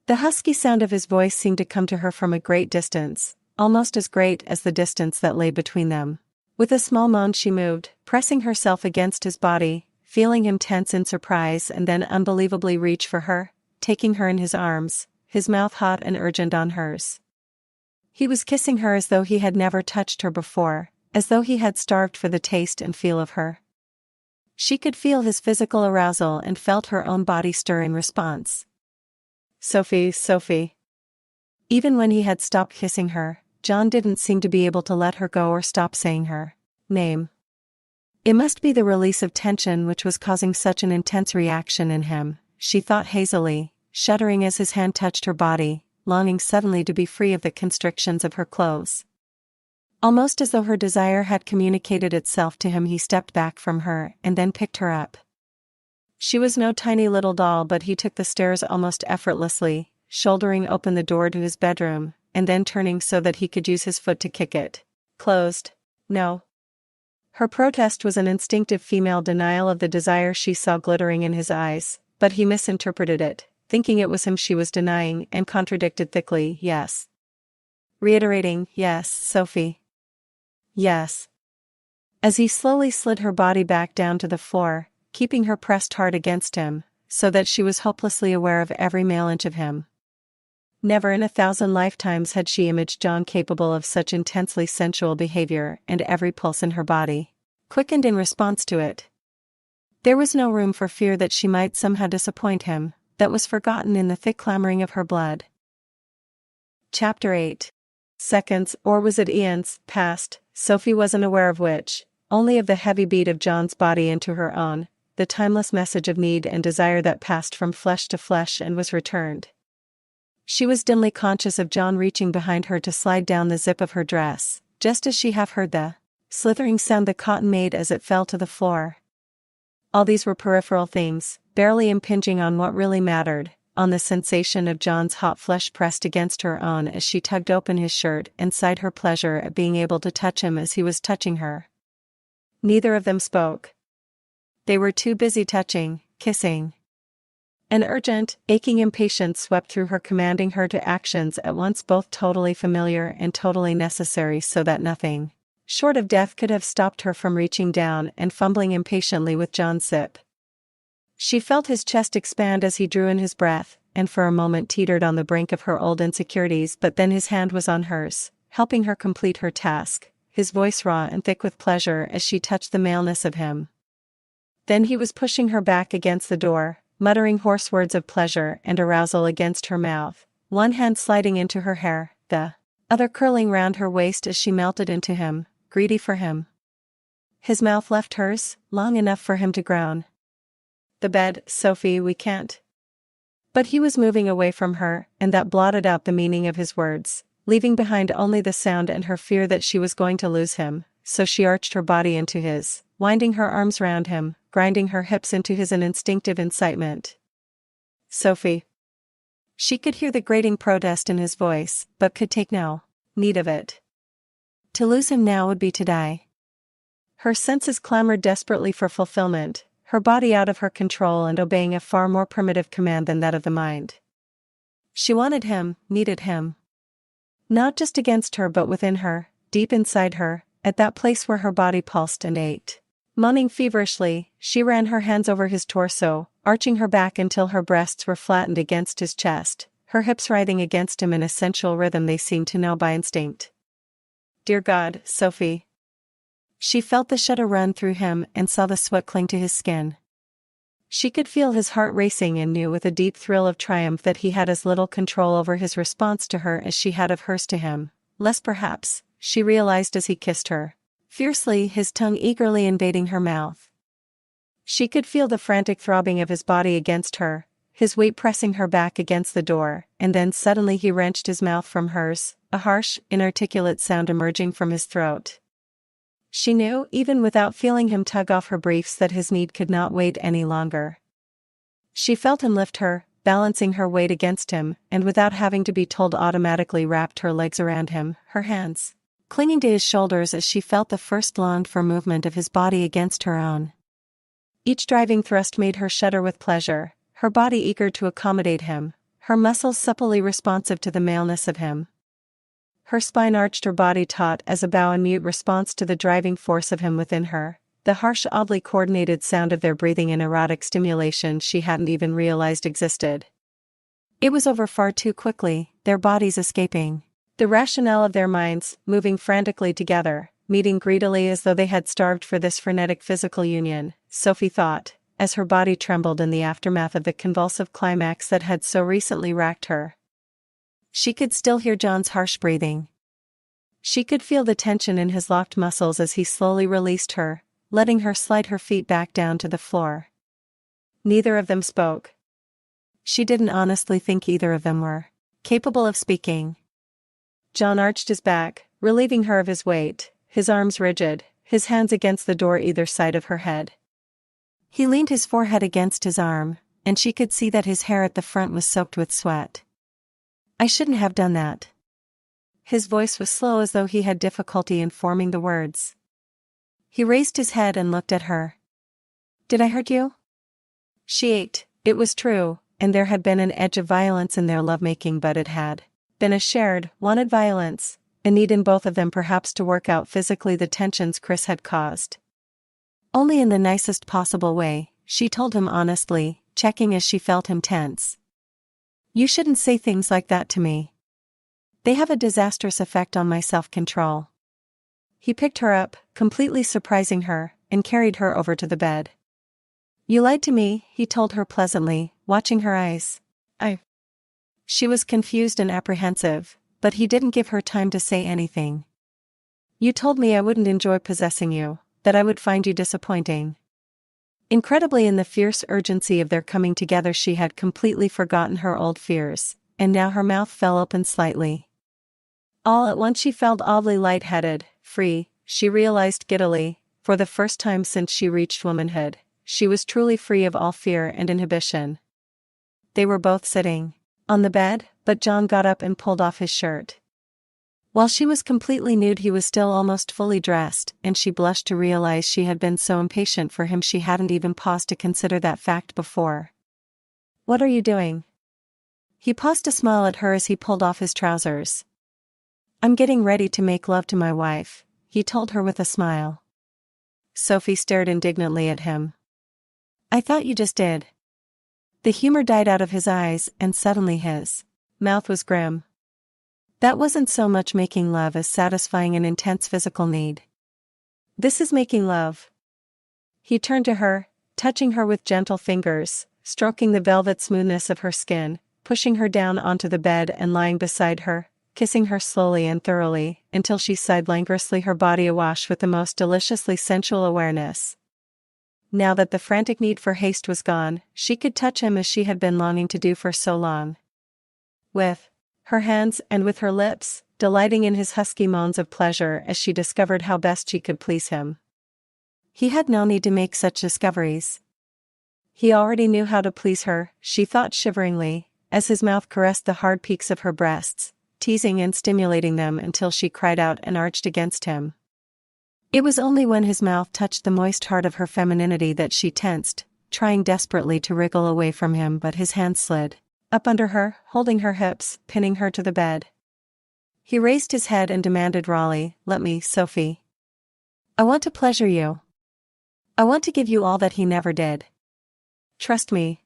The husky sound of his voice seemed to come to her from a great distance, almost as great as the distance that lay between them. With a small moan she moved, pressing herself against his body, feeling him tense in surprise and then unbelievably reach for her, taking her in his arms, his mouth hot and urgent on hers. He was kissing her as though he had never touched her before, as though he had starved for the taste and feel of her. She could feel his physical arousal and felt her own body stir in response. Sophie, Sophie. Even when he had stopped kissing her, John didn't seem to be able to let her go or stop saying her name. It must be the release of tension which was causing such an intense reaction in him, she thought hazily, shuddering as his hand touched her body, longing suddenly to be free of the constrictions of her clothes. Almost as though her desire had communicated itself to him, he stepped back from her and then picked her up. She was no tiny little doll, but he took the stairs almost effortlessly, shouldering open the door to his bedroom, and then turning so that he could use his foot to kick it closed. No. Her protest was an instinctive female denial of the desire she saw glittering in his eyes, but he misinterpreted it, thinking it was him she was denying, and contradicted thickly, yes. Reiterating, yes, Sophie. Yes. As he slowly slid her body back down to the floor, keeping her pressed hard against him, so that she was hopelessly aware of every male inch of him. Never in 1,000 lifetimes had she imaged John capable of such intensely sensual behavior, and every pulse in her body quickened in response to it. There was no room for fear that she might somehow disappoint him, that was forgotten in the thick clamoring of her blood. Chapter 8. Seconds, or was it eons, passed, Sophie wasn't aware of which, only of the heavy beat of John's body into her own, the timeless message of need and desire that passed from flesh to flesh and was returned. She was dimly conscious of John reaching behind her to slide down the zip of her dress, just as she half heard the slithering sound the cotton made as it fell to the floor. All these were peripheral things, barely impinging on what really mattered, on the sensation of John's hot flesh pressed against her own as she tugged open his shirt and sighed her pleasure at being able to touch him as he was touching her. Neither of them spoke. They were too busy touching, kissing. An urgent, aching impatience swept through her, commanding her to actions at once both totally familiar and totally necessary, so that nothing short of death could have stopped her from reaching down and fumbling impatiently with John's zip. She felt his chest expand as he drew in his breath, and for a moment teetered on the brink of her old insecurities, but then his hand was on hers, helping her complete her task, his voice raw and thick with pleasure as she touched the maleness of him. Then he was pushing her back against the door, muttering hoarse words of pleasure and arousal against her mouth, one hand sliding into her hair, the other curling round her waist as she melted into him, greedy for him. His mouth left hers, long enough for him to groan. The bed, Sophie, we can't. But he was moving away from her, and that blotted out the meaning of his words, leaving behind only the sound and her fear that she was going to lose him, so she arched her body into his, winding her arms round him, grinding her hips into his in instinctive incitement. Sophie. She could hear the grating protest in his voice, but could take no need of it. To lose him now would be to die. Her senses clamored desperately for fulfillment, her body out of her control and obeying a far more primitive command than that of the mind. She wanted him, needed him. Not just against her but within her, deep inside her, at that place where her body pulsed and ached. Moaning feverishly, she ran her hands over his torso, arching her back until her breasts were flattened against his chest, her hips writhing against him in a sensual rhythm they seemed to know by instinct. Dear God, Sophie. She felt the shudder run through him and saw the sweat cling to his skin. She could feel his heart racing and knew with a deep thrill of triumph that he had as little control over his response to her as she had of hers to him, less perhaps, she realized as he kissed her, fiercely, his tongue eagerly invading her mouth. She could feel the frantic throbbing of his body against her, his weight pressing her back against the door, and then suddenly he wrenched his mouth from hers, a harsh, inarticulate sound emerging from his throat. She knew, even without feeling him tug off her briefs, that his need could not wait any longer. She felt him lift her, balancing her weight against him, and without having to be told automatically wrapped her legs around him, her hands clinging to his shoulders as she felt the first longed-for movement of his body against her own. Each driving thrust made her shudder with pleasure, her body eager to accommodate him, her muscles supplely responsive to the maleness of him. Her spine arched, her body taut as a bow in mute response to the driving force of him within her, the harsh, oddly coordinated sound of their breathing and erotic stimulation she hadn't even realized existed. It was over far too quickly, their bodies escaping the rationale of their minds, moving frantically together, meeting greedily as though they had starved for this frenetic physical union, Sophie thought, as her body trembled in the aftermath of the convulsive climax that had so recently racked her. She could still hear John's harsh breathing. She could feel the tension in his locked muscles as he slowly released her, letting her slide her feet back down to the floor. Neither of them spoke. She didn't honestly think either of them were capable of speaking. John arched his back, relieving her of his weight, his arms rigid, his hands against the door either side of her head. He leaned his forehead against his arm, and she could see that his hair at the front was soaked with sweat. "I shouldn't have done that." His voice was slow as though he had difficulty in forming the words. He raised his head and looked at her. "Did I hurt you?" She ached, it was true, and there had been an edge of violence in their lovemaking, but it had been a shared, wanted violence, a need in both of them perhaps to work out physically the tensions Chris had caused. "Only in the nicest possible way," she told him honestly, checking as she felt him tense. "You shouldn't say things like that to me. They have a disastrous effect on my self-control." He picked her up, completely surprising her, and carried her over to the bed. "You lied to me," he told her pleasantly, watching her eyes. She was confused and apprehensive, but he didn't give her time to say anything. "You told me I wouldn't enjoy possessing you, that I would find you disappointing." Incredibly, in the fierce urgency of their coming together, she had completely forgotten her old fears, and now her mouth fell open slightly. All at once she felt oddly lightheaded, free, she realized giddily, for the first time since she reached womanhood, she was truly free of all fear and inhibition. They were both sitting on the bed, but John got up and pulled off his shirt. While she was completely nude, he was still almost fully dressed, and she blushed to realize she had been so impatient for him she hadn't even paused to consider that fact before. "What are you doing?" He paused to smile at her as he pulled off his trousers. "I'm getting ready to make love to my wife," he told her with a smile. Sophie stared indignantly at him. "I thought you just did." The humor died out of his eyes, and suddenly his mouth was grim. "That wasn't so much making love as satisfying an intense physical need. This is making love." He turned to her, touching her with gentle fingers, stroking the velvet smoothness of her skin, pushing her down onto the bed and lying beside her, kissing her slowly and thoroughly, until she sighed languorously, her body awash with the most deliciously sensual awareness. Now that the frantic need for haste was gone, she could touch him as she had been longing to do for so long. With her hands and with her lips, delighting in his husky moans of pleasure as she discovered how best she could please him. He had no need to make such discoveries. He already knew how to please her, she thought shiveringly, as his mouth caressed the hard peaks of her breasts, teasing and stimulating them until she cried out and arched against him. It was only when his mouth touched the moist heart of her femininity that she tensed, trying desperately to wriggle away from him, but his hand slid up under her, holding her hips, pinning her to the bed. He raised his head and demanded rawly, "Let me, Sophie. I want to pleasure you. I want to give you all that he never did. Trust me."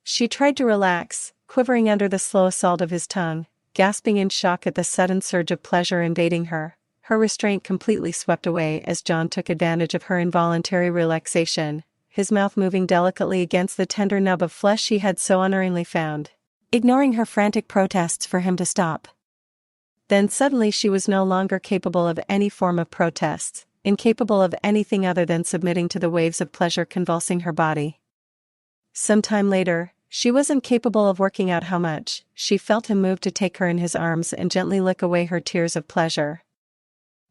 She tried to relax, quivering under the slow assault of his tongue, gasping in shock at the sudden surge of pleasure invading her, her restraint completely swept away as John took advantage of her involuntary relaxation, his mouth moving delicately against the tender nub of flesh she had so unerringly found, ignoring her frantic protests for him to stop. Then suddenly she was no longer capable of any form of protests, incapable of anything other than submitting to the waves of pleasure convulsing her body. Some time later, she wasn't capable of working out how much. She felt him move to take her in his arms and gently lick away her tears of pleasure.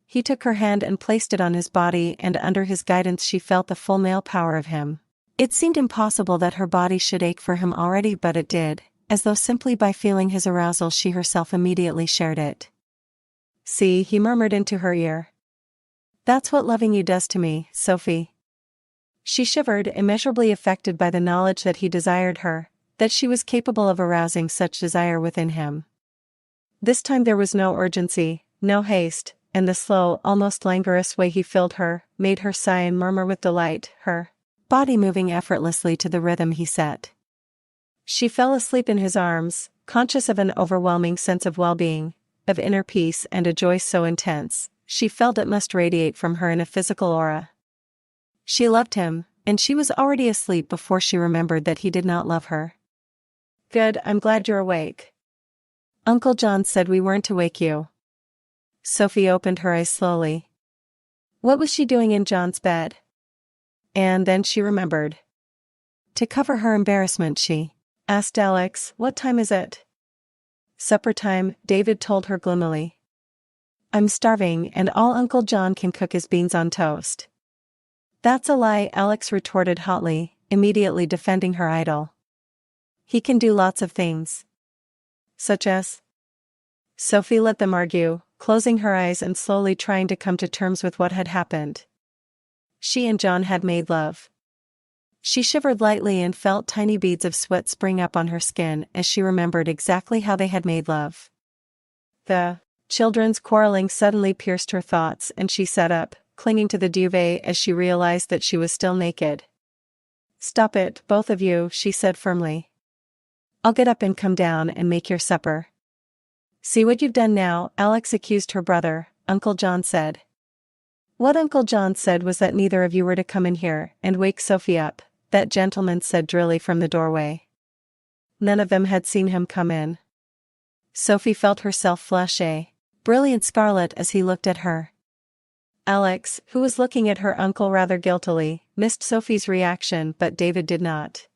He took her hand and placed it on his body, and under his guidance she felt the full male power of him It seemed impossible that her body should ache for him already, but it did, as though simply by feeling his arousal she herself immediately shared it. "See," he murmured into her ear. "That's what loving you does to me, Sophie." She shivered, immeasurably affected by the knowledge that he desired her, that she was capable of arousing such desire within him. This time there was no urgency, no haste, and the slow, almost languorous way he filled her, made her sigh and murmur with delight, her body moving effortlessly to the rhythm he set. She fell asleep in his arms, conscious of an overwhelming sense of well-being, of inner peace and a joy so intense, she felt it must radiate from her in a physical aura. She loved him, and she was already asleep before she remembered that he did not love her. "Good, I'm glad you're awake. Uncle John said we weren't to wake you." Sophie opened her eyes slowly. What was she doing in John's bed? And then she remembered. To cover her embarrassment she asked Alex, "What time is it?" "Supper time," David told her gloomily. "I'm starving and all Uncle John can cook is beans on toast." "That's a lie," Alex retorted hotly, immediately defending her idol. "He can do lots of things." "Such as?" Sophie let them argue, closing her eyes and slowly trying to come to terms with what had happened. She and John had made love. She shivered lightly and felt tiny beads of sweat spring up on her skin as she remembered exactly how they had made love. The children's quarreling suddenly pierced her thoughts and she sat up, clinging to the duvet as she realized that she was still naked. "Stop it, both of you," she said firmly. "I'll get up and come down and make your supper." "See what you've done now," Alex accused her brother, Uncle John said. "What Uncle John said was that neither of you were to come in here and wake Sophie up," that gentleman said drily from the doorway. None of them had seen him come in. Sophie felt herself flush a brilliant scarlet as he looked at her. Alex, who was looking at her uncle rather guiltily, missed Sophie's reaction, but David did not.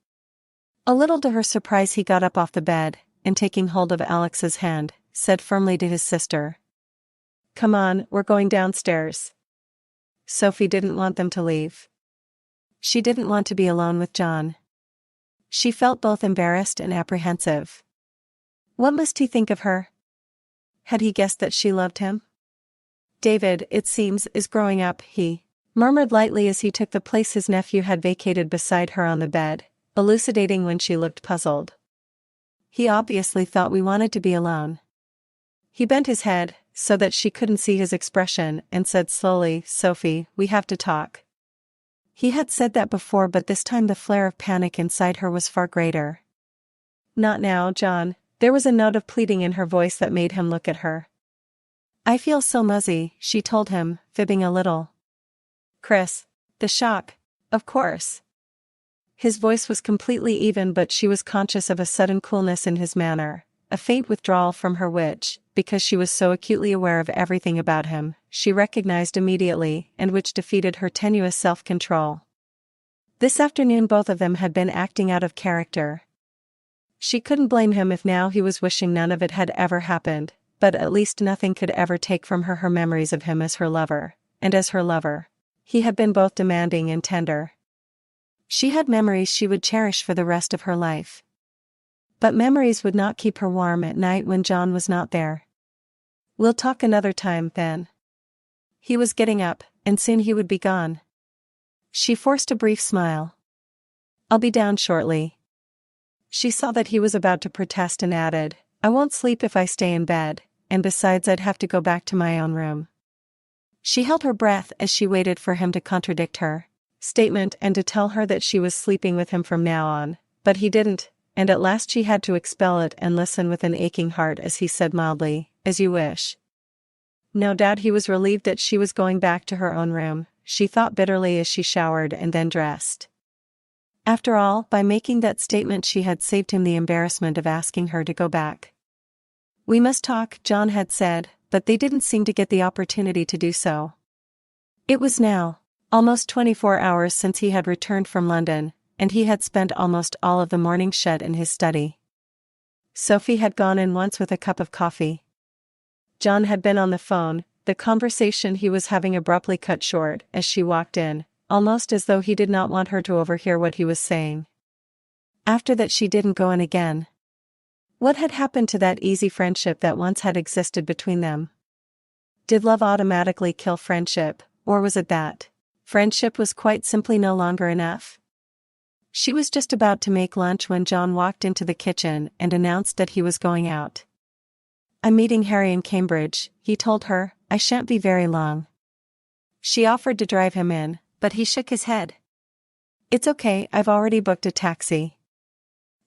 A little to her surprise he got up off the bed, and taking hold of Alex's hand, said firmly to his sister, "Come on, we're going downstairs." Sophie didn't want them to leave. She didn't want to be alone with John. She felt both embarrassed and apprehensive. What must he think of her? Had he guessed that she loved him? "David, it seems, is growing up," he murmured lightly as he took the place his nephew had vacated beside her on the bed, elucidating when she looked puzzled. "He obviously thought we wanted to be alone." He bent his head, so that she couldn't see his expression, and said slowly, "Sophie, we have to talk." He had said that before, but this time the flare of panic inside her was far greater. "Not now, John." There was a note of pleading in her voice that made him look at her. "I feel so muzzy," she told him, fibbing a little. "Chris. The shock. Of course." His voice was completely even, but she was conscious of a sudden coolness in his manner, a faint withdrawal from her which, because she was so acutely aware of everything about him, she recognized immediately, and which defeated her tenuous self-control. This afternoon both of them had been acting out of character. She couldn't blame him if now he was wishing none of it had ever happened, but at least nothing could ever take from her memories of him as her lover, and as her lover. He had been both demanding and tender. She had memories she would cherish for the rest of her life. But memories would not keep her warm at night when John was not there. "We'll talk another time, then." He was getting up, and soon he would be gone. She forced a brief smile. "I'll be down shortly." She saw that he was about to protest and added, "I won't sleep if I stay in bed, and besides I'd have to go back to my own room." She held her breath as she waited for him to contradict her statement and to tell her that she was sleeping with him from now on, but he didn't, and at last she had to expel it and listen with an aching heart as he said mildly, "As you wish." No doubt he was relieved that she was going back to her own room, she thought bitterly as she showered and then dressed. After all, by making that statement she had saved him the embarrassment of asking her to go back. "We must talk," John had said, but they didn't seem to get the opportunity to do so. It was now almost 24 hours since he had returned from London, and he had spent almost all of the morning shut in his study. Sophie had gone in once with a cup of coffee. John had been on the phone, the conversation he was having abruptly cut short as she walked in, almost as though he did not want her to overhear what he was saying. After that she didn't go in again. What had happened to that easy friendship that once had existed between them? Did love automatically kill friendship, or was it that friendship was quite simply no longer enough? She was just about to make lunch when John walked into the kitchen and announced that he was going out. "I'm meeting Harry in Cambridge," he told her. "I shan't be very long." She offered to drive him in, but he shook his head. "It's okay, I've already booked a taxi."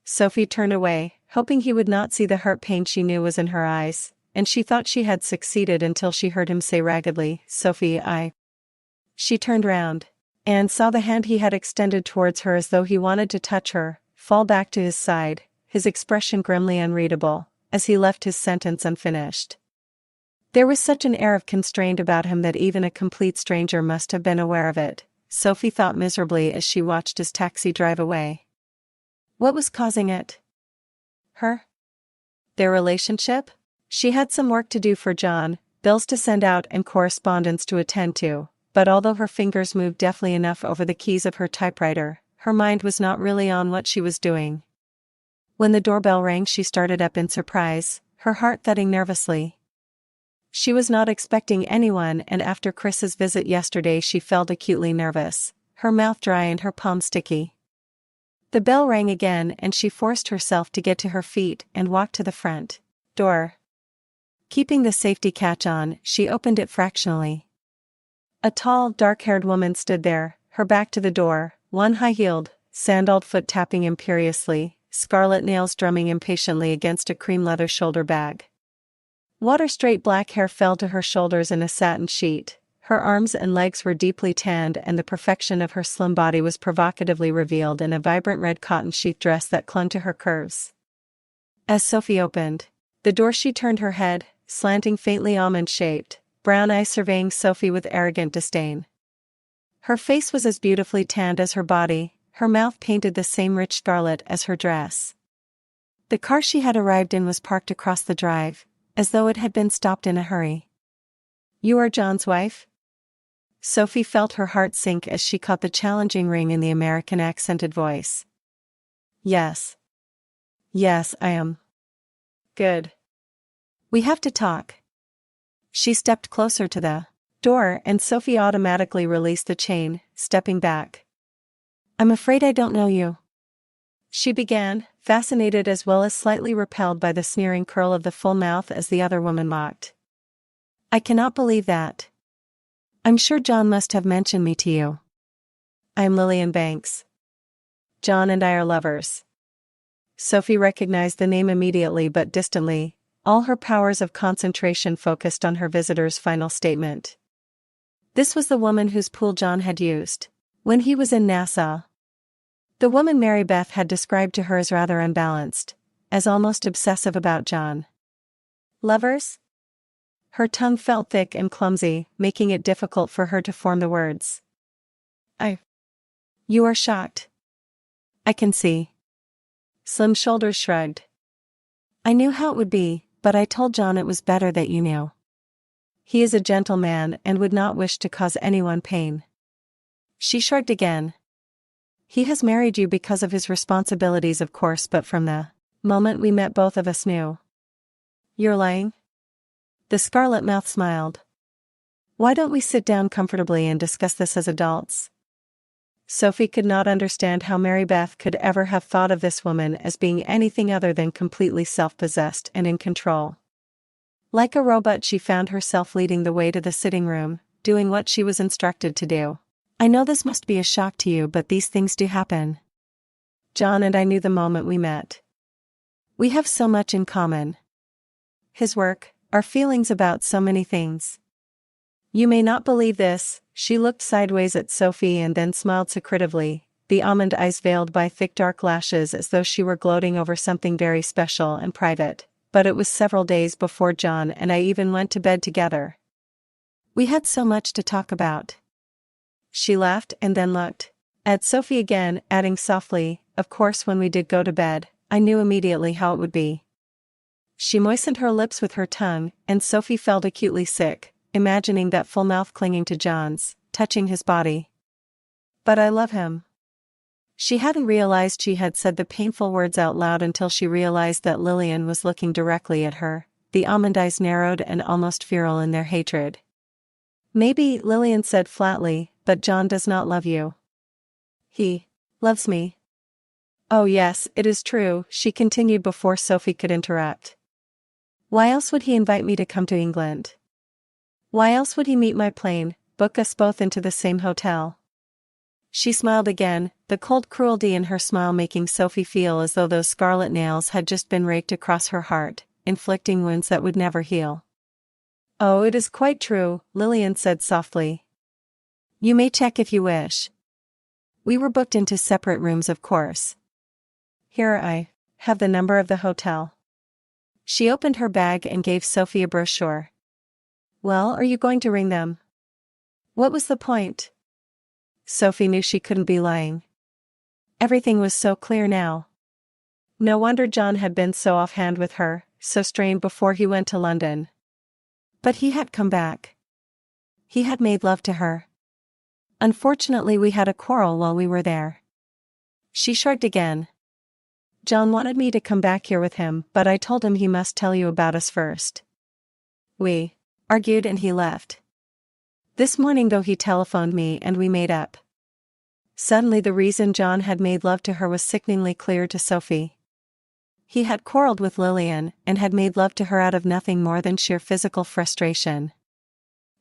Sophie turned away, hoping he would not see the hurt pain she knew was in her eyes, and she thought she had succeeded until she heard him say raggedly, "Sophie, I..." She turned round, and saw the hand he had extended towards her as though he wanted to touch her, fall back to his side, his expression grimly unreadable, as he left his sentence unfinished. There was such an air of constraint about him that even a complete stranger must have been aware of it, Sophie thought miserably as she watched his taxi drive away. What was causing it? Her? Their relationship? She had some work to do for John, bills to send out and correspondence to attend to, but although her fingers moved deftly enough over the keys of her typewriter, her mind was not really on what she was doing. When the doorbell rang she started up in surprise, her heart thudding nervously. She was not expecting anyone, and after Chris's visit yesterday she felt acutely nervous, her mouth dry and her palm sticky. The bell rang again and she forced herself to get to her feet and walk to the front door. Keeping the safety catch on, she opened it fractionally. A tall, dark-haired woman stood there, her back to the door, one high-heeled, sandaled foot tapping imperiously, scarlet nails drumming impatiently against a cream leather shoulder bag. Water-straight black hair fell to her shoulders in a satin sheet, her arms and legs were deeply tanned and the perfection of her slim body was provocatively revealed in a vibrant red cotton sheath dress that clung to her curves. As Sophie opened the door she turned her head, slanting faintly almond-shaped, brown eyes surveying Sophie with arrogant disdain. Her face was as beautifully tanned as her body, her mouth painted the same rich scarlet as her dress. The car she had arrived in was parked across the drive, as though it had been stopped in a hurry. "You are John's wife?" Sophie felt her heart sink as she caught the challenging ring in the American accented voice. "Yes. Yes, I am." "Good. We have to talk." She stepped closer to the door and Sophie automatically released the chain, stepping back. "I'm afraid I don't know you," she began, fascinated as well as slightly repelled by the sneering curl of the full mouth as the other woman mocked. "I cannot believe that. I'm sure John must have mentioned me to you." "I am Lillian Banks. John and I are lovers." Sophie recognized the name immediately but distantly, all her powers of concentration focused on her visitor's final statement. This was the woman whose pool John had used when he was in Nassau. The woman Mary Beth had described to her as rather unbalanced, as almost obsessive about John. "Lovers?" Her tongue felt thick and clumsy, making it difficult for her to form the words. You are shocked. I can see." Slim shoulders shrugged. "I knew how it would be, but I told John it was better that you knew. He is a gentleman and would not wish to cause anyone pain." She shrugged again. "He has married you because of his responsibilities, of course, but from the moment we met both of us knew." "You're lying?" The scarlet mouth smiled. "Why don't we sit down comfortably and discuss this as adults?" Sophie could not understand how Mary Beth could ever have thought of this woman as being anything other than completely self-possessed and in control. Like a robot she found herself leading the way to the sitting room, doing what she was instructed to do. "I know this must be a shock to you, but these things do happen. John and I knew the moment we met. We have so much in common. His work, our feelings about so many things. You may not believe this." She looked sideways at Sophie and then smiled secretively, the almond eyes veiled by thick dark lashes as though she were gloating over something very special and private, "but it was several days before John and I even went to bed together. We had so much to talk about." She laughed and then looked at Sophie again, adding softly, "Of course when we did go to bed, I knew immediately how it would be." She moistened her lips with her tongue, and Sophie felt acutely sick, imagining that full mouth clinging to John's, touching his body. But I love him. She hadn't realized she had said the painful words out loud until she realized that Lillian was looking directly at her, the almond eyes narrowed and almost feral in their hatred. Maybe, Lillian said flatly, but John does not love you. He loves me. Oh yes, it is true, she continued before Sophie could interrupt. Why else would he invite me to come to England? Why else would he meet my plane, book us both into the same hotel? She smiled again, the cold cruelty in her smile making Sophie feel as though those scarlet nails had just been raked across her heart, inflicting wounds that would never heal. Oh, it is quite true, Lillian said softly. You may check if you wish. We were booked into separate rooms, of course. Here I have the number of the hotel. She opened her bag and gave Sophie a brochure. Well, are you going to ring them? What was the point? Sophie knew she couldn't be lying. Everything was so clear now. No wonder John had been so offhand with her, so strained before he went to London. But he had come back. He had made love to her. Unfortunately, we had a quarrel while we were there. She shrugged again. John wanted me to come back here with him, but I told him he must tell you about us first. We argued and he left. This morning though he telephoned me and we made up. Suddenly the reason John had made love to her was sickeningly clear to Sophie. He had quarreled with Lillian and had made love to her out of nothing more than sheer physical frustration.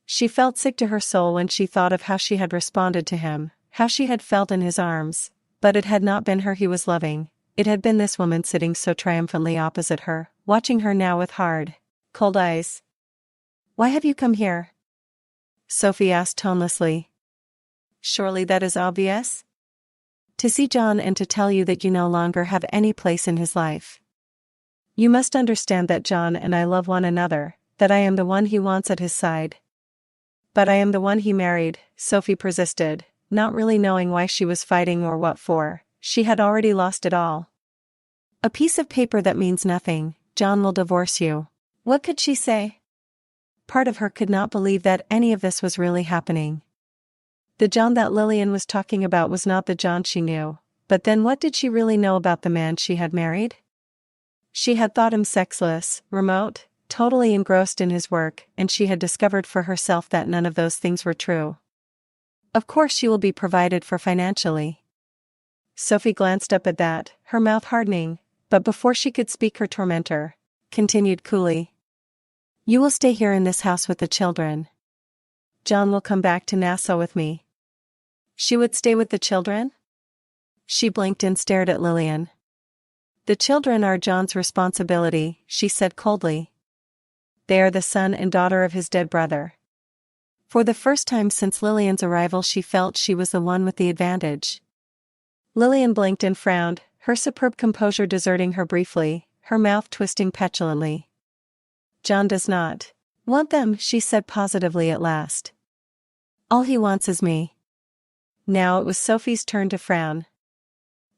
She felt sick to her soul when she thought of how she had responded to him, how she had felt in his arms, but it had not been her he was loving, it had been this woman sitting so triumphantly opposite her, watching her now with hard, cold eyes. Why have you come here? Sophie asked tonelessly. Surely that is obvious? To see John and to tell you that you no longer have any place in his life. You must understand that John and I love one another, that I am the one he wants at his side. But I am the one he married, Sophie persisted, not really knowing why she was fighting or what for. She had already lost it all. A piece of paper that means nothing. John will divorce you. What could she say? Part of her could not believe that any of this was really happening. The John that Lillian was talking about was not the John she knew, but then what did she really know about the man she had married? She had thought him sexless, remote, totally engrossed in his work, and she had discovered for herself that none of those things were true. Of course she will be provided for financially. Sophie glanced up at that, her mouth hardening, but before she could speak her tormentor continued coolly. You will stay here in this house with the children. John will come back to Nassau with me. She would stay with the children? She blinked and stared at Lillian. The children are John's responsibility, she said coldly. They are the son and daughter of his dead brother. For the first time since Lillian's arrival she felt she was the one with the advantage. Lillian blinked and frowned, her superb composure deserting her briefly, her mouth twisting petulantly. John does not want them, she said positively at last. All he wants is me. Now it was Sophie's turn to frown.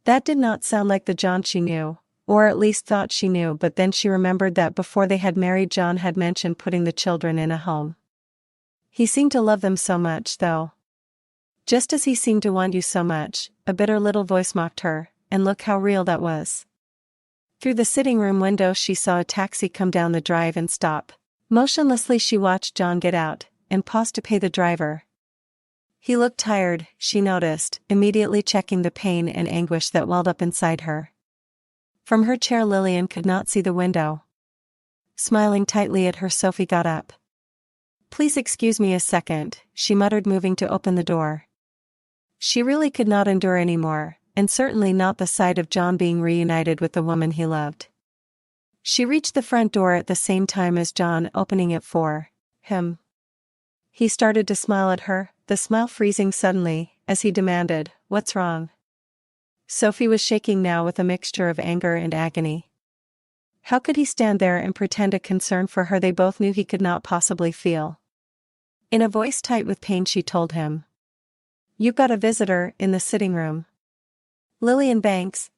That did not sound like the John she knew, or at least thought she knew, but then she remembered that before they had married John had mentioned putting the children in a home. He seemed to love them so much, though. Just as he seemed to want you so much, a bitter little voice mocked her, and look how real that was. Through the sitting room window she saw a taxi come down the drive and stop. Motionlessly she watched John get out, and paused to pay the driver. He looked tired, she noticed, immediately checking the pain and anguish that welled up inside her. From her chair Lillian could not see the window. Smiling tightly at her, Sophie got up. Please excuse me a second, she muttered, moving to open the door. She really could not endure any more, and certainly not the sight of John being reunited with the woman he loved. She reached the front door at the same time as John, opening it for him. He started to smile at her, the smile freezing suddenly, as he demanded, "What's wrong?" Sophie was shaking now with a mixture of anger and agony. How could he stand there and pretend a concern for her they both knew he could not possibly feel? In a voice tight with pain she told him. "You've got a visitor in the sitting room." Lillian Banks.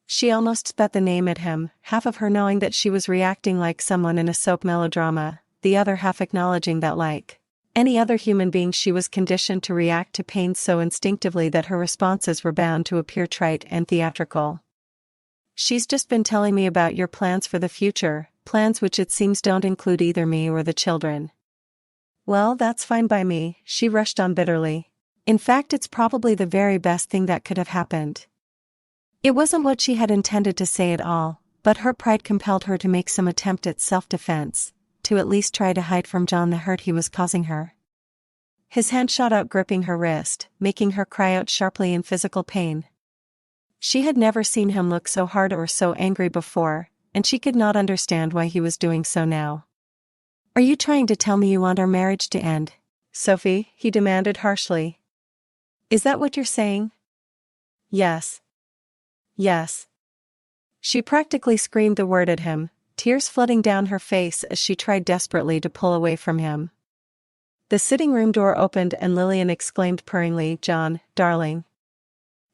She almost spat the name at him, half of her knowing that she was reacting like someone in a soap melodrama, the other half acknowledging that like Any other human being, she was conditioned to react to pain so instinctively that her responses were bound to appear trite and theatrical. "She's just been telling me about your plans for the future, plans which it seems don't include either me or the children." "Well, that's fine by me," she rushed on bitterly. "In fact, it's probably the very best thing that could have happened." It wasn't what she had intended to say at all, but her pride compelled her to make some attempt at self-defense, to at least try to hide from John the hurt he was causing her. His hand shot out, gripping her wrist, making her cry out sharply in physical pain. She had never seen him look so hard or so angry before, and she could not understand why he was doing so now. "Are you trying to tell me you want our marriage to end, Sophie?" he demanded harshly. "Is that what you're saying?" "Yes. Yes." She practically screamed the word at him, tears flooding down her face as she tried desperately to pull away from him. The sitting room door opened and Lillian exclaimed purringly, "John, darling."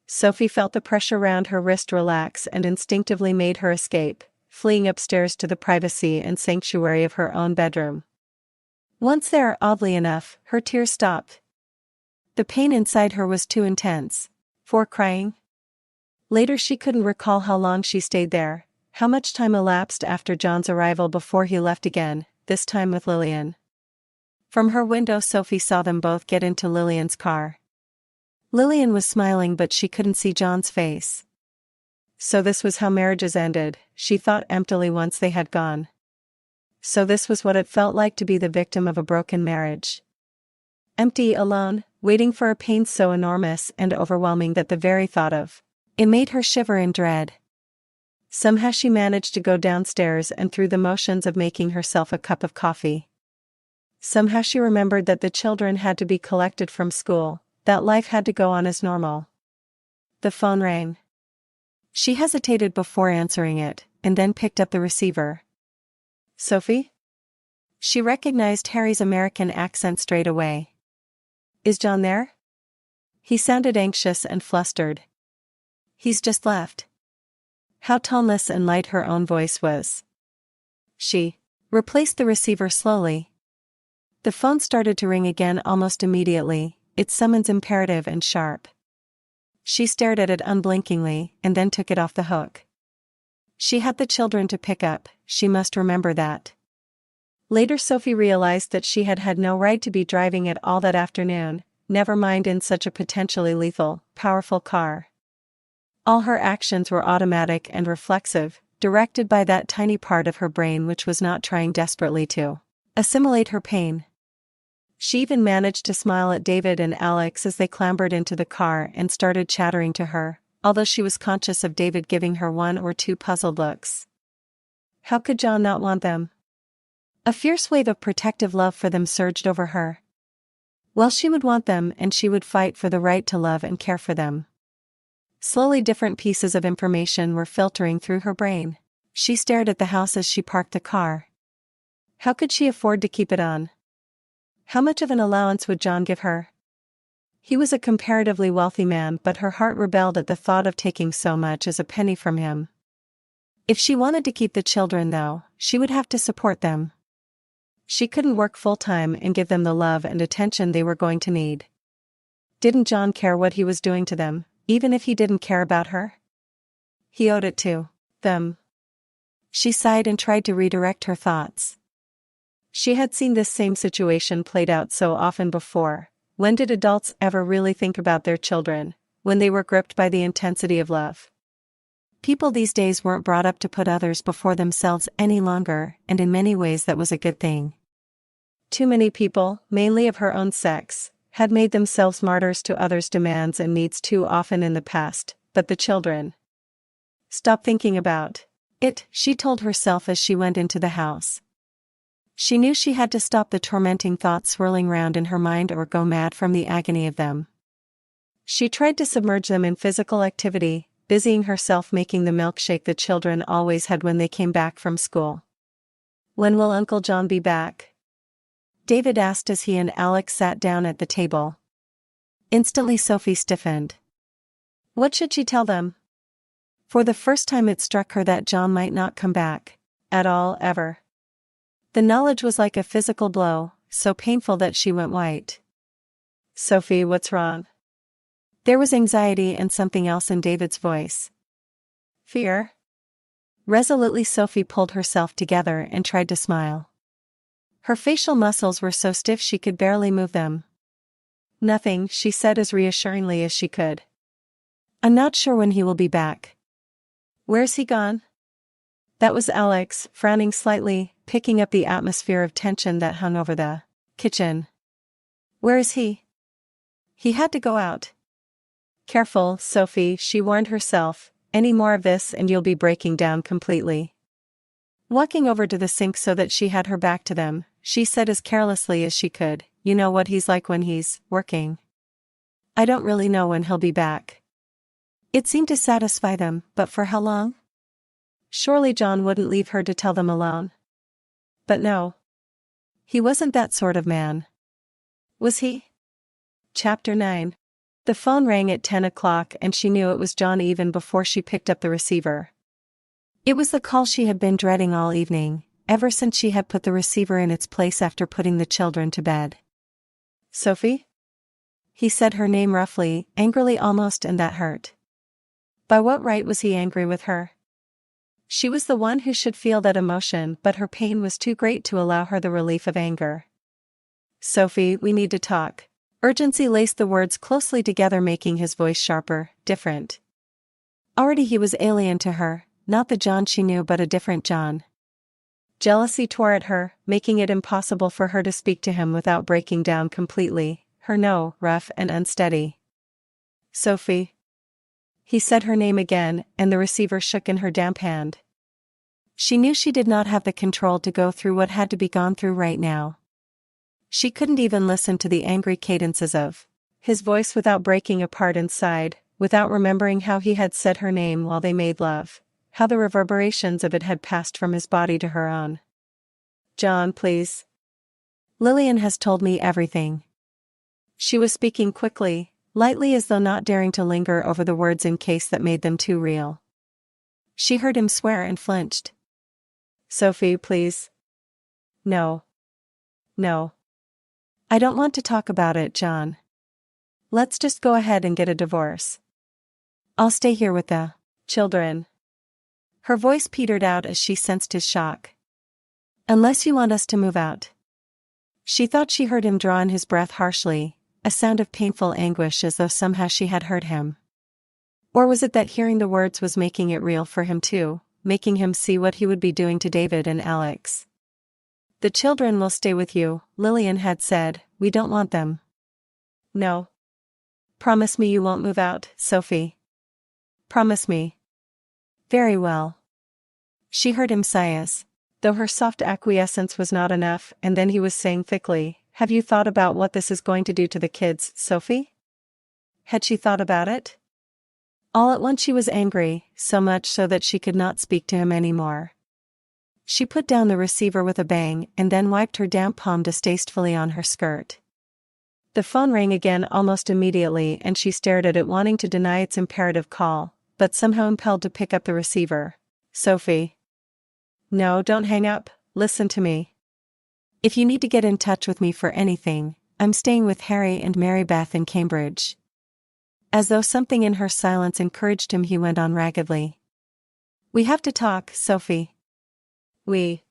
Sophie felt the pressure round her wrist relax and instinctively made her escape, fleeing upstairs to the privacy and sanctuary of her own bedroom. Once there, oddly enough, her tears stopped. The pain inside her was too intense for crying. Later she couldn't recall how long she stayed there, how much time elapsed after John's arrival before he left again, this time with Lillian. From her window Sophie saw them both get into Lillian's car. Lillian was smiling, but she couldn't see John's face. So this was how marriages ended, she thought emptily once they had gone. So this was what it felt like to be the victim of a broken marriage. Empty, alone, waiting for a pain so enormous and overwhelming that the very thought of it made her shiver in dread. Somehow she managed to go downstairs and through the motions of making herself a cup of coffee. Somehow she remembered that the children had to be collected from school, that life had to go on as normal. The phone rang. She hesitated before answering it, and then picked up the receiver. "Sophie?" She recognized Harry's American accent straight away. "Is John there?" He sounded anxious and flustered. "He's just left." How toneless and light her own voice was. She replaced the receiver slowly. The phone started to ring again almost immediately, its summons imperative and sharp. She stared at it unblinkingly, and then took it off the hook. She had the children to pick up, she must remember that. Later Sophie realized that she had had no right to be driving it all that afternoon, never mind in such a potentially lethal, powerful car. All her actions were automatic and reflexive, directed by that tiny part of her brain which was not trying desperately to assimilate her pain. She even managed to smile at David and Alex as they clambered into the car and started chattering to her, although she was conscious of David giving her one or two puzzled looks. How could John not want them? A fierce wave of protective love for them surged over her. Well, she would want them, and she would fight for the right to love and care for them. Slowly different pieces of information were filtering through her brain. She stared at the house as she parked the car. How could she afford to keep it on? How much of an allowance would John give her? He was a comparatively wealthy man, but her heart rebelled at the thought of taking so much as a penny from him. If she wanted to keep the children, though, she would have to support them. She couldn't work full-time and give them the love and attention they were going to need. Didn't John care what he was doing to them, even if he didn't care about her? He owed it to them. She sighed and tried to redirect her thoughts. She had seen this same situation played out so often before. When did adults ever really think about their children? When they were gripped by the intensity of love. People these days weren't brought up to put others before themselves any longer, and in many ways that was a good thing. Too many people, mainly of her own sex, had made themselves martyrs to others' demands and needs too often in the past, but the children. Stop thinking about it, she told herself as she went into the house. She knew she had to stop the tormenting thoughts swirling round in her mind or go mad from the agony of them. She tried to submerge them in physical activity, busying herself making the milkshake the children always had when they came back from school. "When will Uncle John be back?" David asked as he and Alex sat down at the table. Instantly Sophie stiffened. What should she tell them? For the first time it struck her that John might not come back. At all, ever. The knowledge was like a physical blow, so painful that she went white. "Sophie, what's wrong?" There was anxiety and something else in David's voice. "Fear?" Resolutely Sophie pulled herself together and tried to smile. Her facial muscles were so stiff she could barely move them. "Nothing," she said as reassuringly as she could. "I'm not sure when he will be back." "Where's he gone?" That was Alex, frowning slightly, picking up the atmosphere of tension that hung over the kitchen. "Where is he?" "He had to go out." "Careful, Sophie," she warned herself, "any more of this and you'll be breaking down completely." Walking over to the sink so that she had her back to them, she said as carelessly as she could, "You know what he's like when he's working." "I don't really know when he'll be back." It seemed to satisfy them, but for how long? Surely John wouldn't leave her to tell them alone. But no. He wasn't that sort of man. Was he? Chapter 9. The phone rang at 10 o'clock and she knew it was John even before she picked up the receiver. It was the call she had been dreading all evening, ever since she had put the receiver in its place after putting the children to bed. "Sophie?" He said her name roughly, angrily almost, and that hurt. By what right was he angry with her? She was the one who should feel that emotion, but her pain was too great to allow her the relief of anger. "Sophie, we need to talk." Urgency laced the words closely together, making his voice sharper, different. Already he was alien to her, not the John she knew but a different John. Jealousy tore at her, making it impossible for her to speak to him without breaking down completely, her no, rough and unsteady. "Sophie." He said her name again, and the receiver shook in her damp hand. She knew she did not have the control to go through what had to be gone through right now. She couldn't even listen to the angry cadences of his voice without breaking apart inside, without remembering how he had said her name while they made love, how the reverberations of it had passed from his body to her own. "John, please. Lillian has told me everything." She was speaking quickly, lightly, as though not daring to linger over the words in case that made them too real. She heard him swear and flinched. "Sophie, please." "No. No. I don't want to talk about it, John. Let's just go ahead and get a divorce. I'll stay here with the children." Her voice petered out as she sensed his shock. "Unless you want us to move out." She thought she heard him draw in his breath harshly, a sound of painful anguish, as though somehow she had hurt him. Or was it that hearing the words was making it real for him too, making him see what he would be doing to David and Alex? "The children will stay with you," Lillian had said. "We don't want them." "No. Promise me you won't move out, Sophie. Promise me." "Very well." She heard him sigh as though her soft acquiescence was not enough, and then he was saying thickly, "Have you thought about what this is going to do to the kids, Sophie?" Had she thought about it? All at once she was angry, so much so that she could not speak to him anymore. She put down the receiver with a bang and then wiped her damp palm distastefully on her skirt. The phone rang again almost immediately and she stared at it, wanting to deny its imperative call, but somehow impelled to pick up the receiver. "Sophie." "No, don't hang up, listen to me. If you need to get in touch with me for anything, I'm staying with Harry and Mary Beth in Cambridge." As though something in her silence encouraged him, he went on raggedly. "We have to talk, Sophie. We.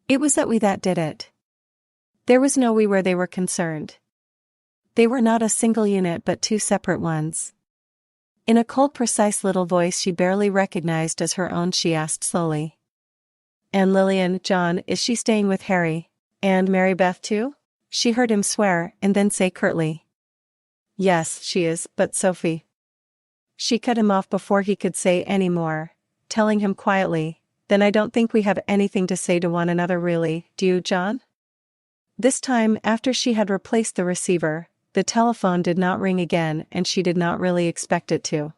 It was that did it." There was no we where they were concerned. They were not a single unit but two separate ones. In a cold, precise little voice she barely recognized as her own, she asked slowly. "And Lillian, John, is she staying with Harry? And Mary Beth too?" She heard him swear and then say curtly, "Yes, she is, but Sophie." She cut him off before he could say any more, telling him quietly, "Then I don't think we have anything to say to one another really, do you, John?" This time, after she had replaced the receiver, the telephone did not ring again, and she did not really expect it to.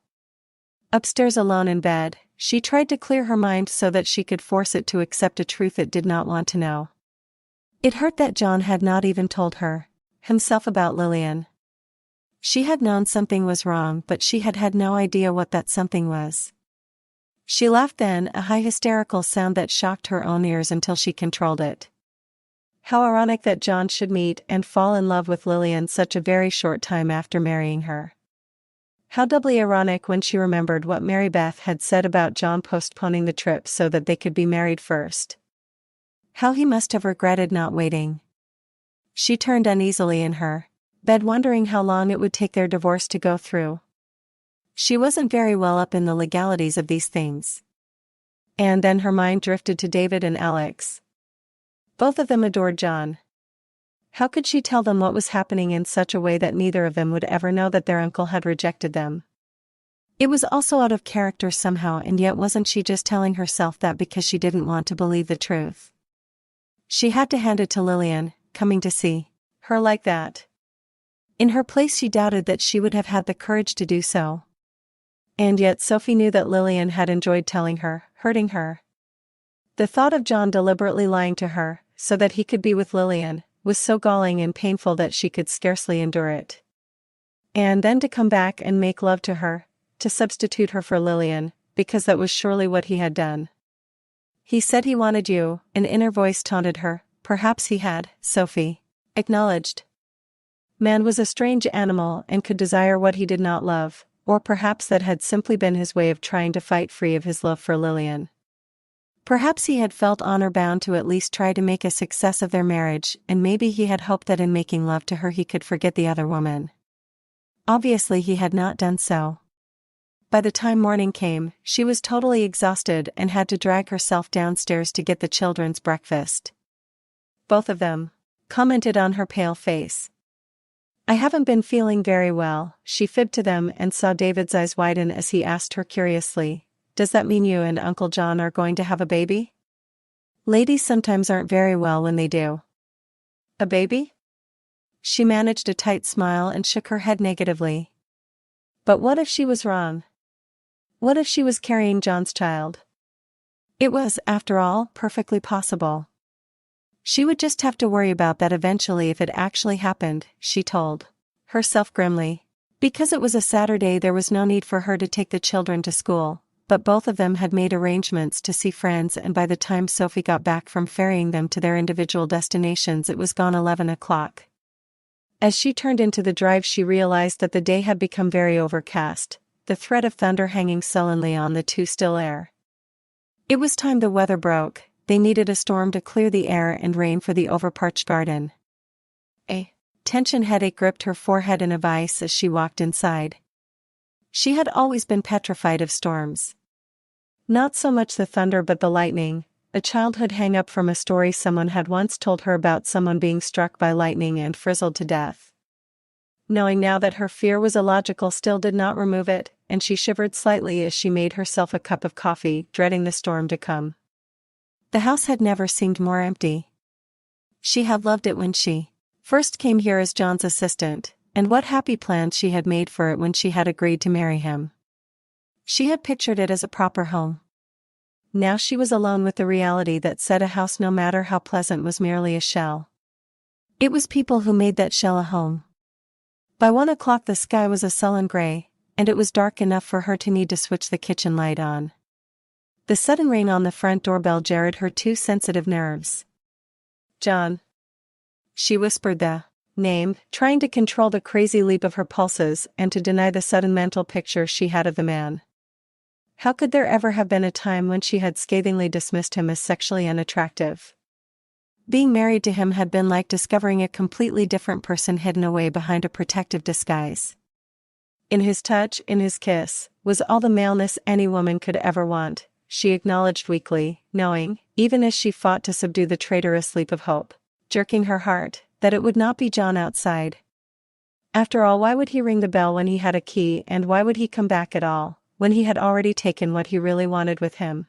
Upstairs alone in bed, she tried to clear her mind so that she could force it to accept a truth it did not want to know. It hurt that John had not even told her himself about Lillian. She had known something was wrong, but she had had no idea what that something was. She laughed then, a high hysterical sound that shocked her own ears until she controlled it. How ironic that John should meet and fall in love with Lillian such a very short time after marrying her. How doubly ironic when she remembered what Mary Beth had said about John postponing the trip so that they could be married first. How he must have regretted not waiting. She turned uneasily in her bed, wondering how long it would take their divorce to go through. She wasn't very well up in the legalities of these things. And then her mind drifted to David and Alex. Both of them adored John. How could she tell them what was happening in such a way that neither of them would ever know that their uncle had rejected them? It was also out of character somehow, and yet wasn't she just telling herself that because she didn't want to believe the truth? She had to hand it to Lillian, coming to see her like that. In her place she doubted that she would have had the courage to do so. And yet Sophie knew that Lillian had enjoyed telling her, hurting her. The thought of John deliberately lying to her, so that he could be with Lillian, was so galling and painful that she could scarcely endure it. And then to come back and make love to her, to substitute her for Lillian, because that was surely what he had done. He said he wanted you, an inner voice taunted her. Perhaps he had, Sophie acknowledged. Man was a strange animal and could desire what he did not love, or perhaps that had simply been his way of trying to fight free of his love for Lillian. Perhaps he had felt honor-bound to at least try to make a success of their marriage, and maybe he had hoped that in making love to her he could forget the other woman. Obviously he had not done so. By the time morning came, she was totally exhausted and had to drag herself downstairs to get the children's breakfast. Both of them commented on her pale face. "I haven't been feeling very well," she fibbed to them, and saw David's eyes widen as he asked her curiously, "Does that mean you and Uncle John are going to have a baby?" "Ladies sometimes aren't very well when they do." "A baby?" She managed a tight smile and shook her head negatively. But what if she was wrong? What if she was carrying John's child? It was, after all, perfectly possible. She would just have to worry about that eventually if it actually happened, she told herself grimly. Because it was a Saturday, there was no need for her to take the children to school, but both of them had made arrangements to see friends, and by the time Sophie got back from ferrying them to their individual destinations it was gone 11 o'clock. As she turned into the drive she realized that the day had become very overcast, the threat of thunder hanging sullenly on the too still air. It was time the weather broke. They needed a storm to clear the air and rain for the overparched garden. A tension headache gripped her forehead in a vice as she walked inside. She had always been petrified of storms. Not so much the thunder but the lightning, a childhood hang-up from a story someone had once told her about someone being struck by lightning and frizzled to death. Knowing now that her fear was illogical still did not remove it, and she shivered slightly as she made herself a cup of coffee, dreading the storm to come. The house had never seemed more empty. She had loved it when she first came here as John's assistant, and what happy plans she had made for it when she had agreed to marry him. She had pictured it as a proper home. Now she was alone with the reality that said a house, no matter how pleasant, was merely a shell. It was people who made that shell a home. By 1 o'clock the sky was a sullen gray, and it was dark enough for her to need to switch the kitchen light on. The sudden ring on the front doorbell jarred her too sensitive nerves. "John." She whispered the name, trying to control the crazy leap of her pulses and to deny the sudden mental picture she had of the man. How could there ever have been a time when she had scathingly dismissed him as sexually unattractive? Being married to him had been like discovering a completely different person hidden away behind a protective disguise. In his touch, in his kiss, was all the maleness any woman could ever want, she acknowledged weakly, knowing, even as she fought to subdue the traitorous leap of hope, jerking her heart, that it would not be John outside. After all, why would he ring the bell when he had a key, and why would he come back at all, when he had already taken what he really wanted with him?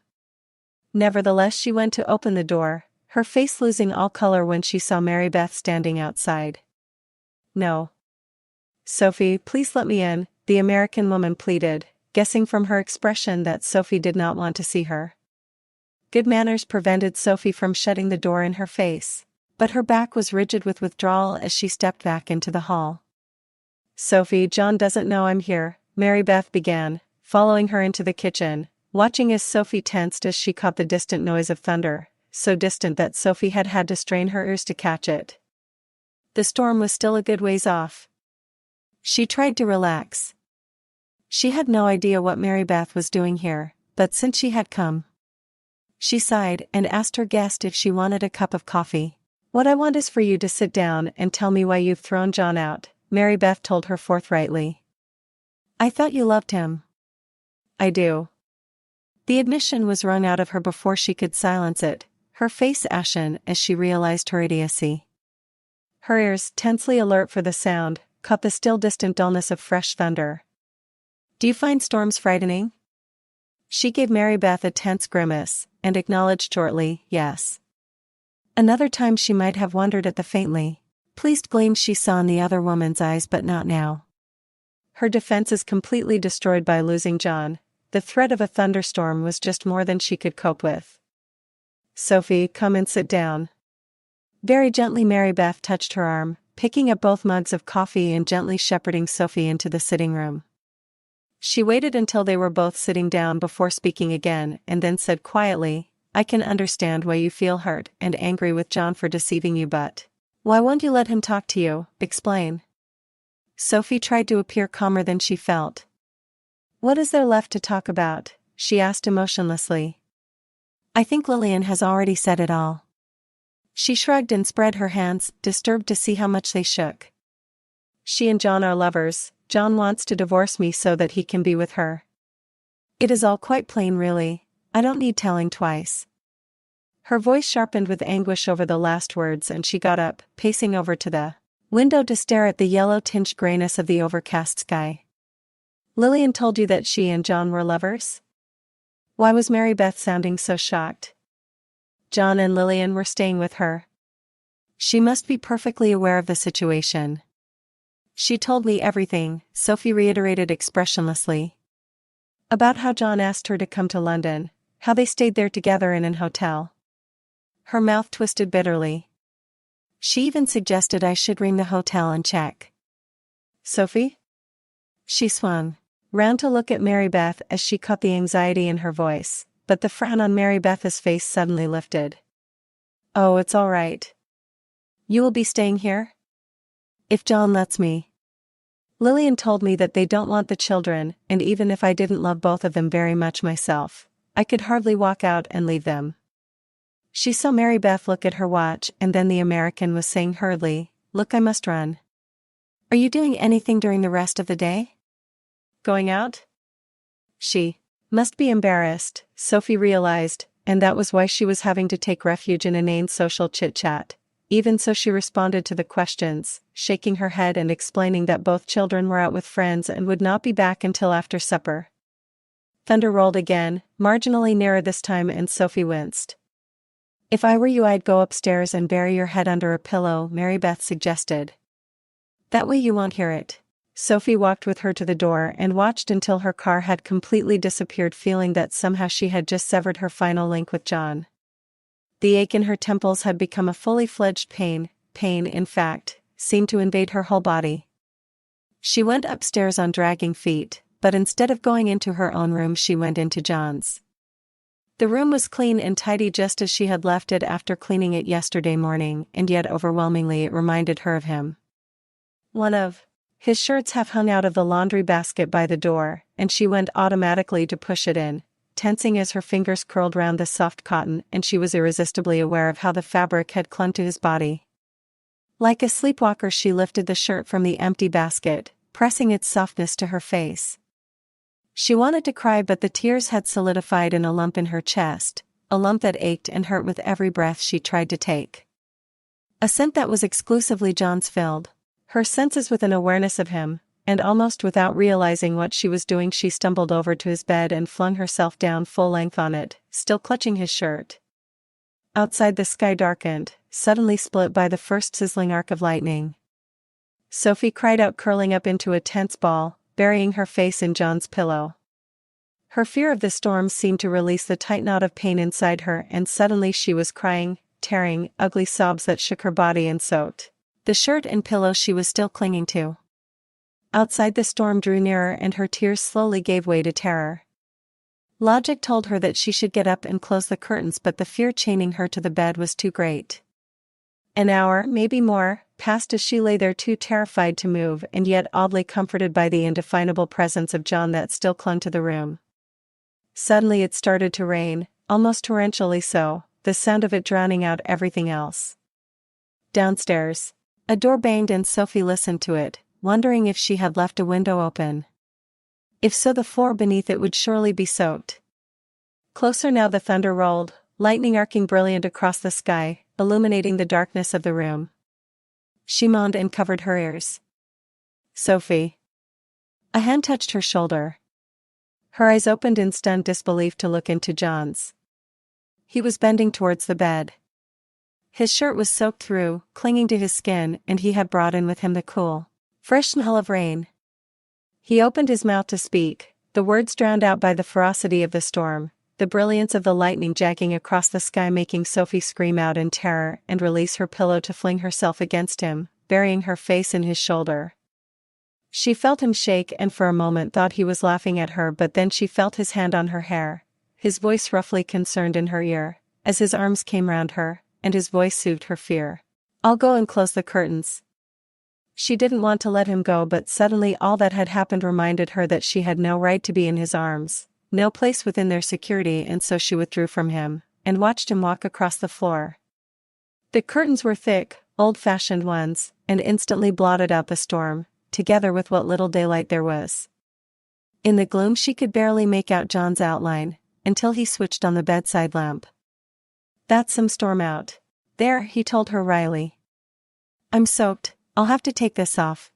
Nevertheless she went to open the door, her face losing all color when she saw Mary Beth standing outside. "No. Sophie, please let me in," the American woman pleaded, guessing from her expression that Sophie did not want to see her. Good manners prevented Sophie from shutting the door in her face, but her back was rigid with withdrawal as she stepped back into the hall. "Sophie, John doesn't know I'm here," Mary Beth began, following her into the kitchen, watching as Sophie tensed as she caught the distant noise of thunder, so distant that Sophie had had to strain her ears to catch it. The storm was still a good ways off. She tried to relax. She had no idea what Mary Beth was doing here, but since she had come, she sighed and asked her guest if she wanted a cup of coffee. "What I want is for you to sit down and tell me why you've thrown John out," Mary Beth told her forthrightly. "I thought you loved him." "I do." The admission was wrung out of her before she could silence it, her face ashen as she realized her idiocy. Her ears, tensely alert for the sound, caught the still distant dullness of fresh thunder. "Do you find storms frightening?" She gave Mary Beth a tense grimace, and acknowledged shortly, yes. Another time she might have wondered at the faintly pleased gleam she saw in the other woman's eyes, but not now. Her defenses completely destroyed by losing John, the threat of a thunderstorm was just more than she could cope with. "Sophie, come and sit down." Very gently Mary Beth touched her arm, picking up both mugs of coffee and gently shepherding Sophie into the sitting room. She waited until they were both sitting down before speaking again, and then said quietly, "I can understand why you feel hurt and angry with John for deceiving you, but why won't you let him talk to you? Explain." Sophie tried to appear calmer than she felt. "What is there left to talk about?" she asked emotionlessly. "I think Lillian has already said it all." She shrugged and spread her hands, disturbed to see how much they shook. "She and John are lovers. John wants to divorce me so that he can be with her. It is all quite plain, really. I don't need telling twice." Her voice sharpened with anguish over the last words, and she got up, pacing over to the window to stare at the yellow-tinged grayness of the overcast sky. "Lillian told you that she and John were lovers?" Why was Mary Beth sounding so shocked? John and Lillian were staying with her. She must be perfectly aware of the situation. "She told me everything," Sophie reiterated expressionlessly. "About how John asked her to come to London, how they stayed there together in an hotel." Her mouth twisted bitterly. "She even suggested I should ring the hotel and check." "Sophie?" She swung round to look at Mary Beth as she caught the anxiety in her voice, but the frown on Mary Beth's face suddenly lifted. "Oh, it's all right. You will be staying here?" "If John lets me. Lillian told me that they don't want the children, and even if I didn't love both of them very much myself, I could hardly walk out and leave them." She saw Mary Beth look at her watch, and then the American was saying hurriedly, "Look, I must run." "Are you doing anything during the rest of the day?" "Going out?" She must be embarrassed, Sophie realized, and that was why she was having to take refuge in inane social chit-chat. Even so, she responded to the questions, shaking her head and explaining that both children were out with friends and would not be back until after supper. Thunder rolled again, marginally nearer this time, and Sophie winced. "If I were you, I'd go upstairs and bury your head under a pillow," Mary Beth suggested. "That way you won't hear it." Sophie walked with her to the door and watched until her car had completely disappeared, feeling that somehow she had just severed her final link with John. The ache in her temples had become a fully fledged pain, in fact, seemed to invade her whole body. She went upstairs on dragging feet, but instead of going into her own room she went into John's. The room was clean and tidy just as she had left it after cleaning it yesterday morning, and yet overwhelmingly it reminded her of him. One of his shirts half hung out of the laundry basket by the door, and she went automatically to push it in, tensing as her fingers curled round the soft cotton, and she was irresistibly aware of how the fabric had clung to his body. Like a sleepwalker she lifted the shirt from the empty basket, pressing its softness to her face. She wanted to cry, but the tears had solidified in a lump in her chest, a lump that ached and hurt with every breath she tried to take. A scent that was exclusively John's filled her senses with an awareness of him, and almost without realizing what she was doing she stumbled over to his bed and flung herself down full length on it, still clutching his shirt. Outside the sky darkened, suddenly split by the first sizzling arc of lightning. Sophie cried out, curling up into a tense ball, burying her face in John's pillow. Her fear of the storm seemed to release the tight knot of pain inside her, and suddenly she was crying, tearing, ugly sobs that shook her body and soaked the shirt and pillow she was still clinging to. Outside the storm drew nearer, and her tears slowly gave way to terror. Logic told her that she should get up and close the curtains, but the fear chaining her to the bed was too great. An hour, maybe more, passed as she lay there too terrified to move and yet oddly comforted by the indefinable presence of John that still clung to the room. Suddenly it started to rain, almost torrentially so, the sound of it drowning out everything else. Downstairs, a door banged and Sophie listened to it, wondering if she had left a window open. If so, the floor beneath it would surely be soaked. Closer now the thunder rolled, lightning arcing brilliant across the sky, illuminating the darkness of the room. She moaned and covered her ears. "Sophie." A hand touched her shoulder. Her eyes opened in stunned disbelief to look into John's. He was bending towards the bed. His shirt was soaked through, clinging to his skin, and he had brought in with him the cool, fresh smell of rain. He opened his mouth to speak, the words drowned out by the ferocity of the storm, the brilliance of the lightning jagging across the sky making Sophie scream out in terror and release her pillow to fling herself against him, burying her face in his shoulder. She felt him shake and for a moment thought he was laughing at her, but then she felt his hand on her hair, his voice roughly concerned in her ear, as his arms came round her, and his voice soothed her fear. "I'll go and close the curtains." She didn't want to let him go, but suddenly all that had happened reminded her that she had no right to be in his arms, no place within their security, and so she withdrew from him, and watched him walk across the floor. The curtains were thick, old-fashioned ones, and instantly blotted out the storm, together with what little daylight there was. In the gloom she could barely make out John's outline, until he switched on the bedside lamp. "That's some storm out there," he told her wryly. "I'm soaked, I'll have to take this off."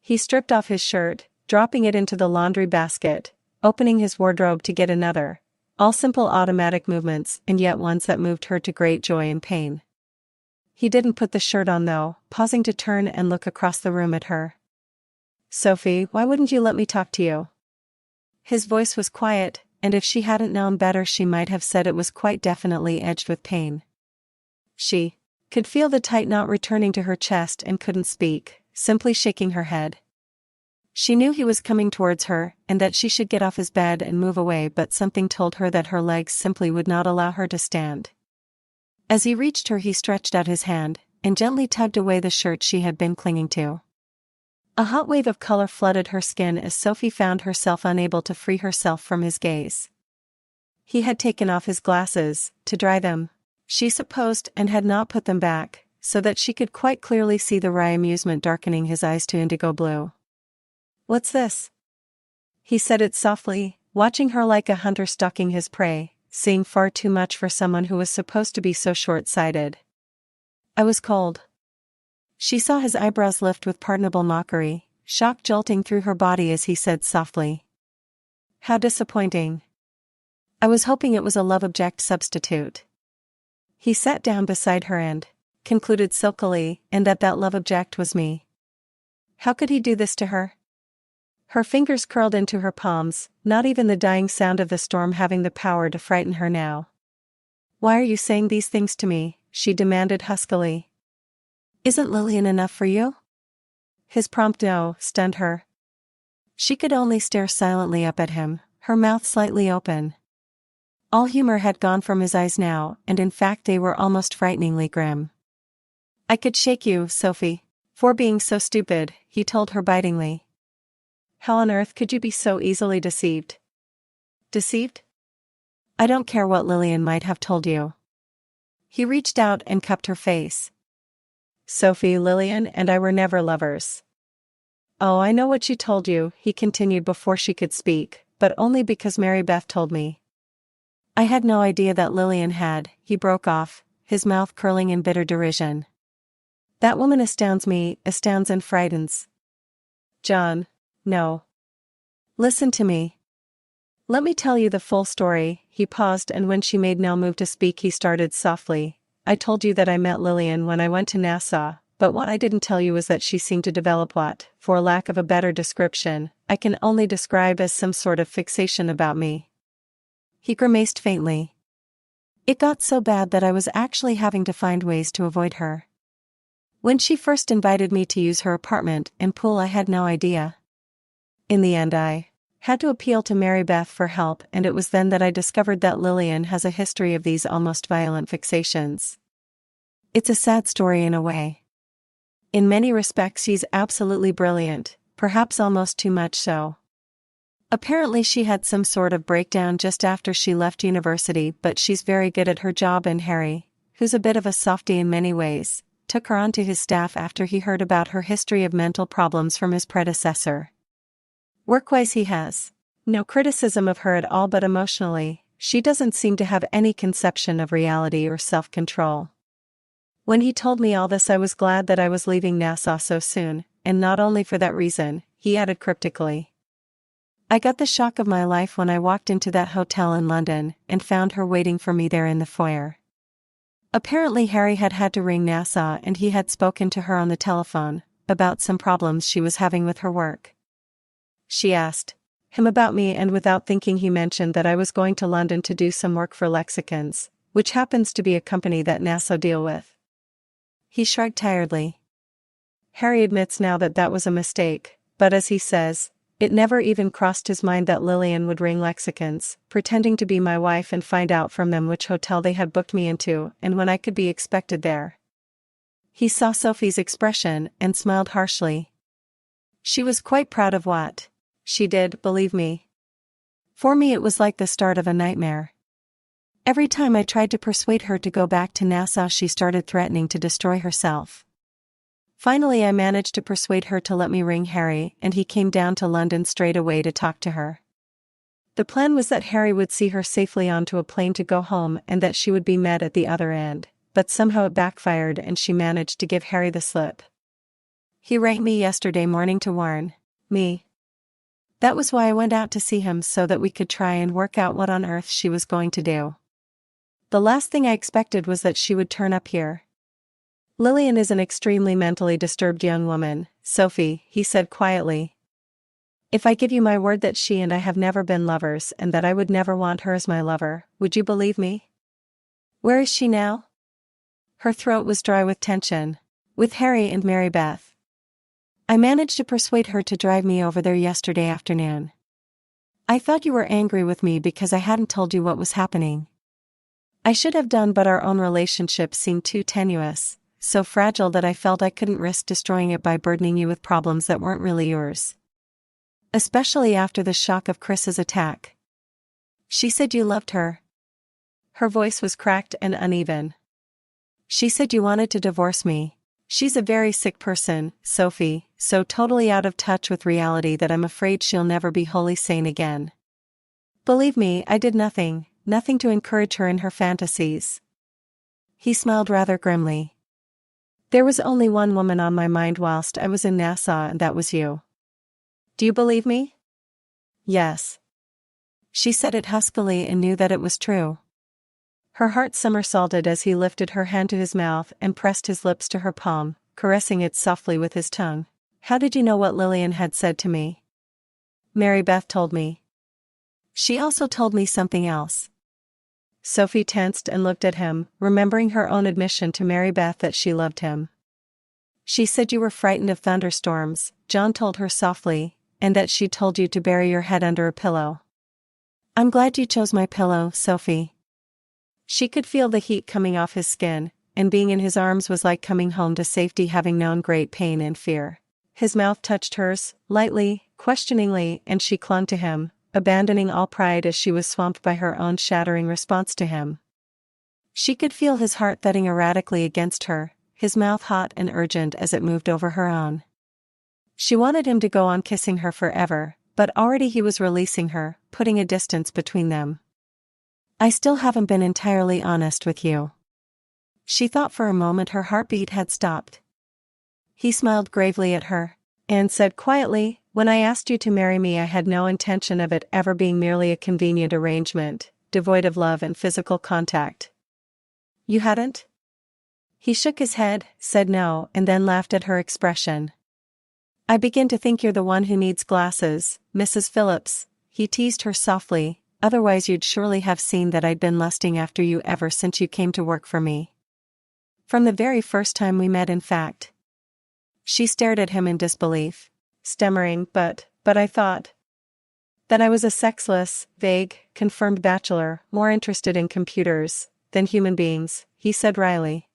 He stripped off his shirt, dropping it into the laundry basket, opening his wardrobe to get another, all simple automatic movements and yet ones that moved her to great joy and pain. He didn't put the shirt on though, pausing to turn and look across the room at her. "Sophie, why wouldn't you let me talk to you?" His voice was quiet, and if she hadn't known better she might have said it was quite definitely edged with pain. She could feel the tight knot returning to her chest and couldn't speak, simply shaking her head. She knew he was coming towards her, and that she should get off his bed and move away, but something told her that her legs simply would not allow her to stand. As he reached her he stretched out his hand, and gently tugged away the shirt she had been clinging to. A hot wave of color flooded her skin as Sophie found herself unable to free herself from his gaze. He had taken off his glasses, to dry them, she supposed, and had not put them back, so that she could quite clearly see the wry amusement darkening his eyes to indigo blue. "What's this?" He said it softly, watching her like a hunter stalking his prey, seeing far too much for someone who was supposed to be so short-sighted. "I was cold." She saw his eyebrows lift with pardonable mockery, shock jolting through her body as he said softly, "How disappointing. I was hoping it was a love object substitute." He sat down beside her and concluded silkily, and that love object was me. How could he do this to her? Her fingers curled into her palms, not even the dying sound of the storm having the power to frighten her now. "Why are you saying these things to me?" she demanded huskily. "Isn't Lillian enough for you?" His prompt no stunned her. She could only stare silently up at him, her mouth slightly open. All humor had gone from his eyes now, and in fact they were almost frighteningly grim. "I could shake you, Sophie, for being so stupid," he told her bitingly. "How on earth could you be so easily deceived?" "Deceived? I don't care what Lillian might have told you." He reached out and cupped her face. "Sophie, Lillian and I were never lovers." "Oh, I know what she told you," he continued before she could speak, "but only because Mary Beth told me." "I had no idea that Lillian had," he broke off, his mouth curling in bitter derision. "That woman astounds me, astounds and frightens." "John, no. Listen to me. Let me tell you the full story." He paused, and when she made no move to speak he started softly. "I told you that I met Lillian when I went to Nassau, but what I didn't tell you was that she seemed to develop what, for lack of a better description, I can only describe as some sort of fixation about me." He grimaced faintly. "It got so bad that I was actually having to find ways to avoid her. When she first invited me to use her apartment and pool I had no idea. In the end I Had to appeal to Mary Beth for help, and it was then that I discovered that Lillian has a history of these almost violent fixations. It's a sad story in a way. In many respects she's absolutely brilliant, perhaps almost too much so. Apparently she had some sort of breakdown just after she left university, but she's very good at her job, and Harry, who's a bit of a softie in many ways, took her onto his staff after he heard about her history of mental problems from his predecessor. Work-wise he has no criticism of her at all, but emotionally, she doesn't seem to have any conception of reality or self-control. When he told me all this, I was glad that I was leaving Nassau so soon, and not only for that reason, he added cryptically. I got the shock of my life when I walked into that hotel in London and found her waiting for me there in the foyer. Apparently Harry had had to ring Nassau, and he had spoken to her on the telephone about some problems she was having with her work. She asked him about me, and without thinking he mentioned that I was going to London to do some work for Lexicons, which happens to be a company that Nassau deal with. He shrugged tiredly. Harry admits now that that was a mistake, but as he says, it never even crossed his mind that Lillian would ring Lexicons, pretending to be my wife, and find out from them which hotel they had booked me into and when I could be expected there. He saw Sophie's expression and smiled harshly. She was quite proud of what she did, believe me. For me it was like the start of a nightmare. Every time I tried to persuade her to go back to Nassau, she started threatening to destroy herself. Finally I managed to persuade her to let me ring Harry, and he came down to London straight away to talk to her. The plan was that Harry would see her safely onto a plane to go home, and that she would be met at the other end, but somehow it backfired and she managed to give Harry the slip. He rang me yesterday morning to warn me. That was why I went out to see him, so that we could try and work out what on earth she was going to do. The last thing I expected was that she would turn up here. Lillian is an extremely mentally disturbed young woman, Sophie, he said quietly. If I give you my word that she and I have never been lovers and that I would never want her as my lover, would you believe me? Where is she now? Her throat was dry with tension. With Harry and Mary Beth. I managed to persuade her to drive me over there yesterday afternoon. I thought you were angry with me because I hadn't told you what was happening. I should have done, but our own relationship seemed too tenuous, so fragile that I felt I couldn't risk destroying it by burdening you with problems that weren't really yours. Especially after the shock of Chris's attack. She said you loved her. Her voice was cracked and uneven. She said you wanted to divorce me. She's a very sick person, Sophie, so totally out of touch with reality that I'm afraid she'll never be wholly sane again. Believe me, I did nothing to encourage her in her fantasies. He smiled rather grimly. There was only one woman on my mind whilst I was in Nassau, and that was you. Do you believe me? Yes. She said it huskily and knew that it was true. Her heart somersaulted as he lifted her hand to his mouth and pressed his lips to her palm, caressing it softly with his tongue. How did you know what Lillian had said to me? Mary Beth told me. She also told me something else. Sophie tensed and looked at him, remembering her own admission to Mary Beth that she loved him. She said you were frightened of thunderstorms, John told her softly, and that she told you to bury your head under a pillow. I'm glad you chose my pillow, Sophie. She could feel the heat coming off his skin, and being in his arms was like coming home to safety, having known great pain and fear. His mouth touched hers, lightly, questioningly, and she clung to him, abandoning all pride as she was swamped by her own shattering response to him. She could feel his heart thudding erratically against her, his mouth hot and urgent as it moved over her own. She wanted him to go on kissing her forever, but already he was releasing her, putting a distance between them. I still haven't been entirely honest with you. She thought for a moment her heartbeat had stopped. He smiled gravely at her, and said quietly, when I asked you to marry me I had no intention of it ever being merely a convenient arrangement, devoid of love and physical contact. You hadn't? He shook his head, said no, and then laughed at her expression. I begin to think you're the one who needs glasses, Mrs. Phillips, he teased her softly. Otherwise you'd surely have seen that I'd been lusting after you ever since you came to work for me. From the very first time we met, in fact. She stared at him in disbelief, stammering, but I thought. That I was a sexless, vague, confirmed bachelor, more interested in computers than human beings, he said wryly.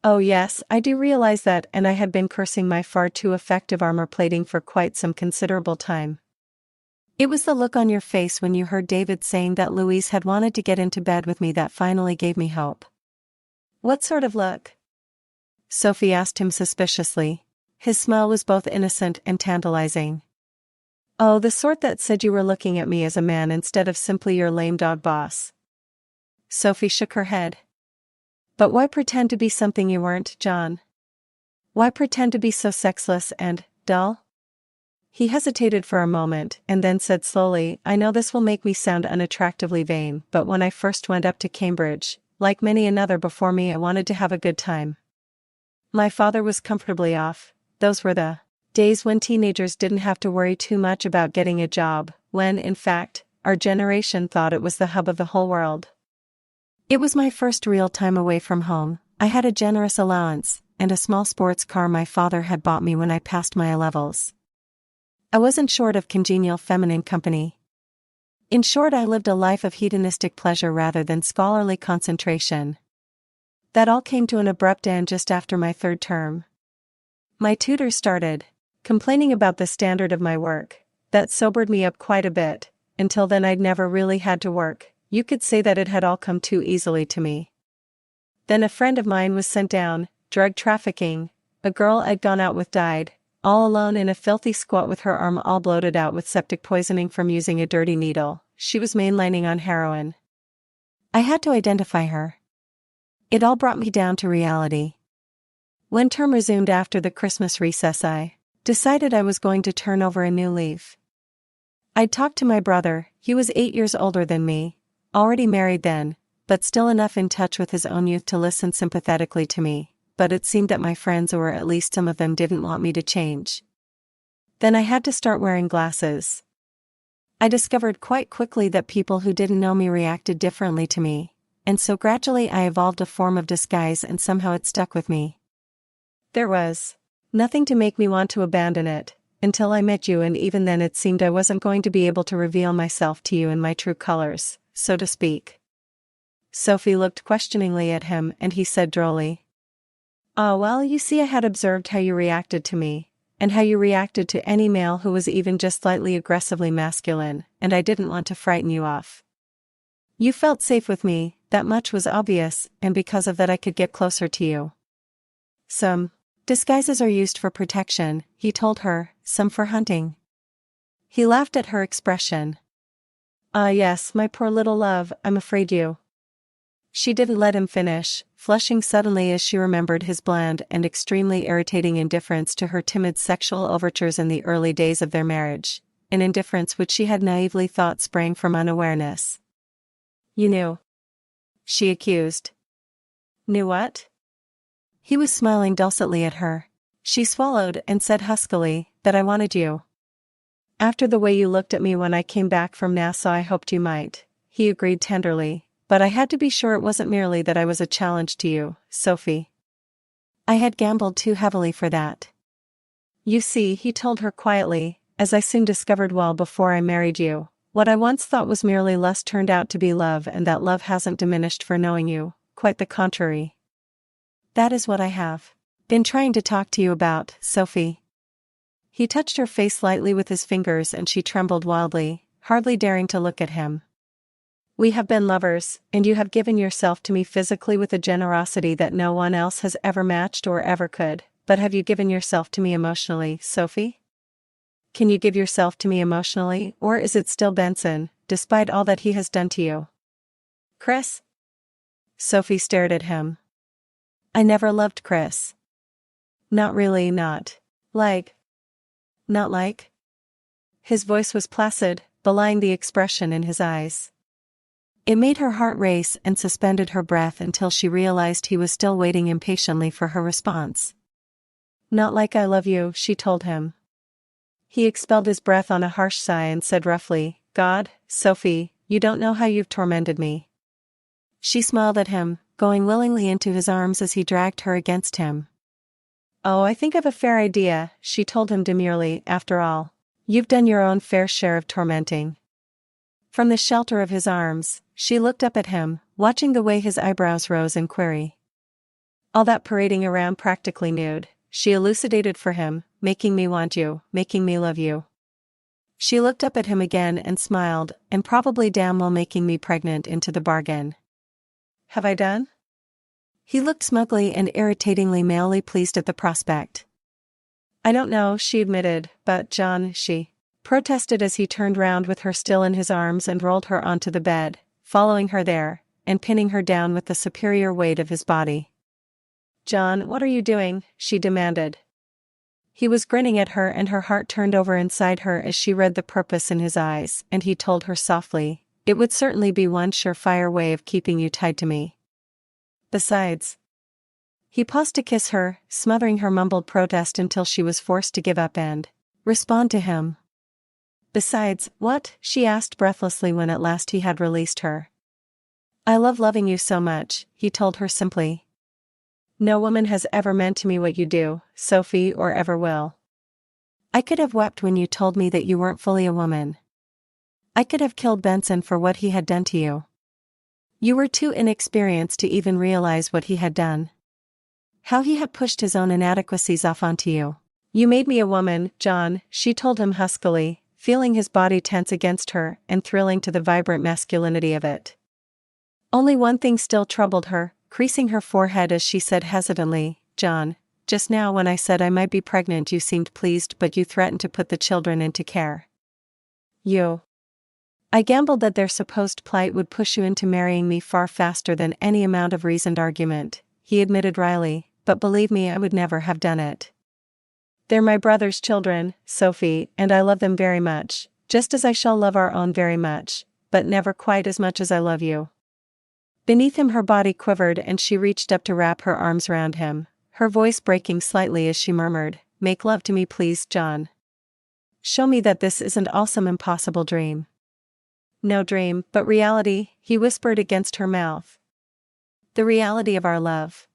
Oh yes, I do realize that, and I had been cursing my far too effective armor plating for quite some considerable time. It was the look on your face when you heard David saying that Louise had wanted to get into bed with me that finally gave me hope. What sort of look? Sophie asked him suspiciously. His smile was both innocent and tantalizing. Oh, the sort that said you were looking at me as a man instead of simply your lame dog boss. Sophie shook her head. But why pretend to be something you weren't, John? Why pretend to be so sexless and dull? He hesitated for a moment and then said slowly, I know this will make me sound unattractively vain, but when I first went up to Cambridge, like many another before me, I wanted to have a good time. My father was comfortably off. Those were the days when teenagers didn't have to worry too much about getting a job, when, in fact, our generation thought it was the hub of the whole world. It was my first real time away from home. I had a generous allowance, and a small sports car my father had bought me when I passed my A-levels. I wasn't short of congenial feminine company. In short, I lived a life of hedonistic pleasure rather than scholarly concentration. That all came to an abrupt end just after my third term. My tutors started complaining about the standard of my work. That sobered me up quite a bit. Until then I'd never really had to work. You could say that it had all come too easily to me. Then a friend of mine was sent down, drug trafficking. A girl I'd gone out with died, all alone in a filthy squat with her arm all bloated out with septic poisoning from using a dirty needle. She was mainlining on heroin. I had to identify her. It all brought me down to reality. When term resumed after the Christmas recess, I decided I was going to turn over a new leaf. I'd talked to my brother. He was 8 years older than me, already married then, but still enough in touch with his own youth to listen sympathetically to me, but it seemed that my friends, or at least some of them, didn't want me to change. Then I had to start wearing glasses. I discovered quite quickly that people who didn't know me reacted differently to me, and so gradually I evolved a form of disguise, and somehow it stuck with me. There was nothing to make me want to abandon it, until I met you, and even then it seemed I wasn't going to be able to reveal myself to you in my true colors, so to speak. Sophie looked questioningly at him, and he said drolly, "Ah, well, you see, I had observed how you reacted to me, and how you reacted to any male who was even just slightly aggressively masculine, and I didn't want to frighten you off. You felt safe with me, that much was obvious, and because of that I could get closer to you. Some disguises are used for protection," he told her, "some for hunting." He laughed at her expression. "Ah yes, my poor little love, I'm afraid you..." She didn't let him finish, flushing suddenly as she remembered his bland and extremely irritating indifference to her timid sexual overtures in the early days of their marriage, an indifference which she had naively thought sprang from unawareness. "You knew," she accused. "Knew what?" He was smiling dulcetly at her. She swallowed and said huskily, "That I wanted you. After the way you looked at me when I came back from Nassau, I hoped you might," he agreed tenderly, "but I had to be sure it wasn't merely that I was a challenge to you, Sophie. I had gambled too heavily for that. You see," he told her quietly, "as I soon discovered well before I married you, what I once thought was merely lust turned out to be love, and that love hasn't diminished for knowing you, quite the contrary. That is what I have been trying to talk to you about, Sophie." He touched her face lightly with his fingers, and she trembled wildly, hardly daring to look at him. "We have been lovers, and you have given yourself to me physically with a generosity that no one else has ever matched or ever could, but have you given yourself to me emotionally, Sophie? Can you give yourself to me emotionally, or is it still Benson, despite all that he has done to you?" "Chris?" Sophie stared at him. "I never loved Chris. Not really, not like. His voice was placid, belying the expression in his eyes. It made her heart race and suspended her breath until she realized he was still waiting impatiently for her response. "Not like I love you," she told him. He expelled his breath on a harsh sigh and said roughly, "God, Sophie, you don't know how you've tormented me." She smiled at him, going willingly into his arms as he dragged her against him. "Oh, I think I've a fair idea," she told him demurely, "after all. You've done your own fair share of tormenting. From the shelter of his arms, she looked up at him, watching the way his eyebrows rose in query. All that parading around practically nude, she elucidated for him, making me want you, making me love you. She looked up at him again and smiled, and probably damn well making me pregnant into the bargain. Have I done? He looked smugly and irritatingly malely pleased at the prospect. I don't know, she admitted, but John, she protested as he turned round with her still in his arms and rolled her onto the bed, following her there, and pinning her down with the superior weight of his body. John, what are you doing? She demanded. He was grinning at her and her heart turned over inside her as she read the purpose in his eyes, and he told her softly, it would certainly be one surefire way of keeping you tied to me. Besides. He paused to kiss her, smothering her mumbled protest until she was forced to give up and respond to him. Besides, what? She asked breathlessly when at last he had released her. I love loving you so much, he told her simply. No woman has ever meant to me what you do, Sophie, or ever will. I could have wept when you told me that you weren't fully a woman. I could have killed Benson for what he had done to you. You were too inexperienced to even realize what he had done. How he had pushed his own inadequacies off onto you. You made me a woman, John, she told him huskily, feeling his body tense against her and thrilling to the vibrant masculinity of it. Only one thing still troubled her, creasing her forehead as she said hesitantly, John, just now when I said I might be pregnant you seemed pleased but you threatened to put the children into care. I gambled that their supposed plight would push you into marrying me far faster than any amount of reasoned argument, he admitted wryly, but believe me I would never have done it. They're my brother's children, Sophie, and I love them very much, just as I shall love our own very much, but never quite as much as I love you. Beneath him her body quivered and she reached up to wrap her arms round him, her voice breaking slightly as she murmured, make love to me please, John. Show me that this isn't all some impossible dream. No dream, but reality, he whispered against her mouth. The reality of our love.